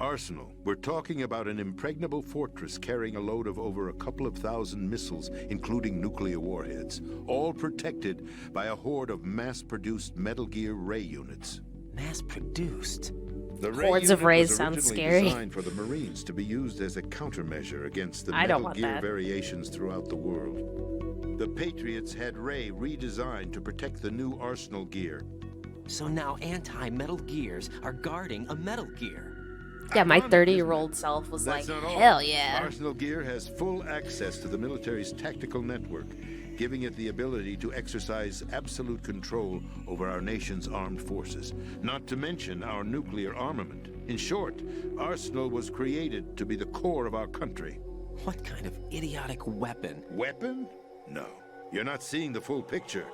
Arsenal. We're talking about an impregnable fortress carrying a load of over a couple of thousand missiles, including nuclear warheads, all protected by a horde of mass-produced Metal Gear Ray units. Mass-produced? The Ray Hordes of unit rays was sounds originally scary. designed for the Marines to be used as a countermeasure against the I don't Metal want Gear that. variations throughout the world. The Patriots had Ray redesigned to protect the new Arsenal Gear. So now anti-Metal Gears are guarding a Metal Gear. Yeah, my Ironic, 30-year-old self was That's like, not all. hell yeah. Arsenal Gear has full access to the military's tactical network, giving it the ability to exercise absolute control over our nation's armed forces, not to mention our nuclear armament. In short, Arsenal was created to be the core of our country. What kind of idiotic weapon? Weapon? No. You're not seeing the full picture.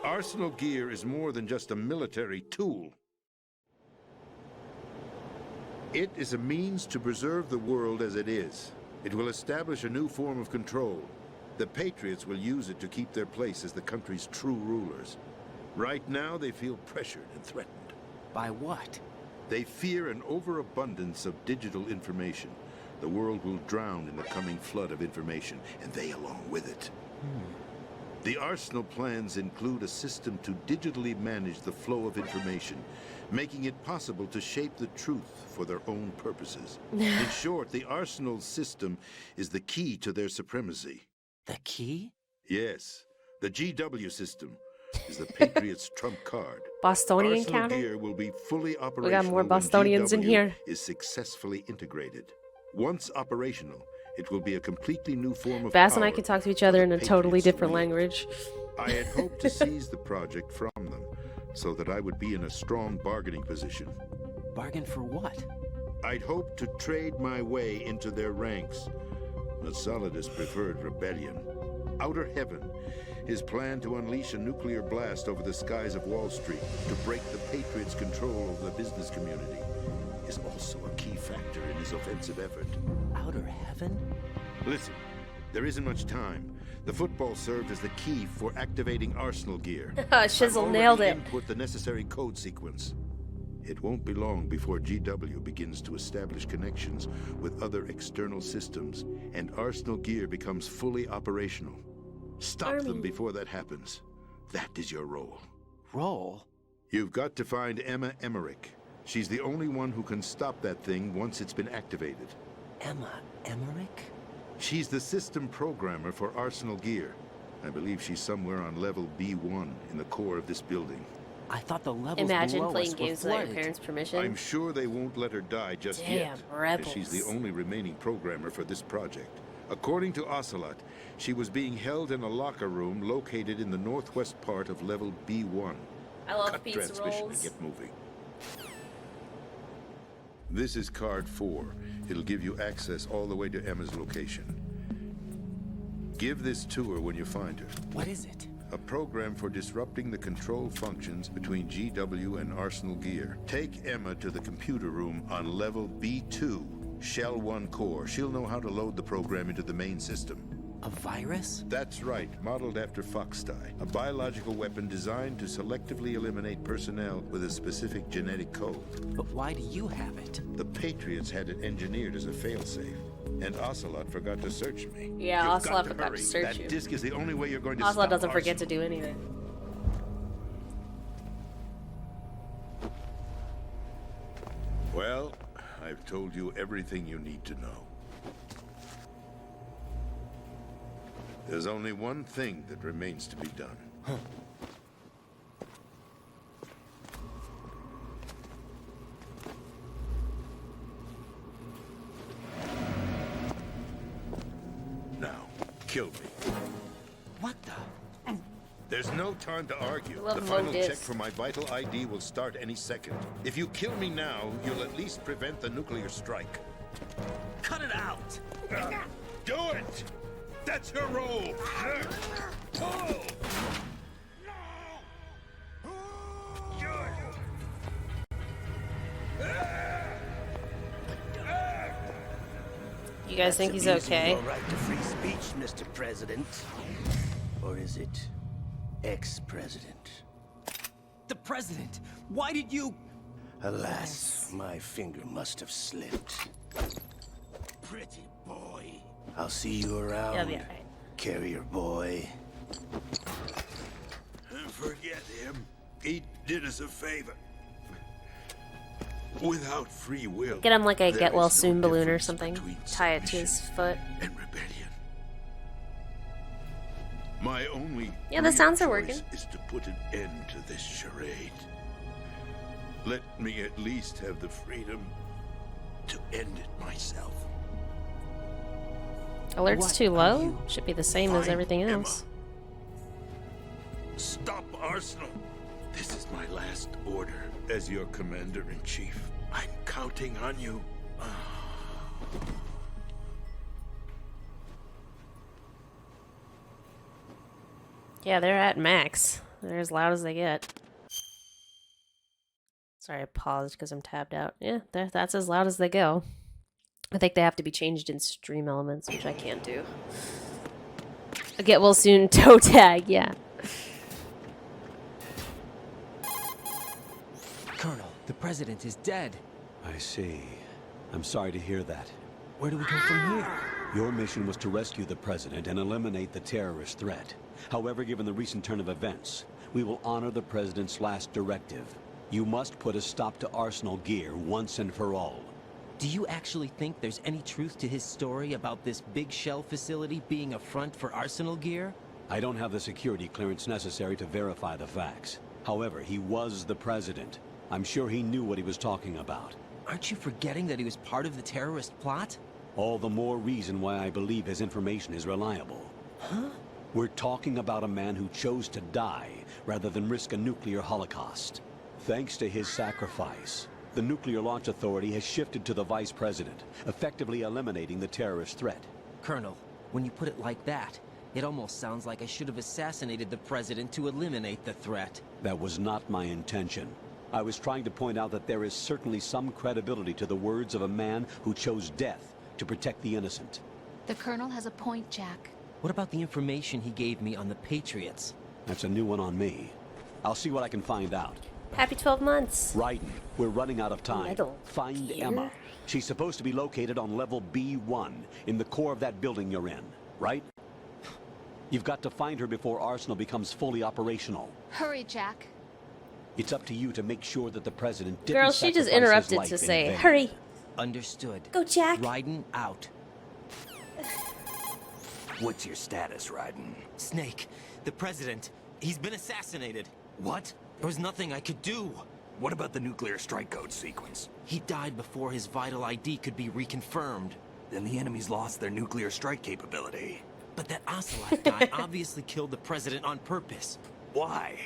Arsenal gear is more than just a military tool. It is a means to preserve the world as it is. It will establish a new form of control. The Patriots will use it to keep their place as the country's true rulers. Right now, they feel pressured and threatened. By what? They fear an overabundance of digital information. The world will drown in the coming flood of information, and they along with it. The Arsenal plans include a system to digitally manage the flow of information, making it possible to shape the truth for their own purposes. In short, the Arsenal system is the key to their supremacy. The key? Yes. The GW system is the Patriots' trump card. Bostonian Arsenal counter? gear will be fully operational. We got more when Bostonians in GW here. is successfully integrated. Once operational, it will be a completely new form of Bass and I power can talk to each other in a totally Patriots different to wield. language. I had hoped to seize the project from them, so that I would be in a strong bargaining position. Bargain for what? I'd hoped to trade my way into their ranks, but Solidus preferred rebellion. Outer Heaven, his plan to unleash a nuclear blast over the skies of Wall Street to break the Patriots' control over the business community, is also a key factor in his offensive effort. Outer Heaven? Listen, there isn't much time. The football served as the key for activating Arsenal gear. Shizzle nailed it. Input the necessary code sequence. It won't be long before GW begins to establish connections with other external systems, and Arsenal gear becomes fully operational. Stop them before that happens. That is your role. Role? You've got to find Emma Emmerich. She's the only one who can stop that thing once it's been activated. Emma Emmerich? She's the system programmer for Arsenal gear. I believe she's somewhere on level B1 in the core of this building. I thought the levels Imagine below playing us were games without your flooded. parents' permission. I'm sure they won't let her die just Damn, yet, rebels. as she's the only remaining programmer for this project. According to Ocelot, she was being held in a locker room located in the northwest part of level B1. I love Cut pizza transmission rolls. and get moving. This is card 4. It'll give you access all the way to Emma's location. Give this to her when you find her. What is it? A program for disrupting the control functions between GW and Arsenal gear. Take Emma to the computer room on level B2, Shell 1 core. She'll know how to load the program into the main system. A virus? That's right, modeled after Foxdie, a biological weapon designed to selectively eliminate personnel with a specific genetic code. But why do you have it? The Patriots had it engineered as a failsafe, and Ocelot forgot to search me. Yeah, You've Ocelot got to forgot to hurry. search that you. disc is the only way you're going to Ocelot stop doesn't forget to Arsenal. do anything. Well, I've told you everything you need to know. There's only one thing that remains to be done. Now, kill me. What the? There's no time to argue. Love The low final check disc. for my vital ID will start any second. If you kill me now, you'll at least prevent the nuclear strike. Cut it out! Do it! That's your role! Pull! You guys think he's That's abusing okay? your right to free speech, Mr. President. Or is it ex-president? The president! Why did you... Alas, my finger must have slipped. Pretty boy. I'll see you around, He'll be alright. carrier boy. Forget him. He did us a favor. Without free will. Get him like a there get well is no soon balloon or difference something. between Tie it to his foot. and rebellion. My only Yeah, the real sounds are choice working. is to put an end to this charade. Let me at least have the freedom to end it myself. Alert's What too are low? you? Should be the same as Find everything Emma. else. Stop Arsenal. This is my last order as your commander-in-chief. I'm counting on you. Yeah, they're at max. They're as loud as they get. Sorry, I paused because I'm tabbed out. Yeah, that's as loud as they go. I think they have to be changed in stream elements, which I can't do. I'll get well soon. Toe tag, yeah. Colonel, the president is dead. I see. I'm sorry to hear that. Where do we go from here? Your mission was to rescue the president and eliminate the terrorist threat. However, given the recent turn of events, we will honor the president's last directive. You must put a stop to Arsenal Gear once and for all. Do you actually think there's any truth to his story about this big shell facility being a front for Arsenal Gear? I don't have the security clearance necessary to verify the facts. However, he was the president. I'm sure he knew what he was talking about. Aren't you forgetting that he was part of the terrorist plot? All the more reason why I believe his information is reliable. Huh? We're talking about a man who chose to die rather than risk a nuclear holocaust. Thanks to his sacrifice, the Nuclear Launch Authority has shifted to the vice president, effectively eliminating the terrorist threat. Colonel, when you put it like that, it almost sounds like I should have assassinated the president to eliminate the threat. That was not my intention. I was trying to point out that there is certainly some credibility to the words of a man who chose death to protect the innocent. The Colonel has a point, Jack. What about the information he gave me on the Patriots? That's a new one on me. I'll see what I can find out. Happy 12 months. Raiden, we're running out of time. Metal Find Gear? Emma. She's supposed to be located on level B1, in the core of that building you're in, right? You've got to find her before Arsenal becomes fully operational. Hurry, Jack. It's up to you to make sure that the president didn't Girl, she just sacrifice his interrupted life to in say, vain. hurry. Understood. Go, Jack. Raiden out. What's your status, Raiden? Snake, the president, he's been assassinated. What? There was nothing I could do. What about the nuclear strike code sequence? He died before his vital ID could be reconfirmed. Then the enemy's lost their nuclear strike capability. But that Ocelot guy obviously killed the president on purpose. Why?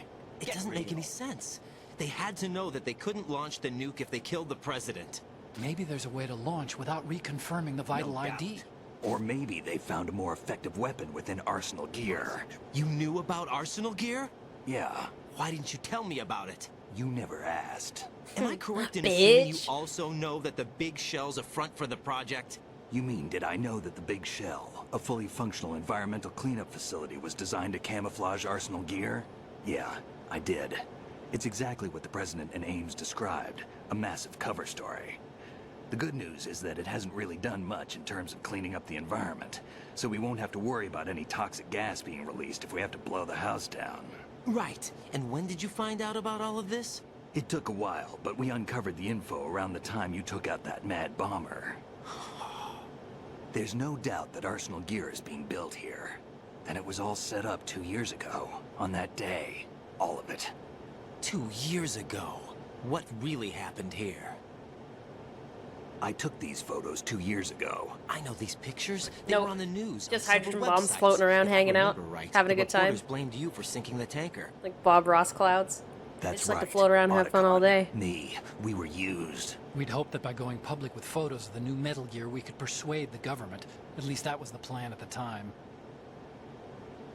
It doesn't make any sense. They had to know that they couldn't launch the nuke if they killed the president. Maybe there's a way to launch without reconfirming the vital ID. Or maybe they found a more effective weapon within Arsenal Gear. You knew about Arsenal Gear? Yeah. Why didn't you tell me about it? You never asked. Am I correct in assuming you also know that the Big Shell's a front for the project? You mean, did I know that the Big Shell, a fully functional environmental cleanup facility, was designed to camouflage Arsenal Gear? Yeah, I did. It's exactly what the President and Ames described, a massive cover story. The good news is that it hasn't really done much in terms of cleaning up the environment, so we won't have to worry about any toxic gas being released if we have to blow the house down. Right. And when did you find out about all of this? It took a while, but we uncovered the info around the time you took out that mad bomber. There's no doubt that Arsenal Gear is being built here. And it was all set up 2 years ago, on that day. All of it. 2 years ago? What really happened here? I took these photos 2 years ago. I know these pictures. They were on the news. Just on hydrogen several bombs websites. floating around, If I hanging out, remember right, having a the good time. reporters blamed you for sinking the tanker. Like Bob Ross clouds. They That's just right. like to float around and have fun all day. Me, we were used. We'd hoped that by going public with photos of the new Metal Gear, we could persuade the government. At least that was the plan at the time.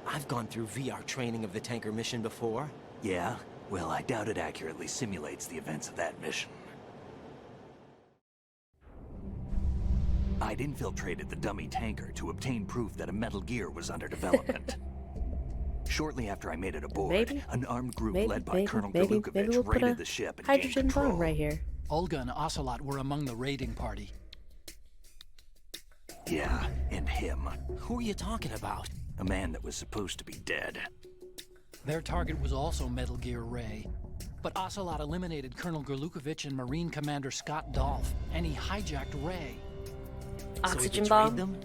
I've gone through VR training of the tanker mission before. Yeah? Well, I doubt it accurately simulates the events of that mission. I'd infiltrated the dummy tanker to obtain proof that a Metal Gear was under development. Shortly after I made it aboard, an armed group led by Colonel Galukovich we'll put a raided the ship and hydrogen gained control. bomb right here. Olga and Ocelot were among the raiding party. Yeah, and him. Who are you talking about? A man that was supposed to be dead. Their target was also Metal Gear Ray. But Ocelot eliminated Colonel Galukovich and Marine Commander Scott Dolph, and he hijacked Ray. Oxygen bomb?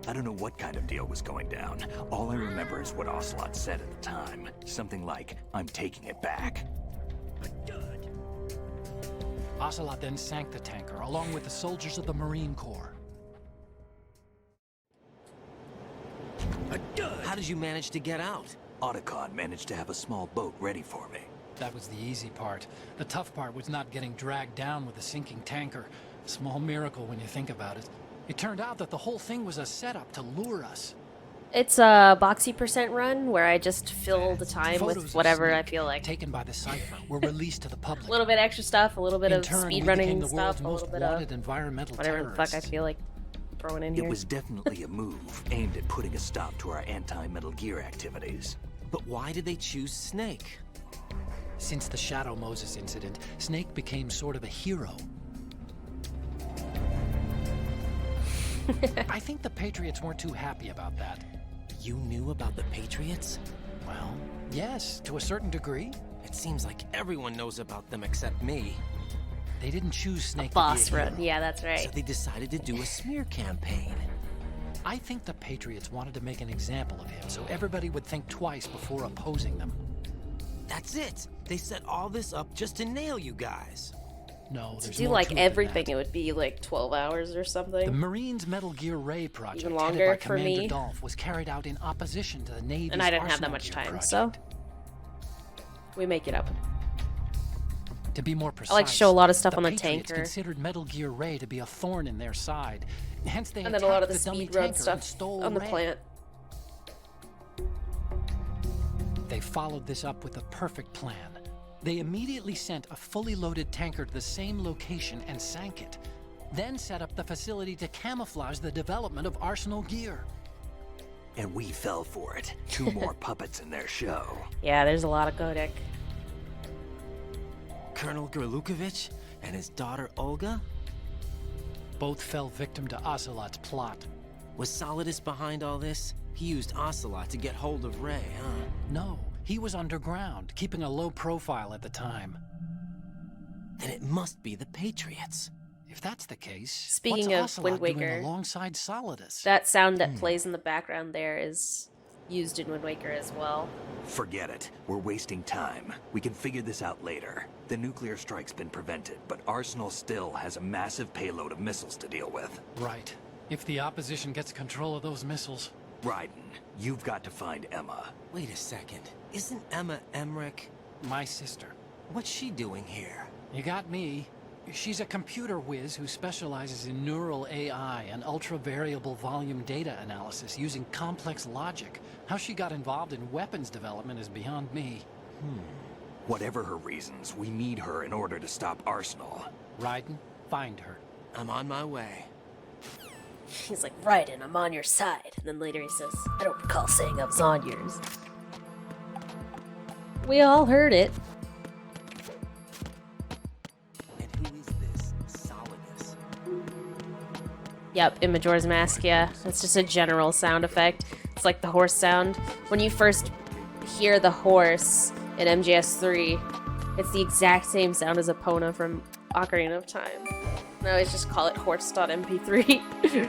I don't know what kind of deal was going down. All I remember is what Ocelot said at the time. Something like, I'm taking it back. Ocelot then sank the tanker, along with the soldiers of the Marine Corps. How did you manage to get out? Otacon managed to have a small boat ready for me. That was the easy part. The tough part was not getting dragged down with a sinking tanker. A small miracle when you think about it. It turned out that the whole thing was a setup to lure us. It's a boxy % run where I just fill the time Photos with of whatever I Snake, feel like. taken by the Cypher, were released to the public. A little bit extra stuff, a little bit In of turn, speed we running became the stuff, world's a most little bit of wanted environmental whatever the fuck I terrorists. feel like throwing in here. It was definitely a move aimed at putting a stop to our anti-Metal Gear activities. But why did they choose Snake? Since the Shadow Moses incident, Snake became sort of a hero. I think the Patriots weren't too happy about that. You knew about the Patriots? Well, yes, to a certain degree. It seems like everyone knows about them except me. They didn't choose Snake Boss to be a run, hero. yeah, that's right. So they decided to do a smear campaign. I think the Patriots wanted to make an example of him so everybody would think twice before opposing them. That's it. They set all this up just to nail you guys. No, To there's do more like to it than everything, that. it would be like 12 hours or something. The Marines' Metal Gear Ray project, Even headed longer by for Commander me. Dolph, was carried out in opposition to the Navy's And I didn't have that Arsenal much Gear time, project. so we make it up. To be more precise, I like to show a lot of stuff on the Patriots tanker. considered Metal Gear Ray to be a thorn in their side. Hence, they And then a lot of attacked the dummy speed road tanker and stuff stole on the Ray. plant. They followed this up with a perfect plan. They immediately sent a fully loaded tanker to the same location and sank it. Then set up the facility to camouflage the development of Arsenal Gear. And we fell for it. 2 more puppets in their show. Yeah, there's a lot of codec. Colonel Gerlukovich and his daughter Olga? Both fell victim to Ocelot's plot. Was Solidus behind all this? He used Ocelot to get hold of Ray, huh? No, he was underground, keeping a low profile at the time. Then it must be the Patriots. If that's the case, Speaking what's of Ocelot Wind doing Waker, alongside Solidus? that sound that plays in the background there is used in Wind Waker as well. Forget it. We're wasting time. We can figure this out later. The nuclear strike's been prevented, but Arsenal still has a massive payload of missiles to deal with. Right. If the opposition gets control of those missiles. Raiden, you've got to find Emma. Wait a second. Isn't Emma Emmerich My sister. What's she doing here? You got me. She's a computer whiz who specializes in neural AI and ultra-variable volume data analysis using complex logic. How she got involved in weapons development is beyond me. Whatever her reasons, we need her in order to stop Arsenal. Raiden, find her. I'm on my way. He's like, Raiden, I'm on your side. And then later he says, I don't recall saying I was on yours. We all heard it. And who is this Solidus? Yep, in Majora's Mask, yeah. It's just a general sound effect. It's like the horse sound. When you first hear the horse in MGS3, it's the exact same sound as Epona from Ocarina of Time. I always just call it horse.mp3.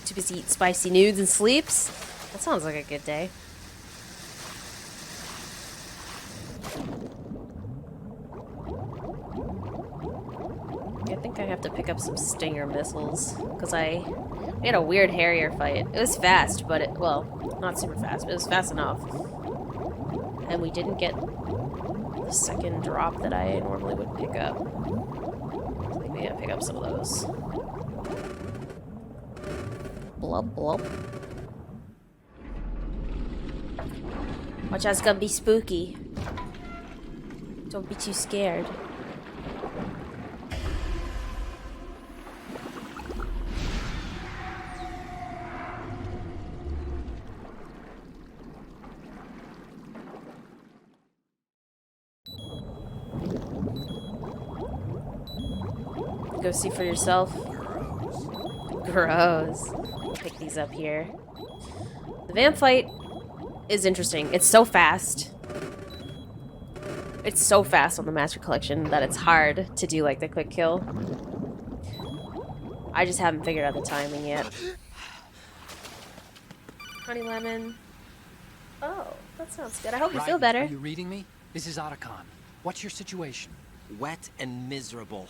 Too busy eating spicy nudes and sleeps? That sounds like a good day. I think I have to pick up some Stinger missiles, because we had a weird Harrier fight. It was fast, but well, not super fast, but it was fast enough. And we didn't get the second drop that I normally would pick up. I think we gotta pick up some of those. Blub blub. Watch out, it's gonna be spooky. Don't be too scared. Go see for yourself. Gross. Pick these up here. The vamp fight is interesting. It's so fast. It's so fast on the Master Collection that it's hard to do like the quick kill. I just haven't figured out the timing yet. Honey lemon. Oh, that sounds good. I hope you feel Raiden, better. Are you reading me? This is Otacon. What's your situation? wet and miserable.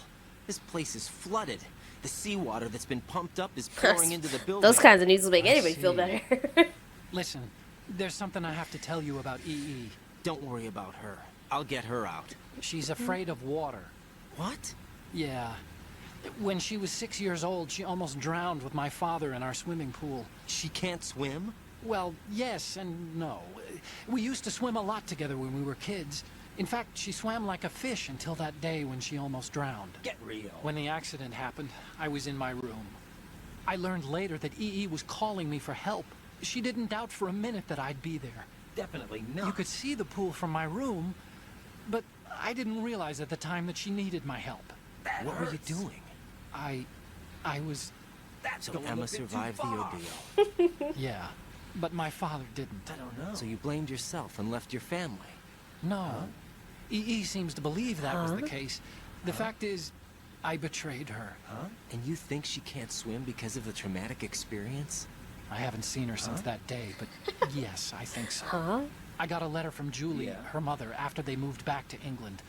This place is flooded. The seawater that's been pumped up is pouring into the building. Those kinds of news will make anybody feel better. Listen, there's something I have to tell you about EE. Don't worry about her. I'll get her out. She's afraid of water. What? Yeah. When she was 6 years old, she almost drowned with my father in our swimming pool. She can't swim? Well, yes and no. We used to swim a lot together when we were kids. In fact, she swam like a fish until that day when she almost drowned. Get real. When the accident happened, I was in my room. I learned later that EE was calling me for help. She didn't doubt for a minute that I'd be there. Definitely not. You could see the pool from my room, but I didn't realize at the time that she needed my help. What were you doing? I was... So Emma survived the ordeal. Yeah, but my father didn't. I don't know. So you blamed yourself and left your family? No. EE seems to believe that was the case. The fact is, I betrayed her. Huh? And you think she can't swim because of the traumatic experience? I haven't seen her since that day, but yes, I think so. Huh? I got a letter from Julie, her mother, after they moved back to England.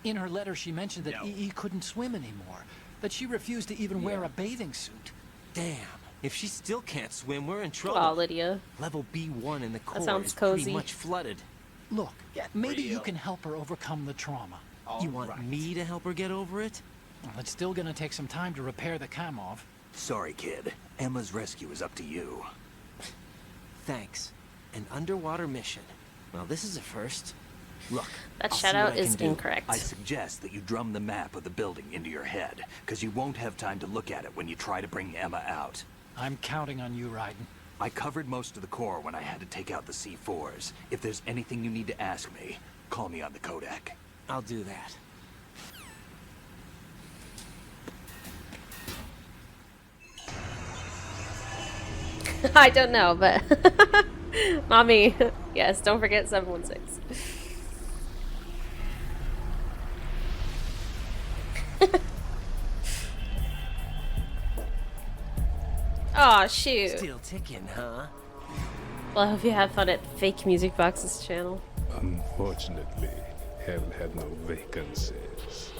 In her letter, she mentioned that EE couldn't swim anymore, that she refused to even wear a bathing suit. Damn. If she still can't swim, we're in trouble. Aw, Lydia. Level B1 in the core sounds is cozy. pretty much flooded. Look, maybe you can help her overcome the trauma. You want me to help her get over it? Well, it's still gonna take some time to repair the Kamov. Sorry, kid. Emma's rescue is up to you. Thanks. An underwater mission. Well, this is a first. Look, That I'll see what shout-out I is can do. incorrect. I suggest that you drum the map of the building into your head, because you won't have time to look at it when you try to bring Emma out. I'm counting on you, Raiden. I covered most of the core when I had to take out the C4s. If there's anything you need to ask me, call me on the Kodak. I'll do that. I don't know, but... Mommy, yes, don't forget 716. Aw, shoot. Still ticking, huh? Well, I hope you have fun at Fake Musicbox's channel. Unfortunately, hell had no vacancies.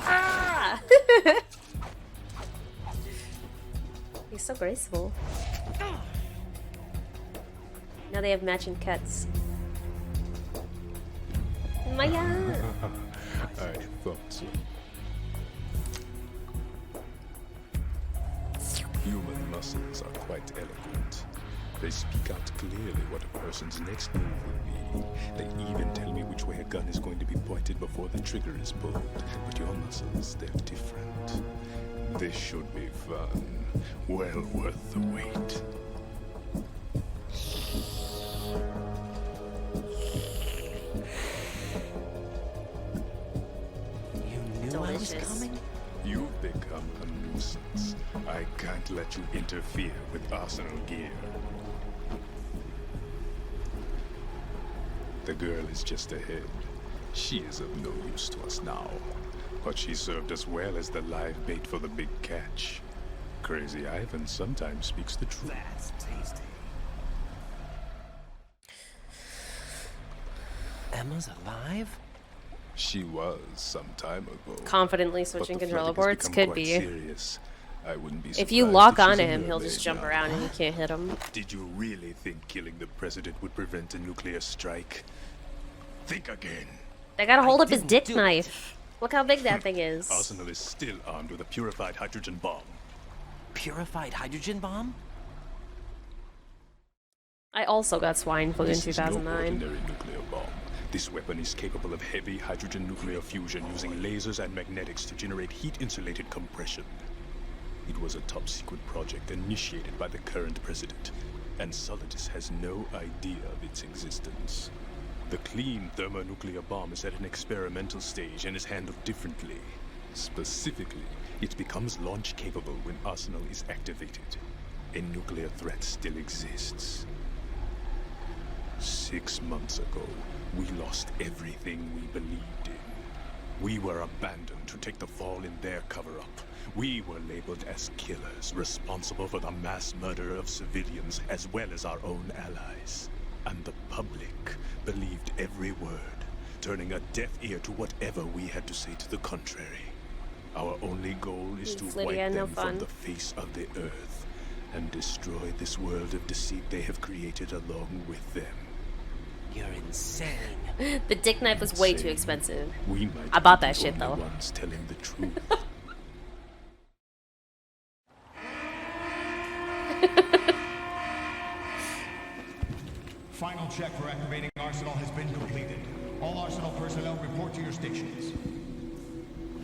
Ah! He's so graceful. Now they have matching cuts. Maya! I thought so. Human muscles are quite eloquent. They speak out clearly what a person's next move will be. They even tell me which way a gun is going to be pointed before the trigger is pulled. But your muscles, they're different. This should be fun. Well worth the wait. I was coming? You've become a nuisance. I can't let you interfere with Arsenal gear. The girl is just ahead. She is of no use to us now. But she served us well as the live bait for the big catch. Crazy Ivan sometimes speaks the truth. That's tasty. Emma's alive? She was some time ago. Confidently switching But the controller flooding has boards become could quite be. serious. I wouldn't be If you surprised lock if she's onto in him, your he'll just bed jump now. around and you can't hit him. Did you really think killing the president would prevent a nuclear strike? Think again. They gotta hold up his dick knife. Look how big that thing is. Arsenal is still armed with a purified hydrogen bomb. Purified hydrogen bomb? I also got swine flu in This is no 2009. ordinary nuclear bomb. This weapon is capable of heavy hydrogen nuclear fusion using lasers and magnetics to generate heat-insulated compression. It was a top-secret project initiated by the current president, and Solidus has no idea of its existence. The clean thermonuclear bomb is at an experimental stage and is handled differently. Specifically, it becomes launch-capable when Arsenal is activated. A nuclear threat still exists. 6 months ago, we lost everything we believed in. We were abandoned to take the fall in their cover-up. We were labeled as killers, responsible for the mass murder of civilians as well as our own allies. And the public believed every word, turning a deaf ear to whatever we had to say to the contrary. Our only goal is to wipe them from the face of the earth and destroy this world of deceit they have created along with them. You're insane. The dick knife was way too expensive. We might I bought be that the shit only though. ones telling the truth. Final check for activating Arsenal has been completed. All Arsenal personnel report to your stations.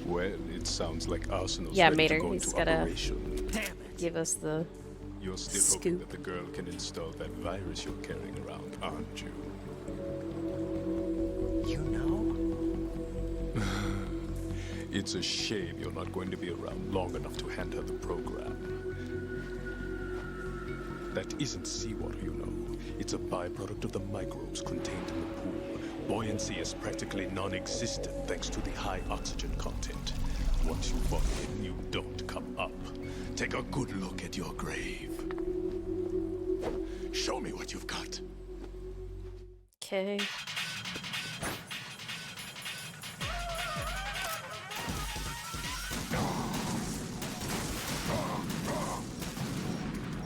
Well, it sounds like Arsenal's Yeah, ready Mater, to go he's into gotta operation. give us the You're still hoping that the girl can install that virus you're carrying around, aren't you? You know? It's a shame you're not going to be around long enough to hand her the program. That isn't seawater, you know. It's a byproduct of the microbes contained in the pool. Buoyancy is practically non-existent thanks to the high oxygen content. Once you fall in, you don't come up. Take a good look at your grave. Show me what you've got. Okay.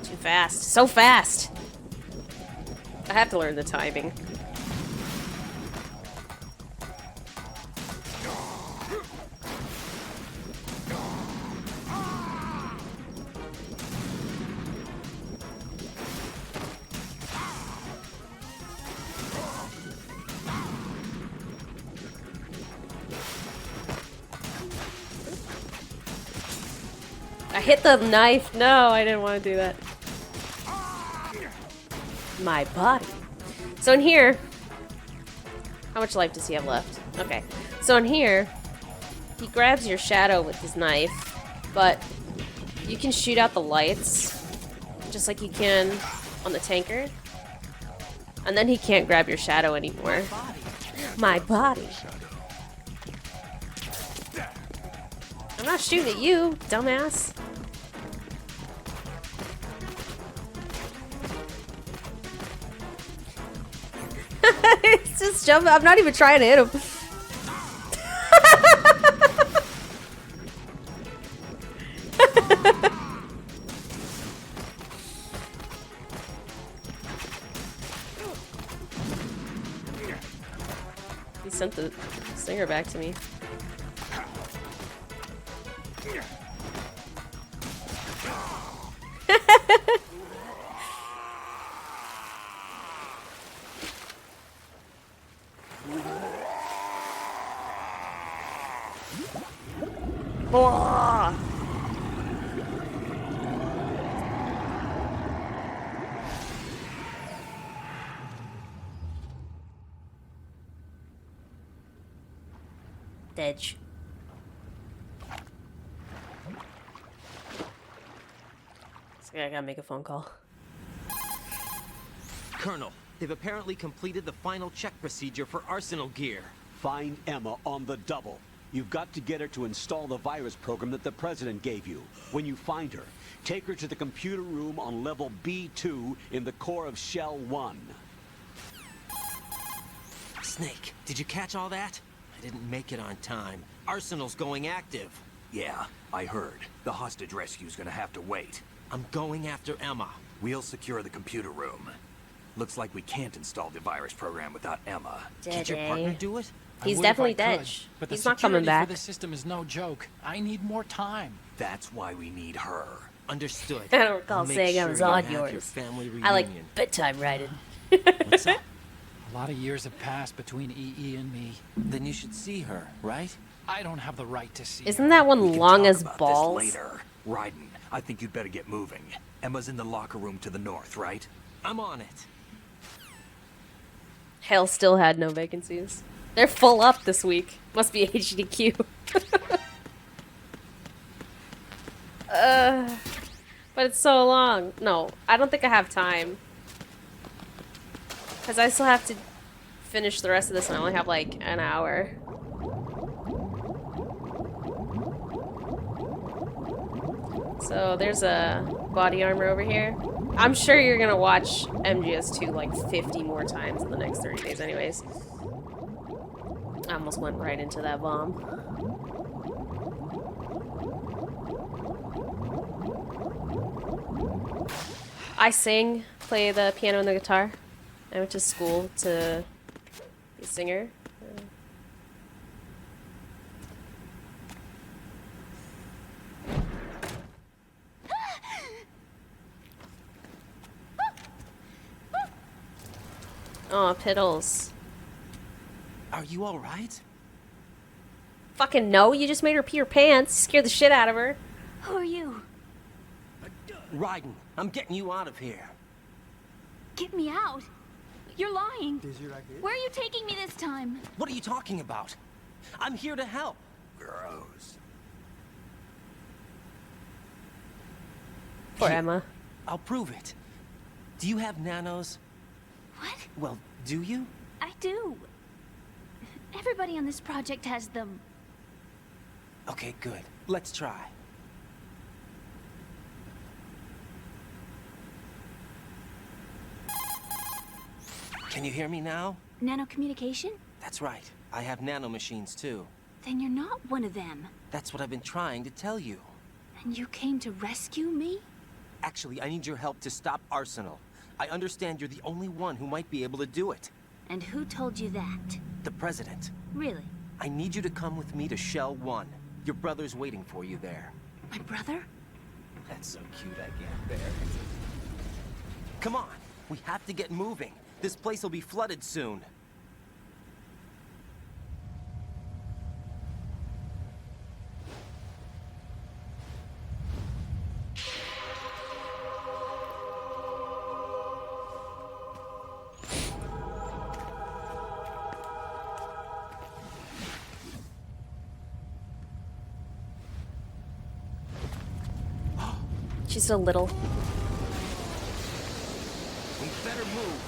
Too fast. So fast. I have to learn the timing. I hit the knife. No, I didn't want to do that. My body. So in here, how much life does he have left? Okay. So in here, he grabs your shadow with his knife, but you can shoot out the lights, just like you can on the tanker. And then he can't grab your shadow anymore. My body. I'm not shooting at you, dumbass. It's just jumping. I'm not even trying to hit him. He sent the stinger back to me. Blah. Edge. So I gotta make a phone call. Colonel, they've apparently completed the final check procedure for Arsenal gear. Find Emma on the double. You've got to get her to install the virus program that the President gave you. When you find her, take her to the computer room on level B2 in the core of Shell 1. Snake, did you catch all that? I didn't make it on time. Arsenal's going active. Yeah, I heard. The hostage rescue's gonna have to wait. I'm going after Emma. We'll secure the computer room. Looks like we can't install the virus program without Emma. Can't your partner do it? He's I would if definitely I dead. could, but He's the not coming security back. for this system is no joke. I need more time. That's why we need her. Understood. I don't recall I'll make saying I sure was you on have yours. Your family I like reunion. bedtime writing. What's up? A lot of years have passed between EE and me. Then you should see her, right? I don't have the right to see Isn't that one long as About balls? this later. Raiden, I think you'd better get moving. Emma's in the locker room to the north, right? I'm on it. Hell still had no vacancies. They're full up this week. Must be HDQ. But it's so long. No, I don't think I have time. Because I still have to finish the rest of this and I only have like an hour. So there's a body armor over here. I'm sure you're gonna watch MGS2 like 50 more times in the next 30 days anyways. I almost went right into that bomb. I sing, play the piano and the guitar. I went to school to be a singer. Oh, Piddles. Are you alright? Fucking no, you just made her pee her pants. Scared the shit out of her. Who are you? Raiden, I'm getting you out of here. Get me out? You're lying. Where are you taking me this time? What are you talking about? I'm here to help. Gross. Poor Emma. I'll prove it. Do you have nanos? What? Well, do you? I do. Everybody on this project has them. Okay, good. Let's try. Can you hear me now? Nanocommunication? That's right. I have nanomachines too. Then you're not one of them. That's what I've been trying to tell you. And you came to rescue me? Actually, I need your help to stop Arsenal. I understand you're the only one who might be able to do it. And who told you that? The President. Really? I need you to come with me to Shell 1. Your brother's waiting for you there. My brother? That's so cute, I can't bear it. Come on, we have to get moving. This place will be flooded soon. She's so little. We better move.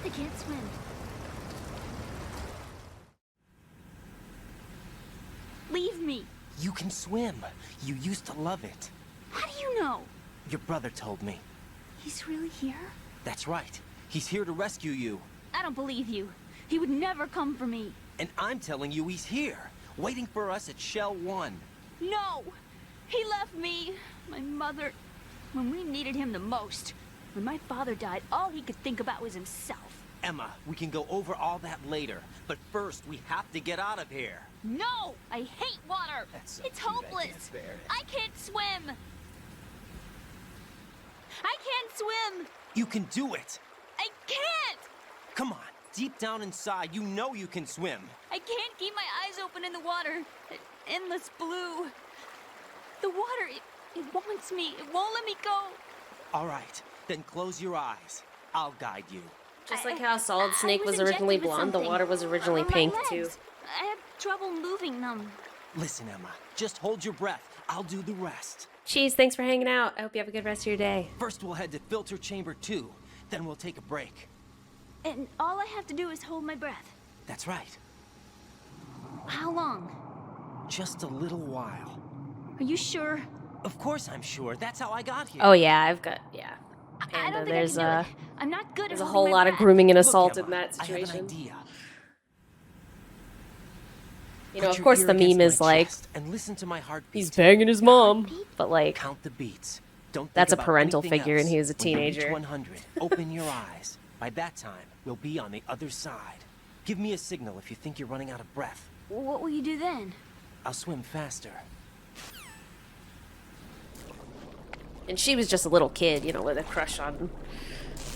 I can't swim. Leave me. You can swim. You used to love it. How do you know? Your brother told me. He's really here? That's right. He's here to rescue you. I don't believe you. He would never come for me. And I'm telling you he's here, waiting for us at Shell 1. No! He left me, my mother, when we needed him the most. When my father died, all he could think about was himself. Emma, we can go over all that later, but first we have to get out of here. No! I hate water! That's so it's cute, hopeless! I can't bear it. I can't swim! I can't swim! You can do it! I can't! Come on, deep down inside, you know you can swim. I can't keep my eyes open in the water. Endless blue. The water, it wants me. It won't let me go. All right, then close your eyes. I'll guide you. Just like how Solid Snake was originally blonde, the water was originally pink too. I have trouble moving them. Listen, Emma, just hold your breath. I'll do the rest. Cheese, thanks for hanging out. I hope you have a good rest of your day. First we'll head to Filter Chamber 2, then we'll take a break. And all I have to do is hold my breath. That's right. How long? Just a little while. Are you sure? Of course I'm sure. That's how I got here. Oh yeah, I've got, yeah. I Panda, don't think there's I can do it. I'm not good there's at a holding whole my lot of breath. grooming and Look, assault Emma, in that I have situation. an idea. You know, Put of your course ear the meme against is my like, chest and listen to my heartbeat. he's banging his mom, but like, Count the beats. Don't that's a think about parental anything figure and else. he was a When you reach teenager. 100, open your eyes. By that time, we'll be on the other side. Give me a signal if you think you're running out of breath. What will you do then? I'll swim faster. And she was just a little kid, you know, with a crush on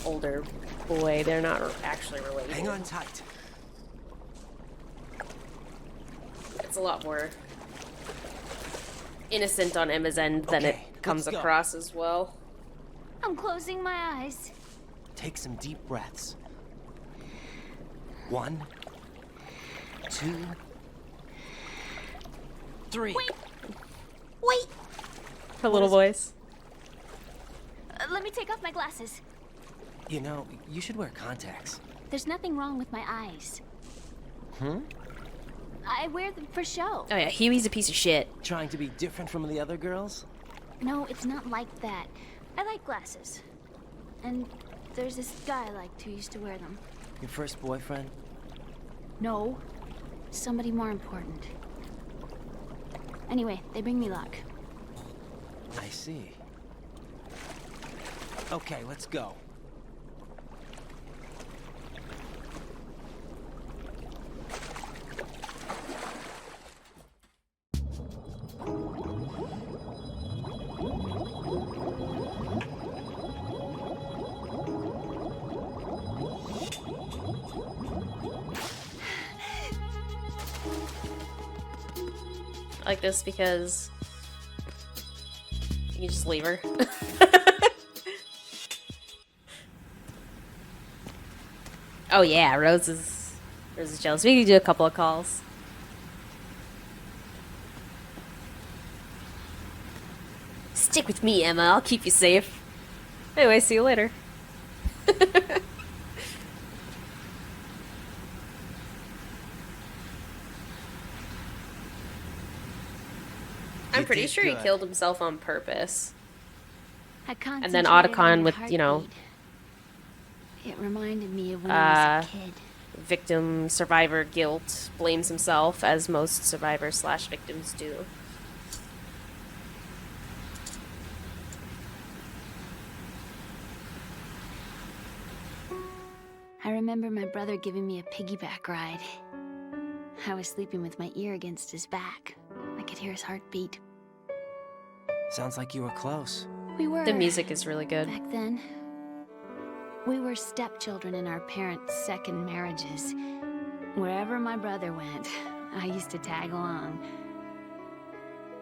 older boy. They're not actually related. Hang on tight. It's a lot more innocent on Emma's end than Okay, it comes let's go. across as well. I'm closing my eyes. Take some deep breaths. 1, 2, 3. Wait! Her little voice. Let me take off my glasses. You know, you should wear contacts. There's nothing wrong with my eyes. Hmm? I wear them for show. Oh yeah, Huey's a piece of shit. Trying to be different from the other girls? No, it's not like that. I like glasses. And there's this guy I liked who used to wear them. Your first boyfriend? No. Somebody more important. Anyway, they bring me luck. I see. Okay, let's go. I like this because you just leave her. Oh yeah, Rose is jealous. We can do a couple of calls. Stick with me, Emma. I'll keep you safe. Anyway, see you later. I'm pretty sure he killed himself on purpose. And then Otacon with, you know, it reminded me of when I was a kid. Victim survivor guilt, blames himself, as most survivors / victims do. I remember my brother giving me a piggyback ride. I was sleeping with my ear against his back. I could hear his heartbeat. Sounds like you were close. We were. The music is really good. Back then, we were stepchildren in our parents' second marriages. Wherever my brother went, I used to tag along.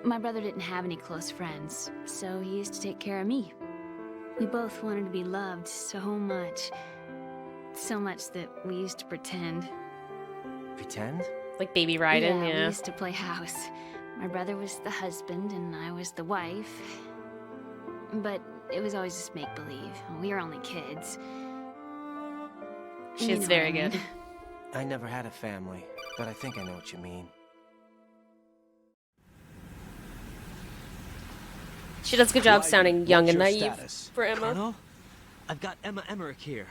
My brother didn't have any close friends, so he used to take care of me. We both wanted to be loved so much. So much that we used to pretend. Pretend? Like Baby Raiden, We yeah. used to play house. My brother was the husband and I was the wife. But it was always just make-believe. We were only kids. She's very good. I never had a family, but I think I know what you mean. She does a good job sounding young and What's naive your status? for Emma. Colonel, I've got Emma Emmerich here.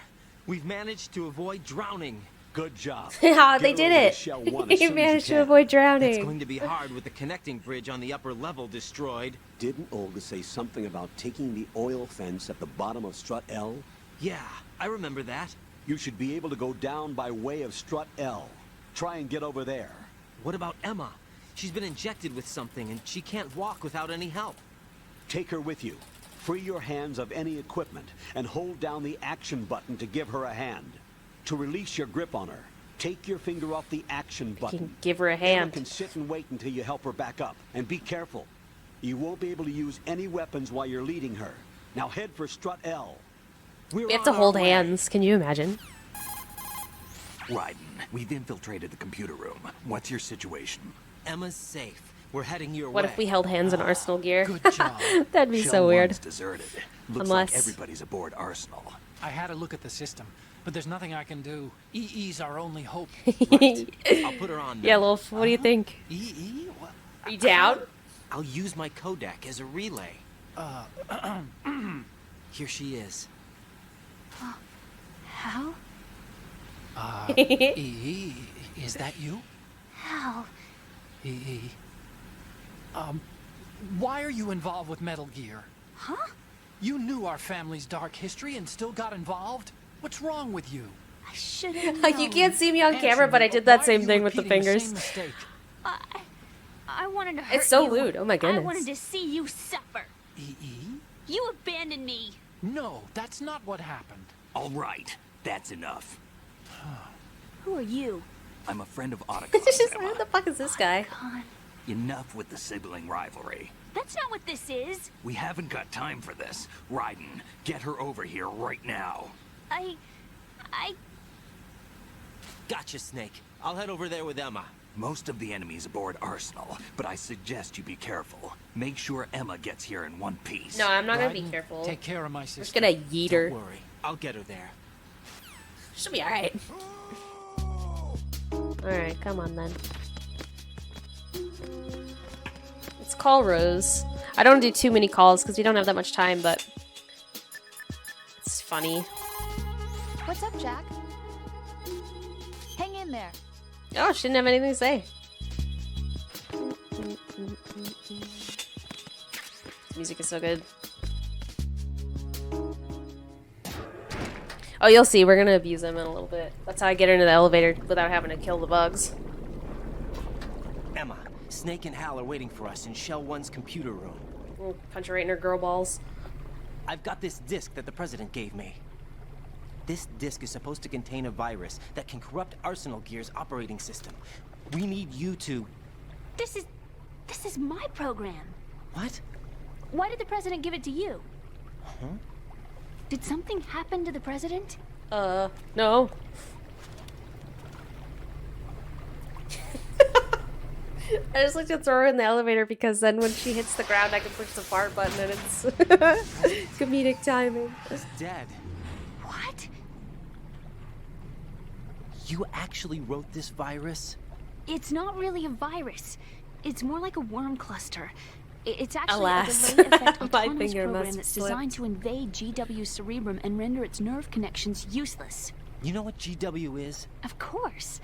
We've managed to avoid drowning. Good job. Yeah, they did it. He He managed to avoid It's drowning. going to be hard with the connecting bridge on the upper level destroyed. Didn't Olga say something about taking the oil fence at the bottom of Strut L? Yeah, I remember that. You should be able to go down by way of Strut L. Try and get over there. What about Emma? She's been injected with something and she can't walk without any help. Take her with you. Free your hands of any equipment and hold down the action button to give her a hand. To release your grip on her, take your finger off the action button. Give her a Emma hand. can sit and wait until you help her back up. And be careful. You won't be able to use any weapons while you're leading her. Now head for Strut L. We have to hold hands. Can you imagine? Raiden, we've infiltrated the computer room. What's your situation? Emma's safe. We're heading your way. What if we held hands in Arsenal gear? Good job. That'd be Shell so weird. 1's deserted. Looks Unless like everybody's aboard Arsenal. I had a look at the system, but there's nothing I can do. EE's our only hope. I'll put her on now. Yeah, Wolf, what do you think? EE? What? Are you down? I'll use my Kodak as a relay. Here she is. How? EE, is that you? How? EE. Why are you involved with Metal Gear? Huh? You knew our family's dark history and still got involved? What's wrong with you? I should have You can't see me on camera, but I did that same thing with the fingers. I wanted to hurt It's so you. lewd. Oh my I goodness. wanted to see you suffer. EE? You abandoned me. No, that's not what happened. All right, that's enough. Who are you? I'm a friend of It's Otacon's, just, Emma. who the fuck is this guy? Enough with the sibling rivalry. That's not what this is. We haven't got time for this. Raiden, get her over here right now. I... Gotcha, Snake. I'll head over there with Emma. Most of the enemy's aboard Arsenal, but I suggest you be careful. Make sure Emma gets here in one piece. No, I'm not gonna be Raiden, careful. Take care of my I'm sister. just gonna yeet her. Don't worry. I'll get her there. She'll be alright. Alright, come on then. Let's call Rose. I don't do too many calls because we don't have that much time, but it's funny. What's up, Jack? Hang in there. Oh, she didn't have anything to say. Music is so good. Oh, you'll see. We're gonna abuse him in a little bit. That's how I get into the elevator without having to kill the bugs. Emma, Snake and Hal are waiting for us in Shell 1's computer room. We'll punch her right in her girl balls. I've got this disk that the president gave me. This disk is supposed to contain a virus that can corrupt Arsenal Gear's operating system. We need you to... This is my program. What? Why did the president give it to you? Huh? Did something happen to the president? No. I just like to throw her in the elevator because then when she hits the ground, I can push the fart button and it's comedic timing. He's dead. What? You actually wrote this virus? It's not really a virus. It's more like a worm cluster. It's actually Alas. a delayed effect My autonomous finger must program have that's slipped. designed to invade GW's cerebrum and render its nerve connections useless. You know what GW is? Of course.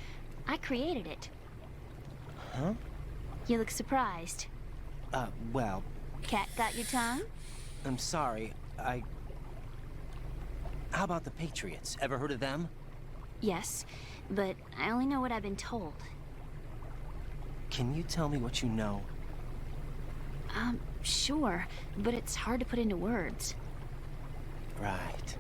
I created it. Huh? You look surprised. Well... Cat got your tongue? I'm sorry, How about the Patriots? Ever heard of them? Yes, but I only know what I've been told. Can you tell me what you know? Sure, but it's hard to put into words. Right.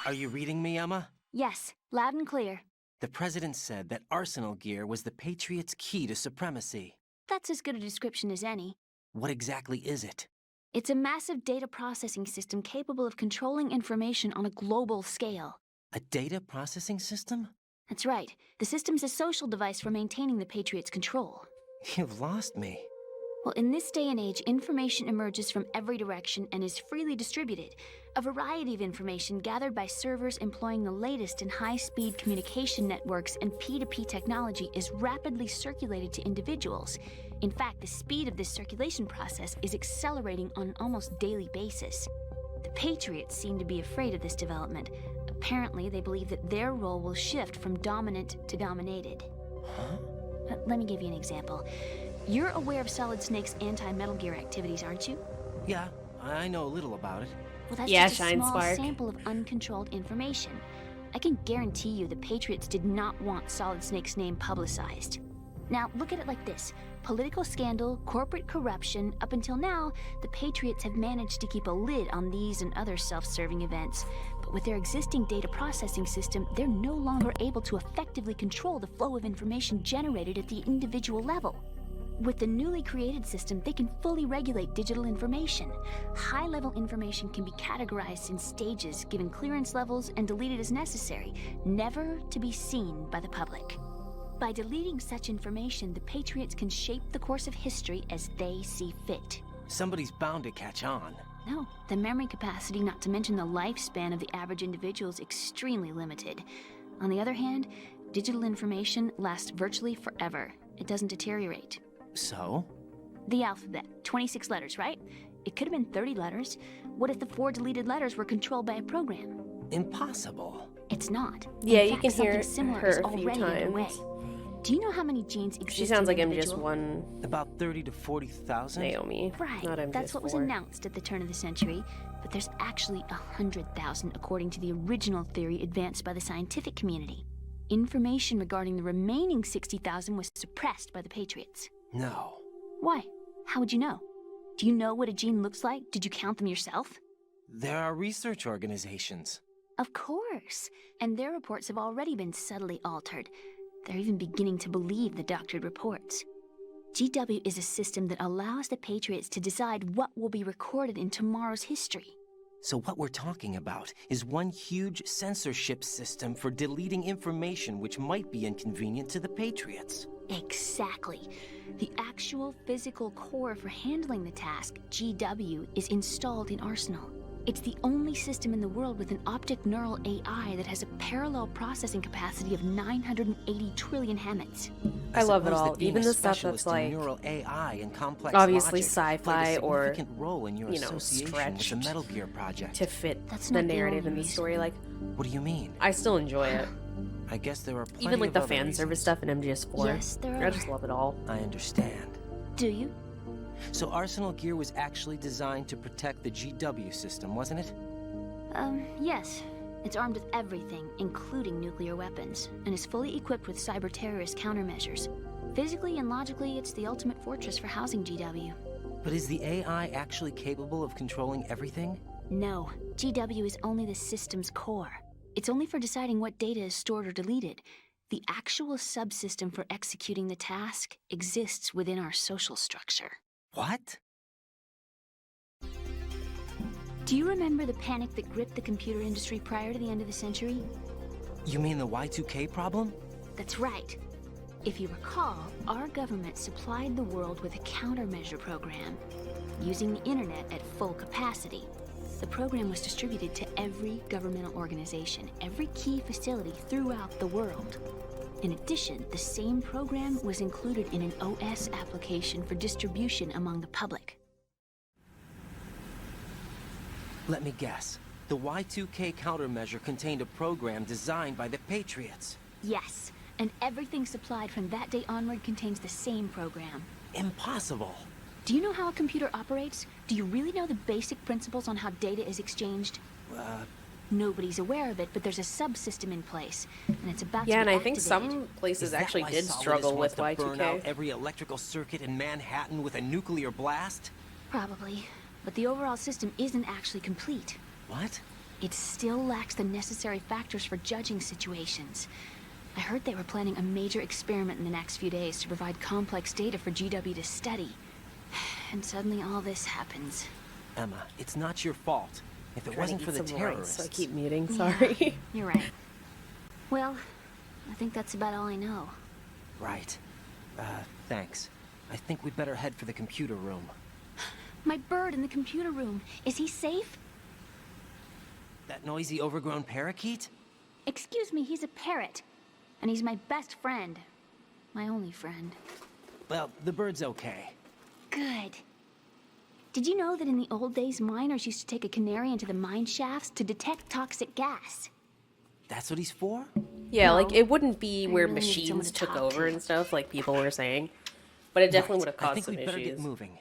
Are you reading me, Emma? Yes, loud and clear. The president said that Arsenal Gear was the Patriots' key to supremacy. That's as good a description as any. What exactly is it? It's a massive data processing system capable of controlling information on a global scale. A data processing system? That's right. The system's a social device for maintaining the Patriots' control. You've lost me. Well, in this day and age, information emerges from every direction and is freely distributed. A variety of information gathered by servers employing the latest in high-speed communication networks and P2P technology is rapidly circulated to individuals. In fact, the speed of this circulation process is accelerating on an almost daily basis. The Patriots seem to be afraid of this development. Apparently, they believe that their role will shift from dominant to dominated. Huh? Let me give you an example. You're aware of Solid Snake's anti-Metal Gear activities, aren't you? Yeah, I know a little about it. Well, that's Yeah, just a Shine small Spark. sample of uncontrolled information. I can guarantee you the Patriots did not want Solid Snake's name publicized. Now, look at it like this. Political scandal, corporate corruption, up until now, the Patriots have managed to keep a lid on these and other self-serving events. But with their existing data processing system, they're no longer able to effectively control the flow of information generated at the individual level. With the newly created system, they can fully regulate digital information. High-level information can be categorized in stages, given clearance levels, and deleted as necessary, never to be seen by the public. By deleting such information, the Patriots can shape the course of history as they see fit. Somebody's bound to catch on. No, the memory capacity, not to mention the lifespan of the average individual, is extremely limited. On the other hand, digital information lasts virtually forever. It doesn't deteriorate. So? The alphabet, 26 letters, right? It could have been 30 letters. What if the 4 deleted letters were controlled by a program? Impossible. It's not. Yeah, In you fact, can hear something similar her is a few already underway. times. Do you know how many genes exist? She sounds in like an individual? MGS1. About 30 to 40,000? Naomi. Right. Not MGS4. That's what was announced at the turn of the century. But there's actually 100,000 according to the original theory advanced by the scientific community. Information regarding the remaining 60,000 was suppressed by the Patriots. No. Why? How would you know? Do you know what a gene looks like? Did you count them yourself? There are research organizations. Of course. And their reports have already been subtly altered. They're even beginning to believe the doctored reports. GW is a system that allows the Patriots to decide what will be recorded in tomorrow's history. So what we're talking about is one huge censorship system for deleting information which might be inconvenient to the Patriots. Exactly. The actual physical core for handling the task, GW, is installed in Arsenal. It's the only system in the world with an optic neural AI that has a parallel processing capacity of 980 trillion Hammets. I love it suppose all, that being even a the stuff specialist that's in like neural AI and complex obviously logic sci-fi played a or, significant role in your you know, association with stretched the Metal Gear project. to fit That's the not the narrative only in the reason. story. Like, What do you mean? I still enjoy it. I guess there are plenty Even like of the other fan reasons. service stuff in MGS4. Yes, there I are. just love it all. I understand. Do you? So Arsenal Gear was actually designed to protect the GW system, wasn't it? Yes. It's armed with everything, including nuclear weapons, and is fully equipped with cyber-terrorist countermeasures. Physically and logically, it's the ultimate fortress for housing GW. But is the AI actually capable of controlling everything? No, GW is only the system's core. It's only for deciding what data is stored or deleted. The actual subsystem for executing the task exists within our social structure. What? Do you remember the panic that gripped the computer industry prior to the end of the century? You mean the Y2K problem? That's right. If you recall, our government supplied the world with a countermeasure program, using the internet at full capacity. The program was distributed to every governmental organization, every key facility throughout the world. In addition, the same program was included in an OS application for distribution among the public. Let me guess. The Y2K countermeasure contained a program designed by the Patriots. Yes, and everything supplied from that day onward contains the same program. Impossible. Do you know how a computer operates? Do you really know the basic principles on how data is exchanged? Nobody's aware of it, but there's a subsystem in place, and it's about Yeah, to and be I think activated. some places Is that actually why did Solidus struggle wants with to burn out Y2K. every electrical circuit in Manhattan with a nuclear blast? Probably, but the overall system isn't actually complete. What? It still lacks the necessary factors for judging situations. I heard they were planning a major experiment in the next few days to provide complex data for GW to study. And suddenly all this happens. Emma, it's not your fault. If it Trying wasn't to for eat the some rice, terrorists... so I keep muting, sorry. Yeah, you're right. Well, I think that's about all I know. Right. Thanks. I think we'd better head for the computer room. My bird in the computer room. Is he safe? That noisy, overgrown parakeet? Excuse me, he's a parrot. And he's my best friend. My only friend. Well, the bird's okay. Good. Did you know that in the old days, miners used to take a canary into the mine shafts to detect toxic gas? That's what he's for? Yeah, No, like, it wouldn't be I where really need someone machines to took talk over to. and stuff, like people were saying. But it definitely would have I caused think some we'd better issues. get moving.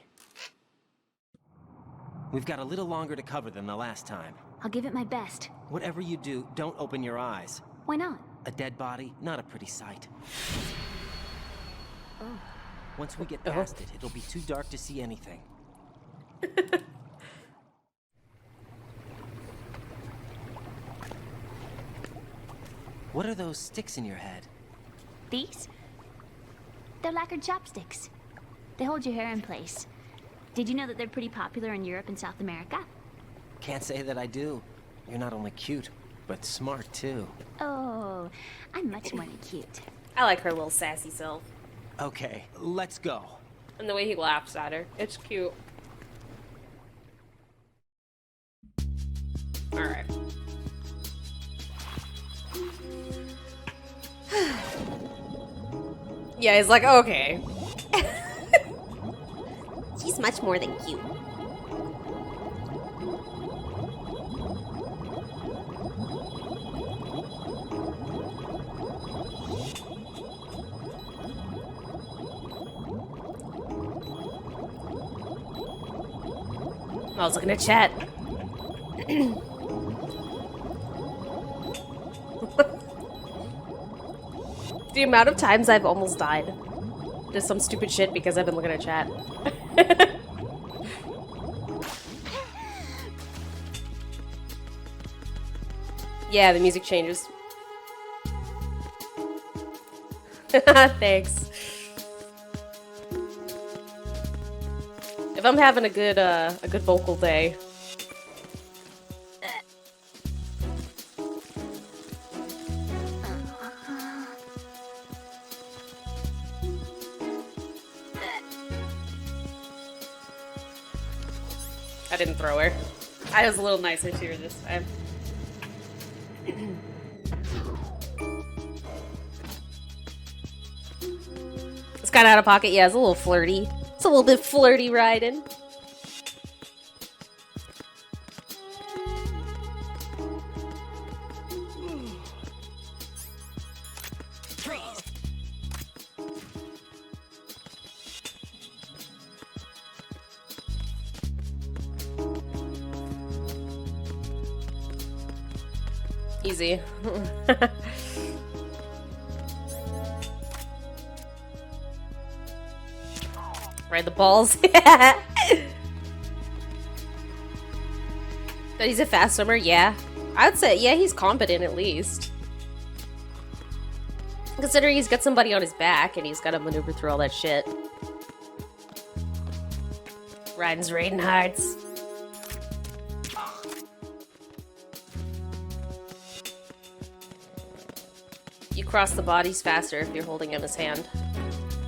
We've got a little longer to cover than the last time. I'll give it my best. Whatever you do, don't open your eyes. Why not? A dead body, not a pretty sight. Oh. Once we get past it, it'll be too dark to see anything. What are those sticks in your head? These? They're lacquered chopsticks. They hold your hair in place. Did you know that they're pretty popular in Europe and South America? Can't say that I do. You're not only cute, but smart too. Oh, I'm much more than cute. I like her little sassy self. Okay, let's go. And the way he laughs at her. It's cute. Alright. Yeah, he's like, okay. She's much more than cute. I was looking at chat. The amount of times I've almost died. Just some stupid shit because I've been looking at chat. Yeah, the music changes. Thanks. If I'm having a good vocal day. I didn't throw her. I was a little nicer to her this time. It's kind of out of pocket. Yeah, it's a little flirty. It's a little bit flirty riding. Easy. Ride the balls. Yeah. But he's a fast swimmer, yeah. I would say, yeah, he's competent at least. Considering he's got somebody on his back and he's got to maneuver through all that shit. Riding's raiding hearts. You cross the bodies faster if you're holding him his hand.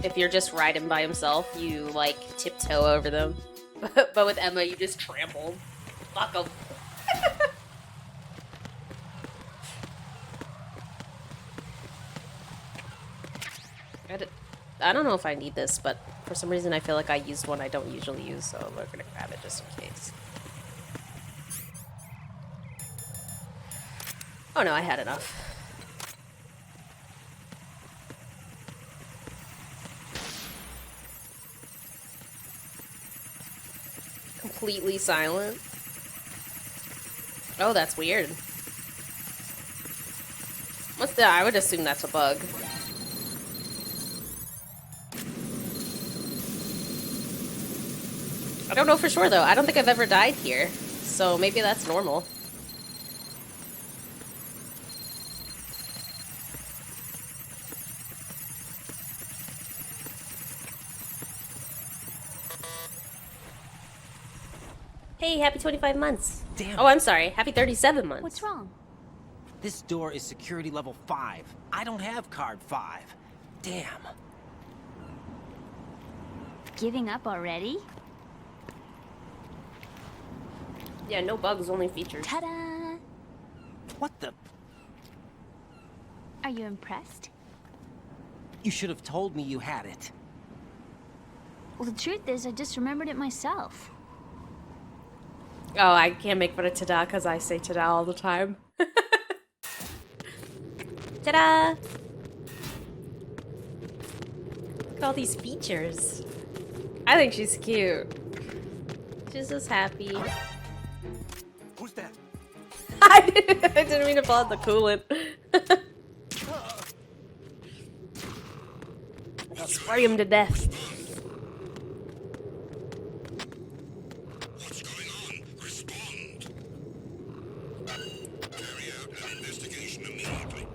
If you're just riding by himself, you, like, tiptoe over them. But with Emma, you just trample. Fuck him. I don't know if I need this, but for some reason I feel like I used one I don't usually use, so we're gonna grab it just in case. Oh no, I had enough. Completely silent. Oh, that's weird. What's that? I would assume that's a bug. I don't know for sure though. I don't think I've ever died here. So maybe that's normal. Hey, happy 25 months. Damn. Oh, I'm sorry. Happy 37 months. What's wrong? This door is security level 5. I don't have card 5. Damn. Giving up already? Yeah, no bugs, only features. Ta-da! What the? Are you impressed? You should have told me you had it. Well, the truth is, I just remembered it myself. Oh, I can't make fun of Tada because I say Tada all the time. Ta-da! Look at all these features. I think she's cute. She's just happy. Who's that? I didn't mean to fall out the coolant. I'll spray him to death. What's going on? Respond. Carry out an investigation immediately.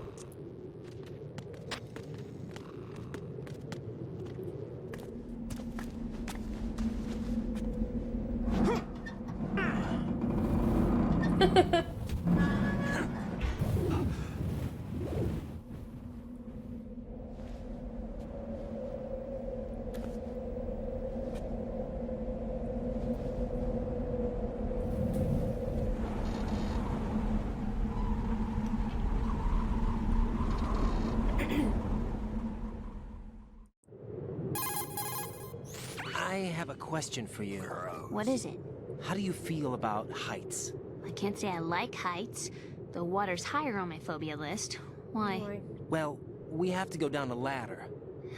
I have a question for you. What is it? How do you feel about heights? I can't say I like heights. The water's higher on my phobia list. Why? Well, we have to go down a ladder.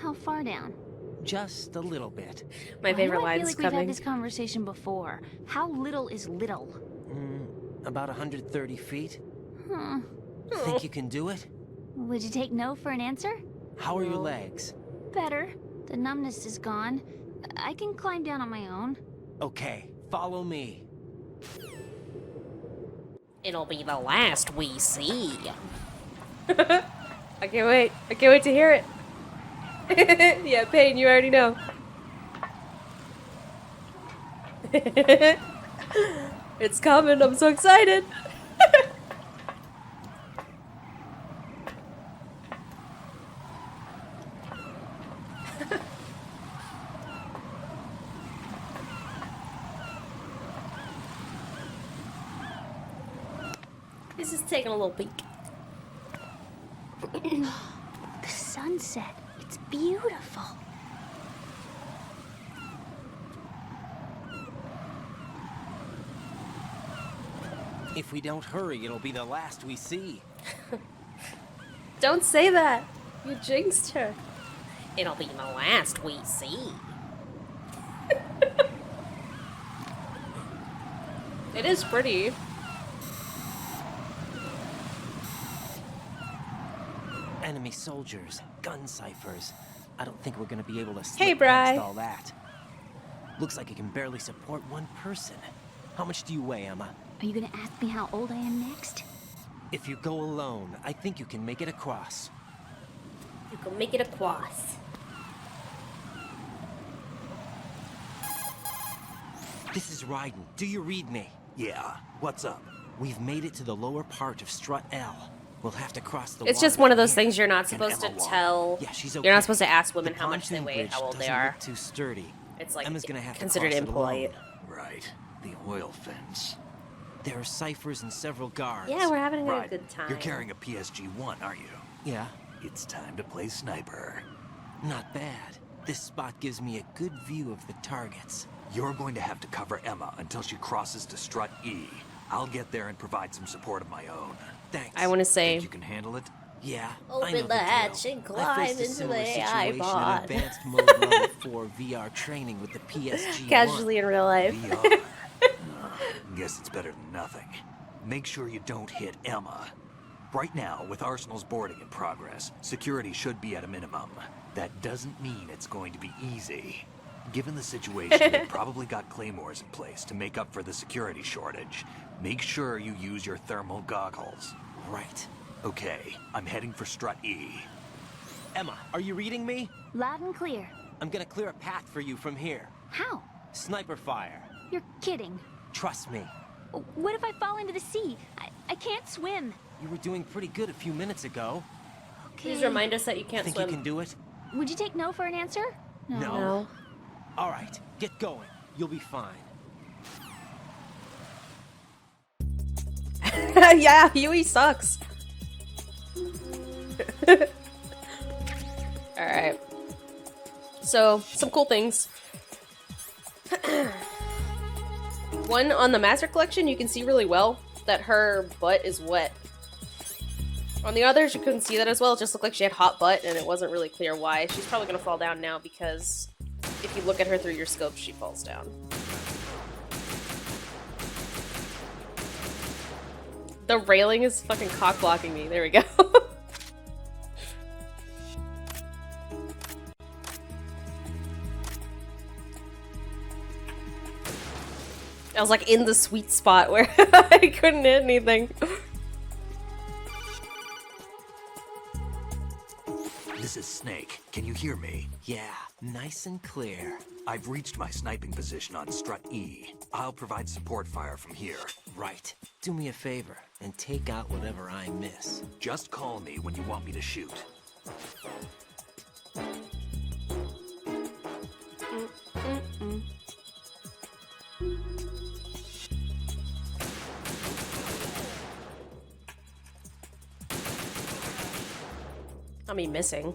How far down? Just a little bit. My favorite Why do I line feel is like we've coming. had this conversation before. How little is little? About 130 feet. Huh. Think you can do it? Would you take no for an answer? How are your legs? Better. The numbness is gone. I can climb down on my own. Okay, follow me. It'll be the last we see. I can't wait. I can't wait to hear it. Yeah, Payne, you already know. It's coming. I'm so excited. He's just taking a little peek. The sunset. It's beautiful. If we don't hurry, it'll be the last we see. Don't say that. You jinxed her. It'll be the last we see. It is pretty. Enemy soldiers, gun ciphers. I don't think we're gonna be able to slip Hey, Bri. past all that. Looks like it can barely support one person. How much do you weigh, Emma? Are you gonna ask me how old I am next? If you go alone, I think you can make it across. You can make it across. This is Ryden. Do you read me? Yeah. What's up? We've made it to the lower part of Strut L. We'll have to cross the It's water just one of those from here. things you're not Can supposed to Emma walk? tell. Yeah, she's You're okay. not supposed to ask women The how much they pontoon weigh, bridge how old they doesn't are. look too sturdy. It's like Emma's gonna have considered to cross impolite. it alone. Right. The oil fence. There are ciphers and several guards. Yeah, we're having a Right. good time. You're carrying a PSG-1, aren't you? Yeah. It's time to play sniper. Not bad. This spot gives me a good view of the targets. You're going to have to cover Emma until she crosses to Strut E. I'll get there and provide some support of my own. Thanks. I want to say. Think you can handle it? Yeah. I know Open the hatch drill. and I climb faced a into similar the situation iPod. in advanced mode level 4 VR training with the PSG-1. Casually in real life. VR. Guess it's better than nothing. Make sure you don't hit Emma. Right now, with Arsenal's boarding in progress, security should be at a minimum. That doesn't mean it's going to be easy. Given the situation, they've probably got claymores in place to make up for the security shortage. Make sure you use your thermal goggles. Right. Okay, I'm heading for Strut E. Emma, are you reading me? Loud and clear. I'm gonna clear a path for you from here. How? Sniper fire. You're kidding. Trust me. What if I fall into the sea? I can't swim. You were doing pretty good a few minutes ago. Please remind us that you can't Think swim. you can do it? Would you take no for an answer? No. All right, get going. You'll be fine. Yeah, Huey sucks. Alright. So, some cool things. One, on the Master Collection, you can see really well that her butt is wet. On the others, you couldn't see that as well. It just looked like she had hot butt, and it wasn't really clear why. She's probably gonna fall down now because if you look at her through your scope, she falls down. The railing is fucking cock-blocking me. There we go. I was like in the sweet spot where I couldn't hit anything. This is Snake. Can you hear me? Yeah, nice and clear. I've reached my sniping position on Strut E. I'll provide support fire from here. Right. Do me a favor and take out whatever I miss. Just call me when you want me to shoot. I mean, missing.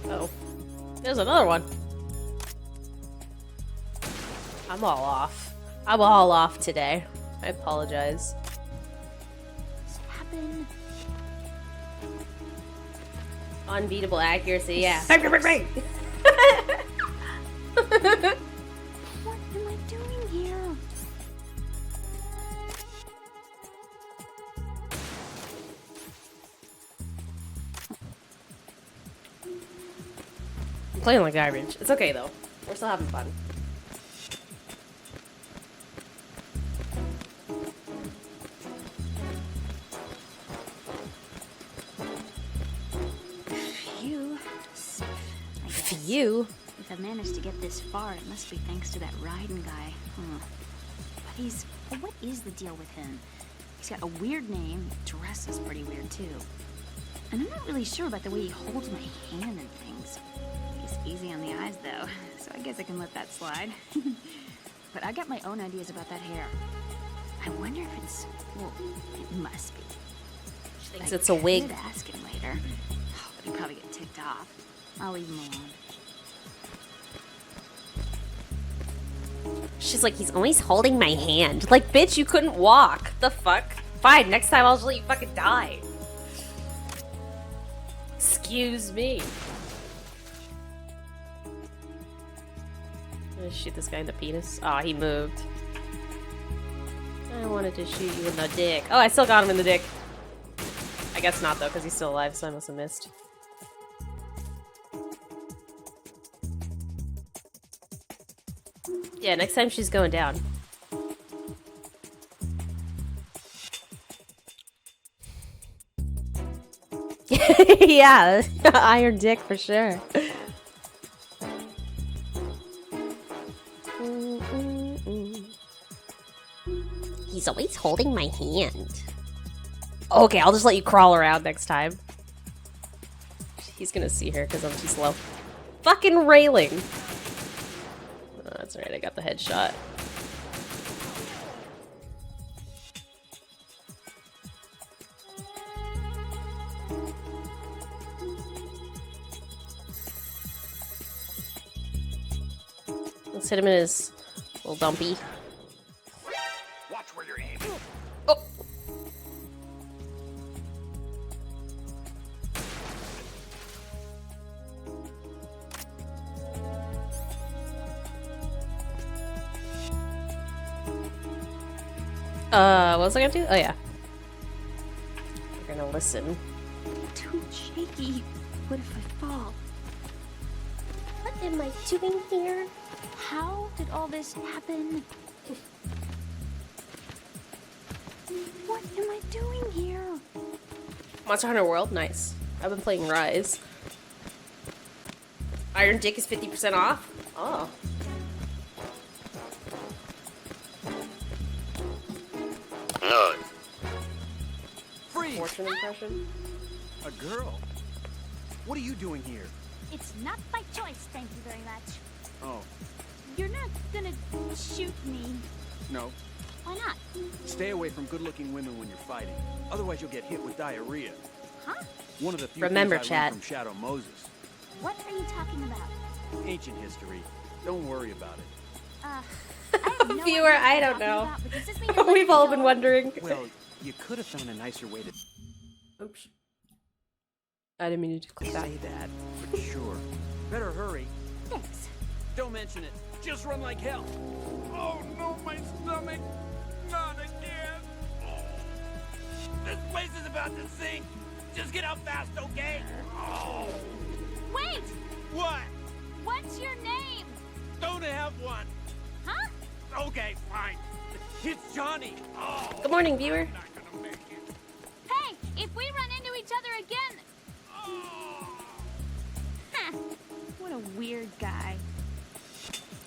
Oh, there's another one. I'm all off. I'm all off today. I apologize. Happened. Unbeatable accuracy, yeah. What am I doing here? I'm playing like garbage. It's okay though. We're still having fun. Phew. Phew. If I've managed to get this far, it must be thanks to that Raiden guy. But what is the deal with him? He's got a weird name, dresses pretty weird too. And I'm not really sure about the way he holds my hand and things. He's easy on the eyes though, so I guess I can let that slide. But I got my own ideas about that hair. I wonder if it's, well, it must be. She thinks it's a wig. I could ask him later, but he'd probably get ticked off. I'll leave him alone. She's like, he's always holding my hand. Like, bitch, you couldn't walk. The fuck? Fine, next time I'll just let you fucking die. Excuse me. I'm gonna shoot this guy in the penis. Aw, he moved. I wanted to shoot you in the dick. Oh, I still got him in the dick. I guess not, though, because he's still alive, so I must have missed. Yeah, next time she's going down. Yeah, iron dick for sure. He's always holding my hand. Okay, I'll just let you crawl around next time. He's gonna see her because I'm too slow. Fucking railing. Oh, that's right, I got the headshot. Let's hit him in his little dumpy. Watch where you're aiming. Oh. What was I gonna do? Oh yeah. We're gonna listen. Too shaky. What if I fall? What am I doing here? How did all this happen? What am I doing here? Monster Hunter World? Nice. I've been playing Rise. Iron Dick is 50% off? Oh. Freeze! Fortune impression? A girl? What are you doing here? It's not by choice, thank you very much. Oh, You're not gonna shoot me. no. Why not? Stay away from good-looking women when you're fighting. Otherwise, you'll get hit with diarrhea. Huh? One of the few Remember, things I chat. learned from Shadow Moses. What are you talking about? Ancient history. Don't worry about it. I have no Viewer, idea what I you're don't talking know. about, but does this mean you're We've all letting been me go? wondering. Well, you could have found a nicer way to Oops. I didn't mean to click that. say that, for sure. Better hurry. Thanks. Don't mention it. Just run like hell. Oh no, my stomach! Not again! This place is about to sink! Just get out fast, okay? Oh. Wait! What? What's your name? Don't have one! Huh? Okay, fine. It's Johnny! Oh. Good morning, viewer. Hey, if we run into each other again... Huh. What a weird guy.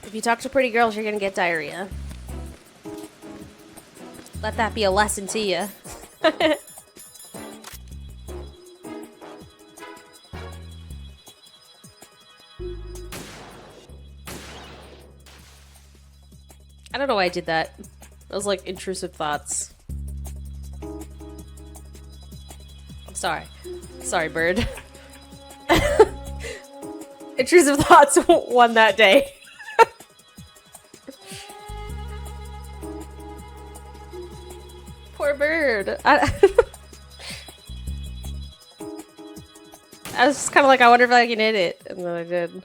If you talk to pretty girls, you're gonna get diarrhea. Let that be a lesson to you. I don't know why I did that. That was like intrusive thoughts. I'm sorry. Sorry, bird. Intrusive thoughts won that day. Poor bird. I was just kind of like, I wonder if I can hit it. And then I did.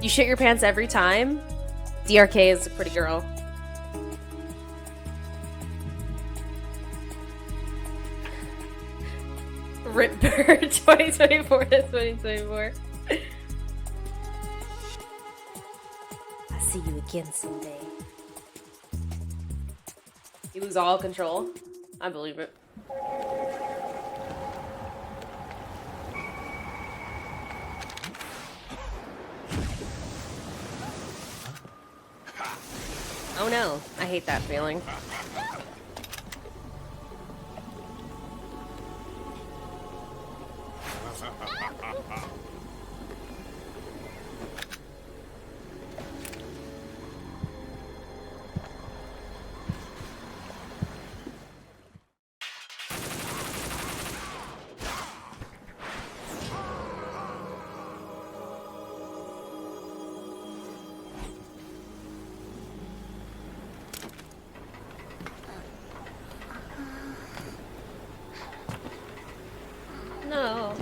You shit your pants every time? DRK is a pretty girl. Rip bird 2024 to 2024. I'll see you again someday. You lose all control. I believe it. Oh no, I hate that feeling. No.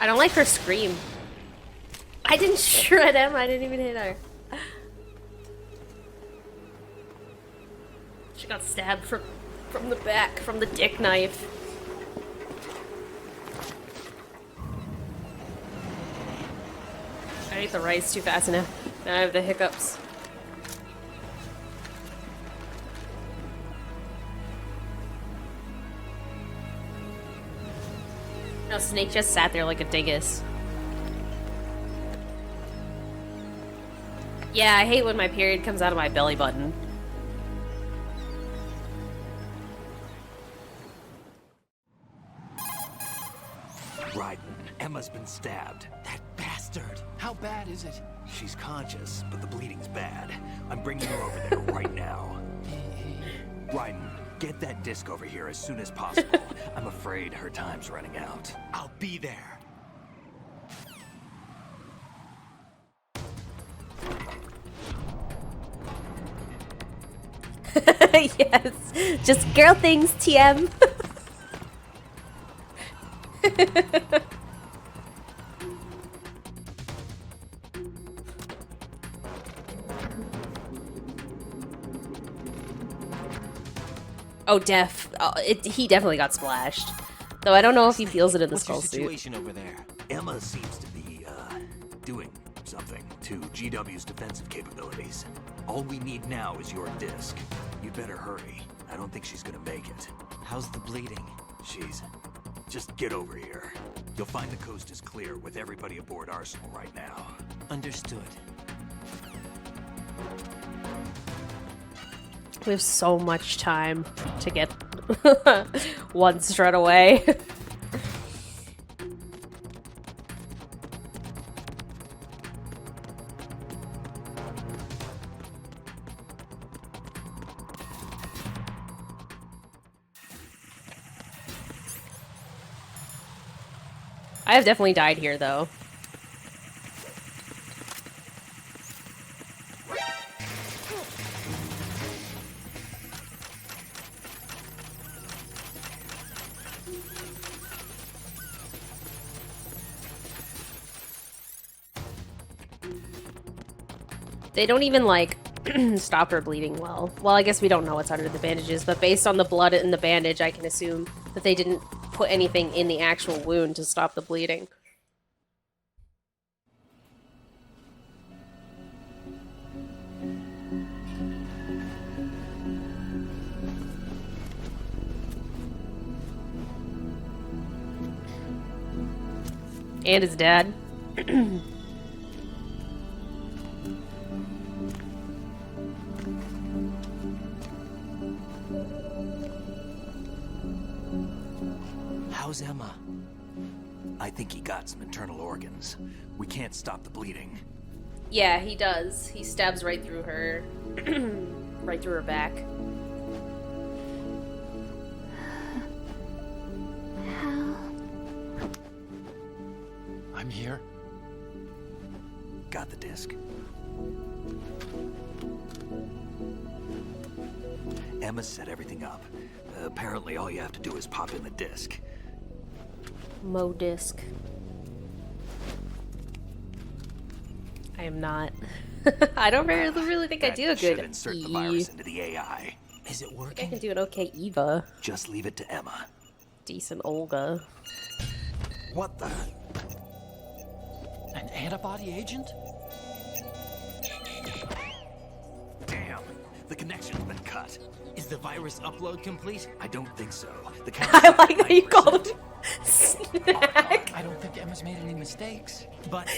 I don't like her scream. I didn't shred him, I didn't even hit her. She got stabbed from the back, from the dick knife. I ate the rice too fast now. Now I have the hiccups. No, Snake just sat there like a dingus. Yeah, I hate when my period comes out of my belly button. Raiden, Emma's been stabbed. That bastard. How bad is it? She's conscious, but the bleeding's bad. I'm bringing her over there right now. Raiden, get that disc over here as soon as possible. I'm afraid her time's running out. I'll be there. Yes, just girl things, TM. Oh, he definitely got splashed. Though I don't know if he feels it in the What's your skull suit. situation over there? Emma seems to be, doing something to GW's defensive capabilities. All we need now is your disc. You'd better hurry. I don't think she's gonna make it. How's the bleeding? Just get over here. You'll find the coast is clear with everybody aboard Arsenal right now. Understood. We have so much time to get one strut away. I have definitely died here, though. They don't even, like, stop her bleeding well. Well, I guess we don't know what's under the bandages, but based on the blood in the bandage, I can assume that they didn't put anything in the actual wound to stop the bleeding. And his dad. How's Emma? I think he got some internal organs. We can't stop the bleeding. Yeah, he does. He stabs right through her. Right through her back. I'm here. Got the disc. Emma set everything up. Apparently all you have to do is pop in the disc. Mo disc. I am not. I don't really think I do a Should good insert the virus into the AI. Is it I working? can do an okay Eva. Just leave it to Emma. Decent Olga. What the? An antibody agent? Damn, the connection's been cut. Is the virus upload complete? I don't think so. The I like that you called him Snack. I don't think Emma's made any mistakes. But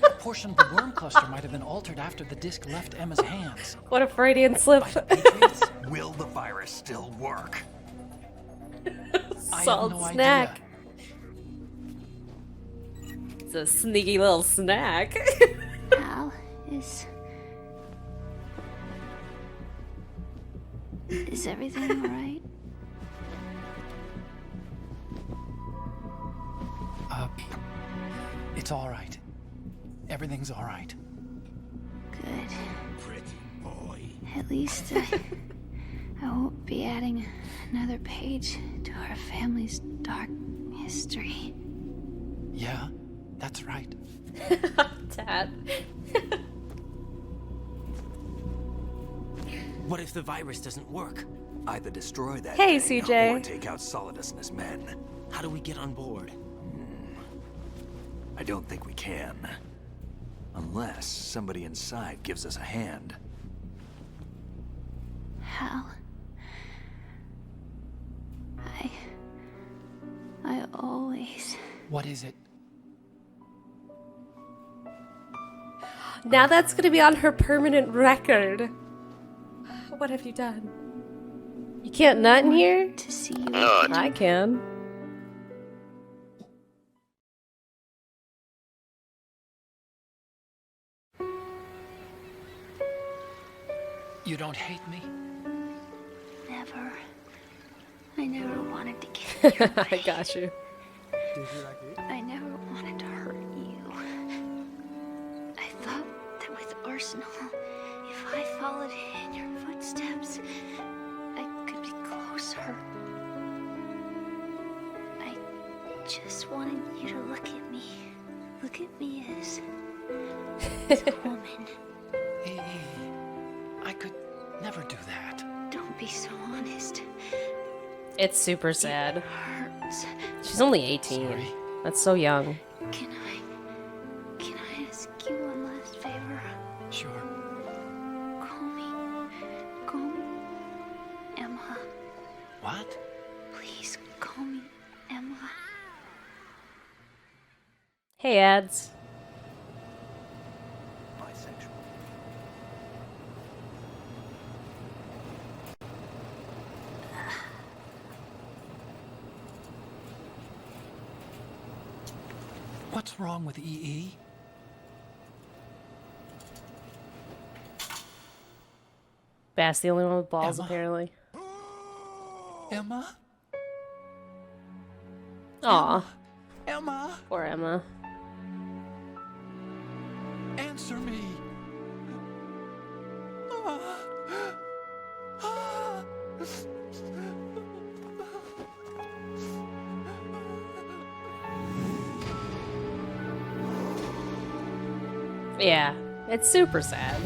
a portion of the worm cluster might have been altered after the disc left Emma's hands. What a Freudian slip. Will the virus still work? Salt no snack. It's a sneaky little snack. Al, is everything alright? It's all right. Everything's all right. Good. Pretty boy. At least I won't be adding another page to our family's dark history. Yeah, that's right. Dad. what if the virus doesn't work? Either destroy that Hey, thing CJ. or take out Solidus and his men. How do we get on board? I don't think we can. Unless somebody inside gives us a hand. Hal. I always... What is it? Now that's gonna be on her permanent record. What have you done? You can't nut in here? To see you. I can. You don't hate me? Never. I never wanted to get in your way. I got you. I never wanted to hurt you. I thought that with Arsenal, if I followed in your footsteps, I could be closer. I just wanted you to look at me. Look at me as a woman. Hey, I could never do that. Don't be so honest. It's super sad. It hurts. She's only 18. Sorry. That's so young. Can I ask you one last favor? Sure. Call me Emma. What? Please call me Emma. Hey, ads. Bisexual. What's wrong with EE? Bass the only one with balls, Emma? apparently. Emma? Aw. Emma? Poor Emma. Answer me. Ah. Ah. Yeah, it's super sad.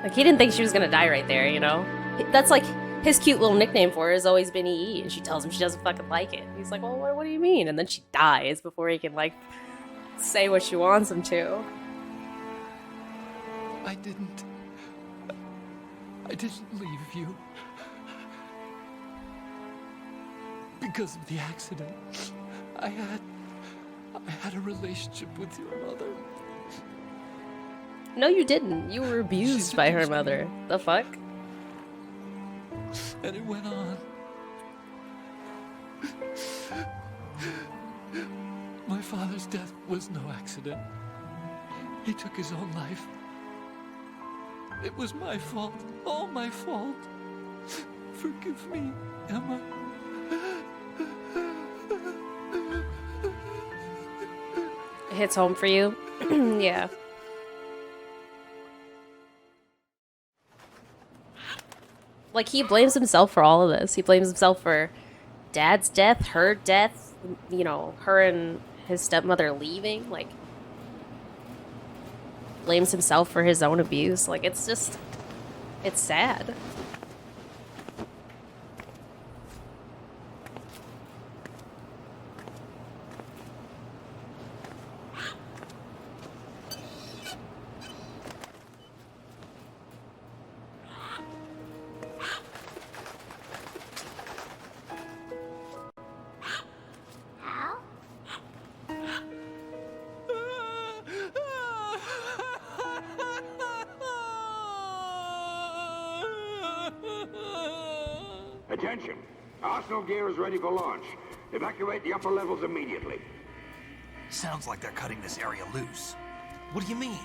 Like, he didn't think she was gonna die right there, you know? That's like his cute little nickname for her has always been EE, and she tells him she doesn't fucking like it. He's like, well, what do you mean? And then she dies before he can, like, say what she wants him to. I didn't leave you. Because of the accident, I had a relationship with your mother. No, you didn't. You were abused by her mother. The fuck? And it went on. My father's death was no accident. He took his own life. It was my fault. All my fault. Forgive me, Emma. It hits home for you? Yeah. Like, he blames himself for all of this. He blames himself for Dad's death, her death, you know, her and his stepmother leaving. Like, blames himself for his own abuse. Like, it's just, it's sad. Attention! Arsenal gear is ready for launch. Evacuate the upper levels immediately. Sounds like they're cutting this area loose. What do you mean?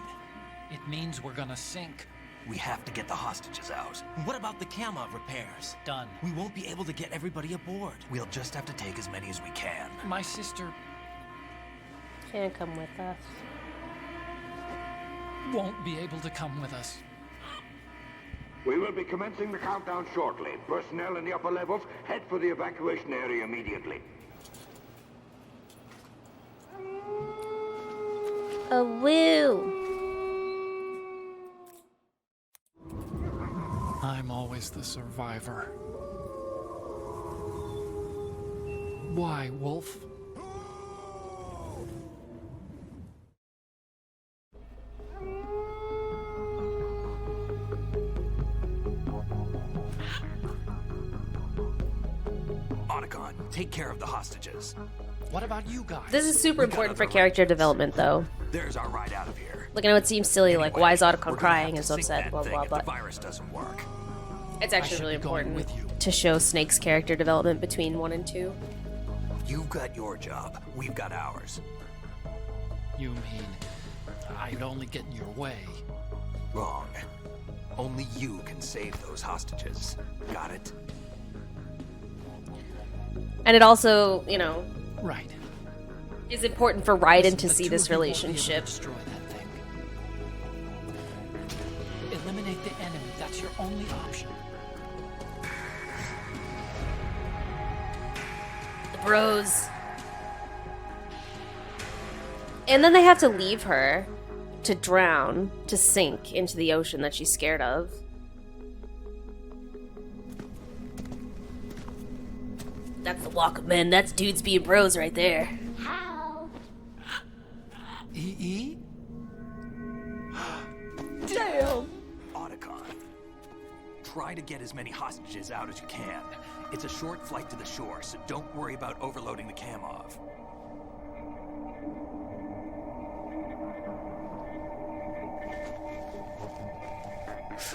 It means we're gonna sink. We have to get the hostages out. What about the camo repairs? Done. We won't be able to get everybody aboard. We'll just have to take as many as we can. My sister Can't come with us. won't be able to come with us. We will be commencing the countdown shortly. Personnel in the upper levels, head for the evacuation area immediately. A woo! I'm always the survivor. Why, Wolf? Otacon, take care of the hostages. What about you guys? This is super important for character development, though. There's our ride out of here. Like, I know it seems silly, like, why is Otacon We're gonna crying have and to so sink upset, that blah, thing blah, if blah. the virus doesn't work. It's actually really important to show Snake's character development between 1 and 2. You've got your job. We've got ours. You mean I'd only get in your way? Wrong. Only you can save those hostages. Got it? And it also, you know, Right. is important for Raiden to The see two this of you won't be able to relationship. destroy that thing. Eliminate the enemy. That's your only option. The bros. And then they have to leave her to drown, to sink into the ocean that she's scared of. That's the walk of men. That's dudes being bros right there. E? Damn! Otacon, try to get as many hostages out as you can. It's a short flight to the shore, so don't worry about overloading the Kamov.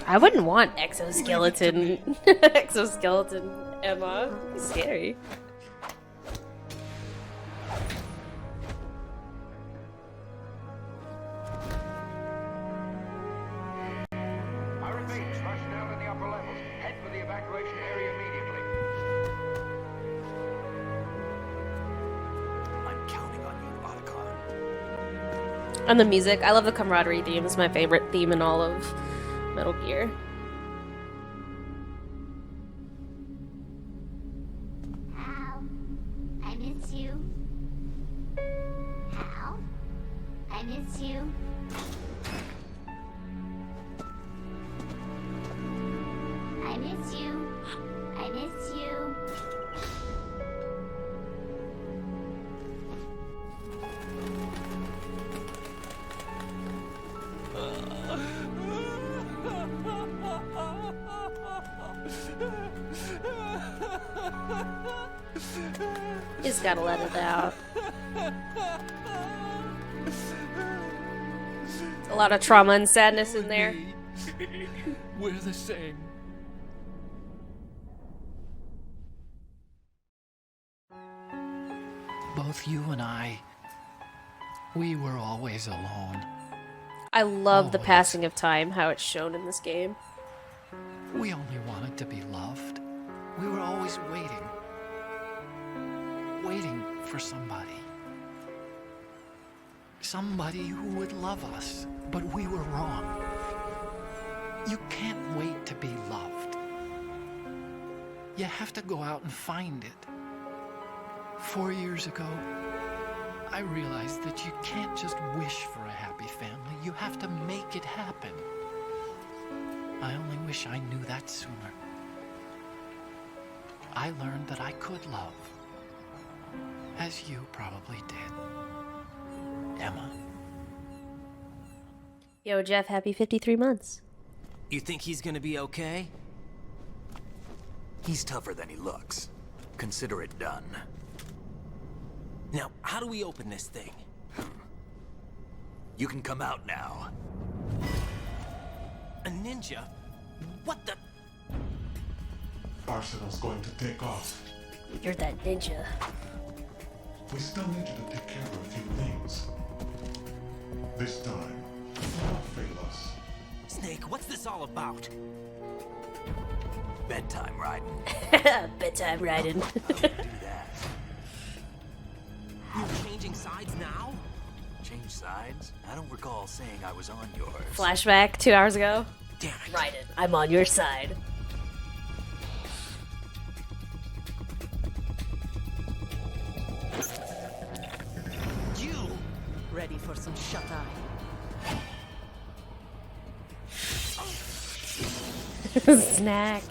I wouldn't want exoskeleton exoskeleton Emma. It'd be scary. I repeat, personnel in the upper levels, head for the evacuation area immediately. I'm counting on you, Otacon. And the music, I love the camaraderie theme. It's my favorite theme in all of Metal Gear. Hal, I miss you. Hal, I miss you. I miss you. I miss you. Just gotta let it out. A lot of trauma and sadness in there. We're the same. Both you and I, we were always alone. I love the passing of time, how it's shown in this game. We only wanted to be loved. We were always waiting. Waiting for somebody. Somebody who would love us, but we were wrong. You can't wait to be loved. You have to go out and find it. 4 years ago, I realized that you can't just wish for a happy family. You have to make it happen. I only wish I knew that sooner. I learned that I could love, as you probably did, Emma. Yo, Jeff, happy 53 months. You think he's gonna be okay? He's tougher than he looks. Consider it done. Now, how do we open this thing? You can come out now. A ninja? What the? Arsenal's going to take off. You're that ninja. We still need you to take care of a few things. This time, don't fail us. Snake, what's this all about? Bedtime, Raiden. Bedtime, Raiden. Do that. You're changing sides now? Change sides? I don't recall saying I was on yours. Flashback 2 hours ago. Damn it. Raiden, I'm on your side. You ready for some shut-eye? Snack.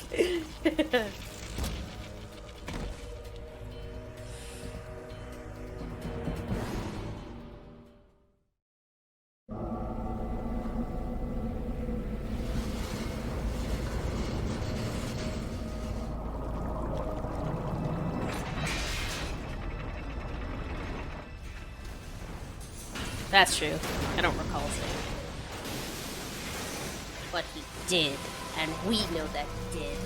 That's true. I don't recall saying. But he did, and we know that he did.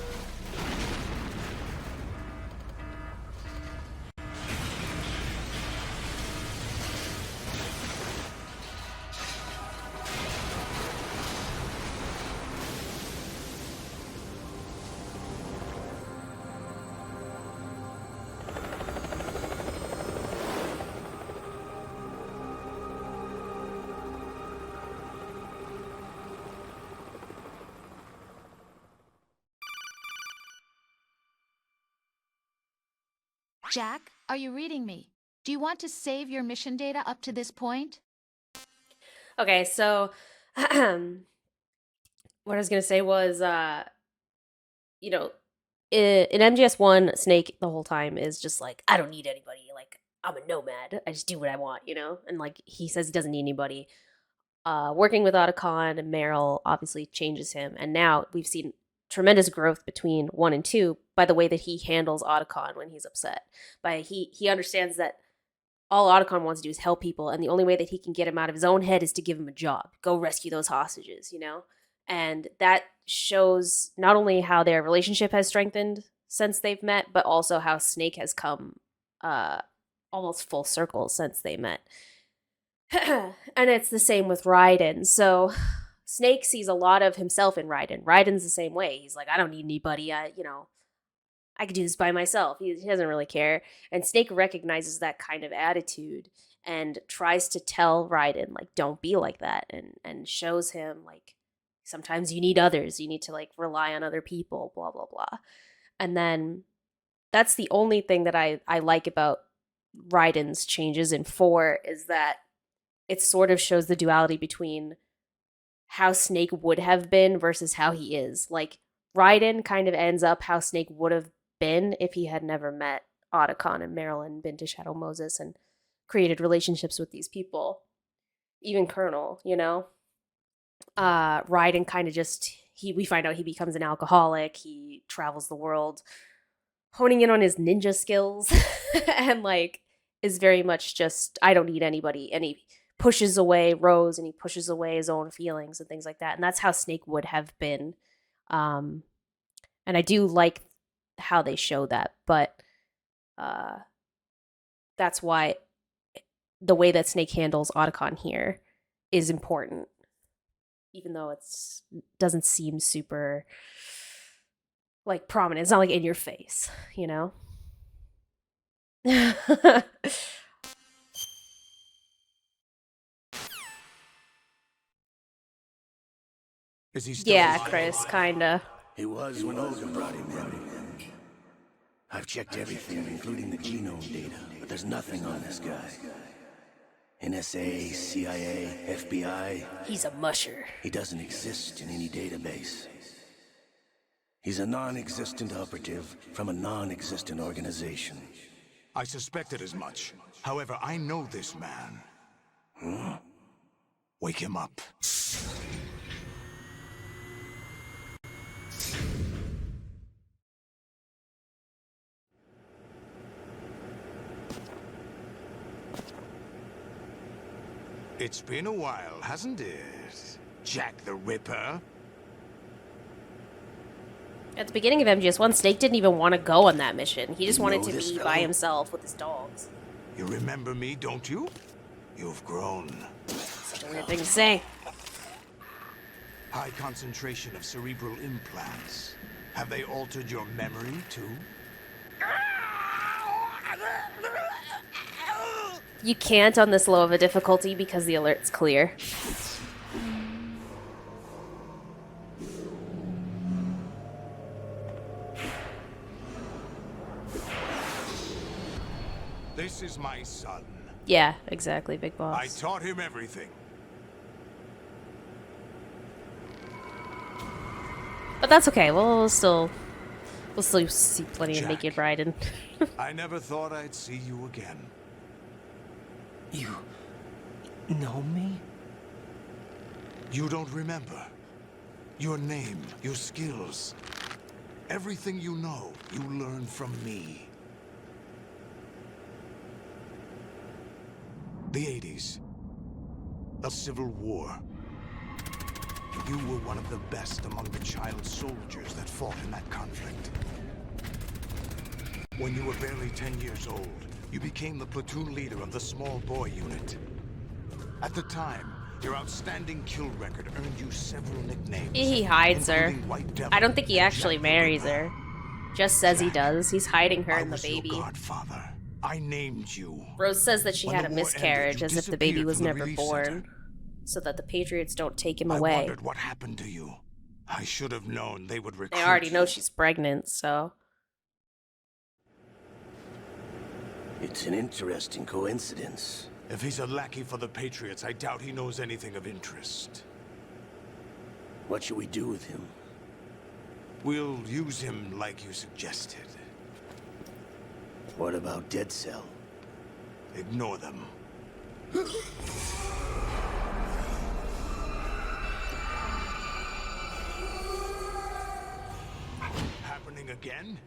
Jack, are you reading me? Do you want to save your mission data up to this point? Okay, so what I was gonna say was, you know, in MGS1, Snake the whole time is just like, I don't need anybody. Like, I'm a nomad. I just do what I want, you know? And like, he says he doesn't need anybody. Working with Otacon and Meryl obviously changes him. And now we've seen tremendous growth between 1 and 2 by the way that he handles Otacon when he's upset. He understands that all Otacon wants to do is help people, and the only way that he can get him out of his own head is to give him a job. Go rescue those hostages, you know? And that shows not only how their relationship has strengthened since they've met, but also how Snake has come almost full circle since they met. And it's the same with Raiden. So Snake sees a lot of himself in Raiden. Raiden's the same way. He's like, I don't need anybody. I could do this by myself. He doesn't really care. And Snake recognizes that kind of attitude and tries to tell Raiden, like, don't be like that. And shows him, like, sometimes you need others. You need to, like, rely on other people, blah, blah, blah. And then that's the only thing that I like about Raiden's changes in 4 is that it sort of shows the duality between how Snake would have been versus how he is. Like, Raiden kind of ends up how Snake would have been if he had never met Otacon and Meryl and been to Shadow Moses and created relationships with these people. Even Colonel, you know? Raiden kind of just, we find out he becomes an alcoholic. He travels the world honing in on his ninja skills and, like, is very much just, I don't need anybody. And he pushes away Rose and he pushes away his own feelings and things like that. And that's how Snake would have been. And I do like how they show that, but that's why the way that Snake handles Otacon here is important, even though it's doesn't seem super, like, prominent. It's not like in your face, you know? Is he still Yeah, alive? Chris, kinda. He was when Olga brought him in. I've checked everything, including the genome data, but there's nothing on this guy. NSA, CIA, FBI. He's a musher. He doesn't exist in any database. He's a non-existent operative from a non-existent organization. I suspected as much. However, I know this man. Huh? Wake him up. It's been a while, hasn't it? Jack the Ripper? At the beginning of MGS1, Snake didn't even want to go on that mission. He just wanted to this be fellow? by himself with his dogs. You remember me, don't you? You've grown. Such a weird thing to say. High concentration of cerebral implants. Have they altered your memory, too? You can't on this low of a difficulty because the alert's clear. This is my son. Yeah, exactly, Big Boss. I taught him everything. But that's okay. We'll still see plenty of naked riding. I never thought I'd see you again. You know me? You don't remember. Your name, your skills. Everything you know, you learn from me. The 80s. The Civil War. You were one of the best among the child soldiers that fought in that conflict. When you were barely 10 years old, you became the platoon leader of the small boy unit. At the time, your outstanding kill record earned you several nicknames. He hides her. including White Devil I don't think he and actually Jack the marries Ripper. her. Just says he does. He's hiding her I and the was your baby. godfather. I named you. Rose says that she When had the a war miscarriage, ended, you as if the baby disappeared was from the never relief born, center. so that the Patriots don't take him I away. wondered what happened to you. I should have known they would recruit They already you. know she's pregnant, so... It's an interesting coincidence. If he's a lackey for the Patriots, I doubt he knows anything of interest. What should we do with him? We'll use him like you suggested. What about Dead Cell? Ignore them. Happening again?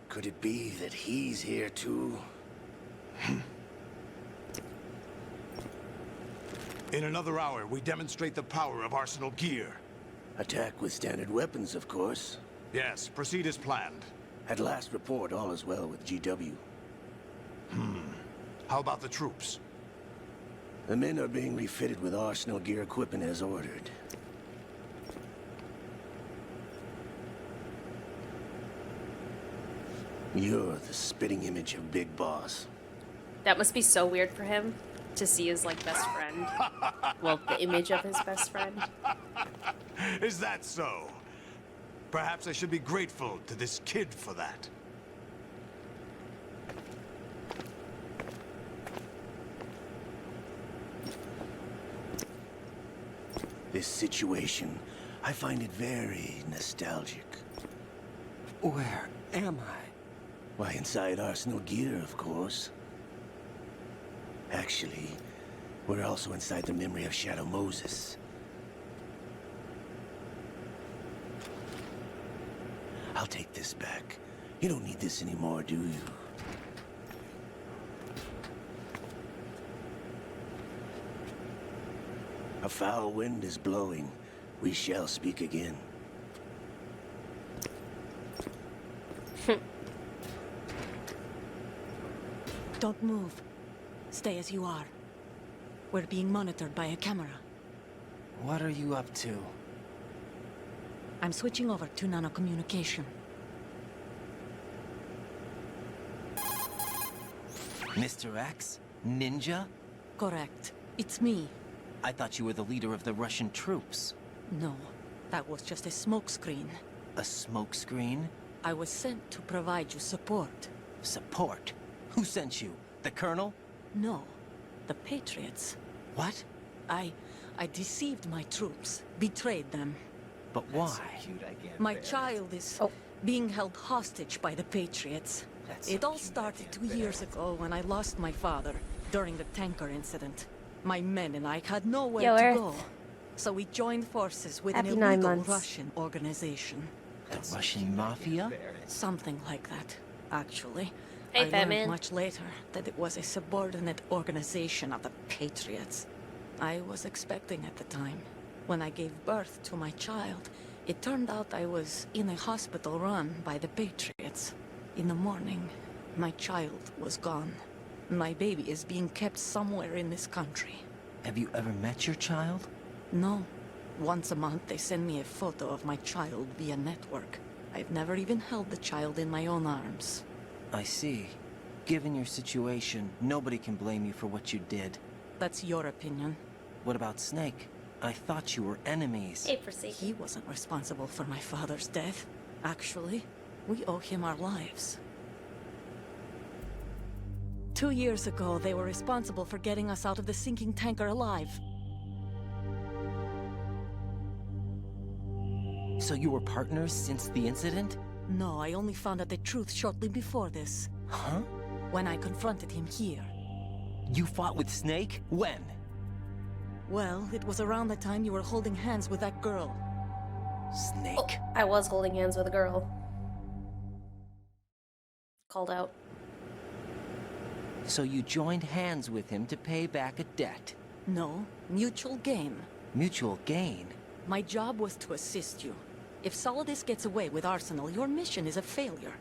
Could it be that he's here too? In another hour, we demonstrate the power of Arsenal gear. Attack with standard weapons, of course. Yes, proceed as planned. At last report, all is well with GW. How about the troops? The men are being refitted with Arsenal gear equipment as ordered. You're the spitting image of Big Boss. That must be so weird for him, to see his, like, best friend. Well, the image of his best friend. Is that so? Perhaps I should be grateful to this kid for that. This situation, I find it very nostalgic. Where am I? Why, inside Arsenal gear, of course. Actually, we're also inside the memory of Shadow Moses. I'll take this back. You don't need this anymore, do you? A foul wind is blowing. We shall speak again. Don't move. Stay as you are. We're being monitored by a camera. What are you up to? I'm switching over to nanocommunication. Mr. X? Ninja? Correct. It's me. I thought you were the leader of the Russian troops. No, that was just a smokescreen. A smokescreen? I was sent to provide you support. Support? Who sent you? The Colonel? No. The Patriots. What? I deceived my troops, betrayed them. But why? My child is being held hostage by the Patriots. It all started 2 years ago when I lost my father during the tanker incident. My men and I had nowhere to go. So we joined forces with an illegal Russian organization. The Russian mafia? Something like that, actually. Hey, I learned much later that it was a subordinate organization of the Patriots. I was expecting at the time. When I gave birth to my child, it turned out I was in a hospital run by the Patriots. In the morning, my child was gone. My baby is being kept somewhere in this country. Have you ever met your child? No. Once a month, they send me a photo of my child via network. I've never even held the child in my own arms. I see. Given your situation, nobody can blame you for what you did. That's your opinion. What about Snake? I thought you were enemies. He wasn't responsible for my father's death. Actually, we owe him our lives. 2 years ago, they were responsible for getting us out of the sinking tanker alive. So you were partners since the incident? No, I only found out the truth shortly before this. Huh? When I confronted him here. You fought with Snake? When? Well, it was around the time you were holding hands with that girl. Snake? Oh, I was holding hands with a girl. Called out. So you joined hands with him to pay back a debt? No, mutual gain. Mutual gain? My job was to assist you. If Solidus gets away with Arsenal, your mission is a failure.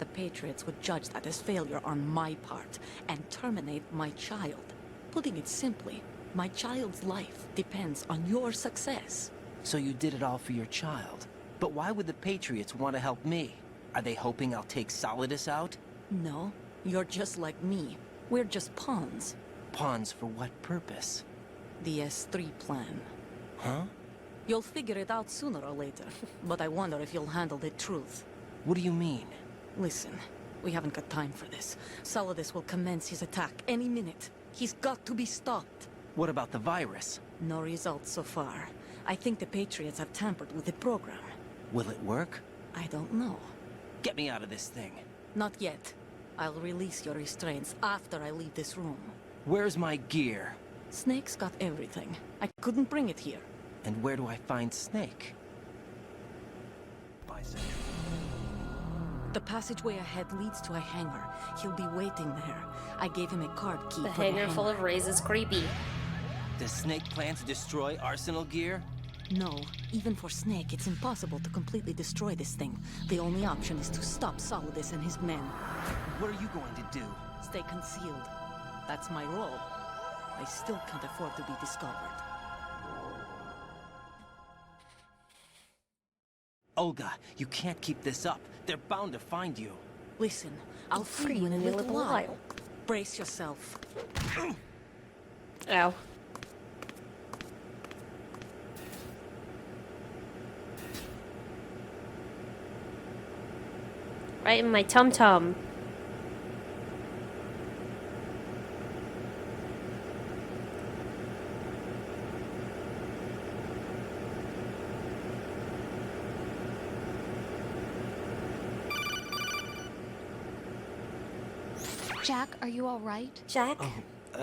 The Patriots would judge that as failure on my part, and terminate my child. Putting it simply, my child's life depends on your success. So you did it all for your child. But why would the Patriots want to help me? Are they hoping I'll take Solidus out? No, you're just like me. We're just pawns. Pawns for what purpose? The S3 plan. Huh? You'll figure it out sooner or later, but I wonder if you'll handle the truth. What do you mean? Listen, we haven't got time for this. Solidus will commence his attack any minute. He's got to be stopped. What about the virus? No results so far. I think the Patriots have tampered with the program. Will it work? I don't know. Get me out of this thing. Not yet. I'll release your restraints after I leave this room. Where's my gear? Snake's got everything. I couldn't bring it here. And where do I find Snake? The passageway ahead leads to a hangar. He'll be waiting there. I gave him a card key The for hangar full of Rays is creepy. Does Snake plan to destroy Arsenal gear? No. Even for Snake, it's impossible to completely destroy this thing. The only option is to stop Solidus and his men. What are you going to do? Stay concealed. That's my role. I still can't afford to be discovered. Olga, you can't keep this up. They're bound to find you. Listen, I'll free you in a little while. Brace yourself. Ow. Right in my tum-tum. Jack, are you all right? Jack?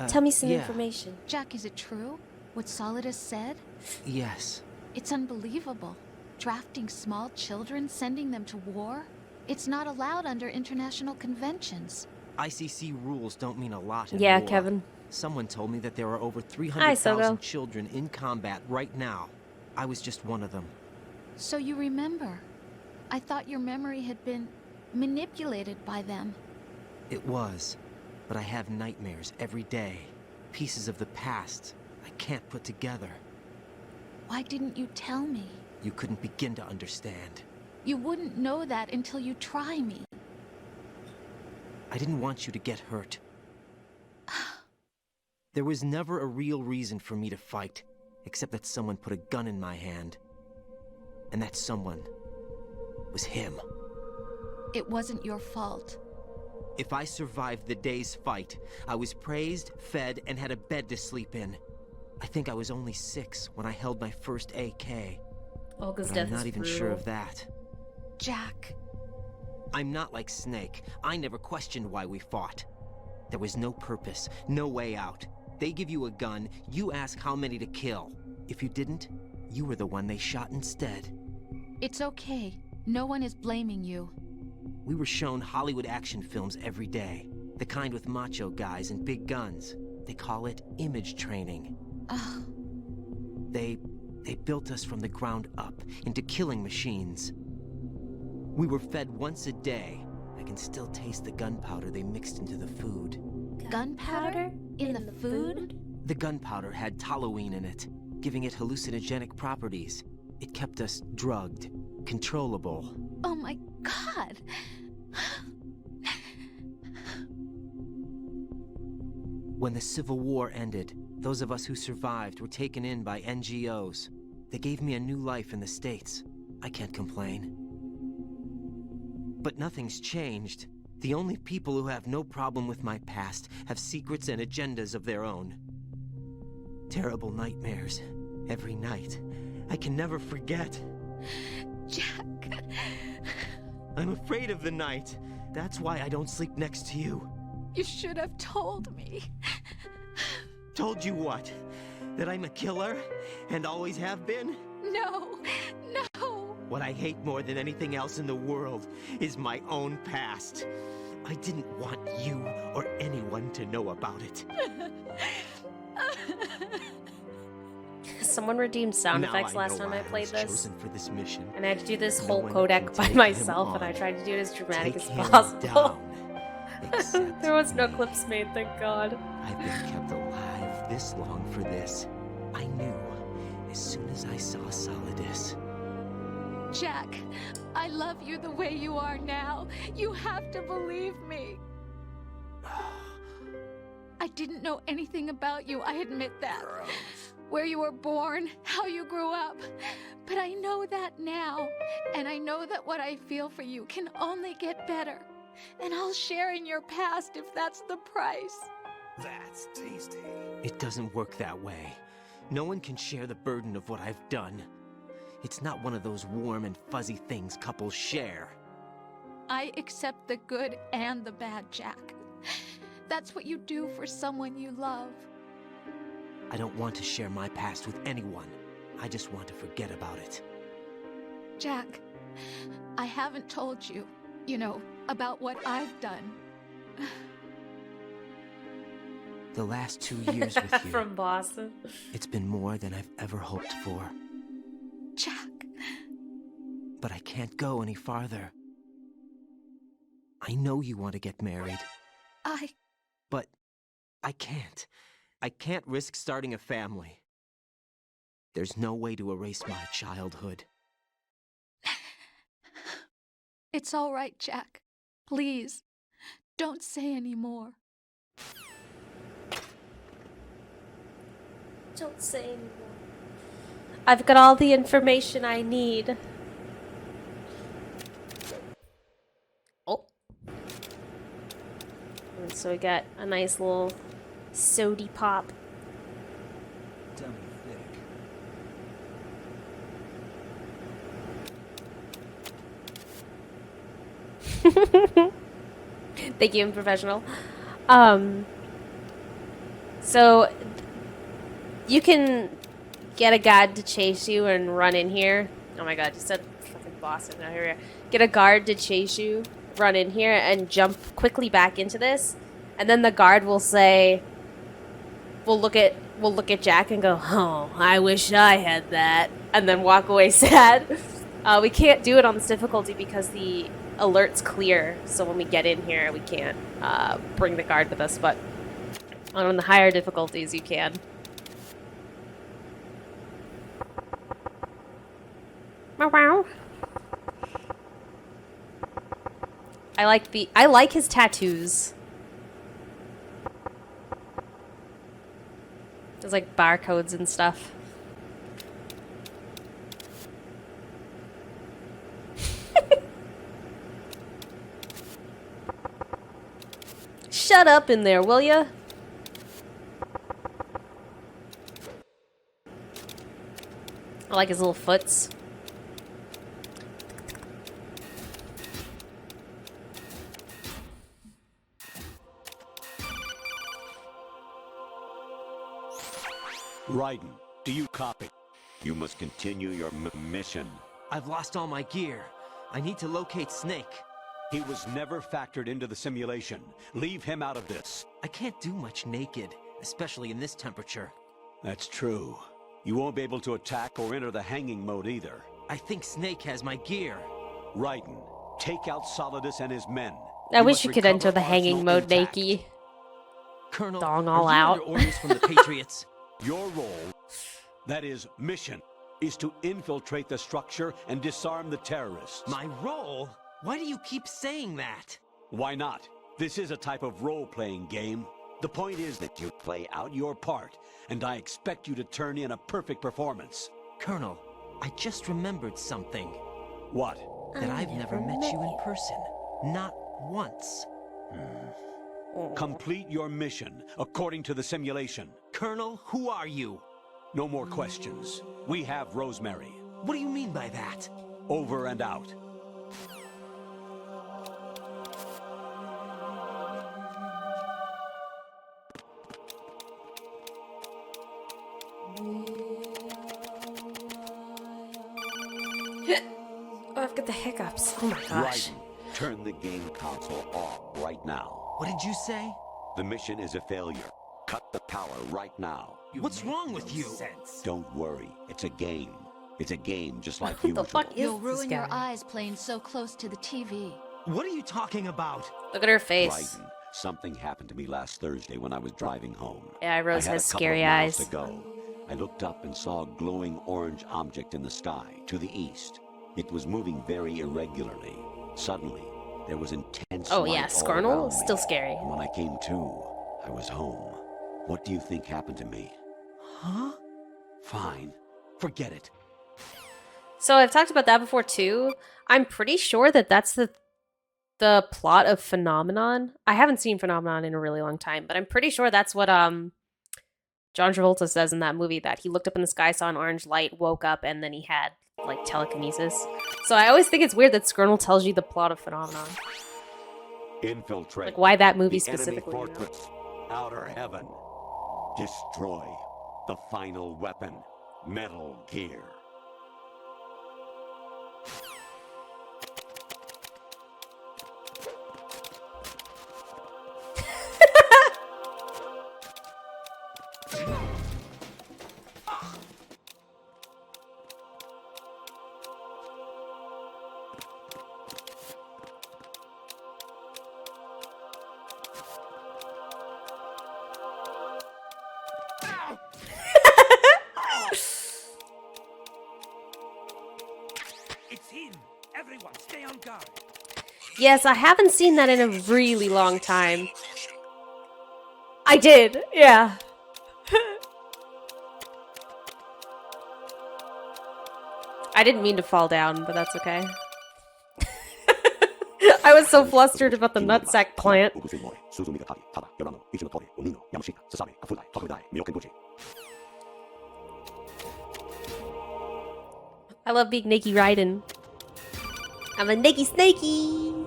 Tell me some yeah. information. Jack, is it true? What Solidus said? Yes. It's unbelievable. Drafting small children, sending them to war? It's not allowed under international conventions. ICC rules don't mean a lot in Yeah, war. Kevin. Someone told me that there are over Hi, 300,000 Sogo. children in combat right now. I was just one of them. So you remember. I thought your memory had been manipulated by them. It was, but I have nightmares every day. Pieces of the past I can't put together. Why didn't you tell me? You couldn't begin to understand. You wouldn't know that until you try me. I didn't want you to get hurt. There was never a real reason for me to fight, except that someone put a gun in my hand. And that someone was him. It wasn't your fault. If I survived the day's fight, I was praised, fed, and had a bed to sleep in. I think I was only 6 when I held my first AK. Olga's But death I'm not is even brutal. sure of that. Jack. I'm not like Snake. I never questioned why we fought. There was no purpose, no way out. They give you a gun, you ask how many to kill. If you didn't, you were the one they shot instead. It's okay. No one is blaming you. We were shown Hollywood action films every day. The kind with macho guys and big guns. They call it image training. Ugh. They built us from the ground up into killing machines. We were fed once a day. I can still taste the gunpowder they mixed into the food. Gunpowder? In the food? The gunpowder had toluene in it, giving it hallucinogenic properties. It kept us drugged, controllable. Oh my God! When the Civil War ended, those of us who survived were taken in by NGOs. They gave me a new life in the States. I can't complain. But nothing's changed. The only people who have no problem with my past have secrets and agendas of their own. Terrible nightmares. Every night. I can never forget. Jack. I'm afraid of the night. That's why I don't sleep next to you. You should have told me. Told you what? That I'm a killer? And always have been? No, no. What I hate more than anything else in the world is my own past. I didn't want you or anyone to know about it. Someone redeemed sound Now effects I last know time why I played was this. chosen for this mission. And I had to do this No whole one codec can by take myself, him and I on. tried to do it as dramatic Take as him possible. down. There was no clips made, thank God. I've been kept alive this long for this. I knew as soon as I saw Solidus. Jack, I love you the way you are now. You have to believe me. I didn't know anything about you, I admit that. Where you were born, how you grew up. But I know that now. And I know that what I feel for you can only get better. And I'll share in your past if that's the price. That's tasty. It doesn't work that way. No one can share the burden of what I've done. It's not one of those warm and fuzzy things couples share. I accept the good and the bad, Jack. That's what you do for someone you love. I don't want to share my past with anyone. I just want to forget about it. Jack, I haven't told you, about what I've done. The last 2 years with you. From Boston. It's been more than I've ever hoped for. Jack. But I can't go any farther. I know you want to get married. But I can't. I can't risk starting a family. There's no way to erase my childhood. It's all right, Jack. Please, don't say any more. Don't say anymore. I've got all the information I need. Oh. And so we got a nice little sody pop. Tummy thick. Thank you, I'm professional. So you can get a guard to chase you and run in here. Oh my god, you said fucking Boston. Now here we are. Get a guard to chase you, run in here, and jump quickly back into this. And then the guard will say, we'll look at Jack and go, oh, I wish I had that. And then walk away sad. We can't do it on this difficulty because the alert's clear. So when we get in here, we can't bring the guard with us. But on the higher difficulties, you can. Wow. I like his tattoos. There's like barcodes and stuff. shut up in there, will ya? I like his little foots. Raiden, do you copy? You must continue your mission. I've lost all my gear. I need to locate Snake. He was never factored into the simulation. Leave him out of this. I can't do much naked, especially in this temperature. That's true. You won't be able to attack or enter the hanging mode either. I think Snake has my gear. Raiden, take out Solidus and his men. I wish you could enter the hanging mode, Nakey. Colonel, Dong all are you out. under orders from the Patriots? Your role, that is mission, is to infiltrate the structure and disarm the terrorists. My role? Why do you keep saying that? Why not? This is a type of role-playing game. The point is that you play out your part, and I expect you to turn in a perfect performance. Colonel, I just remembered something. What? That I've never met you in person. Not once. Complete your mission according to the simulation. Colonel, who are you? No more questions. We have Rosemary. What do you mean by that? Over and out. Oh, I've got the hiccups. Oh my gosh. Raiden, turn the game console off right now. What did you say? The mission is a failure. Cut the power right now. What's wrong with you? Don't worry. It's a game. It's a game just like usual. What the fuck is You'll this ruin your guy? eyes playing so close to the TV. What are you talking about? Look at her face. Raiden, something happened to me last Thursday when I was driving home. Yeah, Rose I had has a couple scary of miles eyes. to go. I looked up and saw a glowing orange object in the sky to the east. It was moving very irregularly. Suddenly, there was intense Oh light yeah, all Scarnal? around me. Still scary. And when I came to, I was home. What do you think happened to me? Huh? Fine. Forget it. So I've talked about that before too. I'm pretty sure that that's the plot of Phenomenon. I haven't seen Phenomenon in a really long time, but I'm pretty sure that's what John Travolta says in that movie, that he looked up in the sky, saw an orange light, woke up, and then he had like telekinesis. So I always think it's weird that Skirnal tells you the plot of Phenomenon. Infiltrate. Like why that movie the enemy specifically. You know? fortress. Outer heaven. Destroy the final weapon. Metal Gear. It's him. Everyone, stay on guard. Yes, I haven't seen that in a really long time. I did, yeah. I didn't mean to fall down, but that's okay. I was so flustered about the nutsack plant. I love being Nakey Raiden. I'm a Nakey Snakey!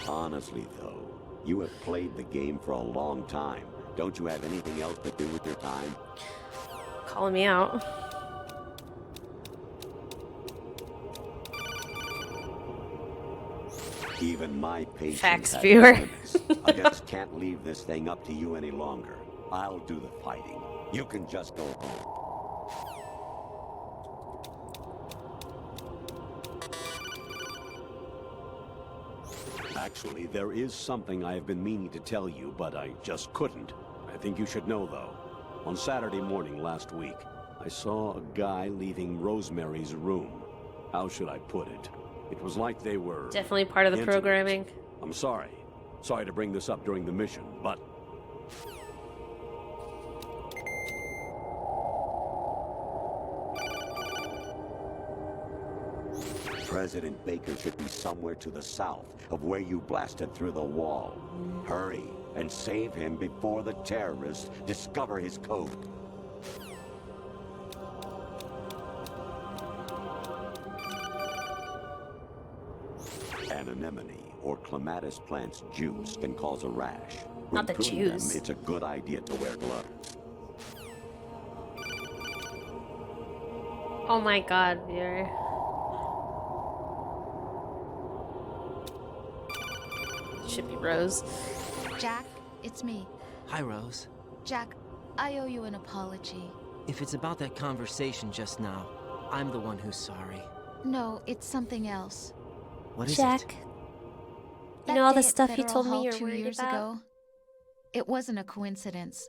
Honestly, though, you have played the game for a long time. Don't you have anything else to do with your time? Calling me out. Even my patience Facts, has viewer. limits. I just can't leave this thing up to you any longer. I'll do the fighting. You can just go home. Actually, there is something I have been meaning to tell you, but I just couldn't. I think you should know, though. On Saturday morning last week, I saw a guy leaving Rosemary's room. How should I put it? It was like they were... Definitely part of the intimate. programming. I'm sorry. Sorry to bring this up during the mission, but... President Baker should be somewhere to the south of where you blasted through the wall. Hurry. and save him before the terrorists discover his code. Anemone or clematis plant's juice can cause a rash. When Not the pruning juice. them, it's a good idea to wear gloves. Oh my god, viewer. Should be Rose. Jack, it's me. Hi, Rose. Jack, I owe you an apology. If it's about that conversation just now, I'm the one who's sorry. No, it's something else. What is Jack. it? You know all the That day at stuff you Federal told me Hall you're 2 worried years about? ago, it wasn't a coincidence.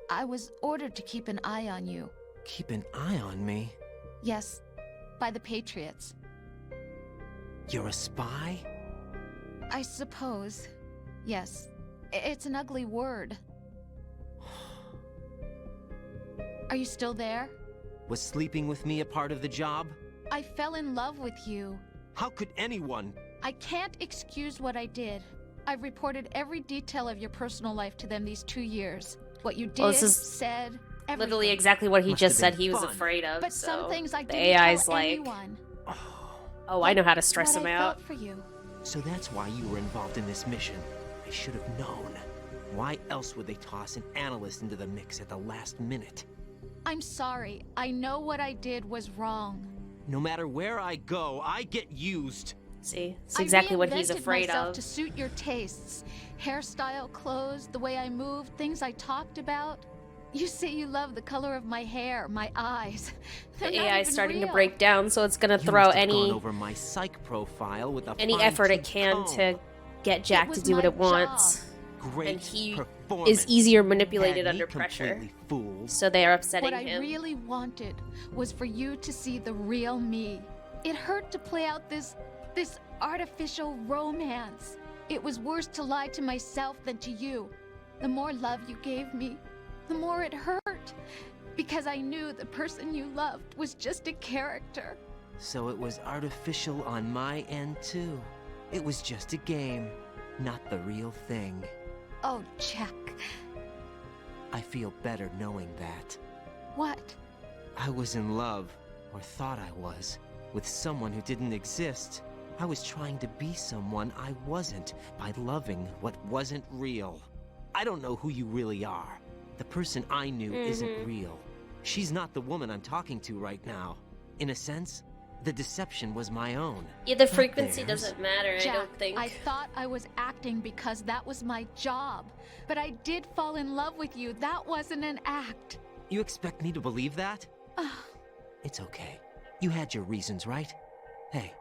I was ordered to keep an eye on you. Keep an eye on me? Yes, by the Patriots. You're a spy? I suppose. Yes. It's an ugly word. Are you still there? Was sleeping with me a part of the job? I fell in love with you. How could anyone? I can't excuse what I did. I've reported every detail of your personal life to them these 2 years. What you did, Well, this is said, everything. Literally exactly what he Must just have said been he was fun. afraid of. But so some things I the didn't AI's tell like, anyone. oh, I know how to stress What him I out. felt for you. So that's why you were involved in this mission. I should have known. Why else would they toss an analyst into the mix at the last minute? I'm sorry. I know what I did was wrong. No matter where I go, I get used. See, it's exactly what he's I reinvented afraid myself of. to suit your tastes. Hairstyle, clothes, the way I moved, things I talked about. You say you love the color of my hair, my eyes. They're The not AI is even starting to real. break down, so it's gonna You throw must have gone any over my psych profile with a effort it fine-tooth can comb. to get Jack to was do what my it wants. Great And he performance. is easier manipulated Had me under pressure. completely fooled. So they are upsetting What I him. really wanted was for you to see the real me. It hurt to play out this artificial romance. It was worse to lie to myself than to you. The more love you gave me, the more it hurt. Because I knew the person you loved was just a character. So it was artificial on my end too. It was just a game, not the real thing. Oh, Jack. I feel better knowing that. What? I was in love, or thought I was, with someone who didn't exist. I was trying to be someone I wasn't by loving what wasn't real. I don't know who you really are. The person I knew isn't real. She's not the woman I'm talking to right now. In a sense, the deception was my own. Yeah, the not frequency theirs. doesn't matter, Jack, I don't think. I thought I was acting because that was my job. But I did fall in love with you. That wasn't an act. You expect me to believe that? It's okay. You had your reasons, right? Hey,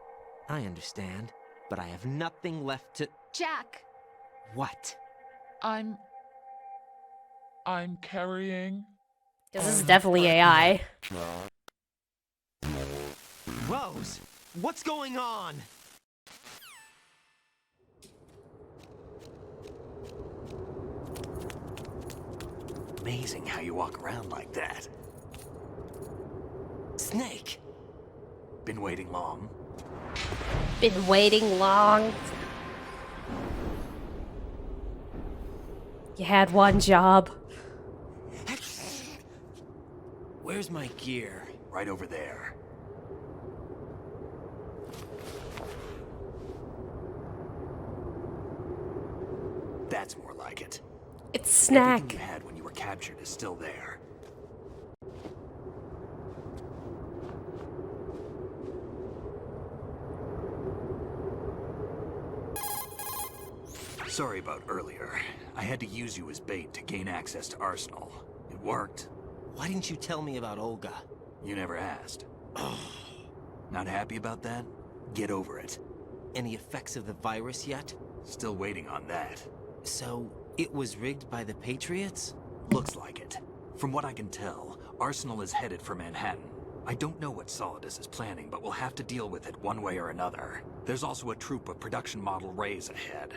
I understand, but I have nothing left to... Jack! What? I'm carrying... This is definitely AI. Rose, what's going on? Amazing how you walk around like that. Snake! Been waiting long? Been waiting long. You had one job. Where's my gear? Right over there. That's more like it. It's Snack. Everything you had when you were captured is still there. Sorry about earlier. I had to use you as bait to gain access to Arsenal. It worked. Why didn't you tell me about Olga? You never asked. Not happy about that? Get over it. Any effects of the virus yet? Still waiting on that. So, it was rigged by the Patriots? Looks like it. From what I can tell, Arsenal is headed for Manhattan. I don't know what Solidus is planning, but we'll have to deal with it one way or another. There's also a troop of production model Rays ahead.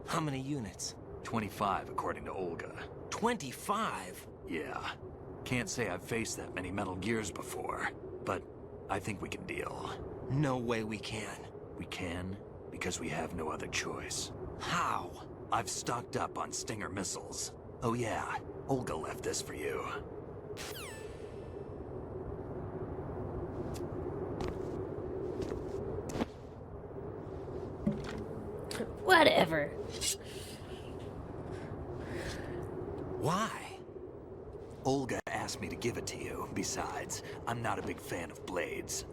How many units? 25, according to Olga. 25? Yeah. Can't say I've faced that many Metal Gears before, but I think we can deal. No way we can. We can, because we have no other choice. How? I've stocked up on Stinger missiles. Oh yeah, Olga left this for you. Whatever. Why? Olga asked me to give it to you. Besides, I'm not a big fan of blades.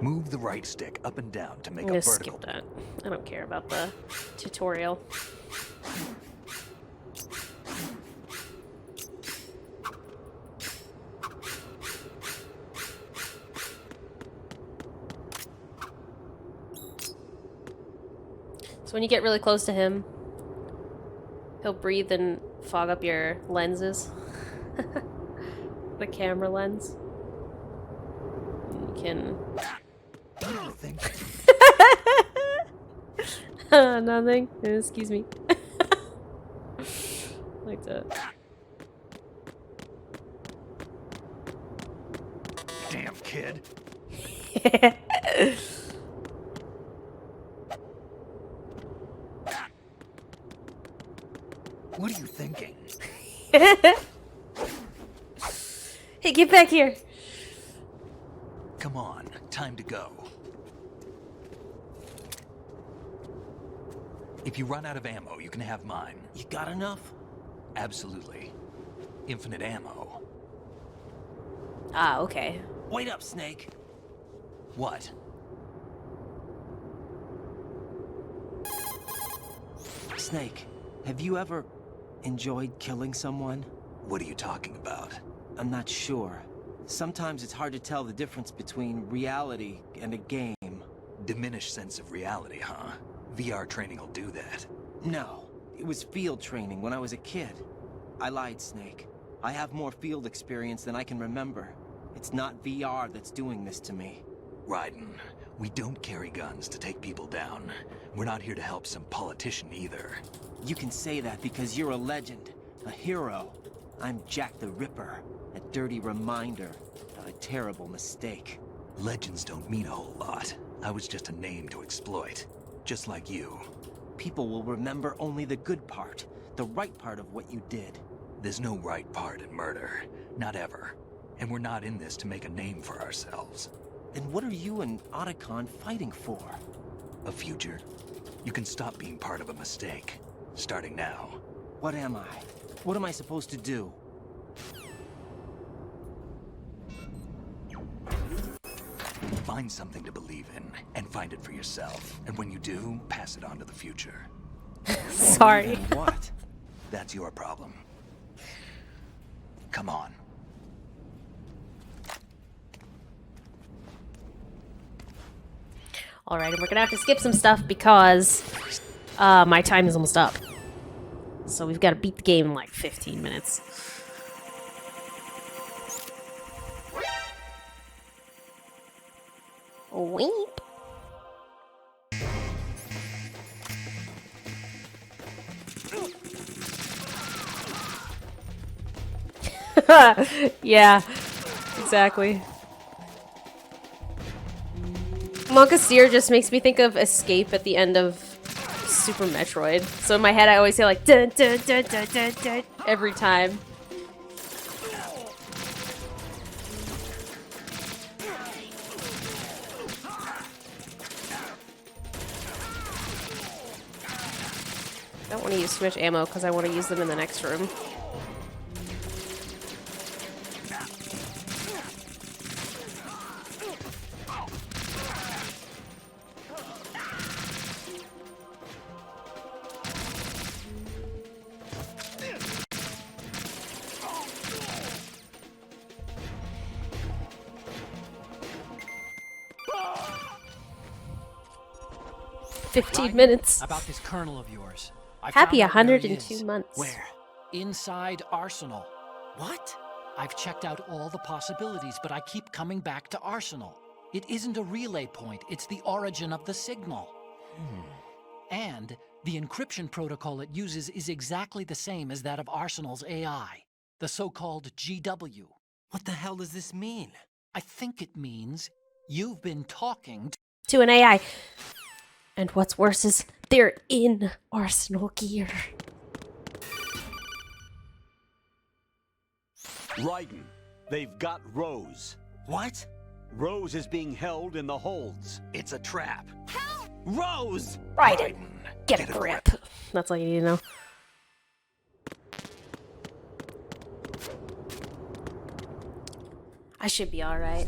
Move the right stick up and down to make I'm a gonna vertical. skip that. I don't care about the tutorial. So when you get really close to him, he'll breathe and fog up your lenses. The camera lens. You can... Nothing. Excuse me. Like that. Damn kid. What are you thinking? Hey, get back here. Come on, time to go. If you run out of ammo, you can have mine. You got enough? Absolutely. Infinite ammo. Ah, okay. Wait up, Snake. What? Snake, have you ever enjoyed killing someone? What are you talking about? I'm not sure. Sometimes it's hard to tell the difference between reality and a game. Diminished sense of reality, huh? VR training will do that. No, it was field training when I was a kid. I lied, Snake. I have more field experience than I can remember. It's not VR that's doing this to me. Raiden, we don't carry guns to take people down. We're not here to help some politician either. You can say that because you're a legend, a hero. I'm Jack the Ripper, a dirty reminder of a terrible mistake. Legends don't mean a whole lot. I was just a name to exploit. Just like you. People will remember only the good part, the right part of what you did. There's no right part in murder. Not ever. And we're not in this to make a name for ourselves. Then what are you and Otacon fighting for? A future. You can stop being part of a mistake. Starting now. What am I? What am I supposed to do? Find something to believe in, and find it for yourself. And when you do, pass it on to the future. Sorry. What? That's your problem. Come on. Alright, and we're gonna have to skip some stuff because my time is almost up. So we've got to beat the game in like 15 minutes. Weep. Yeah, exactly. Monkaseer just makes me think of Escape at the end of Super Metroid. So in my head I always say like dun dun dun dun dun dun every time. I don't want to use too much ammo because I want to use them in the next room. Minutes. About this colonel of yours. Happy found out where he 102 is. months. Where? Inside Arsenal. What? I've checked out all the possibilities, but I keep coming back to Arsenal. It isn't a relay point, it's the origin of the signal. And the encryption protocol it uses is exactly the same as that of Arsenal's AI. the so-called GW. What the hell does this mean? I think it means you've been talking to an AI. And what's worse is they're in Arsenal gear. Raiden, they've got Rose. What? Rose is being held in the holds. It's a trap. Help! Rose! Raiden, get a grip. That's all you need to know. I should be alright.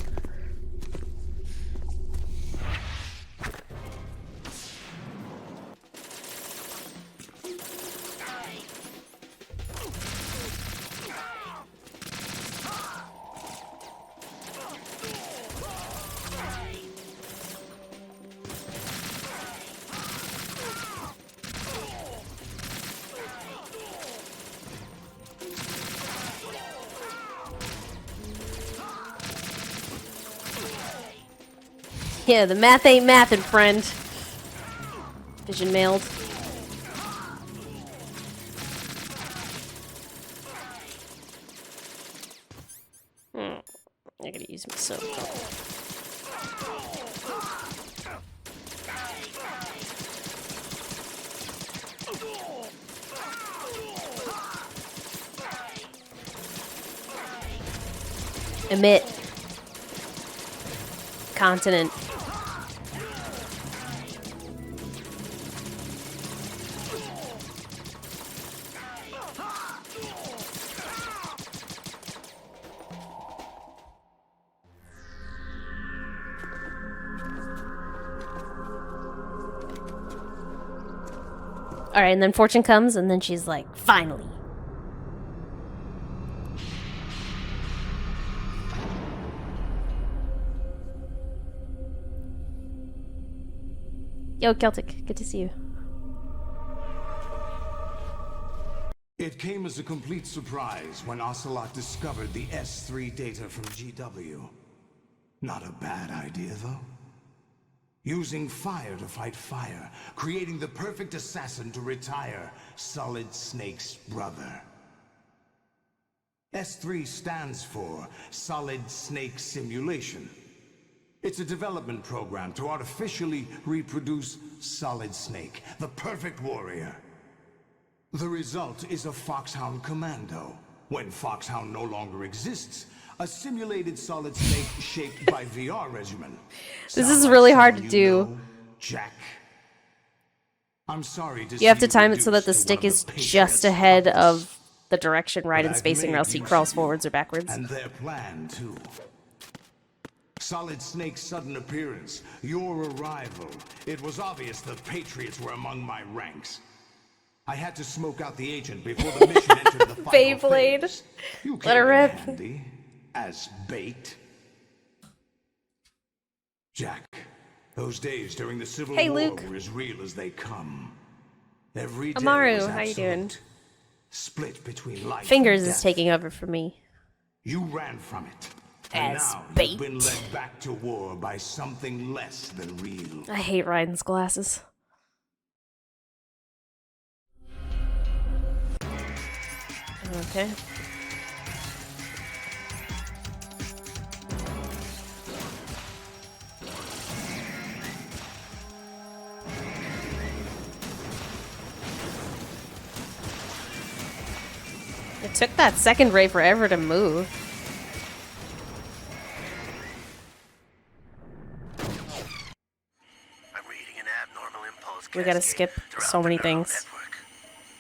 Yeah, the math ain't mathin', friend. Vision mailed. I gotta use my soap. Emit. Continent. Alright, and then Fortune comes, and then she's like, finally. Yo, Celtic, good to see you. It came as a complete surprise when Ocelot discovered the S3 data from GW. Not a bad idea, though. Using fire to fight fire, creating the perfect assassin to retire Solid Snake's brother. S3 stands for Solid Snake Simulation. It's a development program to artificially reproduce Solid Snake, the perfect warrior. The result is a Foxhound Commando. When Foxhound no longer exists, a simulated Solid Snake shaped by VR regimen. This is really hard to do. Jack. I'm sorry to You have to time it so that the stick is just ahead of the direction Raiden's facing, or else he crawls forwards or backwards. And their plan, too. Solid Snake's sudden appearance, your arrival. It was obvious the Patriots were among my ranks. I had to smoke out the agent before the mission entered the final Beyblade. phase. You Let her rip. handy as bait. Jack, those days during the Civil Hey, War Luke. were as real as they come. Every day Amaru, was how you doing? absolute. Split between life Fingers and is death. taking over for me. You ran from it. And As now bait. you've been led back to war by something less than real. I hate Raiden's glasses. Okay. It took that second ray forever to move. I'm reading an abnormal impulse. We gotta skip so many things.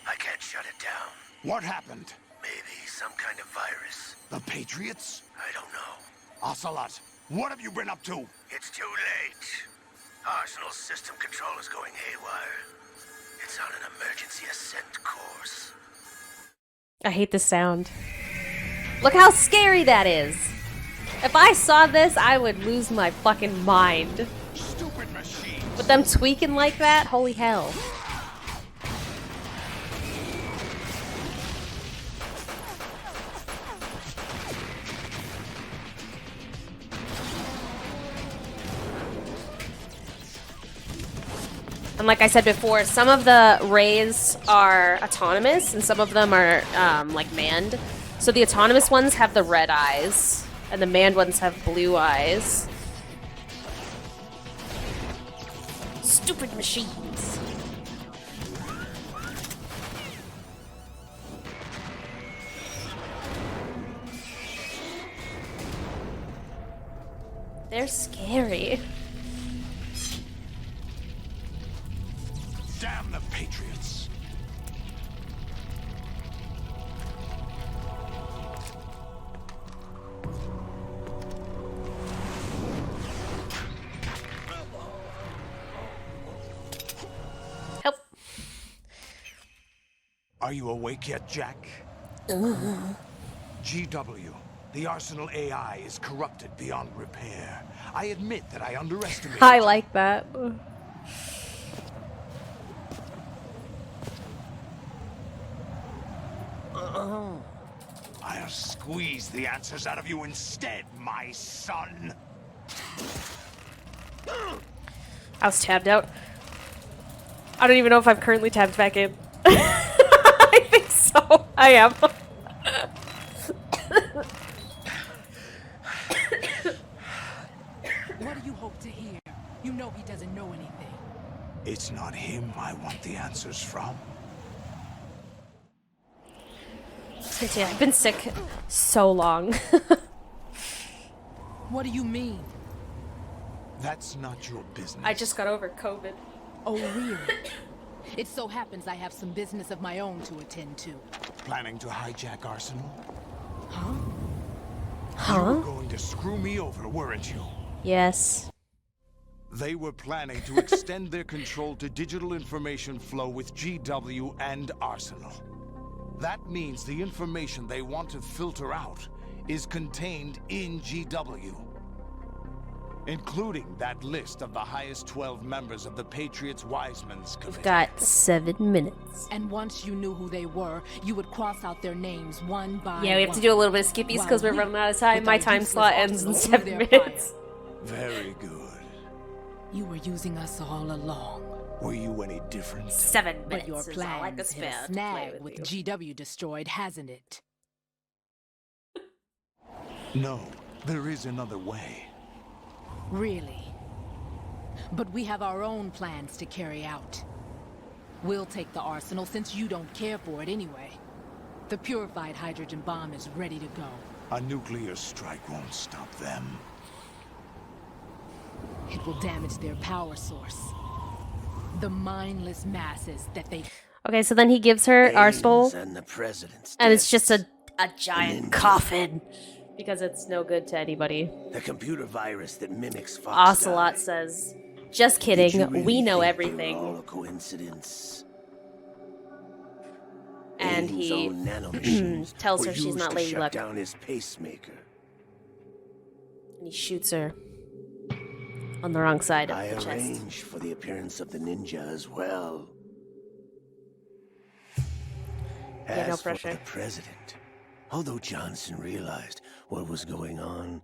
I can't shut it down. What happened? Maybe some kind of virus. The Patriots? I don't know. Ocelot, what have you been up to? It's too late. Arsenal's system control is going haywire. It's on an emergency ascent course. I hate the sound. Look how scary that is. If I saw this, I would lose my fucking mind. Stupid machine. With them tweaking like that, holy hell. And like I said before, some of the rays are autonomous and some of them are like manned. So the autonomous ones have the red eyes, and the manned ones have blue eyes. Stupid machines. They're scary. Damn the Patriots. Help. Are you awake yet, Jack? GW, the Arsenal AI is corrupted beyond repair. I admit that I underestimated. I like that. I'll squeeze the answers out of you instead, my son. I was tabbed out. I don't even know if I'm currently tabbed back in. I think so. I am. What do you hope to hear? You know he doesn't know anything. It's not him I want the answers from. I've been sick so long. What do you mean? That's not your business. I just got over COVID. Oh, really? It so happens I have some business of my own to attend to. Planning to hijack Arsenal? Huh? You were going to screw me over, weren't you? Yes. They were planning to extend their control to digital information flow with GW and Arsenal. That means the information they want to filter out is contained in GW, including that list of the highest 12 members of the Patriots Wiseman's Committee. We've got 7 minutes. And once you knew who they were, you would cross out their names one by one. Yeah, we have to do a little bit of skippies because we're running out of time. My time slot ends in 7 minutes. Very good. You were using us all along. Were you any different? 7 minutes But your is all I could plans hit spare a to play snag with with you. GW destroyed, hasn't it? No, there is another way. Really? But we have our own plans to carry out. We'll take the arsenal since you don't care for it anyway. The purified hydrogen bomb is ready to go. A nuclear strike won't stop them. It will damage their power source. The mindless masses that they... Okay, so then he gives her Arsenal, And the president's and it's just a giant coffin. Because it's no good to anybody. The computer virus that mimics Fox Ocelot says, just kidding, we know everything. all a coincidence. And Aiden's he own nanomachines tells were her she's used not to Lady shut Luck. down his pacemaker. And he shoots her on the wrong side of I the chest. arranged for the appearance of the ninja as well. Yeah, no As for pressure. the president, although Johnson realized what was going on,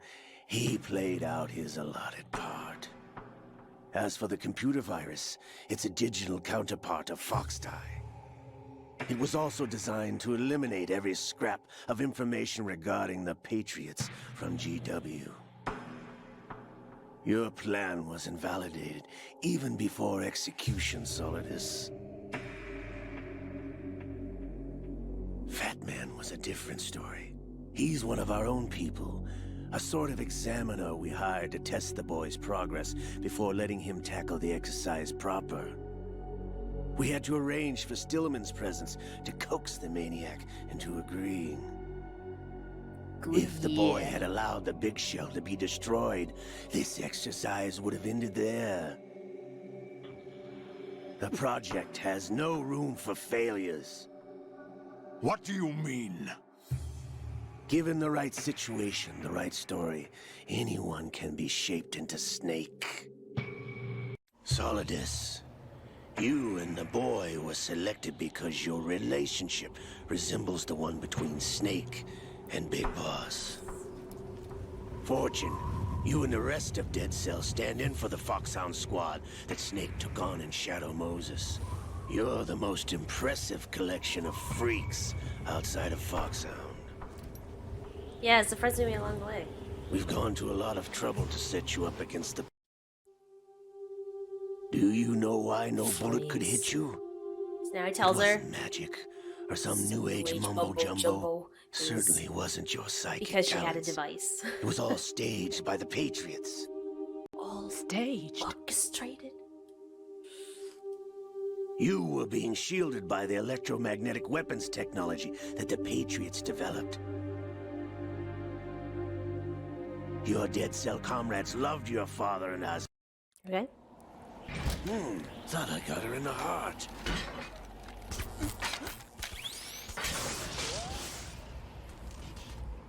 he played out his allotted part. As for the computer virus, it's a digital counterpart of Foxtie. It was also designed to eliminate every scrap of information regarding the Patriots from GW. Your plan was invalidated even before execution, Solidus. Fat Man was a different story. He's one of our own people, a sort of examiner we hired to test the boy's progress before letting him tackle the exercise proper. We had to arrange for Stillman's presence to coax the maniac into agreeing. If the boy had allowed the big shell to be destroyed, this exercise would have ended there. The project has no room for failures. What do you mean? Given the right situation, the right story, anyone can be shaped into Snake. Solidus, you and the boy were selected because your relationship resembles the one between Snake and Big Boss. Fortune, you and the rest of Dead Cell stand in for the Foxhound squad that Snake took on in Shadow Moses. You're the most impressive collection of freaks outside of Foxhound. Yeah, it surprised me along the way. We've gone to a lot of trouble to set you up against the... Do you know why no bullet could hit you? So now he tells her. Magic or some new age mumbo jumbo. Certainly wasn't your psychic because she had a talents. device. It was all staged by the Patriots. All staged, orchestrated. You were being shielded by the electromagnetic weapons technology that the Patriots developed. Your dead cell comrades loved your father and us. Okay. Thought I got her in the heart.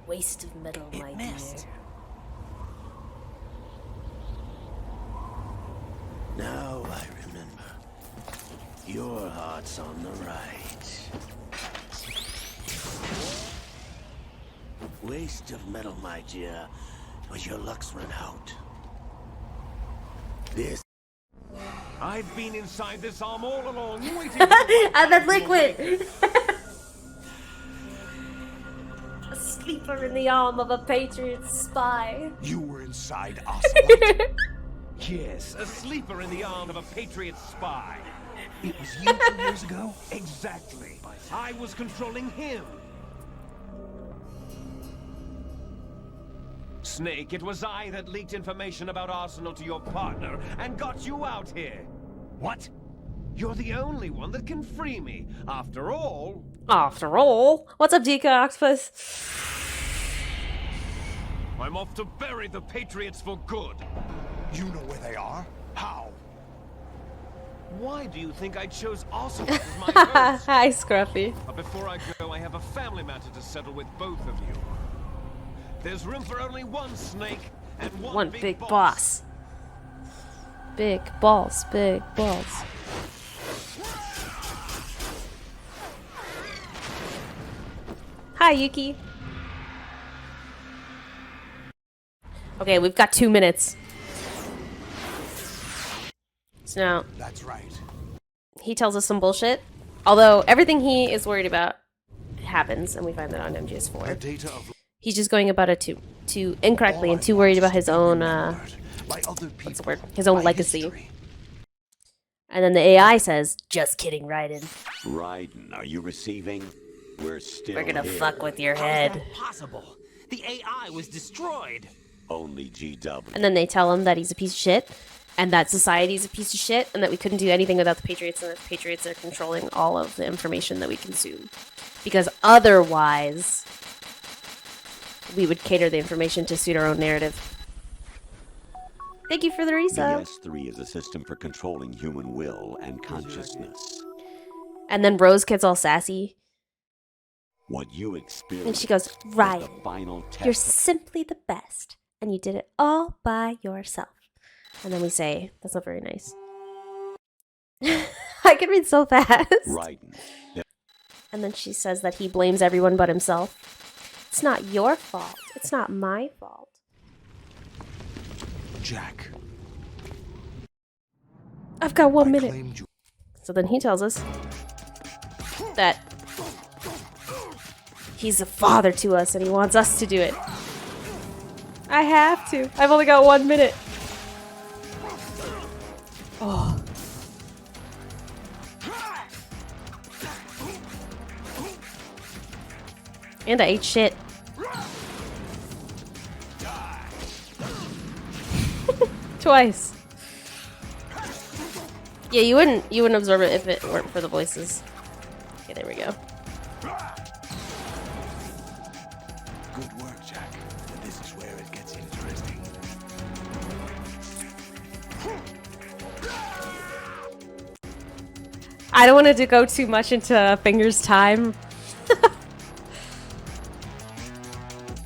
Waste of metal, my dear. Now I remember. Your heart's on the right. Waste of metal, my dear, but your luck's run out. This. I've been inside this arm all along, waiting. And that liquid. A sleeper in the arm of a Patriot spy. You were inside Ocelot? Yes, a sleeper in the arm of a Patriot spy. It was you 2 years ago? Exactly. I was controlling him. Snake, it was I that leaked information about Arsenal to your partner and got you out here. What? You're the only one that can free me. After all... After all? What's up, Deca Octopus? I'm off to bury the Patriots for good. You know where they are? How? Why do you think I chose Ocelot as my host? Hi, Scruffy. But before I go, I have a family matter to settle with both of you. There's room for only one Snake and one big boss. Big balls, big balls. Hi, Yuki. Okay, we've got 2 minutes. So now... That's right. He tells us some bullshit. Although, everything he is worried about happens, and we find that on MGS4. He's just going about it too incorrectly and too worried about his own, what's the word? His own legacy. And then the AI says, just kidding, Raiden. Raiden, are you receiving? We're gonna here. fuck with your How is head. that possible? The AI was destroyed. Only GW. And then they tell him that he's a piece of shit, and that society's a piece of shit, and that we couldn't do anything without the Patriots, and that the Patriots are controlling all of the information that we consume. Because otherwise, we would cater the information to suit our own narrative. Thank you for the resub. MGS3 is a system for controlling human will and consciousness. And then Rose gets all sassy. What you experience. And she goes, is the Ryan, final test. you're simply the best. And you did it all by yourself. And then we say, that's not very nice. I can read so fast. Raiden. And then she says that he blames everyone but himself. It's not your fault. It's not my fault. Jack. I've got 1 minute. So then he tells us that he's a father to us and he wants us to do it. I have to. I've only got 1 minute. Oh. And I ate shit. Twice. Yeah, you wouldn't absorb it if it weren't for the voices. Okay, there we go. Good work, Jack. But this is where it gets interesting. I don't want to go too much into Finger's time.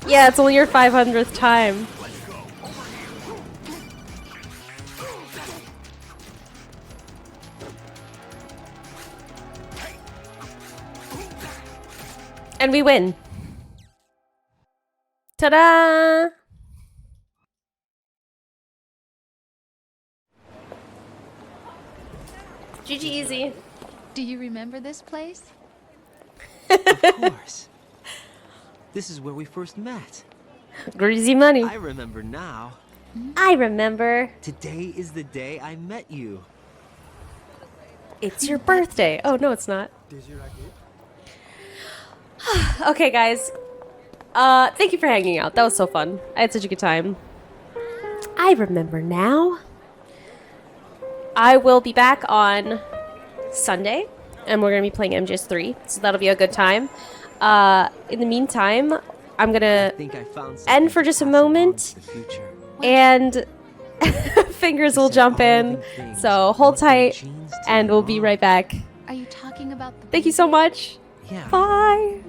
Yeah, it's only your 500th time. And we win. Ta-da! GG easy. Do you remember this place? Of course. This is where we first met. Greasy money. I remember now. I remember. Today is the day I met you. It's your birthday. Oh, no, it's not. Okay, guys. Thank you for hanging out. That was so fun. I had such a good time. I remember now. I will be back on Sunday, and we're going to be playing MGS3, so that'll be a good time. In the meantime, I'm going to end for just a moment, and fingers will jump in. So hold tight, and we'll be right back. Are you talking about the... Thank you so much. Yeah. Bye.